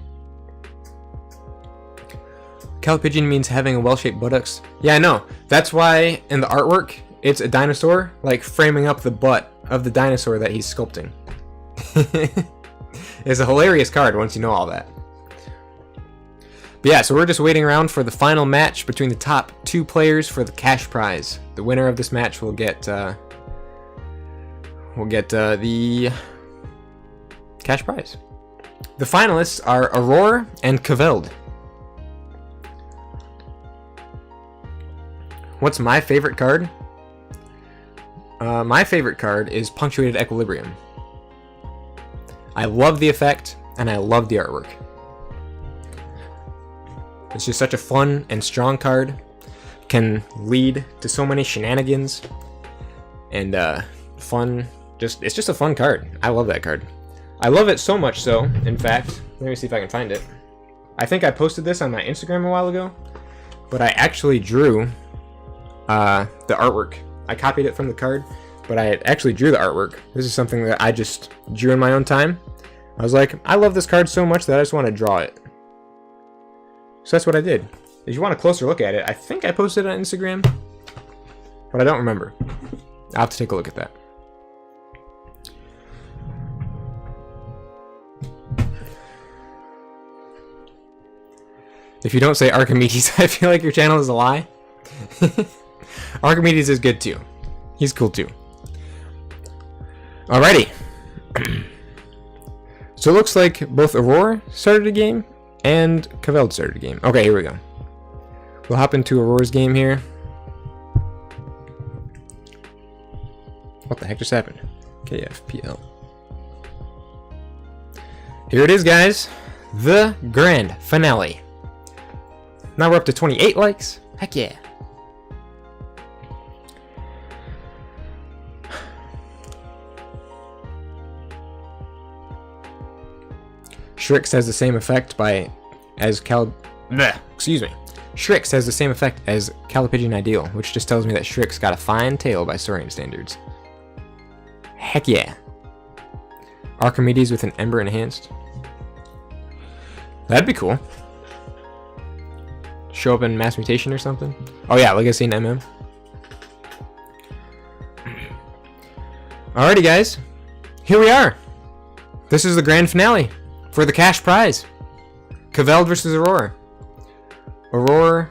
Calipigeon means having a well-shaped buttocks. Yeah, I know. That's why in the artwork it's a dinosaur, like framing up the butt of the dinosaur that he's sculpting. It's a hilarious card once you know all that. But yeah, so we're just waiting around for the final match between the top 2 players for the cash prize. The winner of this match will get the cash prize. The finalists are Aurora and Kveld. What's my favorite card? My favorite card is Punctuated Equilibrium. I love the effect, and I love the artwork. It's just such a fun and strong card. Can lead to so many shenanigans. And fun. It's just a fun card. I love that card. I love it so much so, in fact, let me see if I can find it. I think I posted this on my Instagram a while ago, but I actually drew the artwork. I copied it from the card, but I actually drew the artwork. This is something that I just drew in my own time. I was like, I love this card so much that I just want to draw it. So that's what I did. If you want a closer look at it, I think I posted it on Instagram, but I don't remember. I'll have to take a look at that. If you don't say Archimedes, I feel like your channel is a lie. Archimedes is good too. He's cool too. Alrighty. So it looks like both Aurora started a game and Kveld started a game. Okay, here we go. We'll hop into Aurora's game here. What the heck just happened? KFPL. Here it is, guys. The grand finale. Now we're up to 28 likes. Heck yeah. Shrix has the same effect Shrix has the same effect as Calipigian Ideal, which just tells me that Shrix got a fine tail by Saurian standards. Heck yeah. Archimedes with an Ember enhanced. That'd be cool. Show up in Mass Mutation or something. Oh yeah, Legacy and MM. Alrighty guys, here we are. This is the grand finale for the cash prize. Kveld versus Aurora. Aurora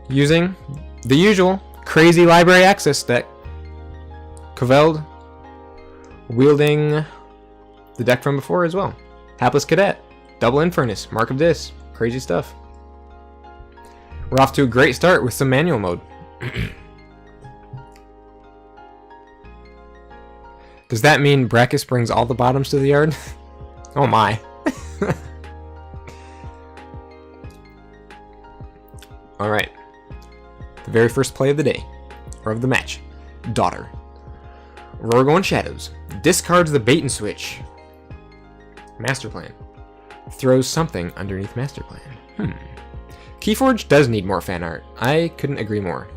using the usual crazy library access deck. Kveld wielding the deck from before as well. Hapless Cadet, Double Infernus, Mark of Dis, crazy stuff. We're off to a great start with some manual mode. Does that mean Brachus brings all the bottoms to the yard? Oh my. Alright. The very first play of the day. Or of the match. Daughter. Aurora going Shadows. Discards the bait and switch. Master Plan. Throws something underneath Master Plan. KeyForge does need more fan art. I couldn't agree more.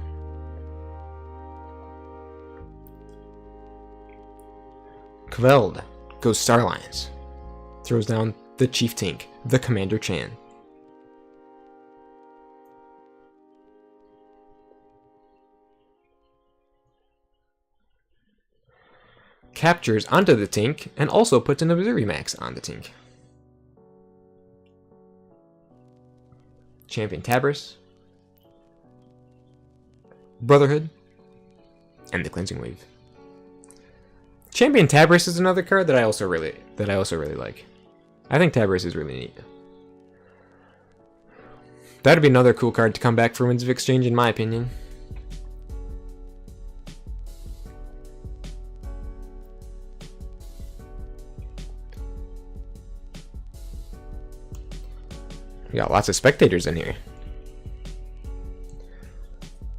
Kveld goes Star Alliance. Throws down the Chief Tink, the Commander Chan. Captures onto the Tink and also puts an Observer Max on the Tink. Champion Tabris, Brotherhood, and the Cleansing Wave. Champion Tabris is another card that I also really like. I think Tabris is really neat. That'd be another cool card to come back for Winds of Exchange, in my opinion. We got lots of spectators in here.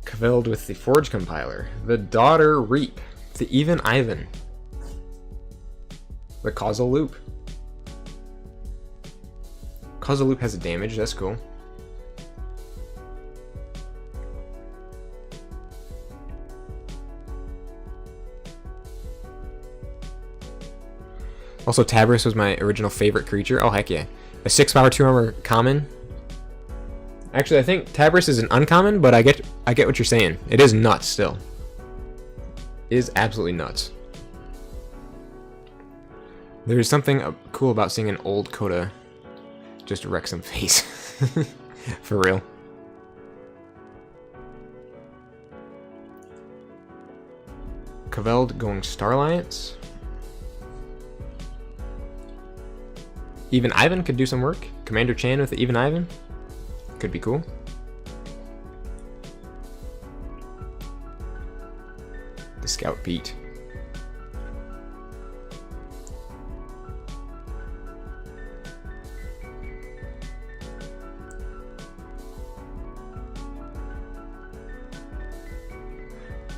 Kveld with the Forge Compiler. The Daughter Reap. The Even Ivan. The Causal Loop. Causal Loop has a damage, that's cool. Also, Tabris was my original favorite creature. Oh, heck yeah. A 6 power, 2 armor common. Actually, I think Tabris is an uncommon, but I get what you're saying. It is nuts still. It is absolutely nuts. There's something cool about seeing an old Coda just wreck some face. For real. Kveld going Star Alliance. Even Ivan could do some work. Commander Chan with Even Ivan. Could be cool. The Scout Pete.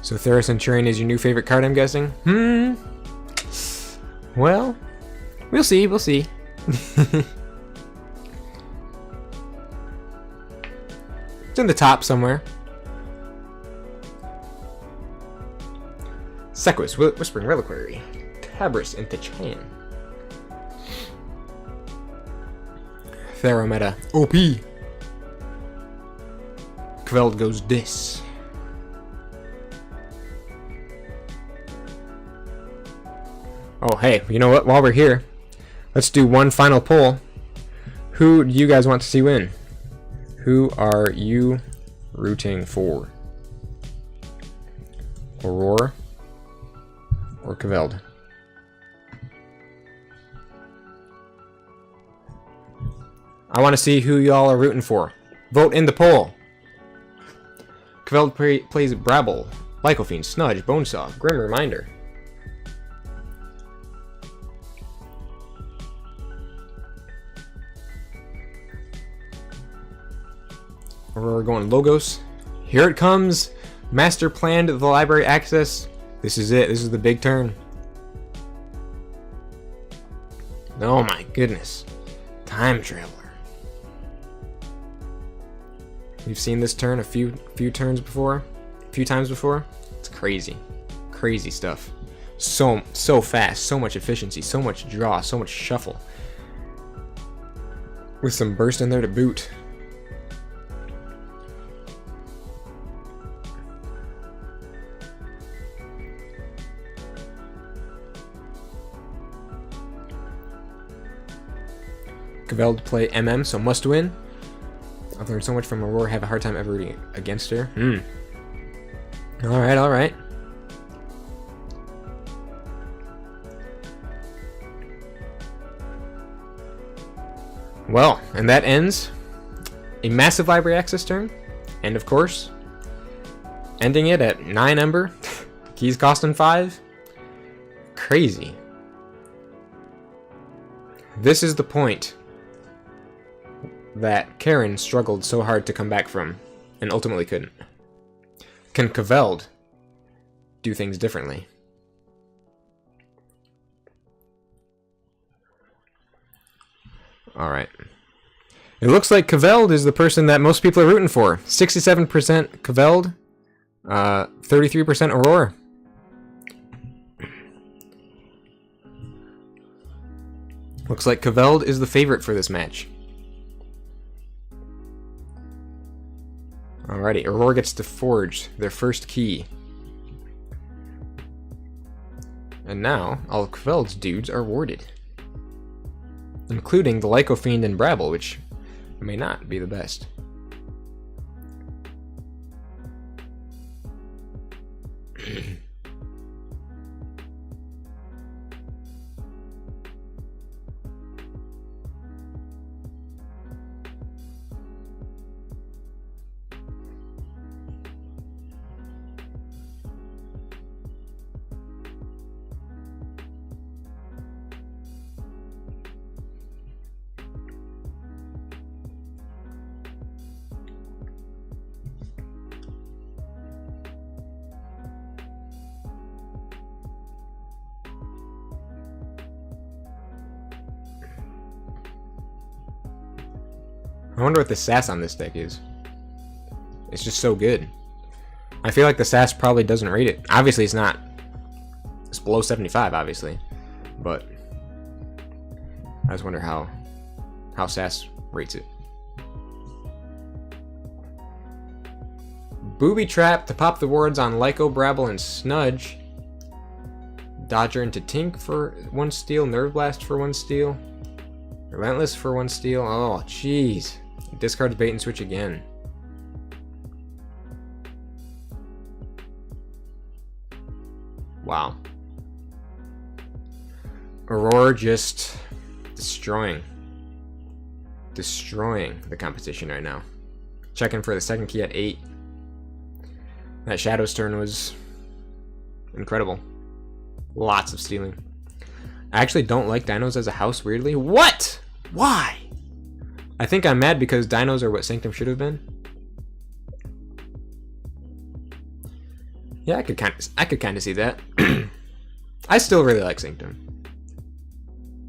So Thera Centurion is your new favorite card, I'm guessing? Well, we'll see, we'll see. It's in the top somewhere. Sequus, Whispering Reliquary. Tabris into Chan. Thera meta. OP. Kveld goes this. Oh, hey, you know what? While we're here, let's do one final poll. Who do you guys want to see win? Who are you rooting for? Aurora or Kveld? I want to see who y'all are rooting for. Vote in the poll. Kveld plays Brabble, Lycophene, Snudge, Bonesaw, Grim Reminder. We're going Logos. Here it comes. Master planned the library access. This is it. This is the big turn. Oh my goodness. Time Traveler. We've seen this turn a few times before. It's crazy. Crazy stuff. So fast. So much efficiency. So much draw. So much shuffle. With some burst in there to boot. Kveld to play MM, so must win. I've learned so much from Aurora, have a hard time ever rooting against her. Alright, alright. Well, and that ends a massive library access turn. And of course, ending it at 9 Ember. Keys costing 5. Crazy. This is the point that Karen struggled so hard to come back from, and ultimately couldn't. Can Kveld do things differently? Alright. It looks like Kveld is the person that most people are rooting for. 67% Kveld, 33% Aurora. Looks like Kveld is the favorite for this match. Alrighty, Aurora gets to forge their first key. And now, all of Kveld's dudes are warded. Including the Lycophene and Brabble, which may not be the best. I wonder what the sass on this deck is. It's just so good. I feel like the sass probably doesn't rate it. Obviously it's not. It's below 75, obviously. But I just wonder how sass rates it. Booby Trap to pop the wards on Lyco, Brabble, and Snudge. Dodger into Tink for 1 steal. Nerve Blast for 1 steal. Relentless for 1 steal. Oh, jeez. Discards bait and switch again. Wow. Aurora just destroying the competition right now. Checking for the second key at 8. That Shadow's turn was incredible. Lots of stealing. I actually don't like dinos as a house, weirdly. What? Why? I think I'm mad because dinos are what Sanctum should have been. Yeah, I could kind of see that. I still really like Sanctum.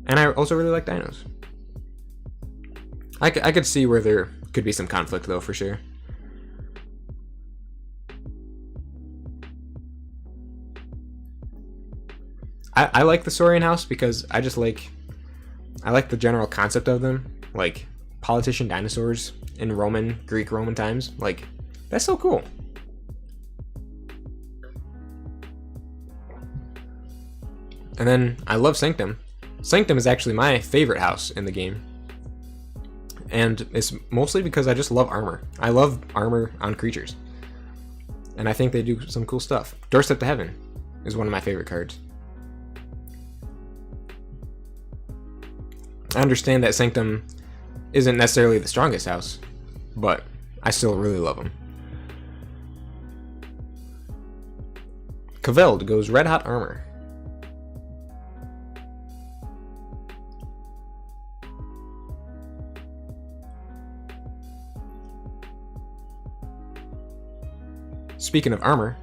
And I also really like dinos. I could see where there could be some conflict, though, for sure. I like the Saurian house because I like the general concept of them. Like, politician dinosaurs in Greek Roman times. Like, that's so cool. And then, I love Sanctum. Sanctum is actually my favorite house in the game. And it's mostly because I just love armor. I love armor on creatures. And I think they do some cool stuff. Doorstep to Heaven is one of my favorite cards. I understand that Sanctum isn't necessarily the strongest house, but I still really love them. Caveld goes Red Hot Armor. Speaking of armor,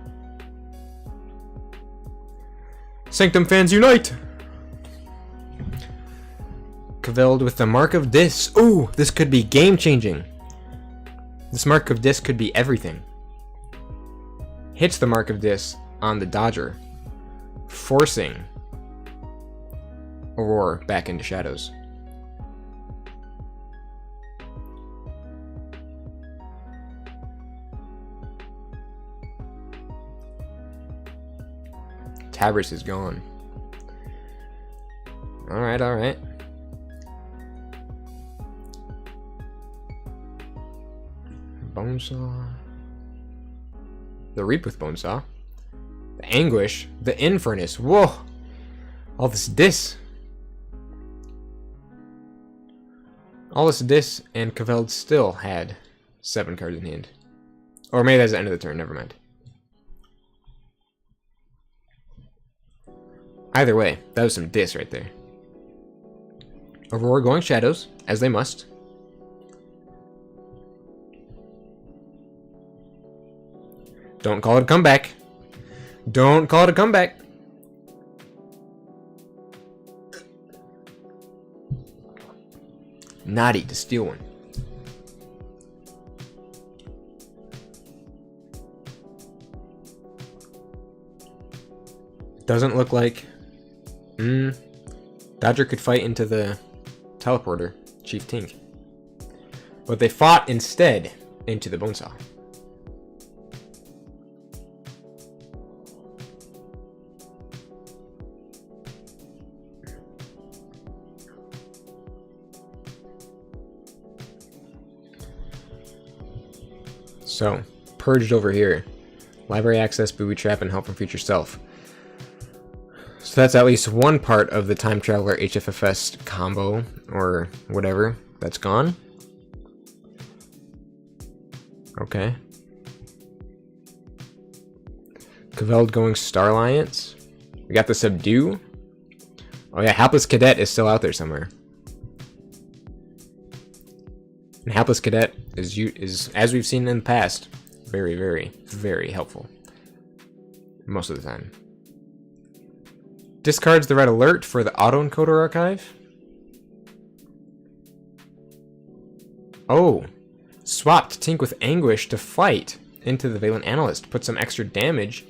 Sanctum fans unite! Caveld with the Mark of Dis. Ooh, this could be game-changing. This Mark of Dis could be everything. Hits the Mark of Dis on the Dodger, forcing Aurora back into Shadows. Tabris is gone. Alright, alright. Bonesaw. The Reap with Bonesaw. The Anguish. The Infernus. Whoa! All this dis. All this dis, and Caveld still had 7 cards in hand. Or maybe that's the end of the turn, never mind. Either way, that was some dis right there. Aurora going Shadows, as they must. Don't call it a comeback. Don't call it a comeback. Naughty to steal one. Doesn't look like Dodger could fight into the teleporter, Chief Tink. But they fought instead into the Bonesaw. So, purged over here. Library access, booby trap, and help from future self. So that's at least one part of the Time Traveler HFFS combo, or whatever, that's gone. Okay. Caveld going Star Alliance. We got the Subdue. Oh yeah, Hapless Cadet is still out there somewhere. And Hapless Cadet is, as we've seen in the past, very, very, very helpful. Most of the time. Discards the Red Alert for the Autoencoder Archive. Oh. Swapped Tink with Anguish to fight into the Valent Analyst. Put some extra damage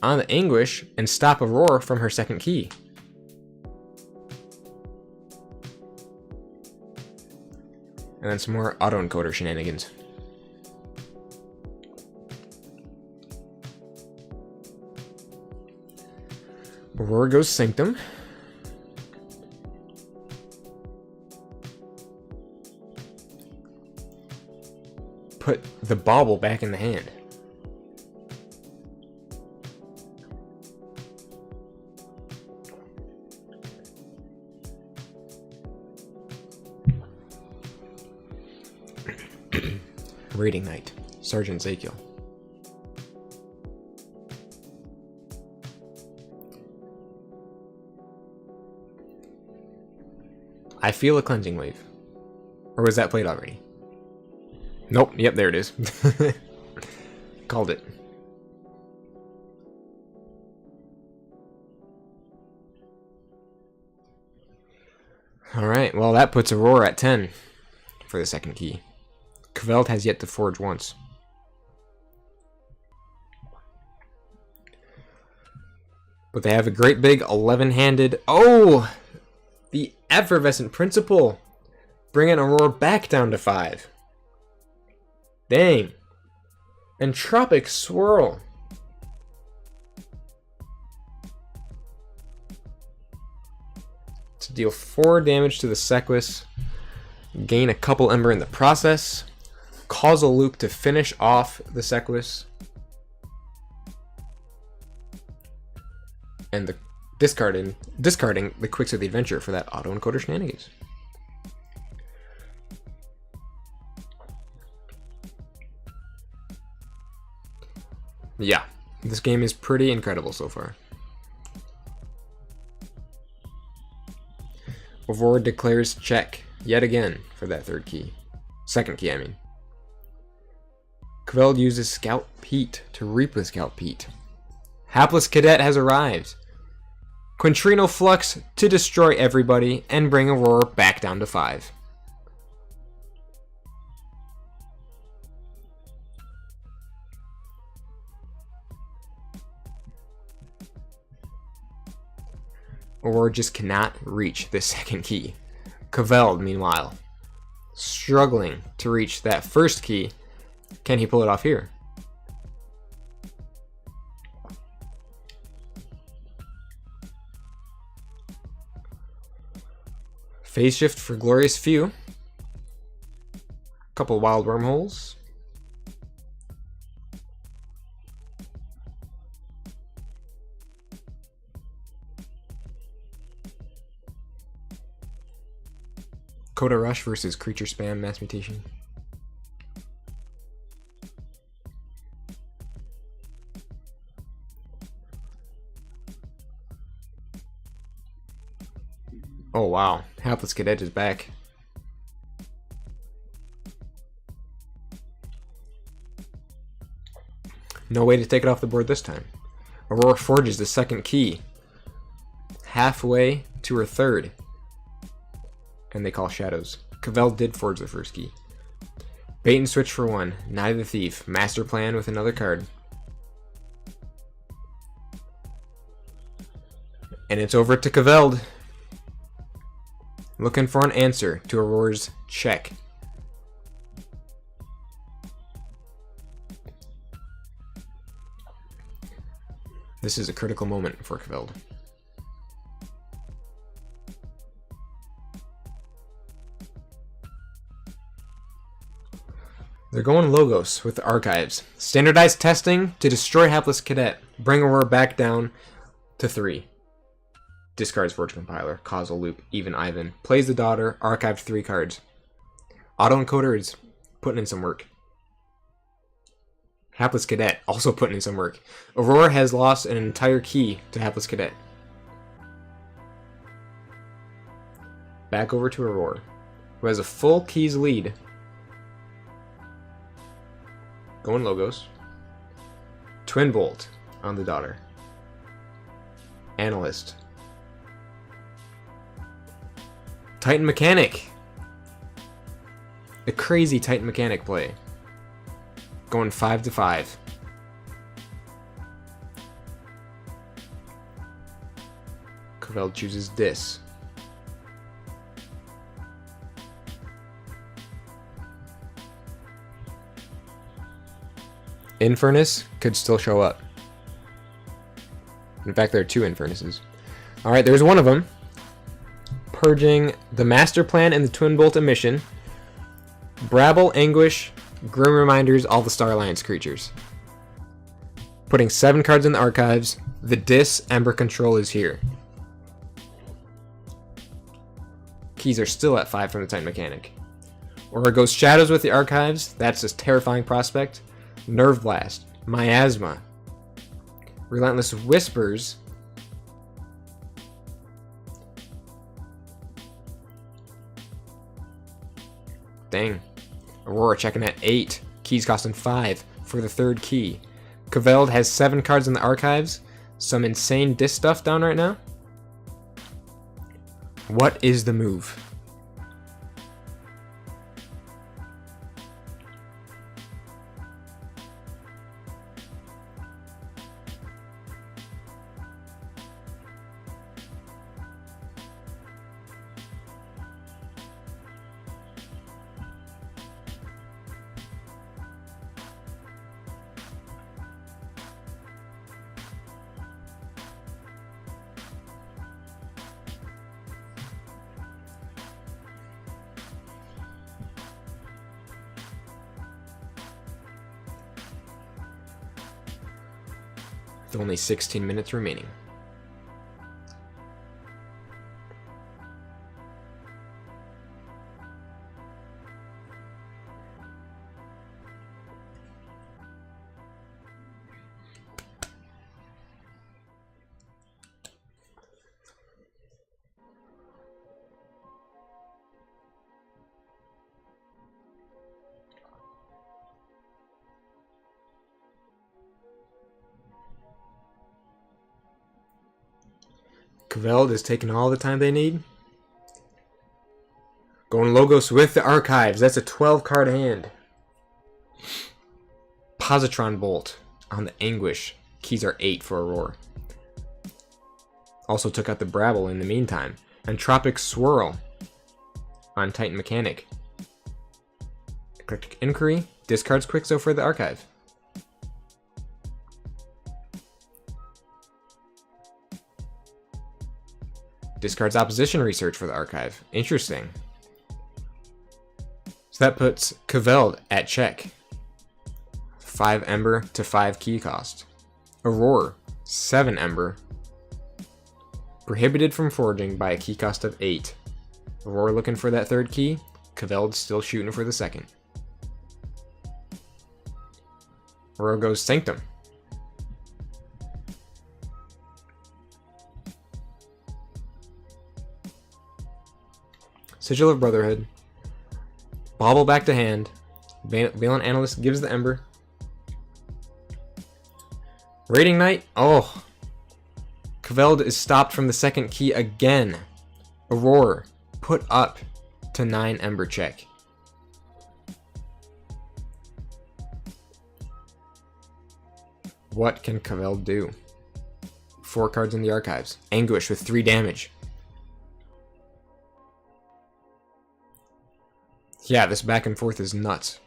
on the Anguish and stop Aurora from her second key. And then some more autoencoder shenanigans. Aurora goes Sanctum. put the bauble back in the hand. Raiding Knight, Sergeant Ezekiel. I feel a cleansing wave. Or was that played already? Nope, yep, there it is. Called it. Alright, well that puts Aurora at 10 for the second key. Kveld has yet to forge once. But they have a great big 11-handed... Oh! The Effervescent Principle! Bringing Aurora back down to 5. Dang. Entropic Swirl. To deal 4 damage to the Sequus. Gain a couple Ember in the process. Causal Loop to finish off the Sequus. And the discarding the Quicks of the Adventure for that auto-encoder shenanigans. Yeah, this game is pretty incredible so far. Aurora declares check yet again for that third key. Second key, I mean. Kveld uses Scout Pete to reap with Scout Pete. Hapless Cadet has arrived. Quintrino Flux to destroy everybody and bring Aurora back down to 5. Aurora just cannot reach the second key. Kveld, meanwhile, struggling to reach that first key. Can he pull it off here? Phase shift for Glorious Few. Couple wild wormholes. Coda Rush versus Creature Spam Mass Mutation. Oh wow, Hapless Cadet is back. No way to take it off the board this time. Aurora forges the second key. Halfway to her third. And they call shadows. Kveld did forge the first key. Bait and switch for 1. Night of the Thief. Master plan with another card. And it's over to Kveld. Looking for an answer to Aurora's check. This is a critical moment for Kveld. They're going Logos with the Archives. Standardized testing to destroy Hapless Cadet. Bring Aurora back down to 3. Discards Forge Compiler. Causal Loop. Even Ivan. Plays the Daughter. Archived 3 cards. Auto-encoder is putting in some work. Hapless Cadet also putting in some work. Aurora has lost an entire key to Hapless Cadet. Back over to Aurora, who has a full keys lead. Going Logos. Twin Bolt on the Daughter. Analyst. Titan Mechanic. A crazy Titan Mechanic play. Going 5 to 5. Kveld chooses this. Infernus could still show up. In fact, there are 2 Infernuses. Alright, there's one of them. Purging the Master Plan and the Twin Bolt Emission. Brabble, Anguish, Grim Reminders, all the Star Alliance creatures. Putting 7 cards in the archives. The Dis Ember Control is here. Keys are still at 5 from the Titan Mechanic. Aura goes Shadows with the archives. That's a terrifying prospect. Nerve Blast. Miasma. Relentless Whispers. Dang. Aurora checking at 8. Keys costing 5 for the 3rd key. Keveld has 7 cards in the archives. Some insane disc stuff down right now. What is the move? With only 16 minutes remaining. Keveld is taking all the time they need. Going Logos with the archives. That's a 12 card hand. Positron Bolt on the Anguish. Keys are 8 for Aurora. Also took out the Brabble in the meantime. Entropic Swirl on Titan Mechanic. Eclectic Inquiry. Discards Quixo for the archive. Discards Opposition Research for the archive. Interesting. So that puts Keveld at check. 5 Ember to 5 key cost. Aurora, 7 Ember. Prohibited from forging by a key cost of 8. Aurora looking for that 3rd key. Keveld still shooting for the 2nd. Aurora goes Sanctum. Sigil of Brotherhood. Bauble back to hand. Valiant Analyst gives the Ember. Raiding Knight. Oh. Keveld is stopped from the 2nd key again. Aurora put up to 9 Ember check. What can Keveld do? 4 cards in the archives. Anguish with 3 damage. Yeah, this back and forth is nuts.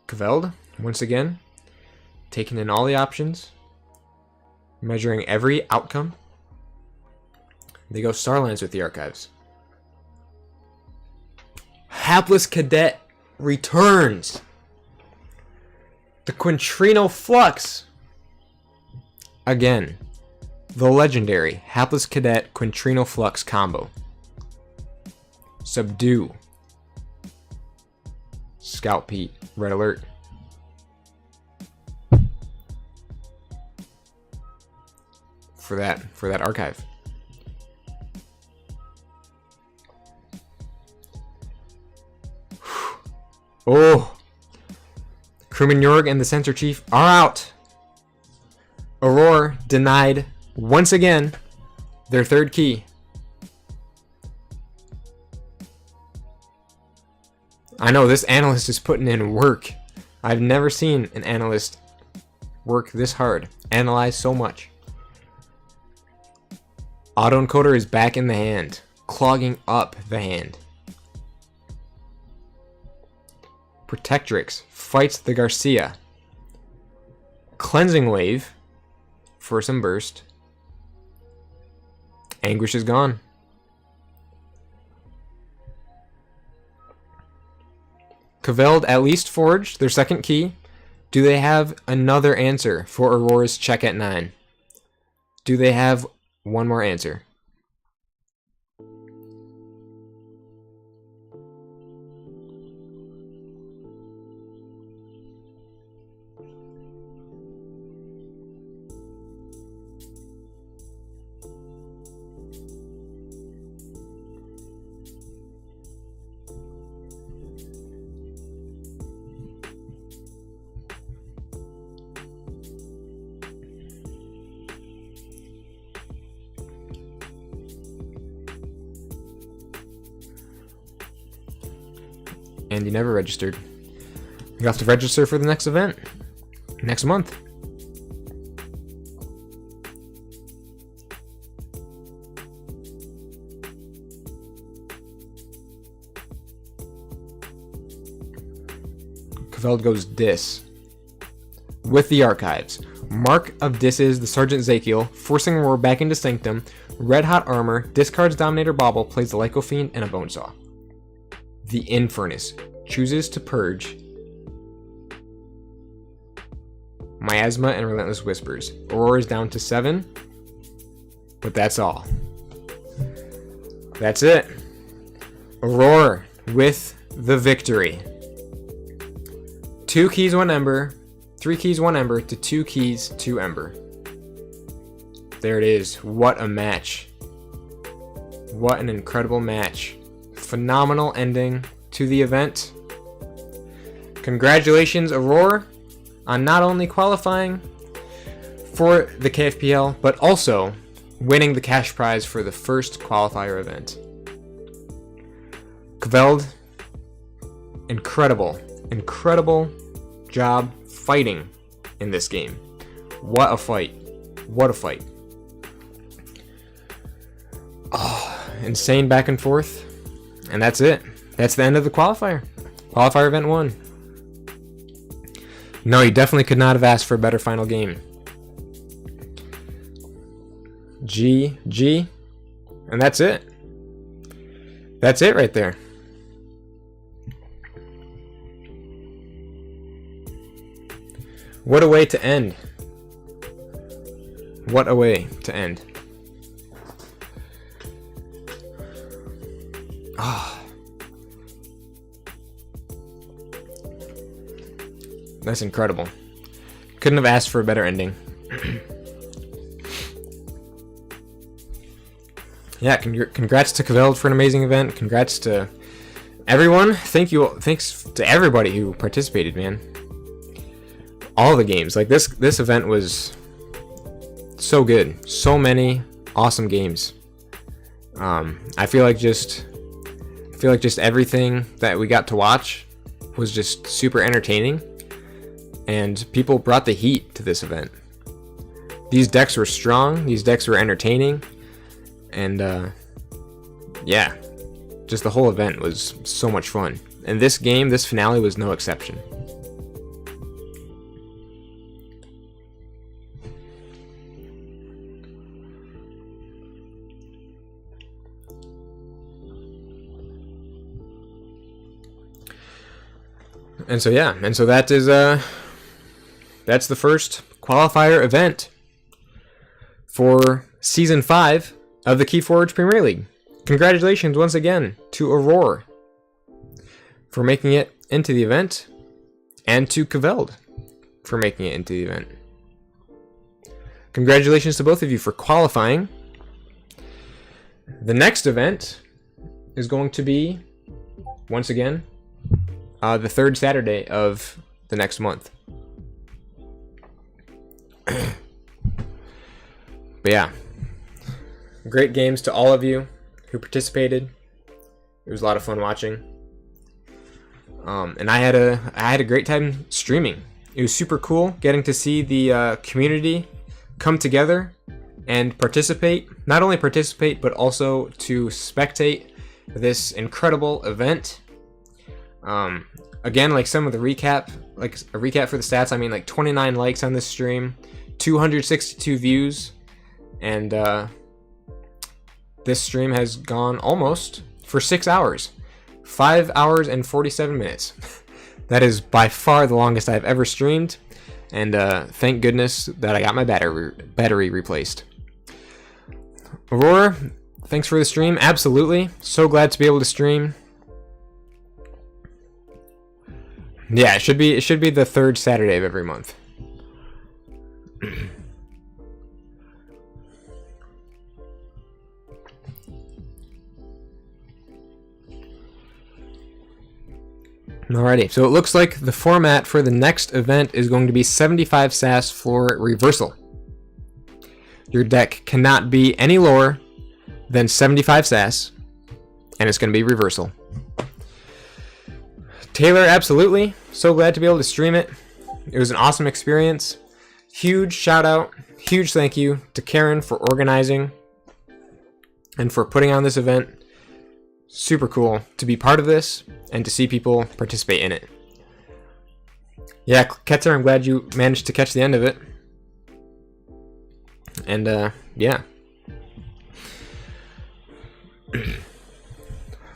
Keveld, once again, taking in all the options, measuring every outcome. They go Starlands with the archives. Hapless Cadet returns. The Quintrino Flux. Again, the legendary Hapless Cadet Quintrino Flux combo. Subdue. Scout Pete, Red Alert. For that archive. Oh, Crewman Yorg and the Censor Chief are out. Aurora denied once again their 3rd key. I know this analyst is putting in work. I've never seen an analyst work this hard, analyze so much. Autoencoder is back in the hand, clogging up the hand. Protectrix fights the Garcia. Cleansing Wave for some burst. Anguish is gone. Caveld at least forged their second key. Do they have another answer for Aurora's check at 9? Do they have one more answer? And you never registered. You have to register for the next event. Next month. Caveld goes Dis. With the archives. Mark of Disses the Sergeant Zakiel, forcing Roar back into Sanctum. Red Hot Armor, discards Dominator Bauble, plays the Lyco Fiend and a Bonesaw. The Infernus chooses to purge Miasma and Relentless Whispers. Aurora is down to 7, but that's all. That's it. Aurora with the victory. 2 keys, 1 Ember. 3 keys, 1 Ember to 2 keys, 2 Ember. There it is. What a match. What an incredible match. Phenomenal ending to the event. Congratulations, Aurora, on not only qualifying for the KFPL, but also winning the cash prize for the first qualifier event. Caveld, incredible job fighting in this game. What a fight. What a fight. Oh, insane back and forth. And that's it. That's the end of the qualifier. Qualifier event 1. No, you definitely could not have asked for a better final game. GG. And that's it. That's it right there. What a way to end. What a way to end. Ah. That's incredible. Couldn't have asked for a better ending. Yeah, congrats to Caveld for an amazing event. Congrats to everyone. Thanks to everybody who participated, man. All the games. Like this event was so good. So many awesome games. I feel like just everything that we got to watch was just super entertaining, and people brought the heat to this event. These decks were strong, these decks were entertaining, and yeah, just the whole event was so much fun. And this finale was no exception. And so yeah, that is that's the first qualifier event for season 5 of the KeyForge Premiere League. Congratulations once again to Aurora for making it into the event, and to Caveld for making it into the event. Congratulations to both of you for qualifying. The next event is going to be, once again, the third Saturday of the next month. But yeah, great games to all of you who participated. It was a lot of fun watching. And I had a great time streaming It was super cool getting to see the community come together and participate. Not only participate, but also to spectate this incredible event. Again, like some of the recap, like a recap for the stats, I mean like 29 likes on this stream, 262 views, and this stream has gone almost for 6 hours. 5 hours and 47 minutes. That is by far the longest I've ever streamed, and thank goodness that I got my battery replaced. Aurora, thanks for the stream. Absolutely. So glad to be able to stream. Yeah, it should be the third Saturday of every month. Alrighty, so it looks like the format for the next event is going to be 75 SAS floor reversal. Your deck cannot be any lower than 75 SAS, and it's going to be reversal. Taylor, absolutely. So glad to be able to stream it. It was an awesome experience. Huge shout out, huge thank you to Karen for organizing and for putting on this event. Super cool to be part of this and to see people participate in it. Yeah, Ketzer, I'm glad you managed to catch the end of it. And yeah. But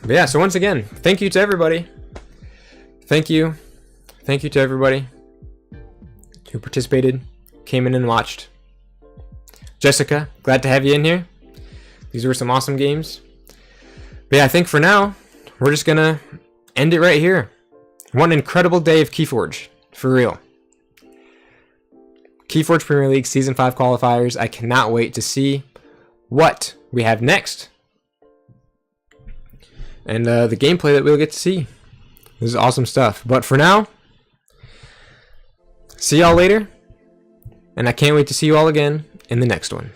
yeah, so once again, thank you to everybody. Thank you to everybody who participated, came in and watched. Jessica, glad to have you in here. These were some awesome games. But yeah, I think for now, we're just gonna end it right here. One incredible day of KeyForge, for real. KeyForge Premiere League Season 5 qualifiers. I cannot wait to see what we have next. And the gameplay that we'll get to see. This is awesome stuff. But for now, see y'all later. And I can't wait to see you all again in the next one.